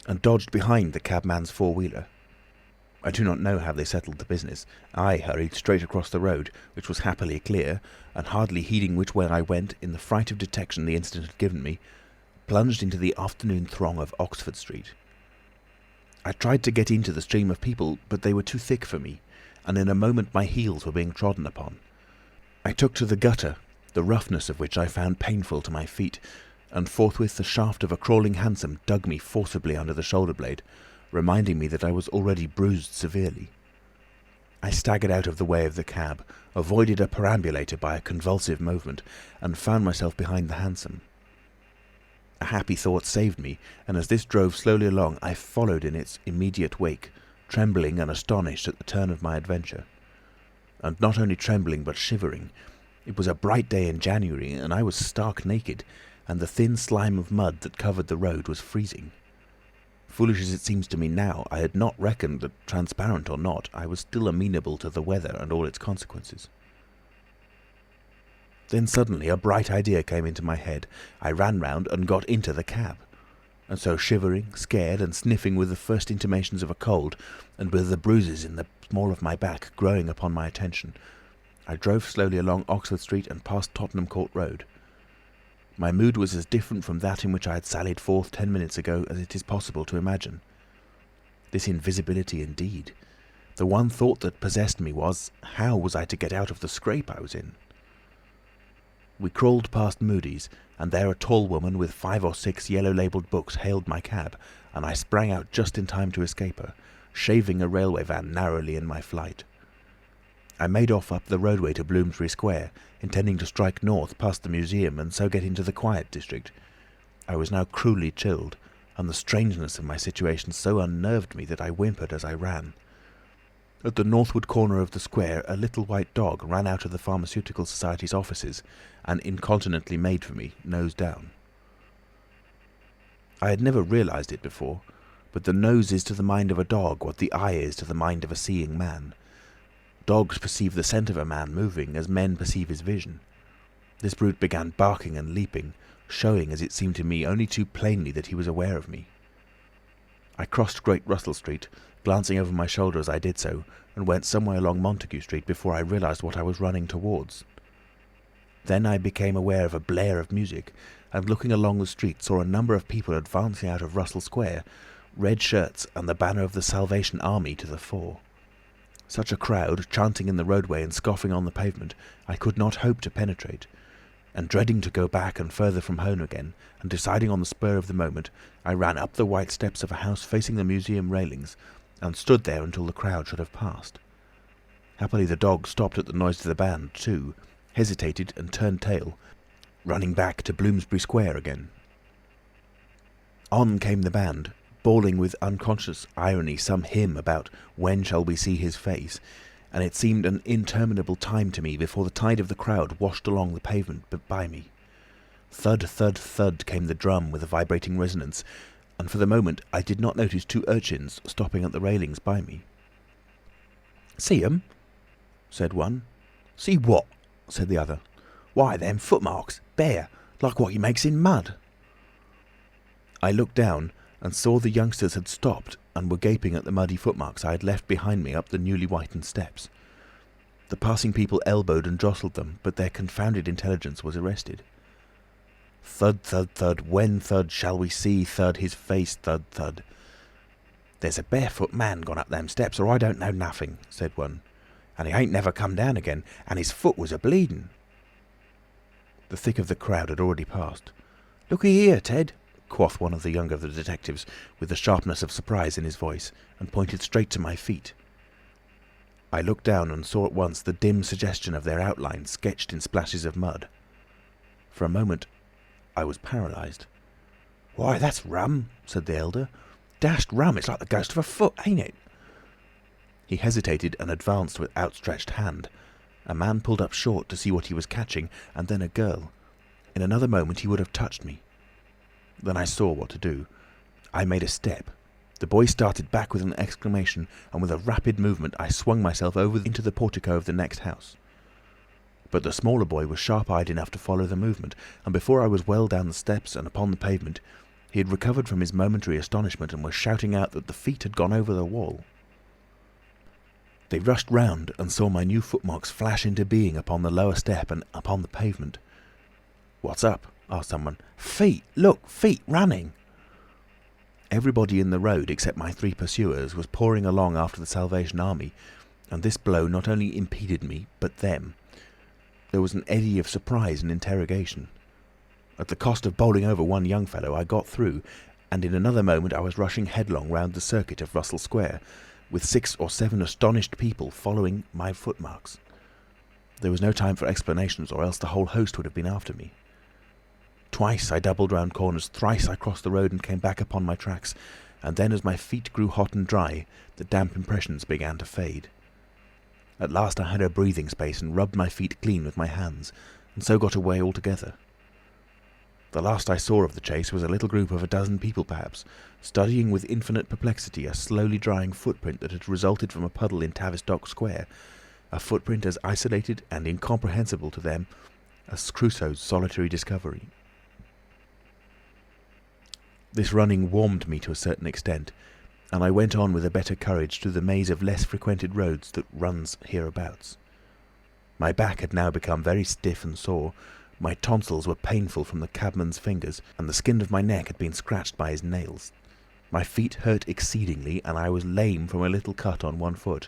and dodged behind the cabman's four-wheeler. I do not know how they settled the business. I hurried straight across the road, which was happily clear, and hardly heeding which way I went, in the fright of detection the incident had given me, plunged into the afternoon throng of Oxford Street. I tried to get into the stream of people, but they were too thick for me, and in a moment my heels were being trodden upon. I took to the gutter, the roughness of which I found painful to my feet, and forthwith the shaft of a crawling hansom dug me forcibly under the shoulder blade, reminding me that I was already bruised severely. I staggered out of the way of the cab, avoided a perambulator by a convulsive movement, and found myself behind the hansom. A happy thought saved me, and as this drove slowly along, I followed in its immediate wake, trembling and astonished at the turn of my adventure. And not only trembling, but shivering. It was a bright day in January, and I was stark naked, and the thin slime of mud that covered the road was freezing. Foolish as it seems to me now, I had not reckoned that, transparent or not, I was still amenable to the weather and all its consequences. Then suddenly a bright idea came into my head. I ran round and got into the cab. And so, shivering, scared, and sniffing with the first intimations of a cold, and with the bruises in the small of my back growing upon my attention, I drove slowly along Oxford Street and past Tottenham Court Road. My mood was as different from that in which I had sallied forth 10 minutes ago as it is possible to imagine. This invisibility indeed. The one thought that possessed me was, how was I to get out of the scrape I was in? We crawled past Moody's, and there a tall woman with 5 or 6 yellow-labelled books hailed my cab, and I sprang out just in time to escape her, shaving a railway van narrowly in my flight. I made off up the roadway to Bloomsbury Square, intending to strike north past the museum and so get into the quiet district. I was now cruelly chilled, and the strangeness of my situation so unnerved me that I whimpered as I ran. At the northward corner of the square a little white dog ran out of the Pharmaceutical Society's offices and incontinently made for me, nose down. I had never realised it before, but the nose is to the mind of a dog what the eye is to the mind of a seeing man. Dogs perceive the scent of a man moving as men perceive his vision. This brute began barking and leaping, showing, as it seemed to me, only too plainly that he was aware of me. I crossed Great Russell Street, glancing over my shoulder as I did so, and went some way along Montague Street before I realised what I was running towards. Then I became aware of a blare of music, and looking along the street saw a number of people advancing out of Russell Square, red shirts and the banner of the Salvation Army to the fore. Such a crowd, chanting in the roadway and scoffing on the pavement, I could not hope to penetrate, and dreading to go back and further from home again, and deciding on the spur of the moment, I ran up the white steps of a house facing the museum railings, and stood there until the crowd should have passed. Happily the dog stopped at the noise of the band too, hesitated and turned tail, running back to Bloomsbury Square again. On came the band, bawling with unconscious irony some hymn about when shall we see his face, and it seemed an interminable time to me before the tide of the crowd washed along the pavement by me. Thud, thud, thud came the drum with a vibrating resonance, and for the moment I did not notice two urchins stopping at the railings by me. "See 'em?" said one. "See what?" said the other. "Why, them footmarks, bare, like what you makes in mud." I looked down and saw the youngsters had stopped and were gaping at the muddy footmarks I had left behind me up the newly whitened steps. The passing people elbowed and jostled them, but their confounded intelligence was arrested. Thud, thud, thud, when thud shall we see thud his face, thud, thud. "There's a barefoot man gone up them steps, or I don't know nothing," said one. "And he ain't never come down again, and his foot was a-bleeding." The thick of the crowd had already passed. "Look'ee here, Ted," quoth one of the younger of the detectives, with the sharpness of surprise in his voice, and pointed straight to my feet. I looked down and saw at once the dim suggestion of their outline sketched in splashes of mud. For a moment I was paralysed. "Why, that's rum," said the elder. "Dashed rum, it's like the ghost of a foot, ain't it?" He hesitated and advanced with outstretched hand. A man pulled up short to see what he was catching, and then a girl. In another moment he would have touched me. Then I saw what to do. I made a step. The boy started back with an exclamation, and with a rapid movement I swung myself over into the portico of the next house. But the smaller boy was sharp-eyed enough to follow the movement, and before I was well down the steps and upon the pavement, he had recovered from his momentary astonishment and was shouting out that the feet had gone over the wall. They rushed round and saw my new footmarks flash into being upon the lower step and upon the pavement. "What's up?" asked someone. "Feet! Look! Feet running!" Everybody in the road, except my three pursuers, was pouring along after the Salvation Army, and this blow not only impeded me, but them. There was an eddy of surprise and interrogation. At the cost of bowling over one young fellow, I got through, and in another moment I was rushing headlong round the circuit of Russell Square, with 6 or 7 astonished people following my footmarks. There was no time for explanations, or else the whole host would have been after me. Twice I doubled round corners, thrice I crossed the road and came back upon my tracks, and then as my feet grew hot and dry, the damp impressions began to fade. At last I had a breathing space and rubbed my feet clean with my hands, and so got away altogether. The last I saw of the chase was a little group of a dozen people perhaps, studying with infinite perplexity a slowly drying footprint that had resulted from a puddle in Tavistock Square, a footprint as isolated and incomprehensible to them as Crusoe's solitary discovery. This running warmed me to a certain extent, and I went on with a better courage through the maze of less frequented roads that runs hereabouts. My back had now become very stiff and sore, my tonsils were painful from the cabman's fingers, and the skin of my neck had been scratched by his nails. My feet hurt exceedingly, and I was lame from a little cut on one foot.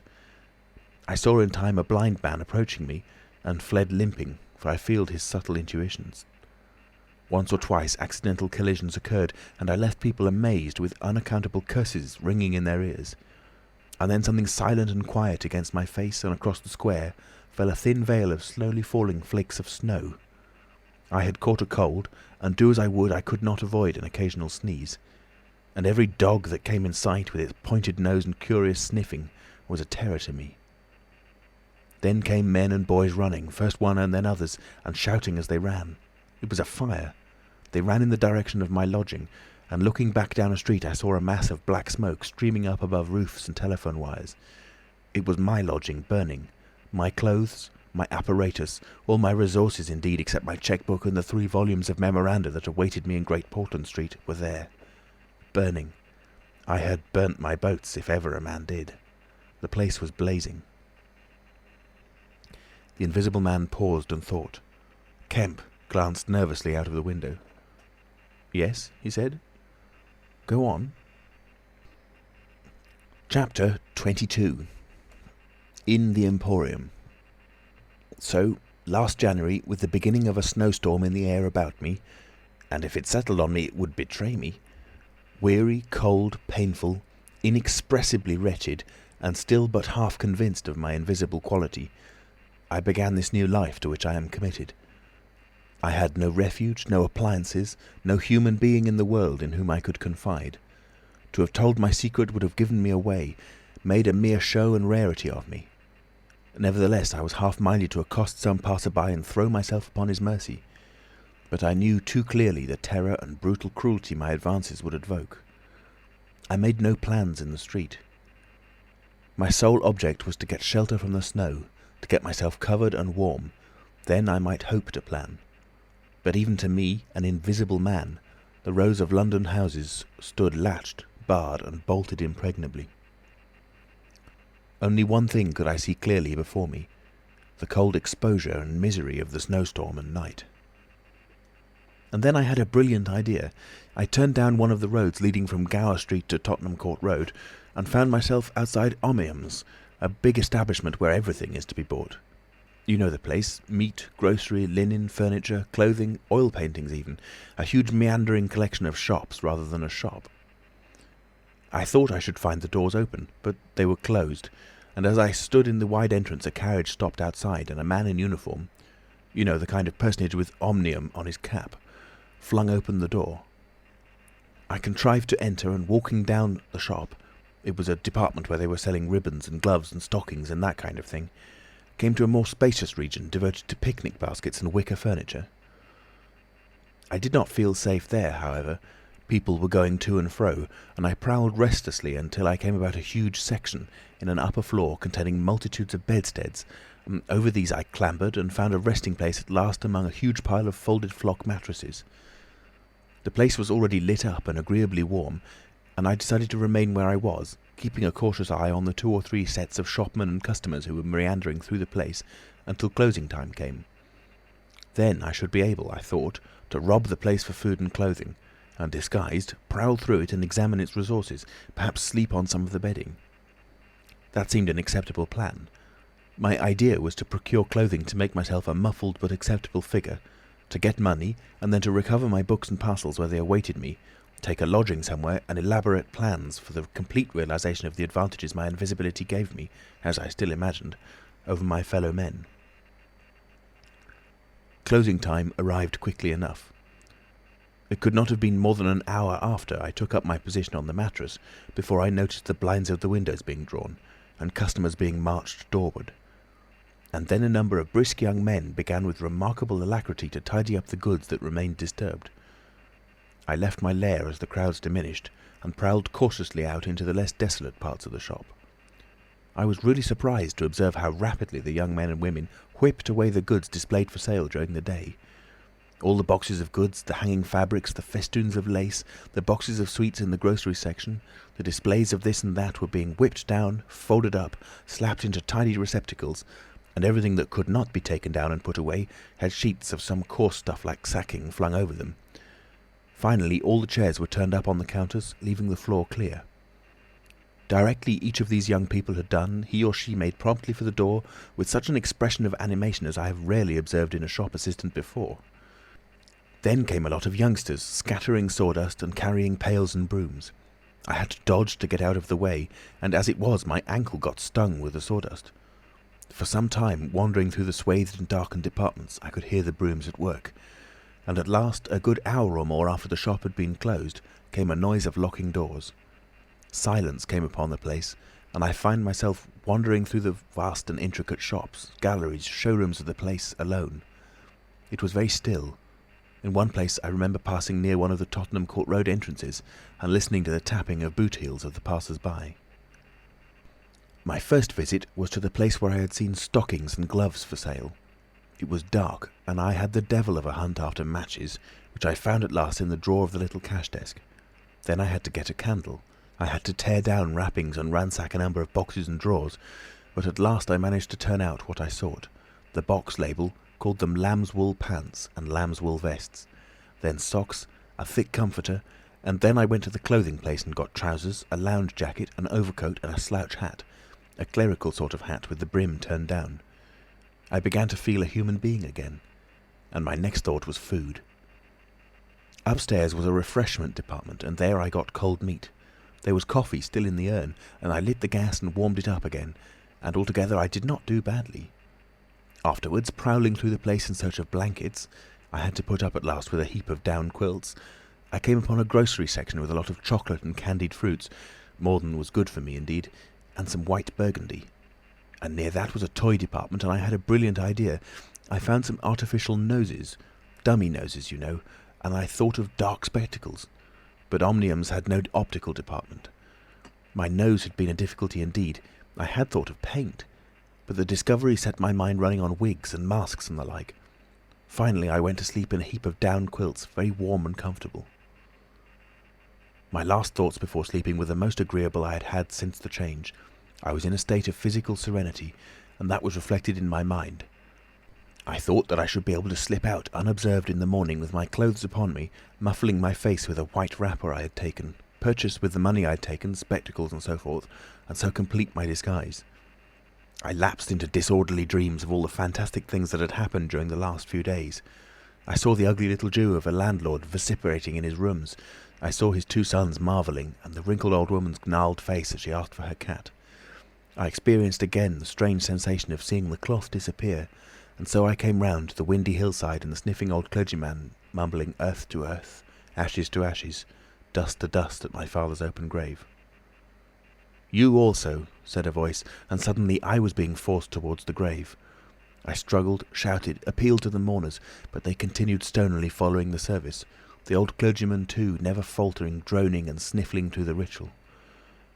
I saw in time a blind man approaching me, and fled limping, for I feared his subtle intuitions. Once or twice accidental collisions occurred, and I left people amazed with unaccountable curses ringing in their ears. And then something silent and quiet against my face, and across the square fell a thin veil of slowly falling flakes of snow. I had caught a cold, and do as I would I could not avoid an occasional sneeze. And every dog that came in sight with its pointed nose and curious sniffing was a terror to me. Then came men and boys running, first one and then others, and shouting as they ran. It was a fire. They ran in the direction of my lodging, and looking back down a street I saw a mass of black smoke streaming up above roofs and telephone wires. It was my lodging burning. My clothes, my apparatus, all my resources indeed, except my cheque-book and the 3 volumes of memoranda that awaited me in Great Portland Street, were there. Burning. I had burnt my boats, if ever a man did. The place was blazing. The Invisible Man paused and thought. Kemp glanced nervously out of the window. "Yes?" he said. "Go on." Chapter 22. In the Emporium. So, last January, with the beginning of a snowstorm in the air about me, and if it settled on me it would betray me, weary, cold, painful, inexpressibly wretched, and still but half convinced of my invisible quality, I began this new life to which I am committed. I had no refuge, no appliances, no human being in the world in whom I could confide. To have told my secret would have given me away, made a mere show and rarity of me. Nevertheless, I was half-minded to accost some passer-by and throw myself upon his mercy. But I knew too clearly the terror and brutal cruelty my advances would evoke. I made no plans in the street. My sole object was to get shelter from the snow, to get myself covered and warm. Then I might hope to plan. But even to me, an invisible man, the rows of London houses stood latched, barred, and bolted impregnably. Only one thing could I see clearly before me, the cold exposure and misery of the snowstorm and night. And then I had a brilliant idea. I turned down one of the roads leading from Gower Street to Tottenham Court Road, and found myself outside Omnium's, a big establishment where everything is to be bought. You know the place: meat, grocery, linen, furniture, clothing, oil paintings even, a huge meandering collection of shops rather than a shop. I thought I should find the doors open, but they were closed, and as I stood in the wide entrance a carriage stopped outside, and a man in uniform, you know, the kind of personage with Omnium on his cap, flung open the door. I contrived to enter, and walking down the shop, it was a department where they were selling ribbons and gloves and stockings and that kind of thing, came to a more spacious region devoted to picnic baskets and wicker furniture. I did not feel safe there, however. People were going to and fro, and I prowled restlessly until I came about a huge section in an upper floor containing multitudes of bedsteads. Over these I clambered, and found a resting place at last among a huge pile of folded flock mattresses. The place was already lit up and agreeably warm, and I decided to remain where I was, keeping a cautious eye on the 2 or 3 sets of shopmen and customers who were meandering through the place until closing time came. Then I should be able, I thought, to rob the place for food and clothing, and disguised, prowl through it and examine its resources, perhaps sleep on some of the bedding. That seemed an acceptable plan. My idea was to procure clothing to make myself a muffled but acceptable figure, to get money, and then to recover my books and parcels where they awaited me, take a lodging somewhere, and elaborate plans for the complete realization of the advantages my invisibility gave me, as I still imagined, over my fellow men. Closing time arrived quickly enough. It could not have been more than an hour after I took up my position on the mattress before I noticed the blinds of the windows being drawn, and customers being marched doorward. And then a number of brisk young men began with remarkable alacrity to tidy up the goods that remained disturbed. I left my lair as the crowds diminished, and prowled cautiously out into the less desolate parts of the shop. I was really surprised to observe how rapidly the young men and women whipped away the goods displayed for sale during the day. All the boxes of goods, the hanging fabrics, the festoons of lace, the boxes of sweets in the grocery section, the displays of this and that were being whipped down, folded up, slapped into tidy receptacles, and everything that could not be taken down and put away had sheets of some coarse stuff like sacking flung over them. Finally, all the chairs were turned up on the counters, leaving the floor clear. Directly each of these young people had done, he or she made promptly for the door with such an expression of animation as I have rarely observed in a shop assistant before. Then came a lot of youngsters, scattering sawdust and carrying pails and brooms. I had to dodge to get out of the way, and as it was, my ankle got stung with the sawdust. For some time, wandering through the swathed and darkened departments, I could hear the brooms at work, and at last, a good hour or more after the shop had been closed, came a noise of locking doors. Silence came upon the place, and I found myself wandering through the vast and intricate shops, galleries, showrooms of the place alone. It was very still. In one place I remember passing near one of the Tottenham Court Road entrances and listening to the tapping of boot heels of the passers-by. My first visit was to the place where I had seen stockings and gloves for sale. It was dark, and I had the devil of a hunt after matches, which I found at last in the drawer of the little cash desk. Then I had to get a candle. I had to tear down wrappings and ransack a number of boxes and drawers, but at last I managed to turn out what I sought. The box label called them lamb's wool pants and lamb's wool vests, then socks, a thick comforter, and then I went to the clothing place and got trousers, a lounge jacket, an overcoat and a slouch hat, a clerical sort of hat with the brim turned down. I began to feel a human being again, and my next thought was food. Upstairs was a refreshment department, and there I got cold meat. There was coffee still in the urn, and I lit the gas and warmed it up again, and altogether I did not do badly. Afterwards, prowling through the place in search of blankets, I had to put up at last with a heap of down quilts, I came upon a grocery section with a lot of chocolate and candied fruits, more than was good for me indeed, and some white burgundy. And near that was a toy department, and I had a brilliant idea. I found some artificial noses, dummy noses, you know, and I thought of dark spectacles. But Omniums had no optical department. My nose had been a difficulty indeed. I had thought of paint, but the discovery set my mind running on wigs and masks and the like. Finally, I went to sleep in a heap of down quilts, very warm and comfortable. My last thoughts before sleeping were the most agreeable I had had since the change. I was in a state of physical serenity, and that was reflected in my mind. I thought that I should be able to slip out unobserved in the morning with my clothes upon me, muffling my face with a white wrapper I had taken, purchased with the money I had taken, spectacles and so forth, and so complete my disguise. I lapsed into disorderly dreams of all the fantastic things that had happened during the last few days. I saw the ugly little Jew of a landlord vociferating in his rooms. I saw his two sons marvelling, and the wrinkled old woman's gnarled face as she asked for her cat. I experienced again the strange sensation of seeing the cloth disappear, and so I came round to the windy hillside and the sniffing old clergyman mumbling earth to earth, ashes to ashes, dust to dust at my father's open grave. "You also," said a voice, and suddenly I was being forced towards the grave. I struggled, shouted, appealed to the mourners, but they continued stonily following the service, the old clergyman too, never faltering, droning and sniffling through the ritual.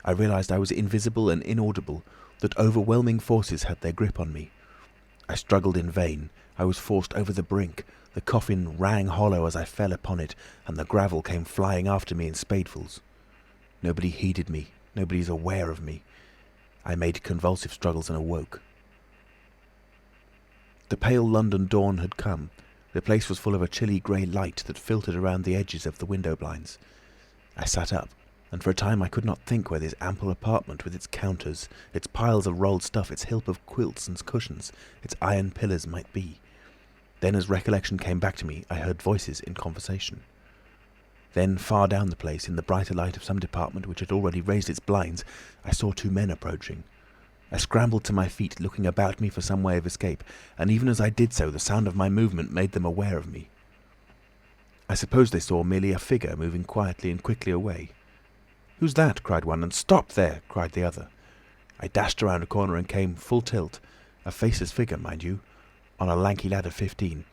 I realised I was invisible and inaudible, that overwhelming forces had their grip on me. I struggled in vain. I was forced over the brink. The coffin rang hollow as I fell upon it, and the gravel came flying after me in spadefuls. Nobody heeded me. Nobody's aware of me. I made convulsive struggles and awoke. The pale London dawn had come. The place was full of a chilly grey light that filtered around the edges of the window blinds. I sat up, and for a time I could not think where this ample apartment with its counters, its piles of rolled stuff, its heap of quilts and cushions, its iron pillars might be. Then as recollection came back to me, I heard voices in conversation. Then far down the place, in the brighter light of some department which had already raised its blinds, I saw two men approaching. I scrambled to my feet, looking about me for some way of escape, and even as I did so, the sound of my movement made them aware of me. I suppose they saw merely a figure moving quietly and quickly away. "Who's that?" cried one, and "Stop there!" cried the other. I dashed around a corner and came full tilt, a faceless figure, mind you, on a lanky lad of 15.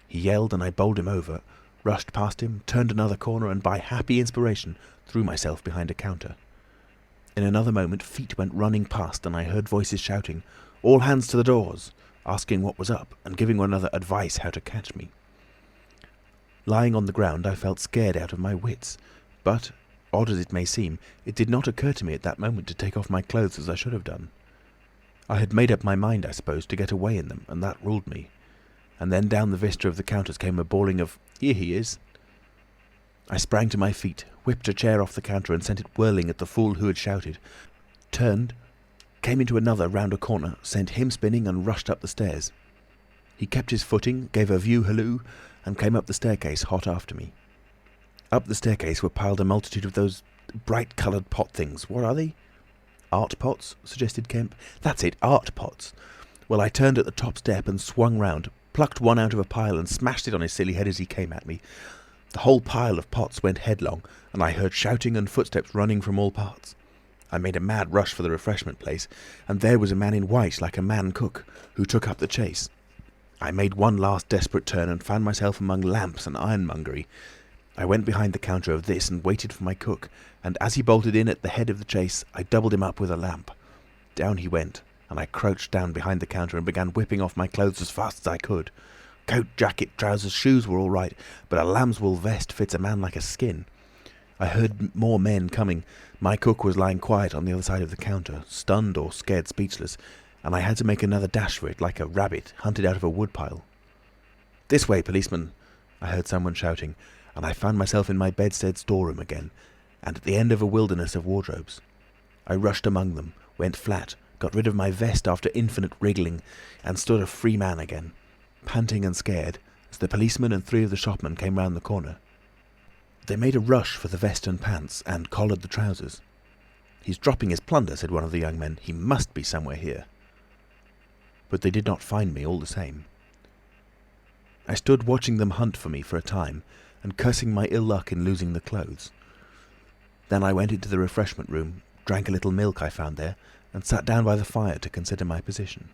He yelled, and I bowled him over, rushed past him, turned another corner, and by happy inspiration threw myself behind a counter. In another moment feet went running past, and I heard voices shouting, "All hands to the doors," asking what was up, and giving one another advice how to catch me. Lying on the ground, I felt scared out of my wits, but, odd as it may seem, it did not occur to me at that moment to take off my clothes as I should have done. I had made up my mind, I suppose, to get away in them, and that ruled me. And then down the vista of the counters came a bawling of, "Here he is!" I sprang to my feet, whipped a chair off the counter and sent it whirling at the fool who had shouted, turned, came into another round a corner, sent him spinning and rushed up the stairs. He kept his footing, gave a view halloo, and came up the staircase hot after me. Up the staircase were piled a multitude of those bright-coloured pot things. What are they? "Art pots," suggested Kemp. "That's it, art pots. Well, I turned at the top step and swung round, plucked one out of a pile and smashed it on his silly head as he came at me. The whole pile of pots went headlong, and I heard shouting and footsteps running from all parts. I made a mad rush for the refreshment place, and there was a man in white, like a man cook, who took up the chase. I made one last desperate turn and found myself among lamps and ironmongery. I went behind the counter of this and waited for my cook, and as he bolted in at the head of the chase, I doubled him up with a lamp. Down he went, and I crouched down behind the counter and began whipping off my clothes as fast as I could. Coat, jacket, trousers, shoes were all right, but a lamb's-wool vest fits a man like a skin. I heard more men coming. My cook was lying quiet on the other side of the counter, stunned or scared speechless, and I had to make another dash for it, like a rabbit hunted out of a woodpile. "This way, policeman!" I heard someone shouting, and I found myself in my bedstead storeroom again, and at the end of a wilderness of wardrobes. I rushed among them, went flat, got rid of my vest after infinite wriggling, and stood a free man again, panting and scared, as the policeman and 3 of the shopmen came round the corner. They made a rush for the vest and pants, and collared the trousers. "He's dropping his plunder," said one of the young men. "He must be somewhere here." But they did not find me all the same. I stood watching them hunt for me for a time, and cursing my ill luck in losing the clothes. Then I went into the refreshment room, drank a little milk I found there, and sat down by the fire to consider my position.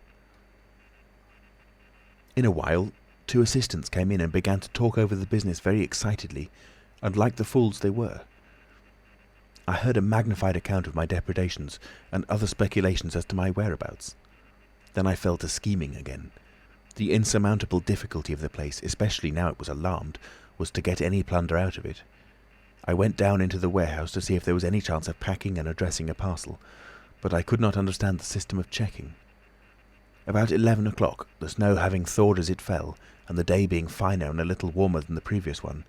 In a while, 2 assistants came in and began to talk over the business very excitedly, and like the fools they were. I heard a magnified account of my depredations, and other speculations as to my whereabouts. Then I fell to scheming again. The insurmountable difficulty of the place, especially now it was alarmed, was to get any plunder out of it. I went down into the warehouse to see if there was any chance of packing and addressing a parcel, but I could not understand the system of checking. About 11 o'clock, the snow having thawed as it fell, and the day being finer and a little warmer than the previous one,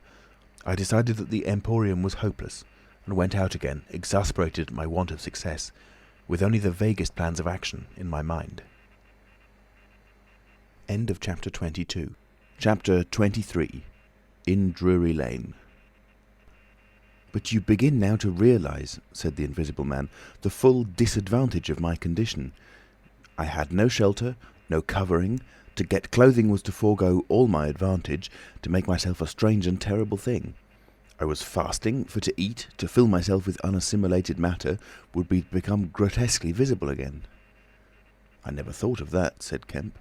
I decided that the emporium was hopeless, and went out again, exasperated at my want of success, with only the vaguest plans of action in my mind. End of chapter 22. Chapter 23. In Drury Lane. "But you begin now to realise," said the Invisible Man, "the full disadvantage of my condition. I had no shelter, no covering. To get clothing was to forego all my advantage, to make myself a strange and terrible thing. I was fasting, for to eat, to fill myself with unassimilated matter, would become grotesquely visible again." "I never thought of that," said Kemp.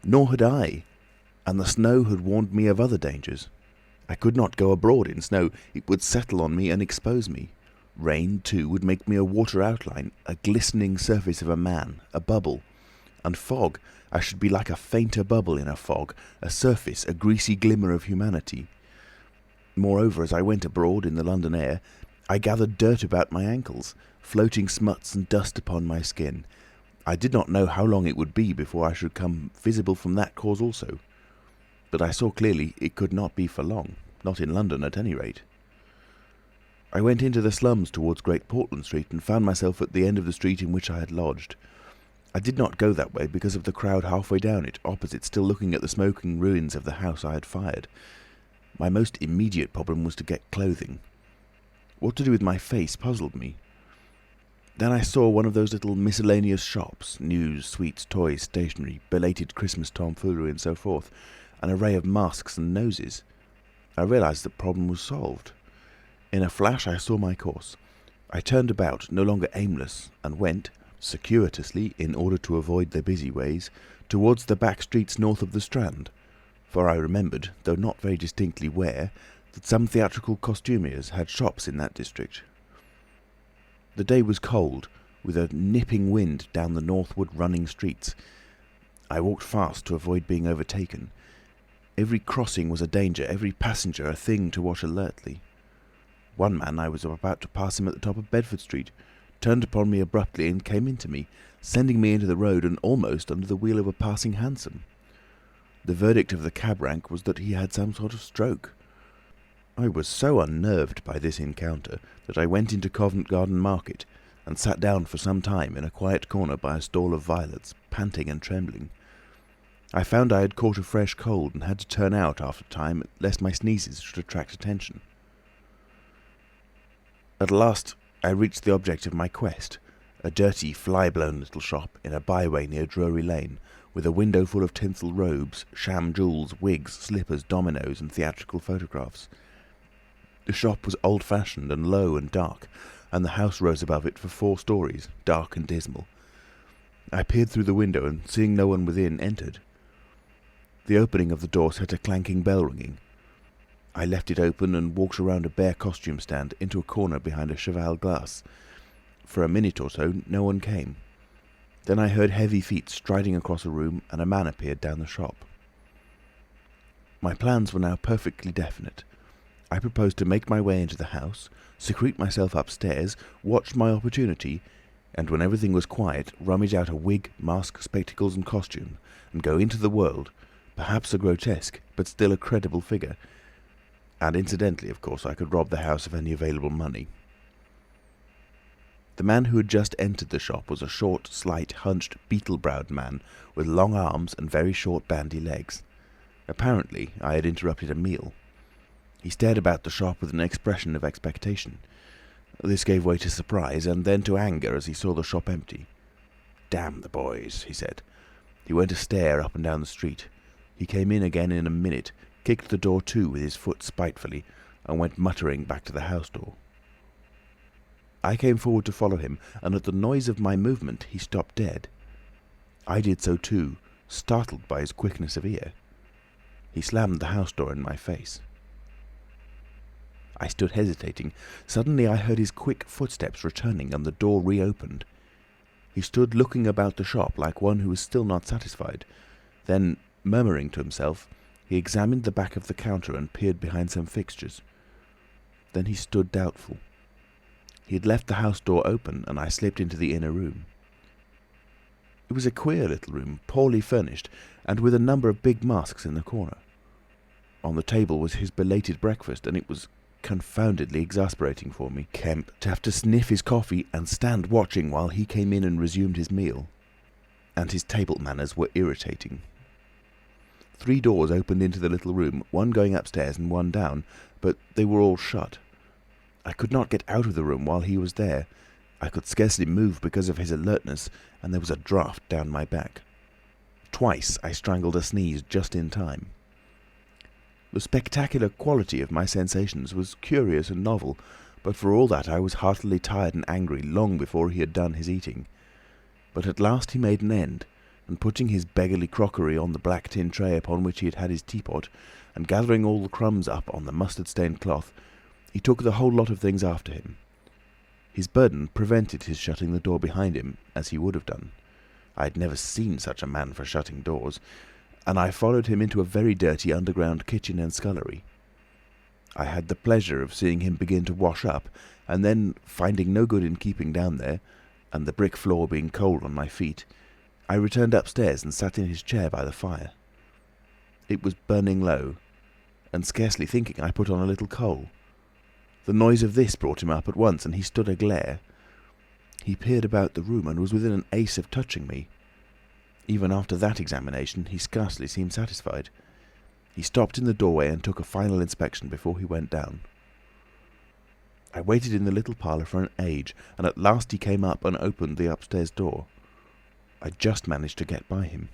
"Nor had I, and the snow had warned me of other dangers. I could not go abroad in snow, it would settle on me and expose me. Rain, too, would make me a water outline, a glistening surface of a man, a bubble. And fog, I should be like a fainter bubble in a fog, a surface, a greasy glimmer of humanity. Moreover, as I went abroad in the London air, I gathered dirt about my ankles, floating smuts and dust upon my skin. I did not know how long it would be before I should come visible from that cause also. But I saw clearly it could not be for long, not in London at any rate. I went into the slums towards Great Portland Street and found myself at the end of the street in which I had lodged. I did not go that way because of the crowd halfway down it, opposite, still looking at the smoking ruins of the house I had fired. My most immediate problem was to get clothing. What to do with my face puzzled me. Then I saw one of those little miscellaneous shops, news, sweets, toys, stationery, belated Christmas tomfoolery and so forth, an array of masks and noses. I realised the problem was solved. In a flash I saw my course. I turned about, no longer aimless, and went, circuitously, in order to avoid the busy ways, towards the back streets north of the Strand, for I remembered, though not very distinctly where, that some theatrical costumiers had shops in that district. The day was cold, with a nipping wind down the northward running streets. I walked fast to avoid being overtaken. Every crossing was a danger, every passenger a thing to watch alertly. One man, I was about to pass him at the top of Bedford Street, turned upon me abruptly and came into me, sending me into the road and almost under the wheel of a passing hansom. The verdict of the cab rank was that he had some sort of stroke. I was so unnerved by this encounter that I went into Covent Garden Market and sat down for some time in a quiet corner by a stall of violets, panting and trembling. I found I had caught a fresh cold and had to turn out after a time lest my sneezes should attract attention. At last I reached the object of my quest, a dirty, fly-blown little shop in a byway near Drury Lane, with a window full of tinsel robes, sham jewels, wigs, slippers, dominoes, and theatrical photographs. The shop was old-fashioned and low and dark, and the house rose above it for 4 stories, dark and dismal. I peered through the window and, seeing no one within, entered. The opening of the door set a clanking bell ringing. I left it open and walked around a bare costume stand into a corner behind a cheval glass. For a minute or so no one came. Then I heard heavy feet striding across a room and a man appeared down the shop. My plans were now perfectly definite. I proposed to make my way into the house, secrete myself upstairs, watch my opportunity, and when everything was quiet, rummage out a wig, mask, spectacles and costume, and go into the world, perhaps a grotesque, but still a credible figure. And incidentally, of course, I could rob the house of any available money. The man who had just entered the shop was a short, slight, hunched, beetle-browed man with long arms and very short bandy legs. Apparently, I had interrupted a meal. He stared about the shop with an expression of expectation. This gave way to surprise and then to anger as he saw the shop empty. "Damn the boys," he said. He went a stare up and down the street. He came in again in a minute, kicked the door to with his foot spitefully, and went muttering back to the house door. I came forward to follow him, and at the noise of my movement he stopped dead. I did so too, startled by his quickness of ear. He slammed the house door in my face. I stood hesitating. Suddenly I heard his quick footsteps returning and the door reopened. He stood looking about the shop like one who was still not satisfied. Then, murmuring to himself, he examined the back of the counter and peered behind some fixtures. Then he stood doubtful. He had left the house door open and I slipped into the inner room. It was a queer little room, poorly furnished, and with a number of big masks in the corner. On the table was his belated breakfast, and it was confoundedly exasperating for me, Kemp, to have to sniff his coffee and stand watching while he came in and resumed his meal. And his table manners were irritating. 3 doors opened into the little room, one going upstairs and one down, but they were all shut. I could not get out of the room while he was there. I could scarcely move because of his alertness, and there was a draught down my back. Twice I strangled a sneeze just in time. The spectacular quality of my sensations was curious and novel, but for all that I was heartily tired and angry long before he had done his eating. But at last he made an end, and putting his beggarly crockery on the black tin tray upon which he had had his teapot, and gathering all the crumbs up on the mustard-stained cloth, he took the whole lot of things after him. His burden prevented his shutting the door behind him, as he would have done. I had never seen such a man for shutting doors, and I followed him into a very dirty underground kitchen and scullery. I had the pleasure of seeing him begin to wash up, and then, finding no good in keeping down there, and the brick floor being cold on my feet, I returned upstairs and sat in his chair by the fire. It was burning low, and scarcely thinking I put on a little coal. The noise of this brought him up at once, and he stood aglare. He peered about the room and was within an ace of touching me. Even after that examination, he scarcely seemed satisfied. He stopped in the doorway and took a final inspection before he went down. I waited in the little parlour for an age, and at last he came up and opened the upstairs door. I just managed to get by him.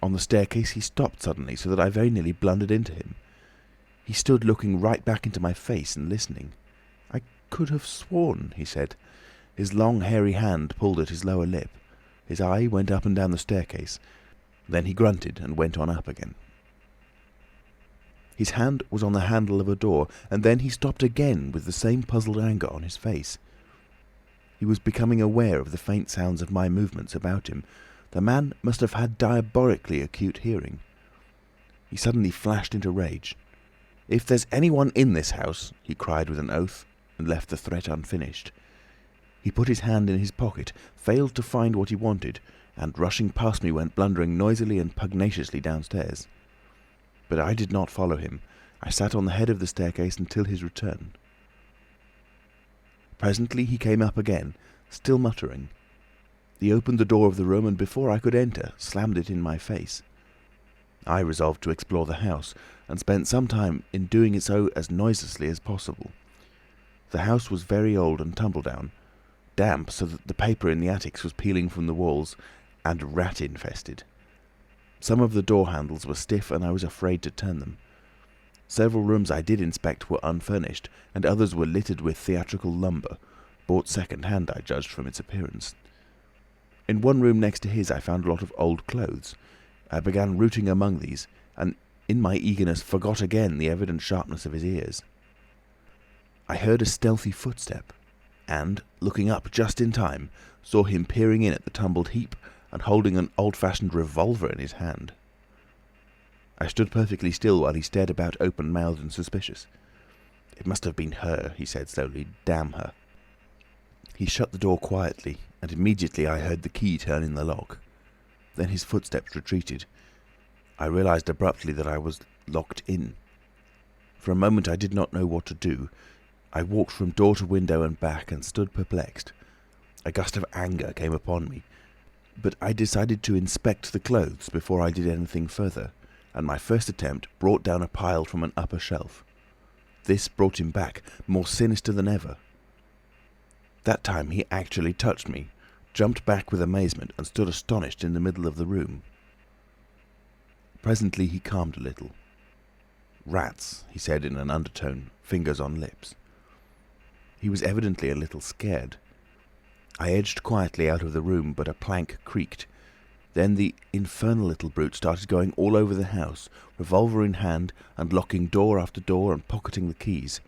On the staircase he stopped suddenly, so that I very nearly blundered into him. He stood looking right back into my face and listening. "I could have sworn," he said. His long hairy hand pulled at his lower lip. His eye went up and down the staircase. Then he grunted and went on up again. His hand was on the handle of a door, and then he stopped again with the same puzzled anger on his face. He was becoming aware of the faint sounds of my movements about him. The man must have had diabolically acute hearing. He suddenly flashed into rage. "If there's anyone in this house," he cried with an oath, and left the threat unfinished. He put his hand in his pocket, failed to find what he wanted, and rushing past me went blundering noisily and pugnaciously downstairs. But I did not follow him. I sat on the head of the staircase until his return. Presently he came up again, still muttering. He opened the door of the room, and before I could enter, slammed it in my face. I resolved to explore the house, and spent some time in doing so as noiselessly as possible. The house was very old and tumble-down, damp so that the paper in the attics was peeling from the walls, and rat-infested. Some of the door handles were stiff, and I was afraid to turn them. Several rooms I did inspect were unfurnished, and others were littered with theatrical lumber, bought second-hand, I judged from its appearance. In one room next to his I found a lot of old clothes, I began rooting among these, and in my eagerness forgot again the evident sharpness of his ears. I heard a stealthy footstep, and, looking up just in time, saw him peering in at the tumbled heap and holding an old-fashioned revolver in his hand. I stood perfectly still while he stared about open-mouthed and suspicious. "It must have been her," he said slowly. "Damn her." He shut the door quietly, and immediately I heard the key turn in the lock. Then his footsteps retreated. I realised abruptly that I was locked in. For a moment I did not know what to do. I walked from door to window and back and stood perplexed. A gust of anger came upon me, but I decided to inspect the clothes before I did anything further, and my first attempt brought down a pile from an upper shelf. This brought him back, more sinister than ever. That time he actually touched me, jumped back with amazement, and stood astonished in the middle of the room. Presently he calmed a little. "Rats," he said in an undertone, fingers on lips. He was evidently a little scared. I edged quietly out of the room, but a plank creaked. Then the infernal little brute started going all over the house, revolver in hand, and locking door after door and pocketing the keys.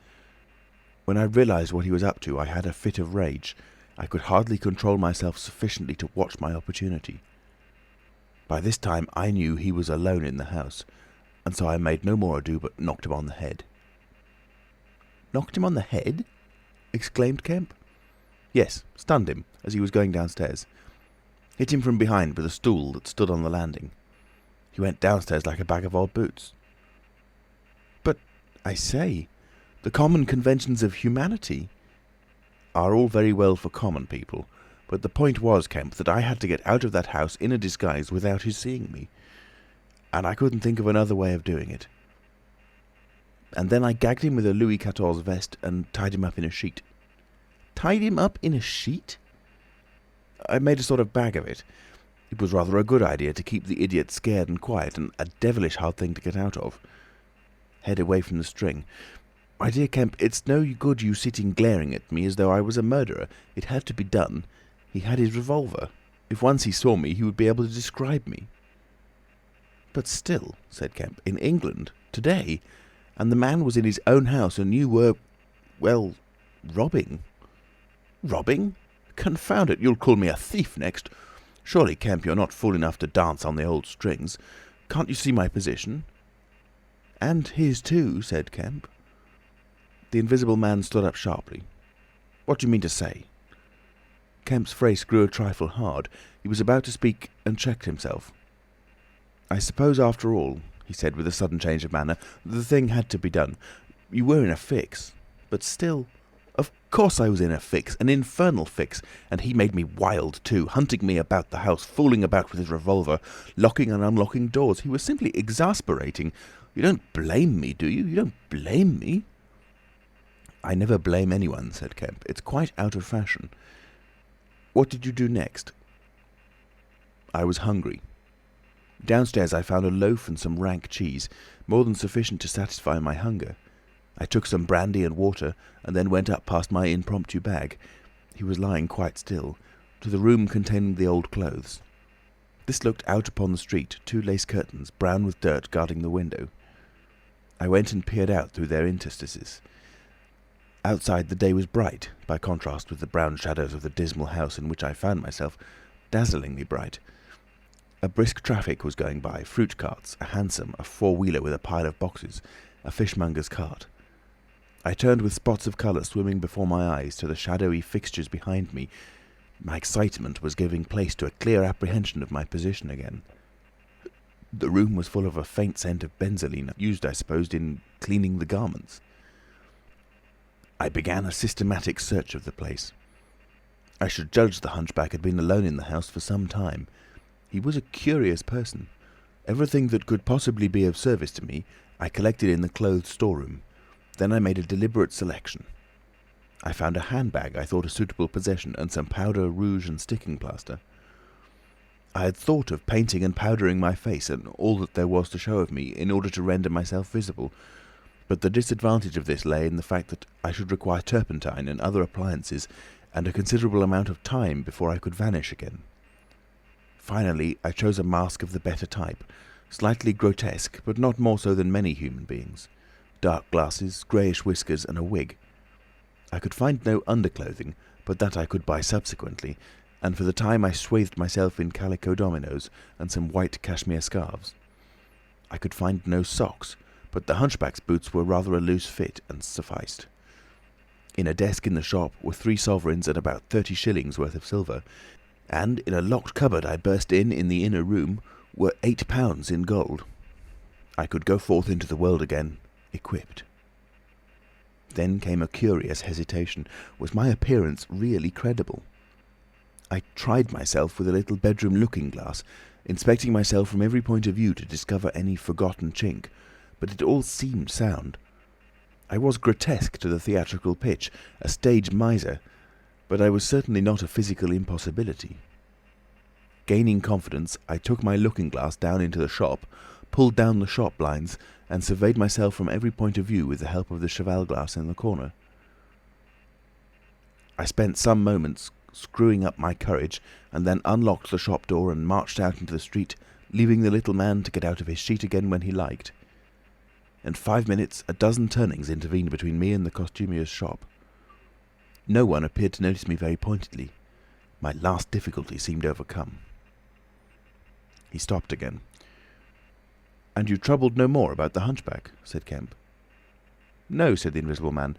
When I realised what he was up to, I had a fit of rage. I could hardly control myself sufficiently to watch my opportunity. By this time I knew he was alone in the house, and so I made no more ado but knocked him on the head. "Knocked him on the head?" exclaimed Kemp. "Yes, stunned him as he was going downstairs. Hit him from behind with a stool that stood on the landing. He went downstairs like a bag of old boots." "But, I say, the common conventions of humanity—" "Are all very well for common people, but the point was, Kemp, that I had to get out of that house in a disguise without his seeing me, and I couldn't think of another way of doing it. And then I gagged him with a Louis XIV vest and tied him up in a sheet." "Tied him up in a sheet?" "I made a sort of bag of it. It was rather a good idea to keep the idiot scared and quiet, and a devilish hard thing to get out of. Head away from the string. My dear Kemp, it's no good you sitting glaring at me as though I was a murderer. It had to be done. He had his revolver. If once he saw me, he would be able to describe me." "But still," said Kemp, "in England, today, and the man was in his own house, and you were, well, robbing." "Robbing? Confound it, you'll call me a thief next. Surely, Kemp, you're not fool enough to dance on the old strings. Can't you see my position?" "And his too," said Kemp. The Invisible Man stood up sharply. "What do you mean to say?" Kemp's face grew a trifle hard. He was about to speak and checked himself. "I suppose, after all," he said with a sudden change of manner, "the thing had to be done. You were in a fix. But still—" "Of course I was in a fix, an infernal fix, and he made me wild too, hunting me about the house, fooling about with his revolver, locking and unlocking doors. He was simply exasperating. You don't blame me, do you? You don't blame me?" "I never blame anyone," said Kemp. "It's quite out of fashion. What did you do next?" "I was hungry. Downstairs I found a loaf and some rank cheese, more than sufficient to satisfy my hunger. I took some brandy and water, and then went up past my impromptu bag— he was lying quite still— to the room containing the old clothes. This looked out upon the street, 2 lace curtains, brown with dirt, guarding the window. I went and peered out through their interstices. Outside the day was bright, by contrast with the brown shadows of the dismal house in which I found myself, dazzlingly bright. A brisk traffic was going by, fruit carts, a hansom, a 4-wheeler with a pile of boxes, a fishmonger's cart. I turned with spots of colour swimming before my eyes to the shadowy fixtures behind me. My excitement was giving place to a clear apprehension of my position again. The room was full of a faint scent of benzoline, used, I supposed, in cleaning the garments. I began a systematic search of the place. I should judge the hunchback had been alone in the house for some time. He was a curious person. Everything that could possibly be of service to me I collected in the clothes storeroom. Then I made a deliberate selection. I found a handbag I thought a suitable possession, and some powder, rouge and sticking plaster. I had thought of painting and powdering my face and all that there was to show of me in order to render myself visible, but the disadvantage of this lay in the fact that I should require turpentine and other appliances and a considerable amount of time before I could vanish again. Finally, I chose a mask of the better type, slightly grotesque, but not more so than many human beings. Dark glasses, greyish whiskers, and a wig. I could find no underclothing, but that I could buy subsequently, and for the time I swathed myself in calico dominoes and some white cashmere scarves. I could find no socks, but the hunchback's boots were rather a loose fit and sufficed. In a desk in the shop were 3 sovereigns and about 30 shillings worth of silver, and in a locked cupboard I burst in the inner room, were £8 in gold. I could go forth into the world again, equipped. Then came a curious hesitation. Was my appearance really credible? I tried myself with a little bedroom looking-glass, inspecting myself from every point of view to discover any forgotten chink, but it all seemed sound. I was grotesque to the theatrical pitch, a stage miser, but I was certainly not a physical impossibility. Gaining confidence, I took my looking-glass down into the shop, pulled down the shop blinds, and surveyed myself from every point of view with the help of the cheval glass in the corner. I spent some moments screwing up my courage, and then unlocked the shop door and marched out into the street, leaving the little man to get out of his sheet again when he liked. In 5 minutes, a dozen turnings intervened between me and the costumier's shop. No one appeared to notice me very pointedly. My last difficulty seemed overcome. He stopped again. "And you troubled no more about the hunchback?" said Kemp. "No," said the Invisible Man,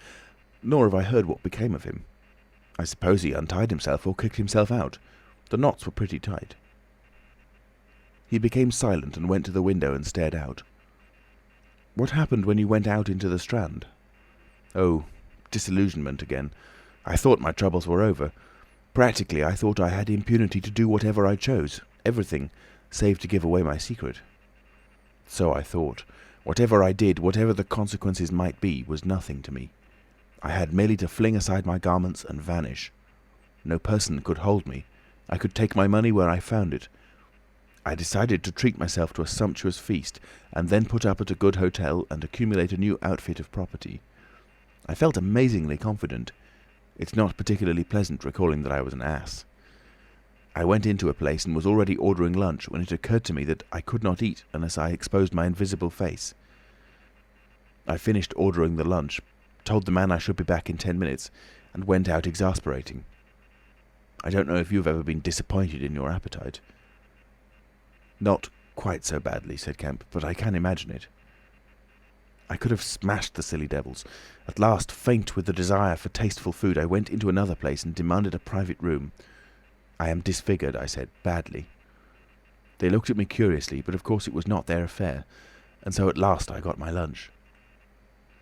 "nor have I heard what became of him. I suppose he untied himself or kicked himself out. The knots were pretty tight." He became silent and went to the window and stared out. "What happened when you went out into the Strand?" "Oh, disillusionment again. I thought my troubles were over. Practically, I thought I had impunity to do whatever I chose, everything, save to give away my secret. So I thought. Whatever I did, whatever the consequences might be, was nothing to me. I had merely to fling aside my garments and vanish. No person could hold me. I could take my money where I found it. I decided to treat myself to a sumptuous feast, and then put up at a good hotel and accumulate a new outfit of property. I felt amazingly confident. It's not particularly pleasant recalling that I was an ass. I went into a place and was already ordering lunch when it occurred to me that I could not eat unless I exposed my invisible face. I finished ordering the lunch, told the man I should be back in 10 minutes, and went out exasperating. I don't know if you've ever been disappointed in your appetite." "Not quite so badly," said Kemp, "but I can imagine it." I could have smashed the silly devils. At last, faint with the desire for tasteful food, I went into another place and demanded a private room. "I am disfigured," I said, "badly." They looked at me curiously, but of course it was not their affair, and so at last I got my lunch.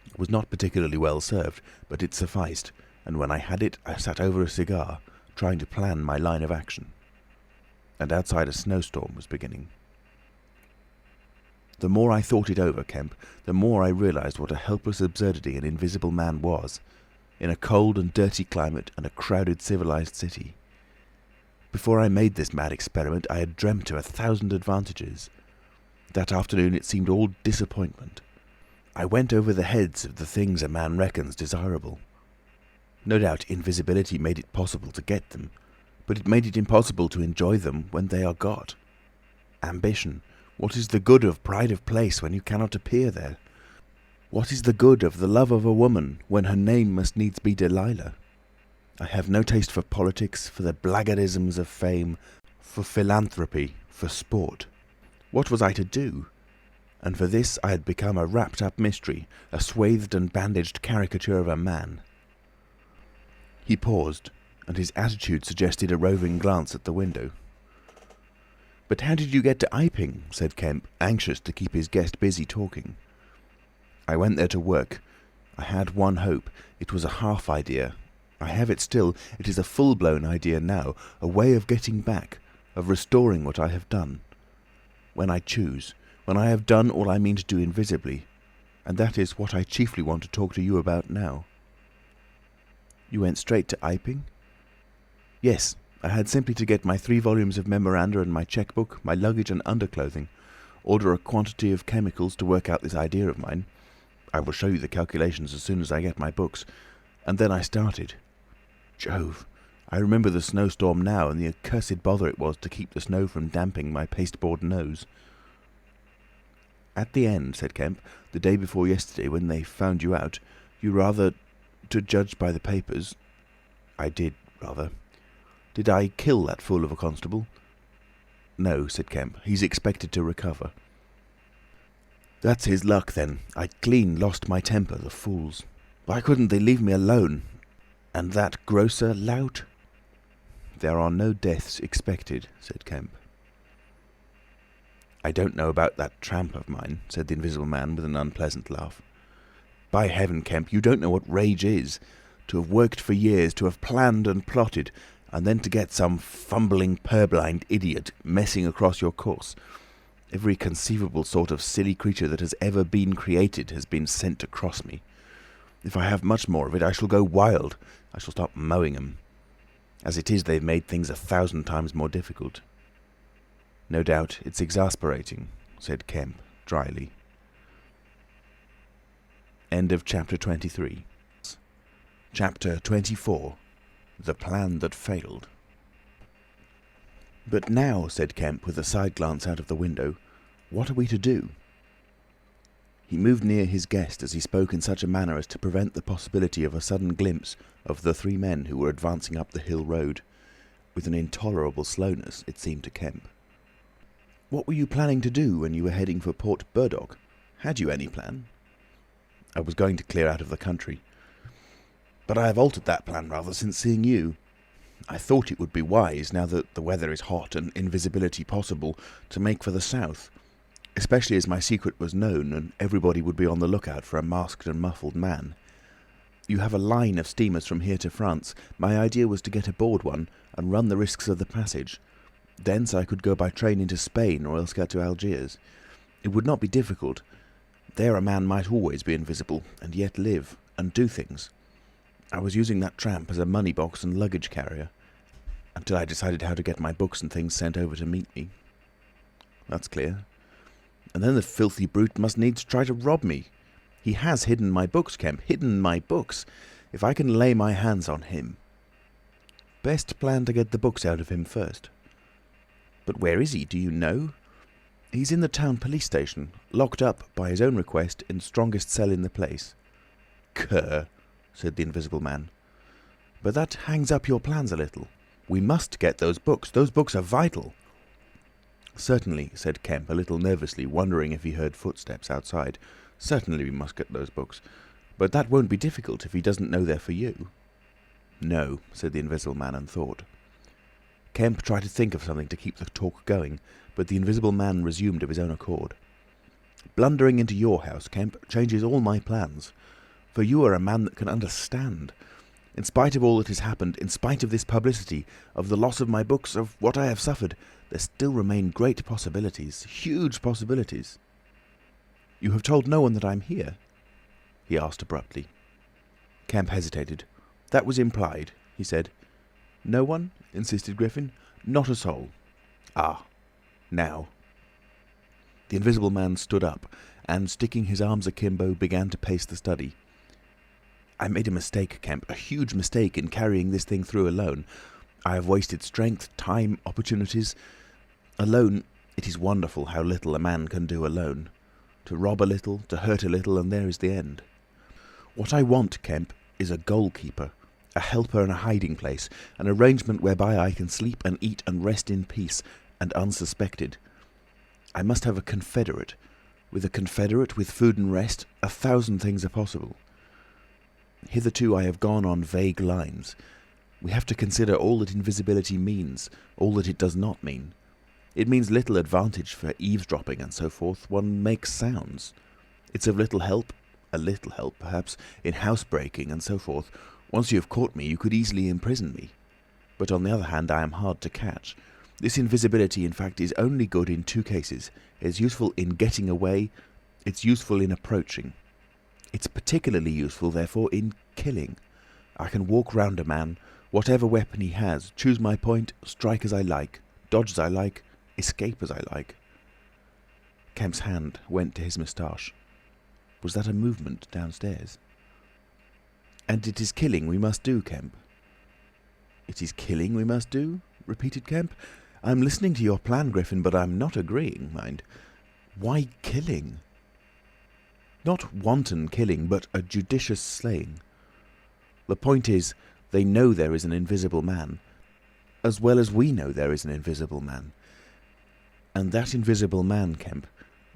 It was not particularly well served, but it sufficed, and when I had it, I sat over a cigar, trying to plan my line of action. And outside a snowstorm was beginning. The more I thought it over, Kemp, the more I realised what a helpless absurdity an Invisible Man was, in a cold and dirty climate and a crowded civilised city. Before I made this mad experiment, I had dreamt of 1,000 advantages. That afternoon it seemed all disappointment. I went over the heads of the things a man reckons desirable. No doubt invisibility made it possible to get them, but it made it impossible to enjoy them when they are got. Ambition. What is the good of pride of place when you cannot appear there? What is the good of the love of a woman when her name must needs be Delilah? I have no taste for politics, for the blackguardisms of fame, for philanthropy, for sport. What was I to do? And for this I had become a wrapped-up mystery, a swathed and bandaged caricature of a man. He paused, and his attitude suggested a roving glance at the window. "But how did you get to Iping?" said Kemp, anxious to keep his guest busy talking. "I went there to work. I had one hope. It was a half idea. I have it still. It is a full-blown idea now, a way of getting back, of restoring what I have done. When I choose, when I have done all I mean to do invisibly, and that is what I chiefly want to talk to you about now." "You went straight to Iping?" "Yes. I had simply to get my 3 volumes of memoranda and my cheque-book, my luggage and underclothing, order a quantity of chemicals to work out this idea of mine. I will show you the calculations as soon as I get my books. And then I started. Jove, I remember the snowstorm now, and the accursed bother it was to keep the snow from damping my pasteboard nose." "At the end," said Kemp, "the day before yesterday, when they found you out, you rather, to judge by the papers—" "I did, rather. Did I kill that fool of a constable?" "No," said Kemp. "He's expected to recover." "That's his luck, then. I clean lost my temper, the fools. Why couldn't they leave me alone? And that grocer lout?" "There are no deaths expected," said Kemp. "I don't know about that tramp of mine," said the Invisible Man with an unpleasant laugh. "By heaven, Kemp, you don't know what rage is. To have worked for years, to have planned and plotted, and then to get some fumbling, purblind idiot messing across your course. Every conceivable sort of silly creature that has ever been created has been sent to cross me. If I have much more of it, I shall go wild. I shall start mowing 'em. As it is, they've made things 1,000 times more difficult." "No doubt it's exasperating," said Kemp dryly. End of chapter 23. Chapter 24. The Plan That Failed. "But now," said Kemp with a side glance out of the window, "what are we to do?" He moved near his guest as he spoke in such a manner as to prevent the possibility of a sudden glimpse of the three men who were advancing up the hill road, with an intolerable slowness, it seemed to Kemp. "What were you planning to do when you were heading for Port Burdock? Had you any plan?" "I was going to clear out of the country. But I have altered that plan rather since seeing you. I thought it would be wise, now that the weather is hot and invisibility possible, to make for the south, especially as my secret was known and everybody would be on the lookout for a masked and muffled man. You have a line of steamers from here to France. My idea was to get aboard one and run the risks of the passage. Thence I could go by train into Spain or else get to Algiers. It would not be difficult. There a man might always be invisible and yet live and do things. I was using that tramp as a money box and luggage carrier, until I decided how to get my books and things sent over to meet me." "That's clear. And then the filthy brute must needs try to rob me. He has hidden my books, Kemp, hidden my books. If I can lay my hands on him—" "Best plan to get the books out of him first." "But where is he? Do you know?" "He's in the town police station, locked up, by his own request, in strongest cell in the place." "Cur," said the Invisible Man. "But that hangs up your plans a little. We must get those books. Those books are vital." "Certainly," said Kemp, a little nervously, wondering if he heard footsteps outside. "Certainly we must get those books. But that won't be difficult if he doesn't know they're for you." "No," said the Invisible Man, and thought. Kemp tried to think of something to keep the talk going, but the Invisible Man resumed of his own accord. "Blundering into your house, Kemp, changes all my plans. For you are a man that can understand. In spite of all that has happened, in spite of this publicity, of the loss of my books, of what I have suffered, there still remain great possibilities, huge possibilities." "You have told no one that I'm here?" he asked abruptly. Kemp hesitated. "That was implied," he said. "No one?" insisted Griffin. "Not a soul." "Ah, now." The Invisible Man stood up, and sticking his arms akimbo, began to pace the study. "I made a mistake, Kemp, a huge mistake in carrying this thing through alone. I have wasted strength, time, opportunities. Alone, it is wonderful how little a man can do alone. To rob a little, to hurt a little, and there is the end. What I want, Kemp, is a goalkeeper, a helper and a hiding place, an arrangement whereby I can sleep and eat and rest in peace, and unsuspected. I must have a confederate. With a confederate, with food and rest, 1,000 things are possible. Hitherto I have gone on vague lines. We have to consider all that invisibility means, all that it does not mean. It means little advantage for eavesdropping and so forth. One makes sounds. It's of little help, a little help perhaps, in housebreaking and so forth. Once you have caught me, you could easily imprison me. But on the other hand, I am hard to catch. This invisibility, in fact, is only good in 2 cases. It's useful in getting away. It's useful in approaching. It's particularly useful, therefore, in killing. I can walk round a man, whatever weapon he has, choose my point, strike as I like, dodge as I like, escape as I like." Kemp's hand went to his moustache. Was that a movement downstairs? "And it is killing we must do, Kemp." "It is killing we must do?" repeated Kemp. "I'm listening to your plan, Griffin, but I'm not agreeing, mind. Why killing? Not wanton killing, but a judicious slaying. The point is, they know there is an invisible man, as well as we know there is an invisible man. And that invisible man, Kemp,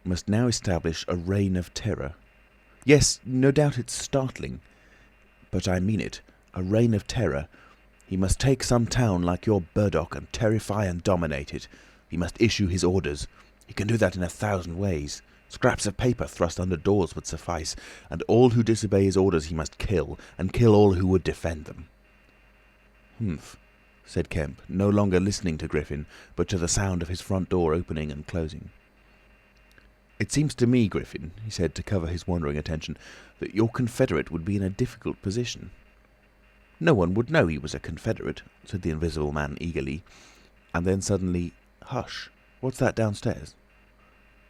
must now establish a reign of terror. Yes, no doubt it's startling, but I mean it, a reign of terror. He must take some town like your Burdock and terrify and dominate it. He must issue his orders. He can do that in 1,000 ways. Scraps of paper thrust under doors would suffice, and all who disobey his orders he must kill, and kill all who would defend them." "Humph," said Kemp, no longer listening to Griffin, but to the sound of his front door opening and closing. "It seems to me, Griffin," he said to cover his wandering attention, "that your confederate would be in a difficult position." "No one would know he was a confederate," said the Invisible Man eagerly, and then suddenly, "Hush! What's that downstairs?"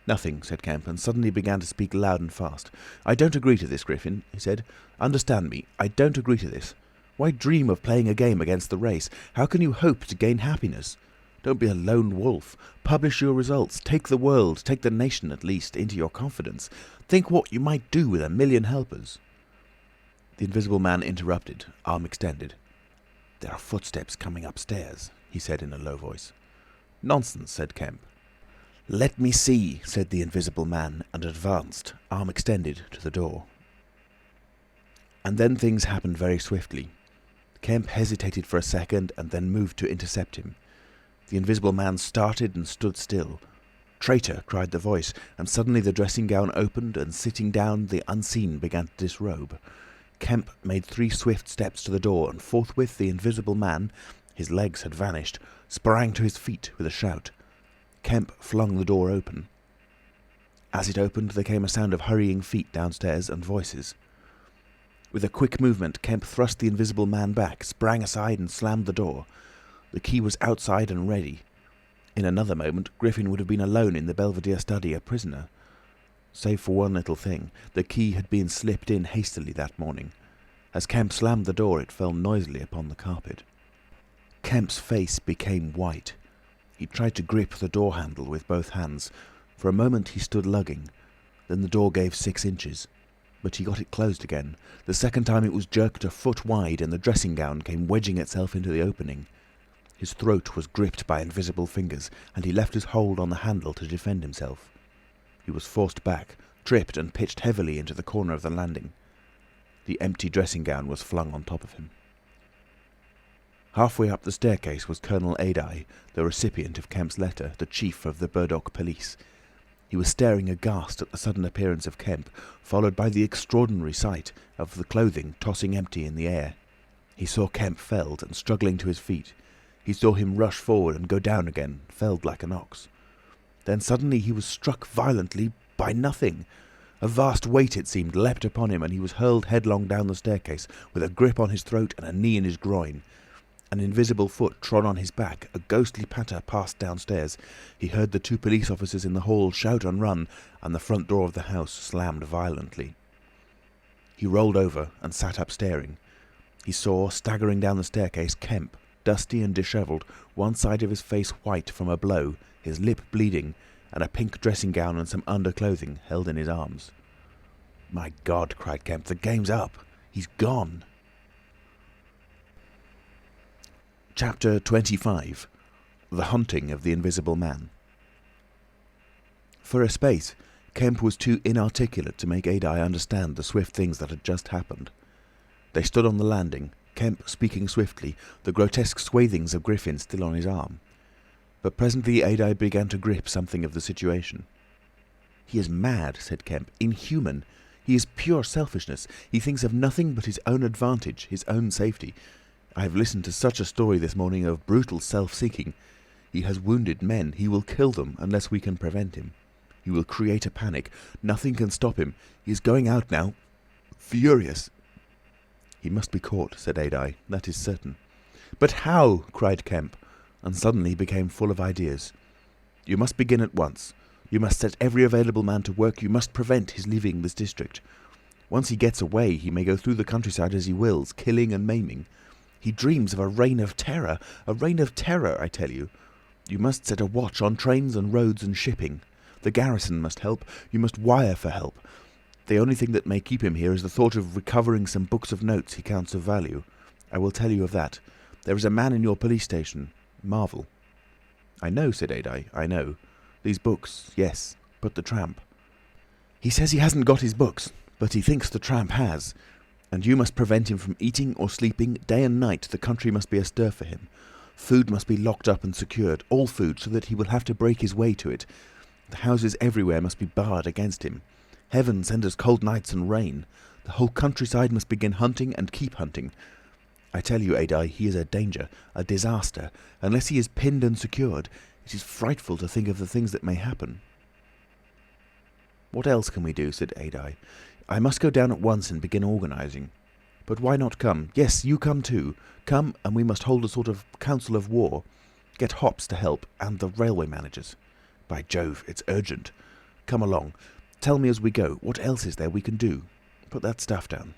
"Nothing," said Kemp, and suddenly began to speak loud and fast. "I don't agree to this, Griffin," he said. "Understand me, I don't agree to this. Why dream of playing a game against the race? How can you hope to gain happiness? Don't be a lone wolf. Publish your results. Take the world, take the nation at least, into your confidence. Think what you might do with 1,000,000 helpers." The Invisible Man interrupted, arm extended. "There are footsteps coming upstairs," he said in a low voice. "Nonsense," said Kemp. "Let me see," said the Invisible Man, and advanced, arm extended, to the door. And then things happened very swiftly. Kemp hesitated for a second and then moved to intercept him. The Invisible Man started and stood still. "Traitor!" cried the voice, and suddenly the dressing gown opened, and sitting down, the unseen began to disrobe. Kemp made 3 swift steps to the door, and forthwith the Invisible Man, his legs had vanished, sprang to his feet with a shout. Kemp flung the door open. As it opened, there came a sound of hurrying feet downstairs and voices. With a quick movement, Kemp thrust the Invisible Man back, sprang aside and slammed the door. The key was outside and ready. In another moment, Griffin would have been alone in the Belvedere study, a prisoner. Save for one little thing, the key had been slipped in hastily that morning. As Kemp slammed the door, it fell noisily upon the carpet. Kemp's face became white. He tried to grip the door handle with both hands. For a moment he stood lugging. Then the door gave 6 inches. But he got it closed again. The second time it was jerked a foot wide, and the dressing gown came wedging itself into the opening. His throat was gripped by invisible fingers, and he left his hold on the handle to defend himself. He was forced back, tripped and pitched heavily into the corner of the landing. The empty dressing gown was flung on top of him. Halfway up the staircase was Colonel Adye, the recipient of Kemp's letter, the chief of the Burdock police. He was staring aghast at the sudden appearance of Kemp, followed by the extraordinary sight of the clothing tossing empty in the air. He saw Kemp felled and struggling to his feet. He saw him rush forward and go down again, felled like an ox. Then suddenly he was struck violently by nothing. A vast weight, it seemed, leapt upon him, and he was hurled headlong down the staircase, with a grip on his throat and a knee in his groin. An invisible foot trod on his back. A ghostly patter passed downstairs. He heard the 2 police officers in the hall shout and run, and the front door of the house slammed violently. He rolled over and sat up staring. He saw, staggering down the staircase, Kemp, dusty and dishevelled, one side of his face white from a blow, his lip bleeding, and a pink dressing gown and some underclothing held in his arms. "My God!" cried Kemp. "The game's up! He's gone!" Chapter 25. The Hunting of the Invisible Man. For a space, Kemp was too inarticulate to make Adye understand the swift things that had just happened. They stood on the landing, Kemp speaking swiftly, the grotesque swathings of Griffin still on his arm. But presently Adye began to grip something of the situation. "He is mad," said Kemp. "Inhuman. He is pure selfishness. He thinks of nothing but his own advantage, his own safety. I have listened to such a story this morning of brutal self-seeking. He has wounded men. He will kill them unless we can prevent him. He will create a panic. Nothing can stop him. He is going out now. Furious." "He must be caught," said Adye. "That is certain." "But how?" cried Kemp, and suddenly became full of ideas. "You must begin at once. You must set every available man to work. You must prevent his leaving this district. Once he gets away, he may go through the countryside as he wills, killing and maiming. He dreams of a reign of terror, I tell you. You must set a watch on trains and roads and shipping. The garrison must help. You must wire for help. The only thing that may keep him here is the thought of recovering some books of notes he counts of value. I will tell you of that. There is a man in your police station, Marvel." "I know," said Adye, "I know. These books, yes, but the tramp." "He says he hasn't got his books, but he thinks the tramp has. And you must prevent him from eating or sleeping. Day and night the country must be astir for him. Food must be locked up and secured, all food, so that he will have to break his way to it. The houses everywhere must be barred against him. Heaven send us cold nights and rain. The whole countryside must begin hunting and keep hunting. I tell you, Adye, he is a danger, a disaster. Unless he is pinned and secured, it is frightful to think of the things that may happen." "What else can we do?" said Adye. "I must go down at once and begin organising. But why not come? Yes, you come too. Come, and we must hold a sort of council of war. Get Hops to help, and the railway managers. By Jove, it's urgent. Come along. Tell me as we go, what else is there we can do? Put that stuff down."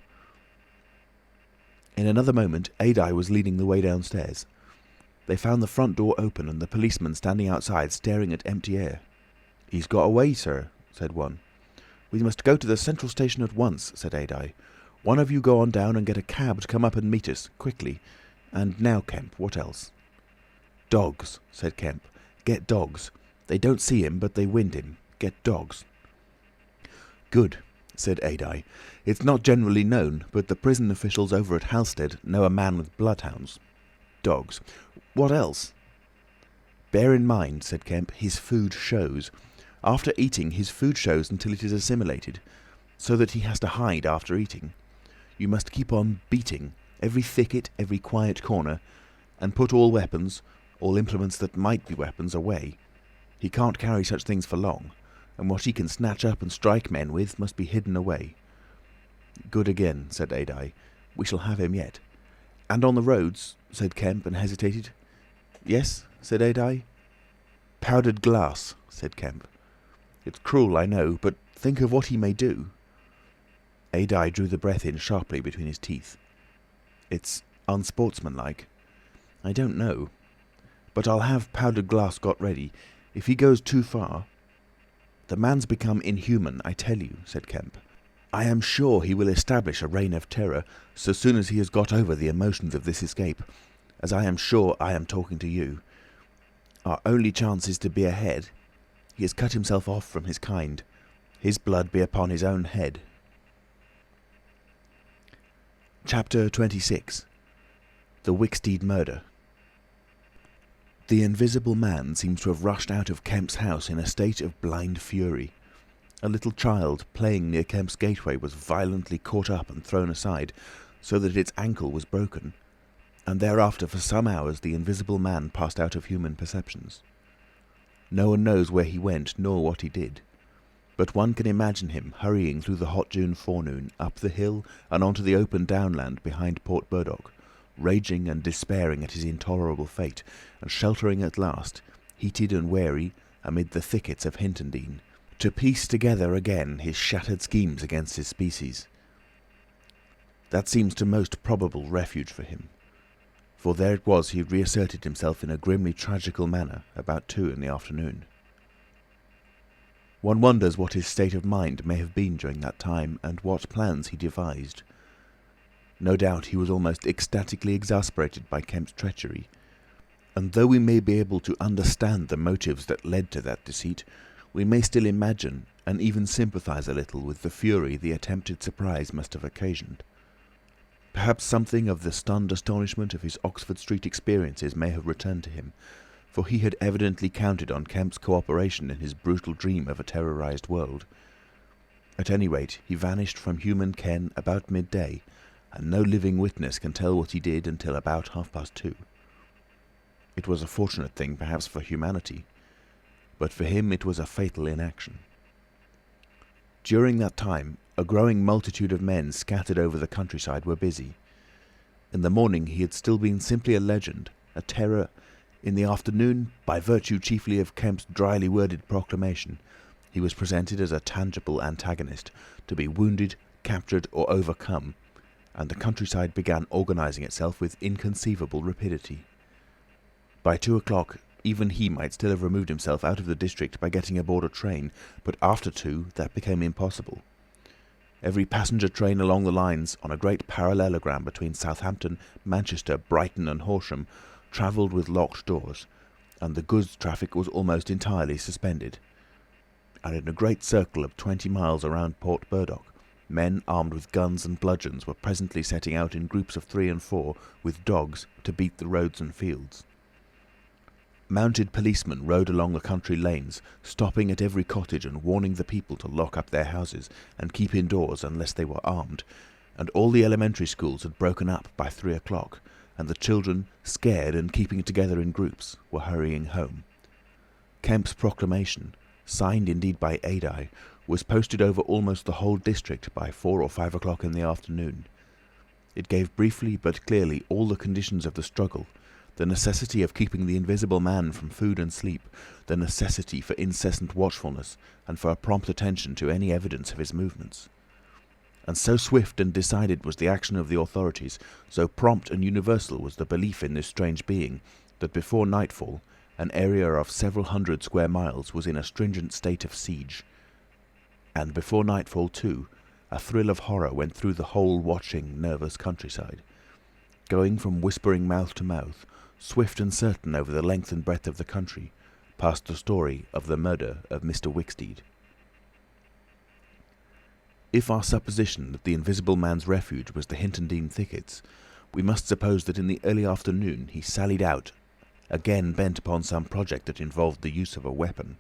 In another moment, Adye was leading the way downstairs. They found the front door open and the policeman standing outside staring at empty air. "He's got away, sir," said one. "We must go to the central station at once," said Adye. "One of you go on down and get a cab to come up and meet us, quickly. And now, Kemp, what else?" "Dogs," said Kemp. "Get dogs. They don't see him, but they wind him. Get dogs." "Good," said Adye. "It's not generally known, but the prison officials over at Halstead know a man with bloodhounds. Dogs. What else?" "Bear in mind," said Kemp, "his food shows. After eating, his food shows until it is assimilated, so that he has to hide after eating. You must keep on beating, every thicket, every quiet corner, and put all weapons, all implements that might be weapons, away. He can't carry such things for long, and what he can snatch up and strike men with must be hidden away." "Good again," said Adye. "We shall have him yet." "And on the roads," said Kemp, and hesitated. "Yes," said Adye. "Powdered glass," said Kemp. "It's cruel, I know, but think of what he may do." Adye drew the breath in sharply between his teeth. "It's unsportsmanlike. I don't know. But I'll have powdered glass got ready. If he goes too far—" "The man's become inhuman, I tell you," said Kemp. "I am sure he will establish a reign of terror so soon as he has got over the emotions of this escape, as I am sure I am talking to you. Our only chance is to be ahead. He has cut himself off from his kind. His blood be upon his own head." Chapter 26. The Wicksteed Murder. The Invisible Man seems to have rushed out of Kemp's house in a state of blind fury. A little child playing near Kemp's gateway was violently caught up and thrown aside, so that its ankle was broken, and thereafter for some hours the Invisible Man passed out of human perceptions. No one knows where he went nor what he did, but one can imagine him hurrying through the hot June forenoon, up the hill and onto the open downland behind Port Burdock, raging and despairing at his intolerable fate, and sheltering at last, heated and weary, amid the thickets of Hintondean, to piece together again his shattered schemes against his species. That seems to most probable refuge for him, for there it was he reasserted himself in a grimly tragical manner about 2 in the afternoon. One wonders what his state of mind may have been during that time, and what plans he devised. No doubt he was almost ecstatically exasperated by Kemp's treachery, and though we may be able to understand the motives that led to that deceit, we may still imagine and even sympathise a little with the fury the attempted surprise must have occasioned. Perhaps something of the stunned astonishment of his Oxford Street experiences may have returned to him, for he had evidently counted on Kemp's cooperation in his brutal dream of a terrorised world. At any rate, he vanished from human ken about midday, and no living witness can tell what he did until about 2:30. It was a fortunate thing, perhaps, for humanity, but for him it was a fatal inaction. During that time, a growing multitude of men scattered over the countryside were busy. In the morning he had still been simply a legend, a terror. In the afternoon, by virtue chiefly of Kemp's dryly worded proclamation, he was presented as a tangible antagonist, to be wounded, captured, or overcome, and the countryside began organising itself with inconceivable rapidity. By 2 o'clock, even he might still have removed himself out of the district by getting aboard a train, but after 2 that became impossible. Every passenger train along the lines on a great parallelogram between Southampton, Manchester, Brighton and Horsham travelled with locked doors, and the goods traffic was almost entirely suspended. And in a great circle of 20 miles around Port Burdock, men armed with guns and bludgeons were presently setting out in groups of 3 and 4 with dogs to beat the roads and fields. Mounted policemen rode along the country lanes, stopping at every cottage and warning the people to lock up their houses and keep indoors unless they were armed, and all the elementary schools had broken up by 3 o'clock, and the children, scared and keeping together in groups, were hurrying home. Kemp's proclamation, signed indeed by Adye, was posted over almost the whole district by 4 or 5 o'clock in the afternoon. It gave briefly but clearly all the conditions of the struggle, the necessity of keeping the Invisible Man from food and sleep, the necessity for incessant watchfulness, and for a prompt attention to any evidence of his movements. And so swift and decided was the action of the authorities, so prompt and universal was the belief in this strange being, that before nightfall an area of several hundred square miles was in a stringent state of siege. And before nightfall, too, a thrill of horror went through the whole watching, nervous countryside. Going from whispering mouth to mouth, swift and certain over the length and breadth of the country, passed the story of the murder of Mr. Wicksteed. If our supposition that the Invisible Man's refuge was the Hintondean thickets, we must suppose that in the early afternoon he sallied out, again bent upon some project that involved the use of a weapon.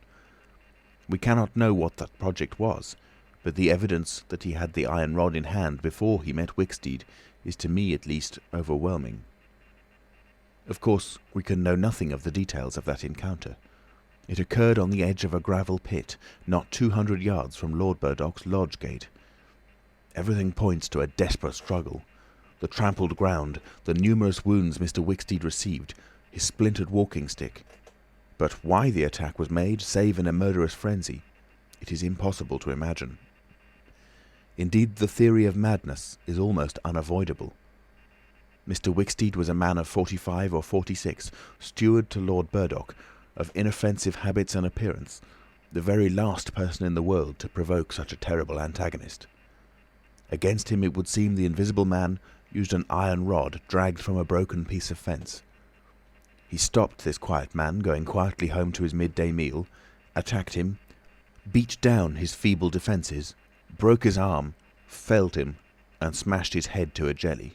We cannot know what that project was, but the evidence that he had the iron rod in hand before he met Wicksteed is, to me at least, overwhelming. Of course, we can know nothing of the details of that encounter. It occurred on the edge of a gravel pit, not 200 yards from Lord Burdock's lodge gate. Everything points to a desperate struggle. The trampled ground, the numerous wounds Mr. Wicksteed received, his splintered walking stick. But why the attack was made, save in a murderous frenzy, it is impossible to imagine. Indeed, the theory of madness is almost unavoidable. Mr. Wicksteed was a man of 45 or 46, steward to Lord Burdock, of inoffensive habits and appearance, the very last person in the world to provoke such a terrible antagonist. Against him it would seem the Invisible Man used an iron rod dragged from a broken piece of fence. He stopped this quiet man going quietly home to his midday meal, attacked him, beat down his feeble defences, broke his arm, felled him, and smashed his head to a jelly.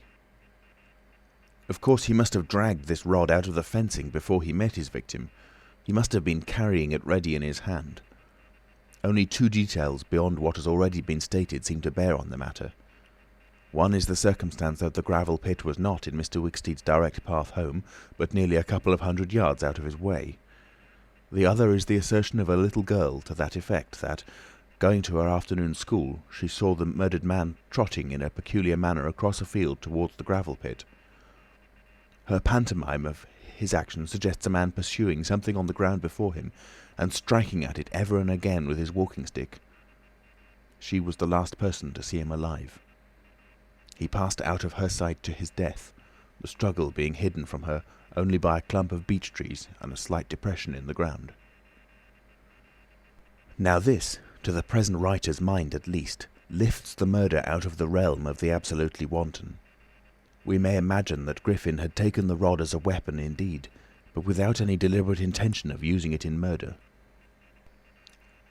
Of course, he must have dragged this rod out of the fencing before he met his victim. He must have been carrying it ready in his hand. Only 2 details beyond what has already been stated seem to bear on the matter. One is the circumstance that the gravel pit was not in Mr. Wicksteed's direct path home, but nearly a couple of 100 yards out of his way. The other is the assertion of a little girl to that effect that, going to her afternoon school, she saw the murdered man trotting in a peculiar manner across a field towards the gravel pit. Her pantomime of his action suggests a man pursuing something on the ground before him and striking at it ever and again with his walking stick. She was the last person to see him alive. He passed out of her sight to his death, the struggle being hidden from her only by a clump of beech trees and a slight depression in the ground. Now this, to the present writer's mind at least, lifts the murder out of the realm of the absolutely wanton. We may imagine that Griffin had taken the rod as a weapon indeed, but without any deliberate intention of using it in murder.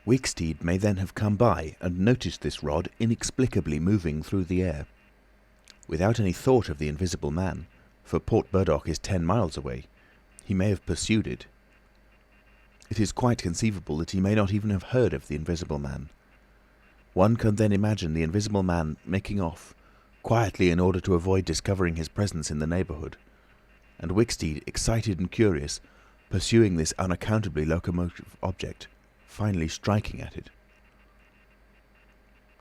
Wicksteed may then have come by and noticed this rod inexplicably moving through the air. Without any thought of the Invisible Man, for Port Burdock is 10 miles away, he may have pursued it. It is quite conceivable that he may not even have heard of the Invisible Man. One can then imagine the Invisible Man making off, quietly in order to avoid discovering his presence in the neighbourhood, and Wicksteed, excited and curious, pursuing this unaccountably locomotive object, finally striking at it.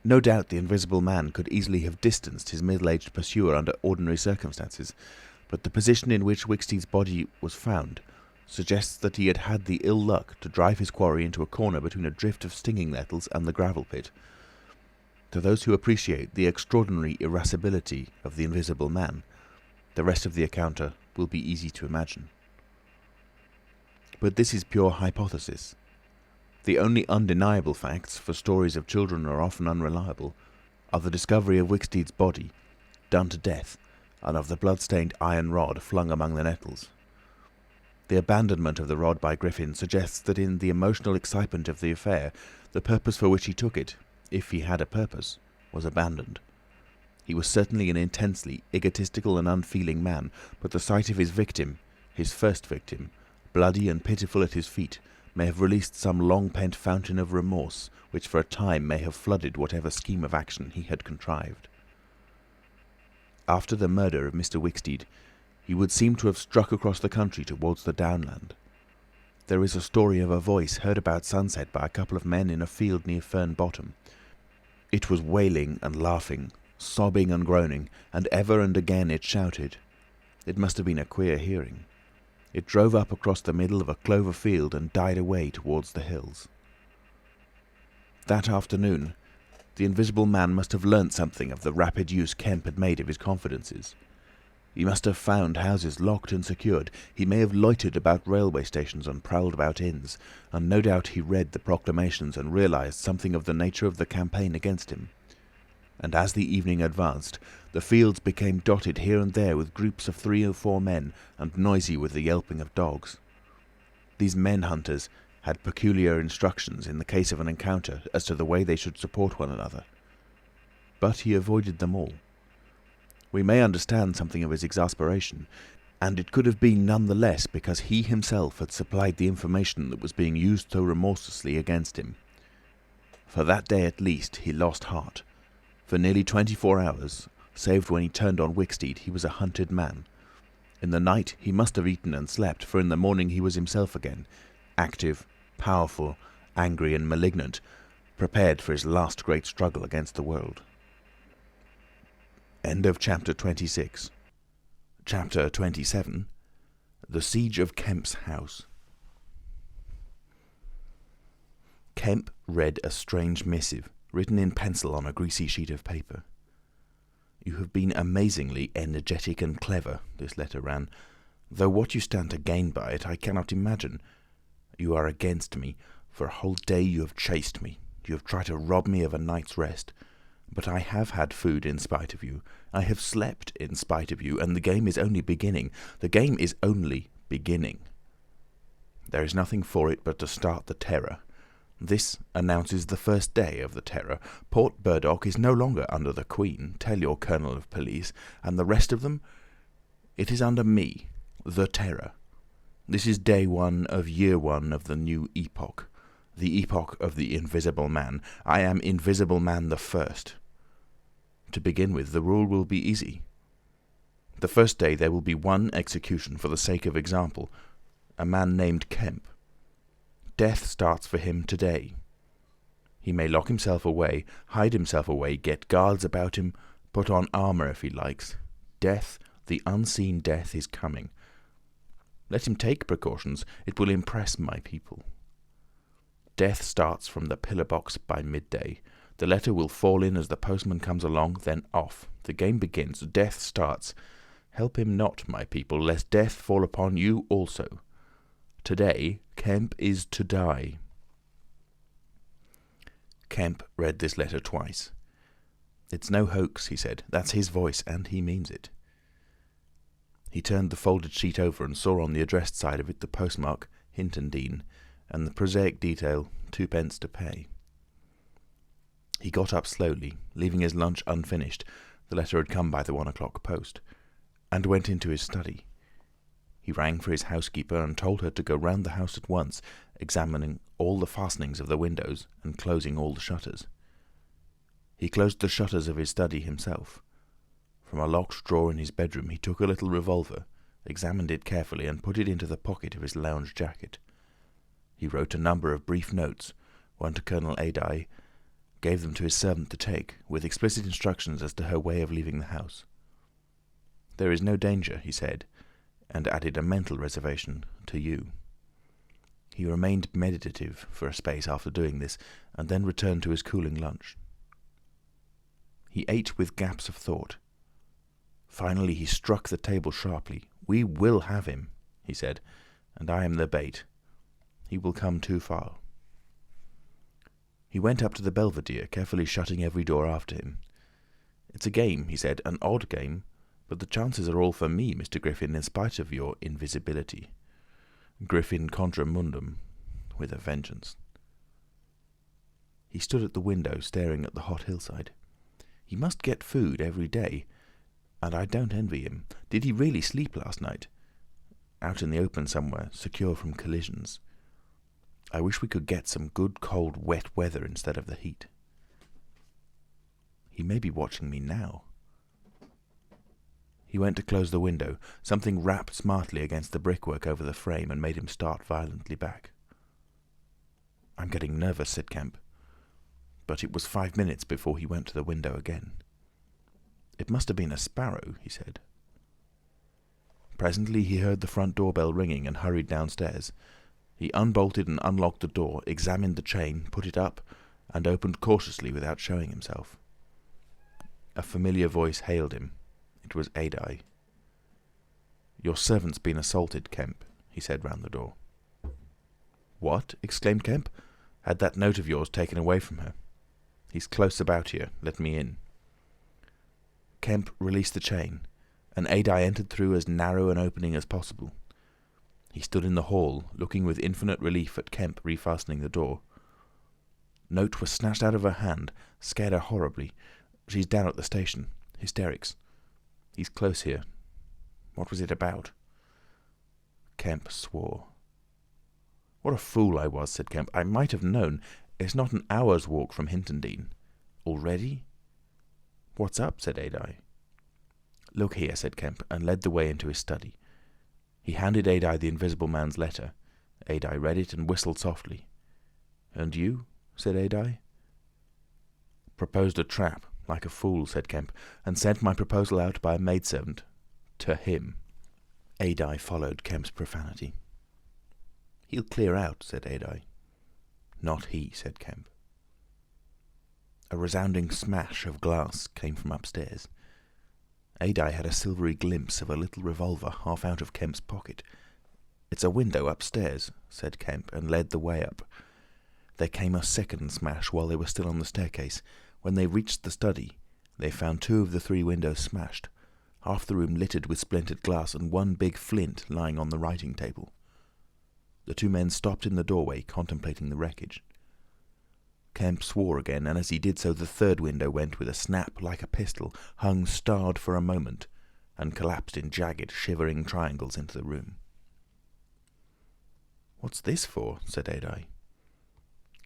No doubt the Invisible Man could easily have distanced his middle-aged pursuer under ordinary circumstances, but the position in which Wicksteed's body was found suggests that he had had the ill luck to drive his quarry into a corner between a drift of stinging nettles and the gravel pit. To those who appreciate the extraordinary irascibility of the Invisible Man, the rest of the encounter will be easy to imagine. But this is pure hypothesis. The only undeniable facts, for stories of children are often unreliable, are the discovery of Wicksteed's body, done to death, and of the blood-stained iron rod flung among the nettles. The abandonment of the rod by Griffin suggests that in the emotional excitement of the affair, the purpose for which he took it, if he had a purpose, was abandoned. He was certainly an intensely egotistical and unfeeling man, but the sight of his victim, his first victim, bloody and pitiful at his feet, may have released some long-pent fountain of remorse, which for a time may have flooded whatever scheme of action he had contrived. After the murder of Mr. Wicksteed, he would seem to have struck across the country towards the downland. There is a story of a voice heard about sunset by a couple of men in a field near Fern Bottom. It was wailing and laughing, sobbing and groaning, and ever and again it shouted. It must have been a queer hearing. It drove up across the middle of a clover field and died away towards the hills. That afternoon, the Invisible Man must have learnt something of the rapid use Kemp had made of his confidences. He must have found houses locked and secured. He may have loitered about railway stations and prowled about inns, and no doubt he read the proclamations and realised something of the nature of the campaign against him. And as the evening advanced, the fields became dotted here and there with groups of 3 or 4 men, and noisy with the yelping of dogs. These men-hunters had peculiar instructions in the case of an encounter as to the way they should support one another. But he avoided them all. We may understand something of his exasperation, and it could have been none the less because he himself had supplied the information that was being used so remorselessly against him. For that day at least he lost heart. For nearly 24 hours, save when he turned on Wicksteed, he was a hunted man. In the night he must have eaten and slept, for in the morning he was himself again, active, powerful, angry and malignant, prepared for his last great struggle against the world. End of chapter 26. Chapter 27. The Siege of Kemp's House. Kemp read a strange missive, written in pencil on a greasy sheet of paper. "You have been amazingly energetic and clever," this letter ran, "though what you stand to gain by it I cannot imagine. You are against me. For a whole day you have chased me. You have tried to rob me of a night's rest. But I have had food in spite of you. I have slept in spite of you, and the game is only beginning. The game is only beginning. There is nothing for it but to start the terror. This announces the first day of the terror. Port Burdock is no longer under the Queen, tell your Colonel of Police, and the rest of them, it is under me, the Terror. This is day 1 of year 1 of the new epoch, the epoch of the Invisible Man. I am Invisible Man the First. To begin with, the rule will be easy. The first day there will be one execution for the sake of example, a man named Kemp. Death starts for him today. He may lock himself away, hide himself away, get guards about him, put on armour if he likes. Death, the unseen death, is coming. Let him take precautions. It will impress my people. Death starts from the pillar box by midday. The letter will fall in as the postman comes along, then off. The game begins. Death starts. Help him not, my people, lest death fall upon you also. Today, Kemp is to die." Kemp read this letter twice. "It's no hoax," he said. "That's his voice, and he means it." He turned the folded sheet over and saw on the addressed side of it the postmark, Hintondean, and the prosaic detail, 2d to pay. He got up slowly, leaving his lunch unfinished, the letter had come by the 1 o'clock post, and went into his study. He rang for his housekeeper and told her to go round the house at once, examining all the fastenings of the windows and closing all the shutters. He closed the shutters of his study himself. From a locked drawer in his bedroom he took a little revolver, examined it carefully, and put it into the pocket of his lounge jacket. He wrote a number of brief notes, one to Colonel Adye, gave them to his servant to take, with explicit instructions as to her way of leaving the house. "There is no danger," he said, and added a mental reservation, "to you." He remained meditative for a space after doing this, and then returned to his cooling lunch. He ate with gaps of thought. Finally he struck the table sharply. "We will have him," he said, "and I am the bait. He will come too far." He went up to the belvedere, carefully shutting every door after him. "It's a game," he said, "an odd game, but the chances are all for me, Mr. Griffin, in spite of your invisibility. Griffin contra mundum, with a vengeance." He stood at the window, staring at the hot hillside. He must get food every day, and I don't envy him. Did he really sleep last night? Out in the open somewhere, secure from collisions. I wish we could get some good, cold, wet weather instead of the heat. He may be watching me now. He went to close the window. Something rapped smartly against the brickwork over the frame and made him start violently back. "I'm getting nervous," said Kemp. But it was 5 minutes before he went to the window again. "It must have been a sparrow," he said. Presently he heard the front doorbell ringing and hurried downstairs. He unbolted and unlocked the door, examined the chain, put it up, and opened cautiously without showing himself. A familiar voice hailed him. It was Adye. "Your servant's been assaulted, Kemp," he said round the door. "What?" exclaimed Kemp. "Had that note of yours taken away from her. He's close about here. Let me in." Kemp released the chain, and Adye entered through as narrow an opening as possible. He stood in the hall, looking with infinite relief at Kemp refastening the door. Note was snatched out of her hand, scared her horribly. She's down at the station. Hysterics. He's close here. What was it about? Kemp swore. "What a fool I was," said Kemp. "I might have known. It's not an hour's walk from Hintondean. Already?" "What's up?" said Adye. "Look here," said Kemp, and led the way into his study. He handed Adye the Invisible Man's letter. Adye read it and whistled softly. "And you?" said Adye. "Proposed a trap, like a fool," said Kemp, "and sent my proposal out by a maidservant. To him." Adye followed Kemp's profanity. "He'll clear out," said Adye. "Not he," said Kemp. A resounding smash of glass came from upstairs. Adye had a silvery glimpse of a little revolver half out of Kemp's pocket. "It's a window upstairs," said Kemp, and led the way up. There came a second smash while they were still on the staircase. When they reached the study, they found 2 of the 3 windows smashed, half the room littered with splintered glass, and one big flint lying on the writing table. The 2 men stopped in the doorway, contemplating the wreckage. Kemp swore again, and as he did so the 3rd window went with a snap like a pistol, hung starred for a moment, and collapsed in jagged, shivering triangles into the room. "What's this for?" said Adye.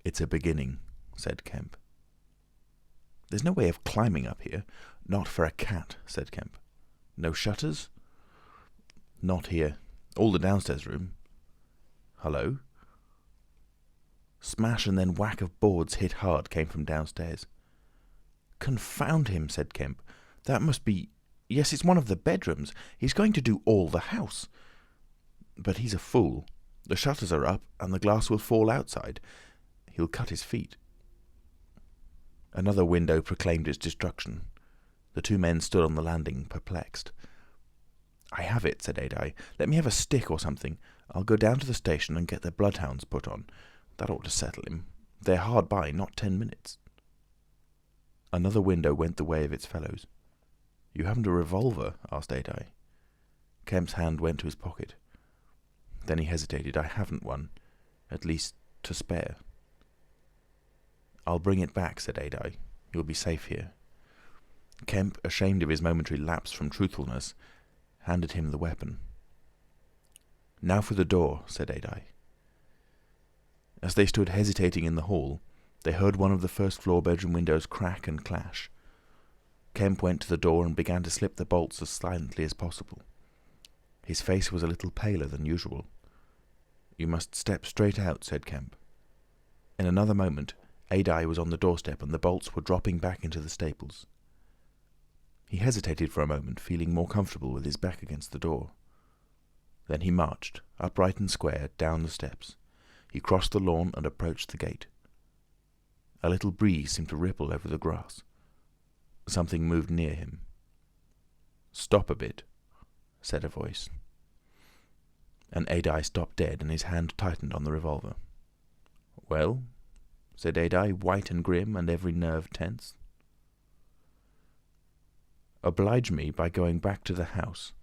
"It's a beginning," said Kemp. "There's no way of climbing up here." "Not for a cat," said Kemp. "No shutters?" "Not here. All the downstairs room." "Hullo?" Smash and then whack of boards hit hard came from downstairs. "Confound him," said Kemp. "That must be... Yes, it's one of the bedrooms. He's going to do all the house. But he's a fool. The shutters are up, and the glass will fall outside. He'll cut his feet." Another window proclaimed its destruction. The 2 men stood on the landing, perplexed. "I have it," said Adye. "Let me have a stick or something. I'll go down to the station and get the bloodhounds put on. That ought to settle him. They're hard by, not 10 minutes." Another window went the way of its fellows. "You haven't a revolver?" asked Adye. Kemp's hand went to his pocket. Then he hesitated. "I haven't one. At least, to spare." "I'll bring it back," said Adye. "You'll be safe here." Kemp, ashamed of his momentary lapse from truthfulness, handed him the weapon. "Now for the door," said Adye. As they stood hesitating in the hall, they heard one of the 1st-floor bedroom windows crack and clash. Kemp went to the door and began to slip the bolts as silently as possible. His face was a little paler than usual. "You must step straight out," said Kemp. In another moment, Adye was on the doorstep and the bolts were dropping back into the staples. He hesitated for a moment, feeling more comfortable with his back against the door. Then he marched, upright and square, down the steps. He crossed the lawn and approached the gate. A little breeze seemed to ripple over the grass. Something moved near him. "Stop a bit," said a voice. And Adye stopped dead, and his hand tightened on the revolver. "Well?" said Adye, white and grim, and every nerve tense. "Oblige me by going back to the house,"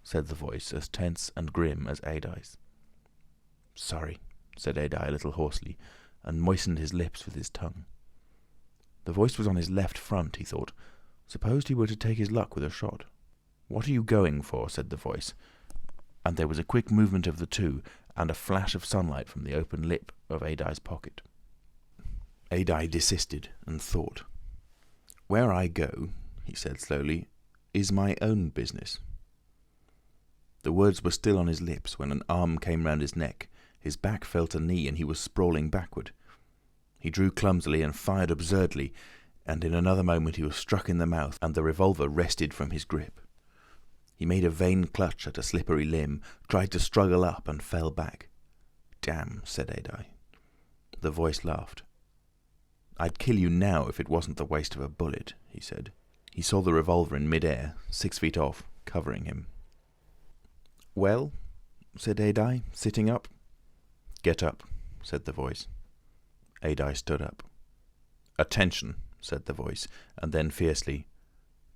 said the voice, as tense and grim as Adye's. "Sorry," said Adye a little hoarsely, and moistened his lips with his tongue. The voice was on his left front, he thought. Suppose he were to take his luck with a shot. "What are you going for?" said the voice, and there was a quick movement of the two, and a flash of sunlight from the open lip of Adye's pocket. Adye desisted and thought. "Where I go," he said slowly, "is my own business." The words were still on his lips when an arm came round his neck, his back felt a knee, and he was sprawling backward. He drew clumsily and fired absurdly, and in another moment he was struck in the mouth, and the revolver wrested from his grip. He made a vain clutch at a slippery limb, tried to struggle up, and fell back. "Damn," said Adye. The voice laughed. "I'd kill you now if it wasn't the waste of a bullet," he said. He saw the revolver in mid-air, 6 feet off, covering him. "Well?" said Adye, sitting up. "Get up," said the voice. Adye stood up. "Attention," said the voice, and then fiercely,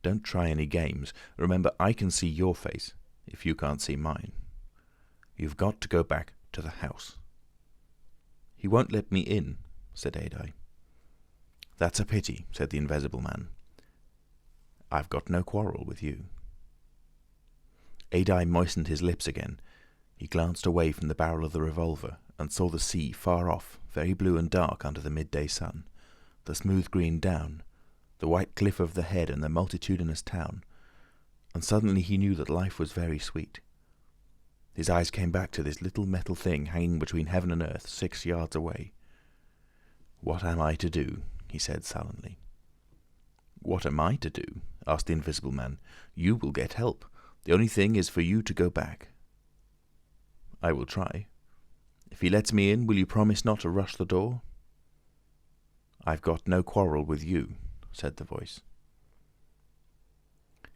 "Don't try any games. Remember, I can see your face, if you can't see mine. You've got to go back to the house." "He won't let me in," said Adye. "That's a pity," said the Invisible Man. "I've got no quarrel with you." Adye moistened his lips again. He glanced away from the barrel of the revolver and saw the sea far off, very blue and dark under the midday sun, the smooth green down, the white cliff of the head and the multitudinous town, and suddenly he knew that life was very sweet. His eyes came back to this little metal thing hanging between heaven and earth 6 yards away. "What am I to do?" he said sullenly. "What am I to do?" asked the Invisible Man. "You will get help. The only thing is for you to go back." "I will try. If he lets me in, will you promise not to rush the door?" "I've got no quarrel with you," said the voice.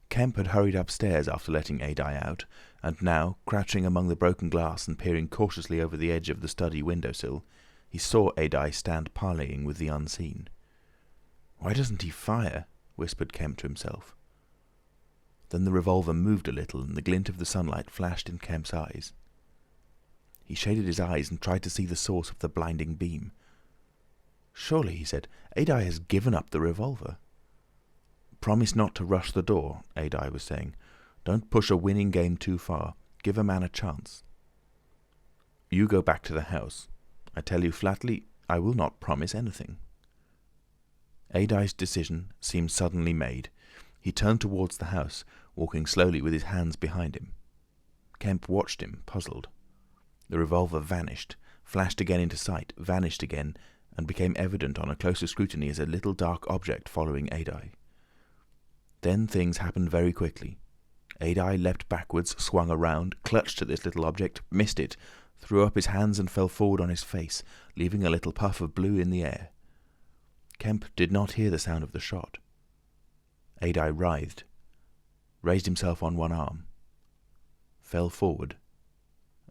Kemp had hurried upstairs after letting Adye out, and now, crouching among the broken glass and peering cautiously over the edge of the study window-sill, he saw Adye stand parleying with the unseen. "Why doesn't he fire?" whispered Kemp to himself. Then the revolver moved a little, and the glint of the sunlight flashed in Kemp's eyes. He shaded his eyes and tried to see the source of the blinding beam. "Surely," he said, "Adye has given up the revolver." "Promise not to rush the door," Adye was saying. "Don't push a winning game too far. Give a man a chance." "You go back to the house. I tell you flatly, I will not promise anything." Adye's decision seemed suddenly made. He turned towards the house, walking slowly with his hands behind him. Kemp watched him, puzzled. The revolver vanished, flashed again into sight, vanished again, and became evident on a closer scrutiny as a little dark object following Adye. Then things happened very quickly. Adye leapt backwards, swung around, clutched at this little object, missed it, threw up his hands and fell forward on his face, leaving a little puff of blue in the air. Kemp did not hear the sound of the shot. Adye writhed, raised himself on one arm, fell forward,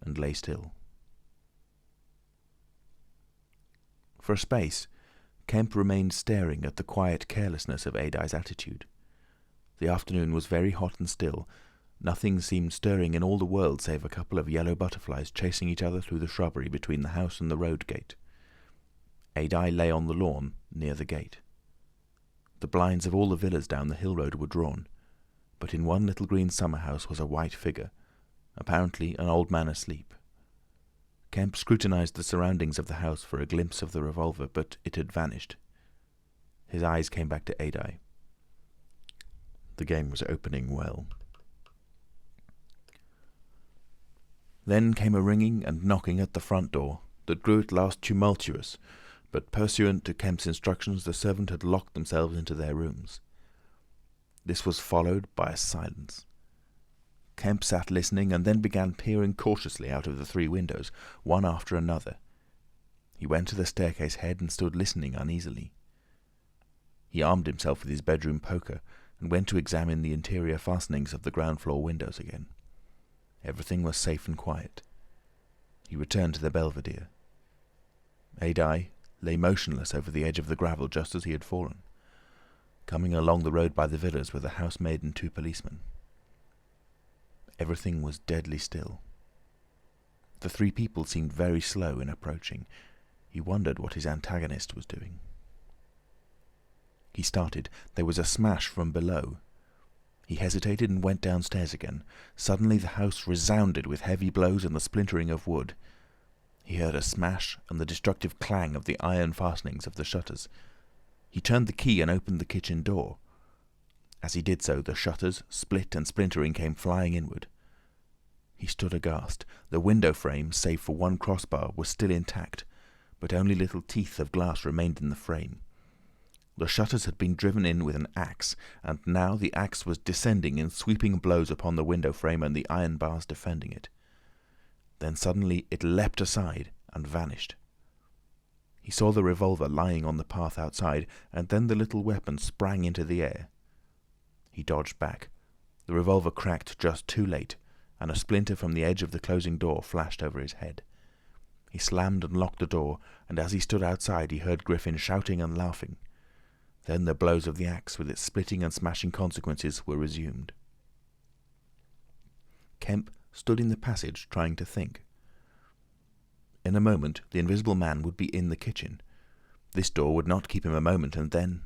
and lay still. For a space, Kemp remained staring at the quiet carelessness of Adye's attitude. The afternoon was very hot and still. Nothing seemed stirring in all the world save a couple of yellow butterflies chasing each other through the shrubbery between the house and the road gate. Adye lay on the lawn near the gate. The blinds of all the villas down the hill road were drawn, but in one little green summer-house was a white figure, apparently an old man asleep. Kemp scrutinized the surroundings of the house for a glimpse of the revolver, but it had vanished. His eyes came back to Adye. The game was opening well. Then came a ringing and knocking at the front door that grew at last tumultuous, but pursuant to Kemp's instructions the servant had locked themselves into their rooms. This was followed by a silence. Kemp sat listening and then began peering cautiously out of the 3 windows, one after another. He went to the staircase head and stood listening uneasily. He armed himself with his bedroom poker and went to examine the interior fastenings of the ground floor windows again. Everything was safe and quiet. He returned to the belvedere. Adye lay motionless over the edge of the gravel just as he had fallen. Coming along the road by the villas were the housemaid and 2 policemen. Everything was deadly still. The 3 people seemed very slow in approaching. He wondered what his antagonist was doing. He started. There was a smash from below. He hesitated and went downstairs again. Suddenly the house resounded with heavy blows and the splintering of wood. He heard a smash and the destructive clang of the iron fastenings of the shutters. He turned the key and opened the kitchen door. As he did so, the shutters, split and splintering, came flying inward. He stood aghast. The window frame, save for one crossbar, was still intact, but only little teeth of glass remained in the frame. The shutters had been driven in with an axe, and now the axe was descending in sweeping blows upon the window frame and the iron bars defending it. Then suddenly it leapt aside and vanished. He saw the revolver lying on the path outside, and then the little weapon sprang into the air. He dodged back. The revolver cracked just too late, and a splinter from the edge of the closing door flashed over his head. He slammed and locked the door, and as he stood outside he heard Griffin shouting and laughing. Then the blows of the axe, with its splitting and smashing consequences, were resumed. Kemp stood in the passage trying to think. In a moment the Invisible Man would be in the kitchen. This door would not keep him a moment, and then...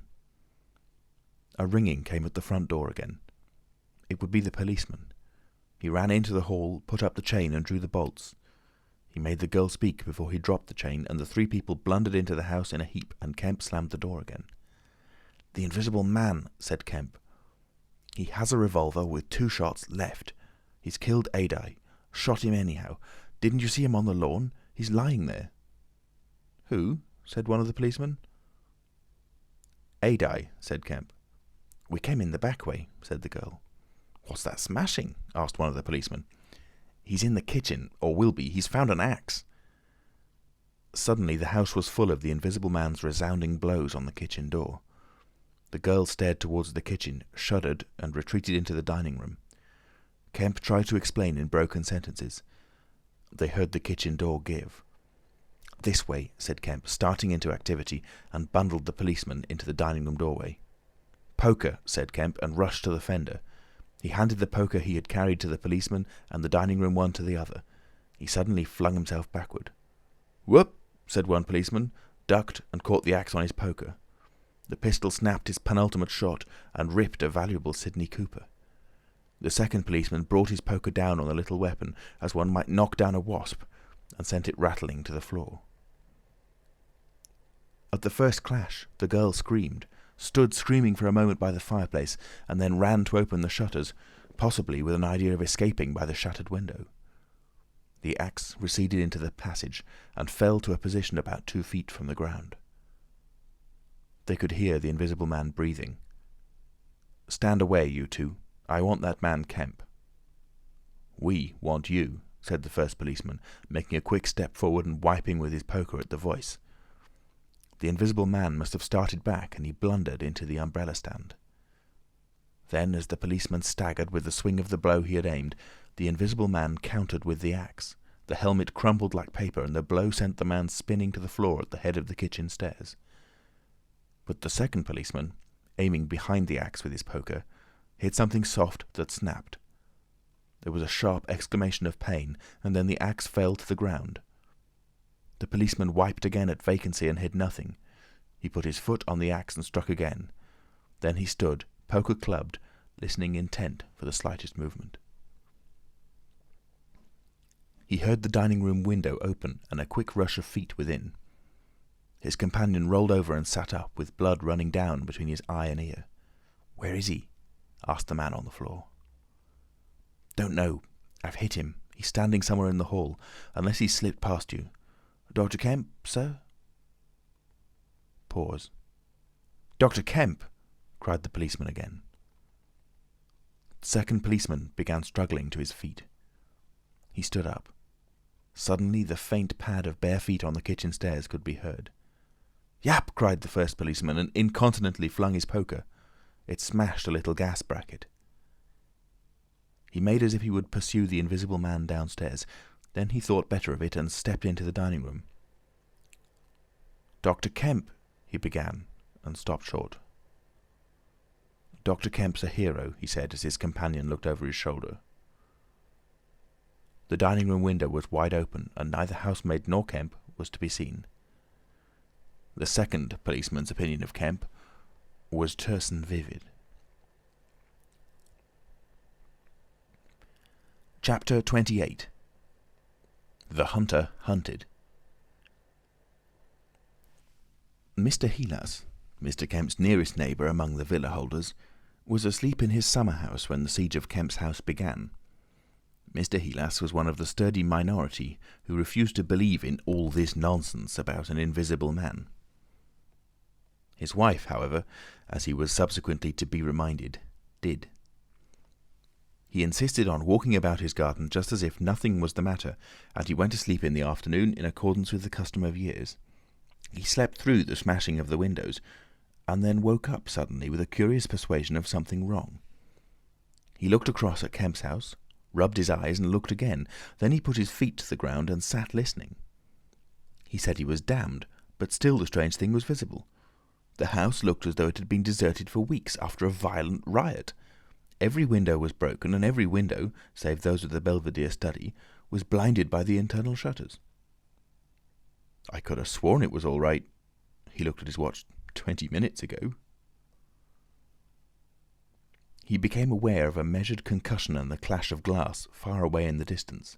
A ringing came at the front door again. It would be the policeman. He ran into the hall, put up the chain and drew the bolts. He made the girl speak before he dropped the chain, and the 3 people blundered into the house in a heap, and Kemp slammed the door again. "The Invisible Man," said Kemp. "He has a revolver with 2 shots left. He's killed Adye. Shot him anyhow. Didn't you see him on the lawn? He's lying there." "Who?" said one of the policemen. "Adye," said Kemp. "We came in the back way," said the girl. "What's that smashing?" asked one of the policemen. "He's in the kitchen, or will be. He's found an axe." Suddenly the house was full of the Invisible Man's resounding blows on the kitchen door. The girl stared towards the kitchen, shuddered, and retreated into the dining room. Kemp tried to explain in broken sentences. They heard the kitchen door give. "This way," said Kemp, starting into activity, and bundled the policeman into the dining room doorway. "Poker," said Kemp, and rushed to the fender. He handed the poker he had carried to the policeman, and the dining room one to the other. He suddenly flung himself backward. "Whoop!" said one policeman, ducked, and caught the axe on his poker. The pistol snapped his penultimate shot and ripped a valuable Sidney Cooper. The second policeman brought his poker down on the little weapon, as one might knock down a wasp, and sent it rattling to the floor. At the first clash, the girl screamed, stood screaming for a moment by the fireplace, and then ran to open the shutters, possibly with an idea of escaping by the shattered window. The axe receded into the passage and fell to a position about 2 feet from the ground. They could hear the Invisible Man breathing. "Stand away, you 2. I want that man Kemp." "We want you," said the first policeman, making a quick step forward and wiping with his poker at the voice. The Invisible Man must have started back, and he blundered into the umbrella stand. Then, as the policeman staggered with the swing of the blow he had aimed, the Invisible Man countered with the axe. The helmet crumpled like paper, and the blow sent the man spinning to the floor at the head of the kitchen stairs. But the second policeman, aiming behind the axe with his poker, hit something soft that snapped. There was a sharp exclamation of pain, and then the axe fell to the ground. The policeman wiped again at vacancy and hit nothing. He put his foot on the axe and struck again. Then he stood, poker clubbed, listening intent for the slightest movement. He heard the dining room window open and a quick rush of feet within. His companion rolled over and sat up, with blood running down between his eye and ear. "Where is he?" asked the man on the floor. "Don't know. I've hit him. He's standing somewhere in the hall, unless he's slipped past you. Dr. Kemp, sir?" Pause. "Dr. Kemp!" cried the policeman again. The second policeman began struggling to his feet. He stood up. Suddenly the faint pad of bare feet on the kitchen stairs could be heard. "Yap!" cried the first policeman, and incontinently flung his poker. It smashed a little gas bracket. He made as if he would pursue the invisible man downstairs. Then he thought better of it and stepped into the dining room. "Dr. Kemp," he began, and stopped short. "Dr. Kemp's a hero," he said as his companion looked over his shoulder. The dining room window was wide open, and neither housemaid nor Kemp was to be seen. The second policeman's opinion of Kemp was terse and vivid. Chapter 28. The Hunter Hunted. Mr. Heelas, Mr. Kemp's nearest neighbour among the villa holders, was asleep in his summer house when the siege of Kemp's house began. Mr. Heelas was one of the sturdy minority who refused to believe in all this nonsense about an invisible man. His wife, however, as he was subsequently to be reminded, did. He insisted on walking about his garden just as if nothing was the matter, and he went to sleep in the afternoon in accordance with the custom of years. He slept through the smashing of the windows, and then woke up suddenly with a curious persuasion of something wrong. He looked across at Kemp's house, rubbed his eyes and looked again. Then he put his feet to the ground and sat listening. He said he was damned, but still the strange thing was visible. The house looked as though it had been deserted for weeks after a violent riot. Every window was broken, and every window, save those of the Belvedere study, was blinded by the internal shutters. "I could have sworn it was all right." He looked at his watch. 20 minutes ago. He became aware of a measured concussion and the clash of glass far away in the distance.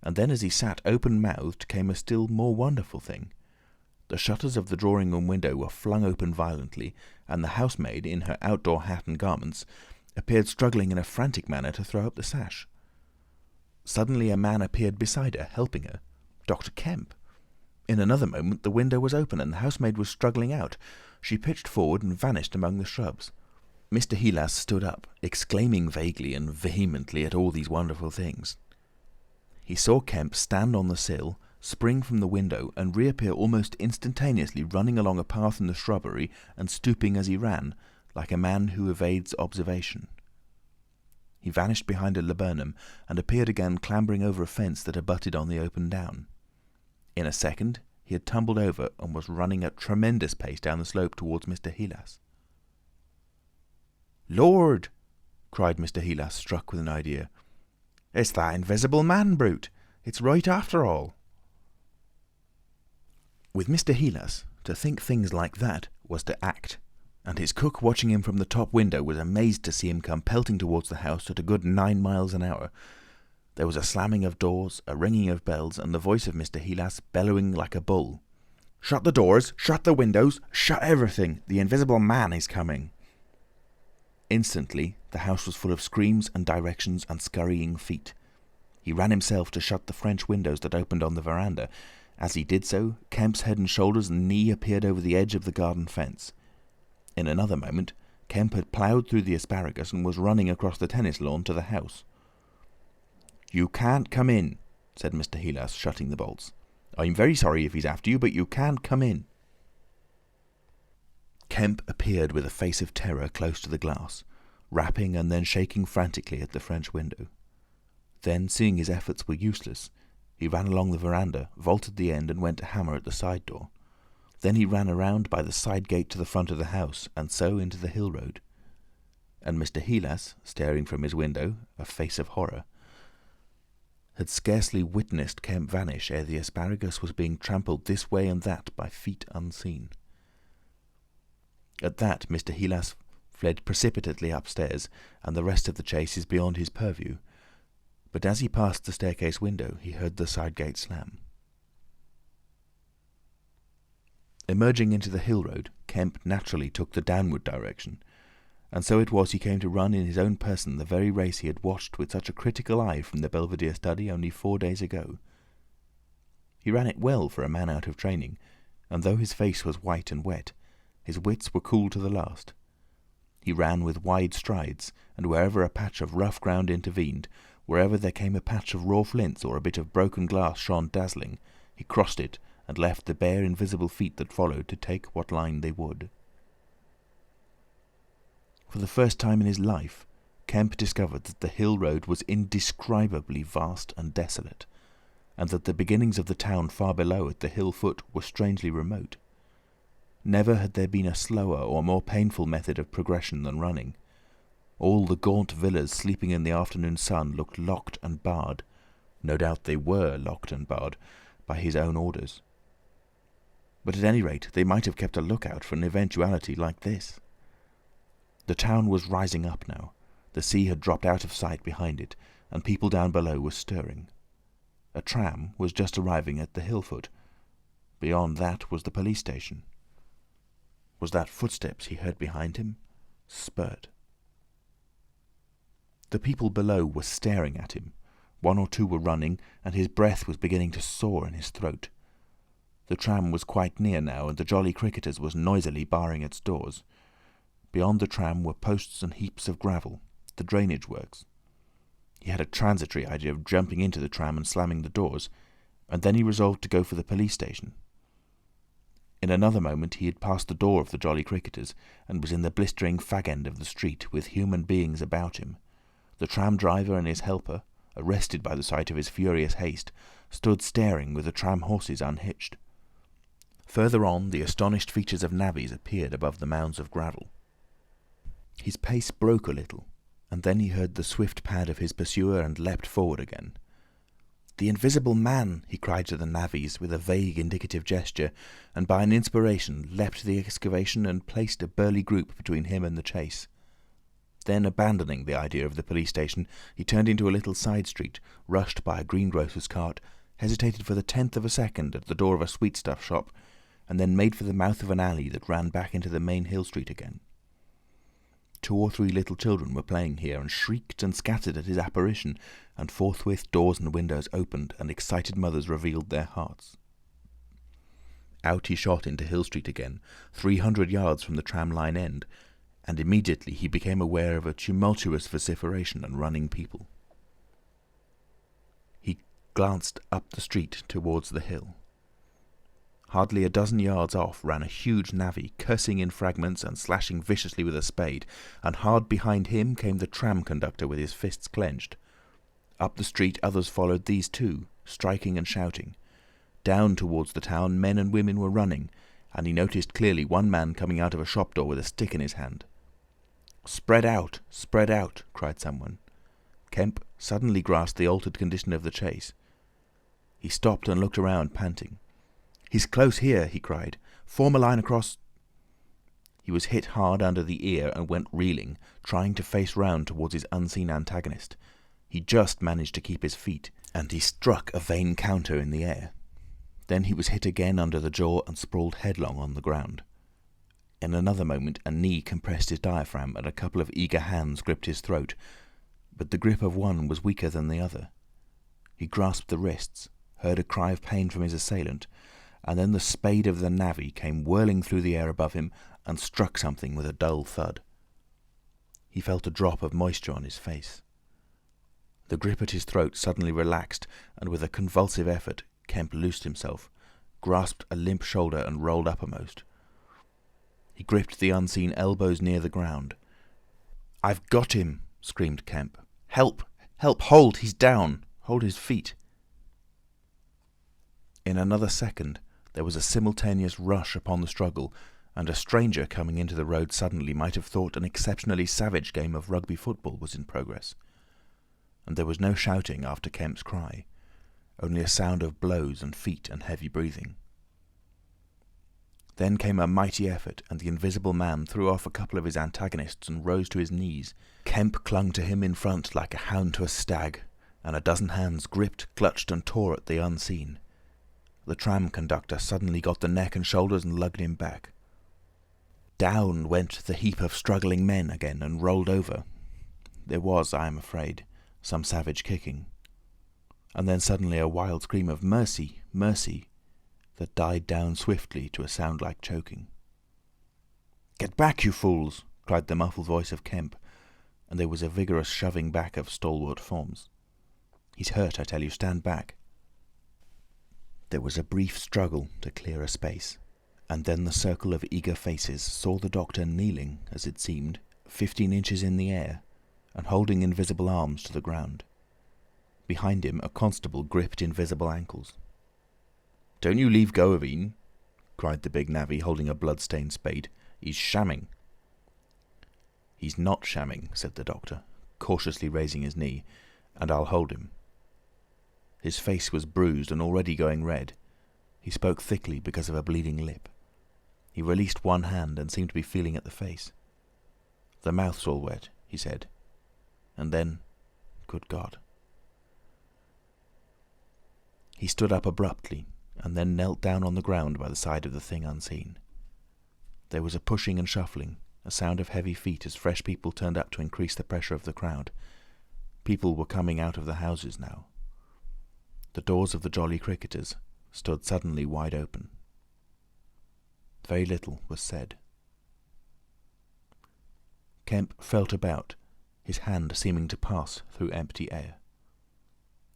And then as he sat open-mouthed came a still more wonderful thing. The shutters of the drawing-room window were flung open violently, and the housemaid, in her outdoor hat and garments, appeared struggling in a frantic manner to throw up the sash. Suddenly a man appeared beside her, helping her. Dr. Kemp. In another moment the window was open and the housemaid was struggling out. She pitched forward and vanished among the shrubs. Mr. Heelas stood up, exclaiming vaguely and vehemently at all these wonderful things. He saw Kemp stand on the sill, spring from the window, and reappear almost instantaneously, running along a path in the shrubbery and stooping as he ran, like a man who evades observation. He vanished behind a laburnum and appeared again clambering over a fence that abutted on the open down. In a second he had tumbled over and was running at tremendous pace down the slope towards Mr. Heelas. "Lord!" cried Mr. Heelas, struck with an idea. "It's that invisible man brute! It's right after all!" With Mr. Heelas, to think things like that was to act, and his cook watching him from the top window was amazed to see him come pelting towards the house at a good 9 miles an hour. There was a slamming of doors, a ringing of bells, and the voice of Mr. Heelas bellowing like a bull. "Shut the doors! Shut the windows! Shut everything! The invisible man is coming!" Instantly the house was full of screams and directions and scurrying feet. He ran himself to shut the French windows that opened on the veranda. As he did so, Kemp's head and shoulders and knee appeared over the edge of the garden fence. In another moment, Kemp had ploughed through the asparagus and was running across the tennis lawn to the house. "You can't come in," said Mr. Heelas, shutting the bolts. "I'm very sorry if he's after you, but you can't come in." Kemp appeared with a face of terror close to the glass, rapping and then shaking frantically at the French window. Then, seeing his efforts were useless, he ran along the veranda, vaulted the end, and went to hammer at the side door. Then he ran around by the side gate to the front of the house, and so into the hill road. And Mr. Heelas, staring from his window, a face of horror, had scarcely witnessed Kemp vanish ere the asparagus was being trampled this way and that by feet unseen. At that Mr. Heelas fled precipitately upstairs, and the rest of the chase is beyond his purview. But as he passed the staircase window, he heard the side gate slam. Emerging into the hill road, Kemp naturally took the downward direction, and so it was he came to run in his own person the very race he had watched with such a critical eye from the Belvedere study only 4 days ago. He ran it well for a man out of training, and though his face was white and wet, his wits were cool to the last. He ran with wide strides, and wherever a patch of rough ground intervened, wherever there came a patch of raw flints or a bit of broken glass shone dazzling, he crossed it and left the bare invisible feet that followed to take what line they would. For the first time in his life, Kemp discovered that the hill road was indescribably vast and desolate, and that the beginnings of the town far below at the hill foot were strangely remote. Never had there been a slower or more painful method of progression than running. All the gaunt villas sleeping in the afternoon sun looked locked and barred. No doubt they were locked and barred by his own orders. But at any rate, they might have kept a lookout for an eventuality like this. The town was rising up now. The sea had dropped out of sight behind it, and people down below were stirring. A tram was just arriving at the hill foot. Beyond that was the police station. Was that footsteps he heard behind him? Spurt. The people below were staring at him. One or two were running, and his breath was beginning to soar in his throat. The tram was quite near now, and the Jolly Cricketers was noisily barring its doors. Beyond the tram were posts and heaps of gravel, the drainage works. He had a transitory idea of jumping into the tram and slamming the doors, and then he resolved to go for the police station. In another moment he had passed the door of the Jolly Cricketers and was in the blistering fag end of the street with human beings about him. The tram driver and his helper, arrested by the sight of his furious haste, stood staring with the tram horses unhitched. Further on, the astonished features of navvies appeared above the mounds of gravel. His pace broke a little, and then he heard the swift pad of his pursuer and leapt forward again. "The invisible man!" he cried to the navvies with a vague indicative gesture, and by an inspiration leapt the excavation and placed a burly group between him and the chase. Then, abandoning the idea of the police station, he turned into a little side street, rushed by a greengrocer's cart, hesitated for the 10th of a second at the door of a sweetstuff shop, and then made for the mouth of an alley that ran back into the main hill street again. 2 or 3 little children were playing here, and shrieked and scattered at his apparition, and forthwith doors and windows opened, and excited mothers revealed their hearts. Out he shot into Hill Street again, 300 yards from the tram line end, and immediately he became aware of a tumultuous vociferation and running people. He glanced up the street towards the hill. Hardly a dozen yards off ran a huge navvy, cursing in fragments and slashing viciously with a spade, and hard behind him came the tram conductor with his fists clenched. Up the street others followed these too, striking and shouting. Down towards the town men and women were running, and he noticed clearly one man coming out of a shop door with a stick in his hand. "Spread out! Spread out!" cried someone. Kemp suddenly grasped the altered condition of the chase. He stopped and looked around, panting. "He's close here," he cried. "Form a line across—" He was hit hard under the ear and went reeling, trying to face round towards his unseen antagonist. He just managed to keep his feet, and he struck a vain counter in the air. Then he was hit again under the jaw and sprawled headlong on the ground. In another moment a knee compressed his diaphragm and a couple of eager hands gripped his throat, but the grip of one was weaker than the other. He grasped the wrists, heard a cry of pain from his assailant, and then the spade of the navvy came whirling through the air above him and struck something with a dull thud. He felt a drop of moisture on his face. The grip at his throat suddenly relaxed, and with a convulsive effort Kemp loosed himself, grasped a limp shoulder and rolled uppermost. He gripped the unseen elbows near the ground. "I've got him!" screamed Kemp. "Help! Help! Hold! He's down! Hold his feet!" In another second there was a simultaneous rush upon the struggle, and a stranger coming into the road suddenly might have thought an exceptionally savage game of rugby football was in progress. And there was no shouting after Kemp's cry, only a sound of blows and feet and heavy breathing. Then came a mighty effort, and the invisible man threw off a couple of his antagonists and rose to his knees. Kemp clung to him in front like a hound to a stag, and a dozen hands gripped, clutched, and tore at the unseen. The tram conductor suddenly got the neck and shoulders and lugged him back. Down went the heap of struggling men again and rolled over. There was, I am afraid, some savage kicking. And then suddenly a wild scream of "Mercy! Mercy!" that died down swiftly to a sound like choking. "Get back, you fools!" cried the muffled voice of Kemp, and there was a vigorous shoving back of stalwart forms. "He's hurt, I tell you. Stand back." There was a brief struggle to clear a space, and then the circle of eager faces saw the doctor kneeling, as it seemed, 15 inches in the air, and holding invisible arms to the ground. Behind him a constable gripped invisible ankles. "Don't you leave go of een," cried the big navvy, holding a blood-stained spade. "He's shamming." "He's not shamming," said the doctor, cautiously raising his knee, "and I'll hold him." His face was bruised and already going red. He spoke thickly because of a bleeding lip. He released one hand and seemed to be feeling at the face. "The mouth's all wet," he said. And then, good God. He stood up abruptly and then knelt down on the ground by the side of the thing unseen. There was a pushing and shuffling, a sound of heavy feet as fresh people turned up to increase the pressure of the crowd. People were coming out of the houses now. The doors of the Jolly Cricketers stood suddenly wide open. Very little was said. Kemp felt about, his hand seeming to pass through empty air.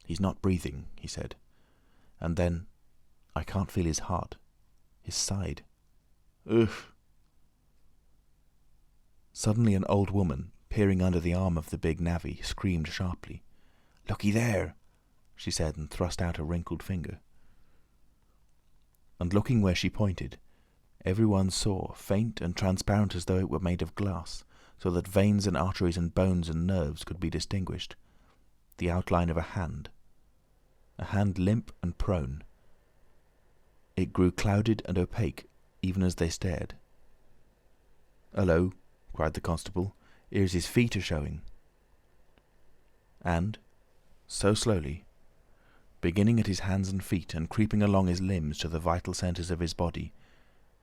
"He's not breathing," he said. And then, "I can't feel his heart. His side. Ugh!" Suddenly an old woman, peering under the arm of the big navvy, screamed sharply. "Looky there!" she said, and thrust out a wrinkled finger. And looking where she pointed, everyone saw, faint and transparent as though it were made of glass, so that veins and arteries and bones and nerves could be distinguished, the outline of a hand limp and prone. It grew clouded and opaque even as they stared. "Hullo!" cried the constable. "Here's his feet a-showing." And, so slowly, beginning at his hands and feet and creeping along his limbs to the vital centres of his body,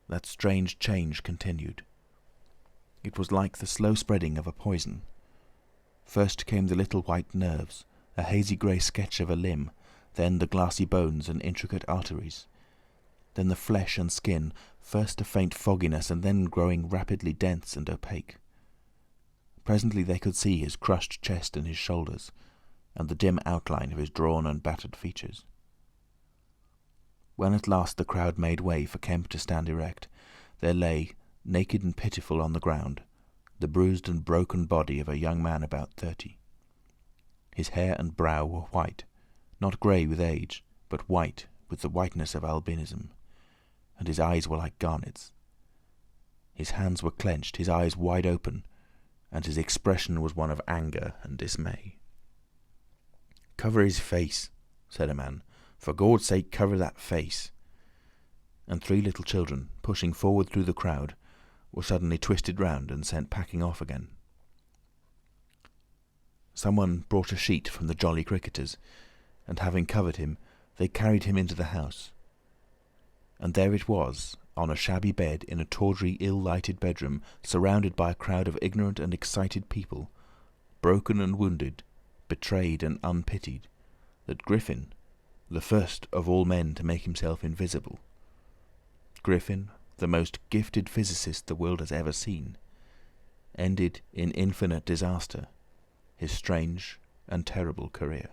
that strange change continued. It was like the slow spreading of a poison. First came the little white nerves, a hazy grey sketch of a limb, then the glassy bones and intricate arteries. Then the flesh and skin, first a faint fogginess and then growing rapidly dense and opaque. Presently they could see his crushed chest and his shoulders, and the dim outline of his drawn and battered features. When at last the crowd made way for Kemp to stand erect, there lay, naked and pitiful on the ground, the bruised and broken body of a young man about 30. His hair and brow were white, not grey with age, but white with the whiteness of albinism, and his eyes were like garnets. His hands were clenched, his eyes wide open, and his expression was one of anger and dismay. "Cover his face," said a man. "For Gord's sake, cover that face." And 3 little children, pushing forward through the crowd, were suddenly twisted round and sent packing off again. Someone brought a sheet from the Jolly Cricketers, and having covered him, they carried him into the house. And there it was, on a shabby bed in a tawdry, ill-lighted bedroom, surrounded by a crowd of ignorant and excited people, broken and wounded, betrayed and unpitied, that Griffin, the first of all men to make himself invisible, Griffin, the most gifted physicist the world has ever seen, ended in infinite disaster his strange and terrible career.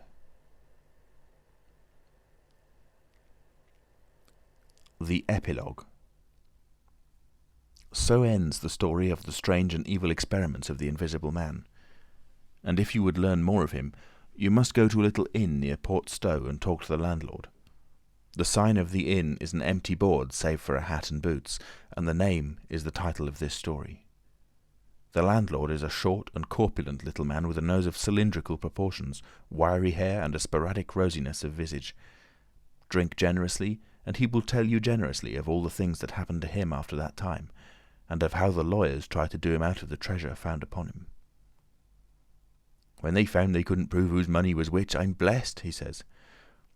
The Epilogue. So ends the story of the strange and evil experiments of the Invisible Man. And if you would learn more of him, you must go to a little inn near Port Stowe and talk to the landlord. The sign of the inn is an empty board save for a hat and boots, and the name is the title of this story. The landlord is a short and corpulent little man with a nose of cylindrical proportions, wiry hair, and a sporadic rosiness of visage. Drink generously, and he will tell you generously of all the things that happened to him after that time, and of how the lawyers tried to do him out of the treasure found upon him. "When they found they couldn't prove whose money was which, I'm blessed," he says.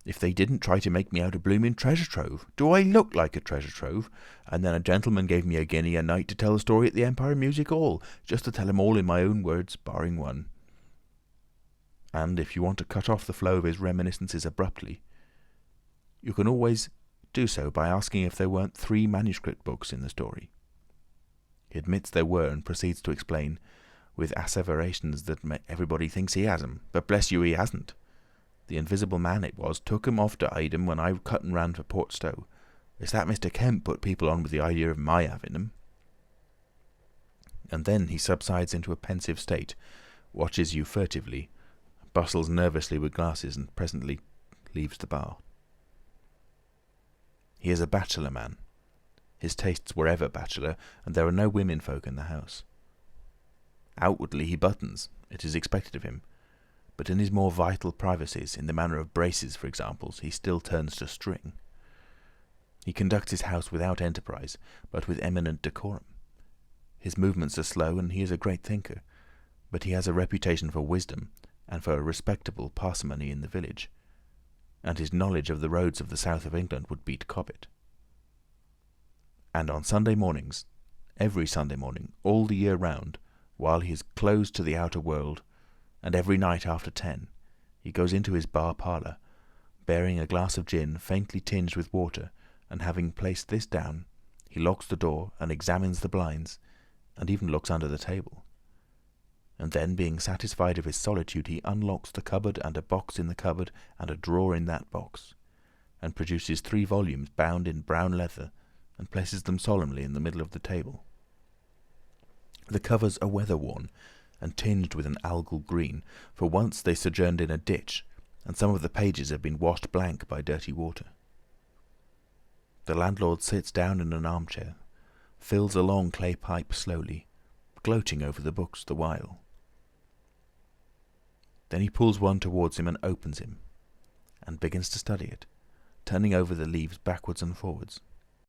"If they didn't try to make me out a blooming treasure trove, do I look like a treasure trove? And then a gentleman gave me a guinea a night to tell the story at the Empire Music Hall, just to tell him all in my own words, barring one." And if you want to cut off the flow of his reminiscences abruptly, you can always do so by asking if there weren't 3 manuscript books in the story. He admits there were and proceeds to explain, with asseverations that everybody thinks he has 'em, but bless you, he hasn't. The invisible man it was took 'em off to hide 'em when I cut and ran for Port Stowe. It's that Mr. Kemp put people on with the idea of my having 'em." And then he subsides into a pensive state, watches you furtively, bustles nervously with glasses, and presently leaves the bar. He is a bachelor man. His tastes were ever bachelor, and there are no women folk in the house. Outwardly he buttons, it is expected of him, but in his more vital privacies, in the matter of braces, for example, he still turns to string. He conducts his house without enterprise, but with eminent decorum. His movements are slow, and he is a great thinker, but he has a reputation for wisdom and for a respectable parsimony in the village, and his knowledge of the roads of the south of England would beat Cobbett. And on Sunday mornings, every Sunday morning, all the year round, while he is closed to the outer world, and every night after 10, he goes into his bar parlour, bearing a glass of gin faintly tinged with water, and having placed this down, he locks the door and examines the blinds, and even looks under the table. And then, being satisfied of his solitude, he unlocks the cupboard and a box in the cupboard and a drawer in that box, and produces 3 volumes bound in brown leather, and places them solemnly in the middle of the table. The covers are weather-worn and tinged with an algal green, for once they sojourned in a ditch, and some of the pages have been washed blank by dirty water. The landlord sits down in an armchair, fills a long clay pipe slowly, gloating over the books the while. Then he pulls one towards him and opens him, and begins to study it, turning over the leaves backwards and forwards.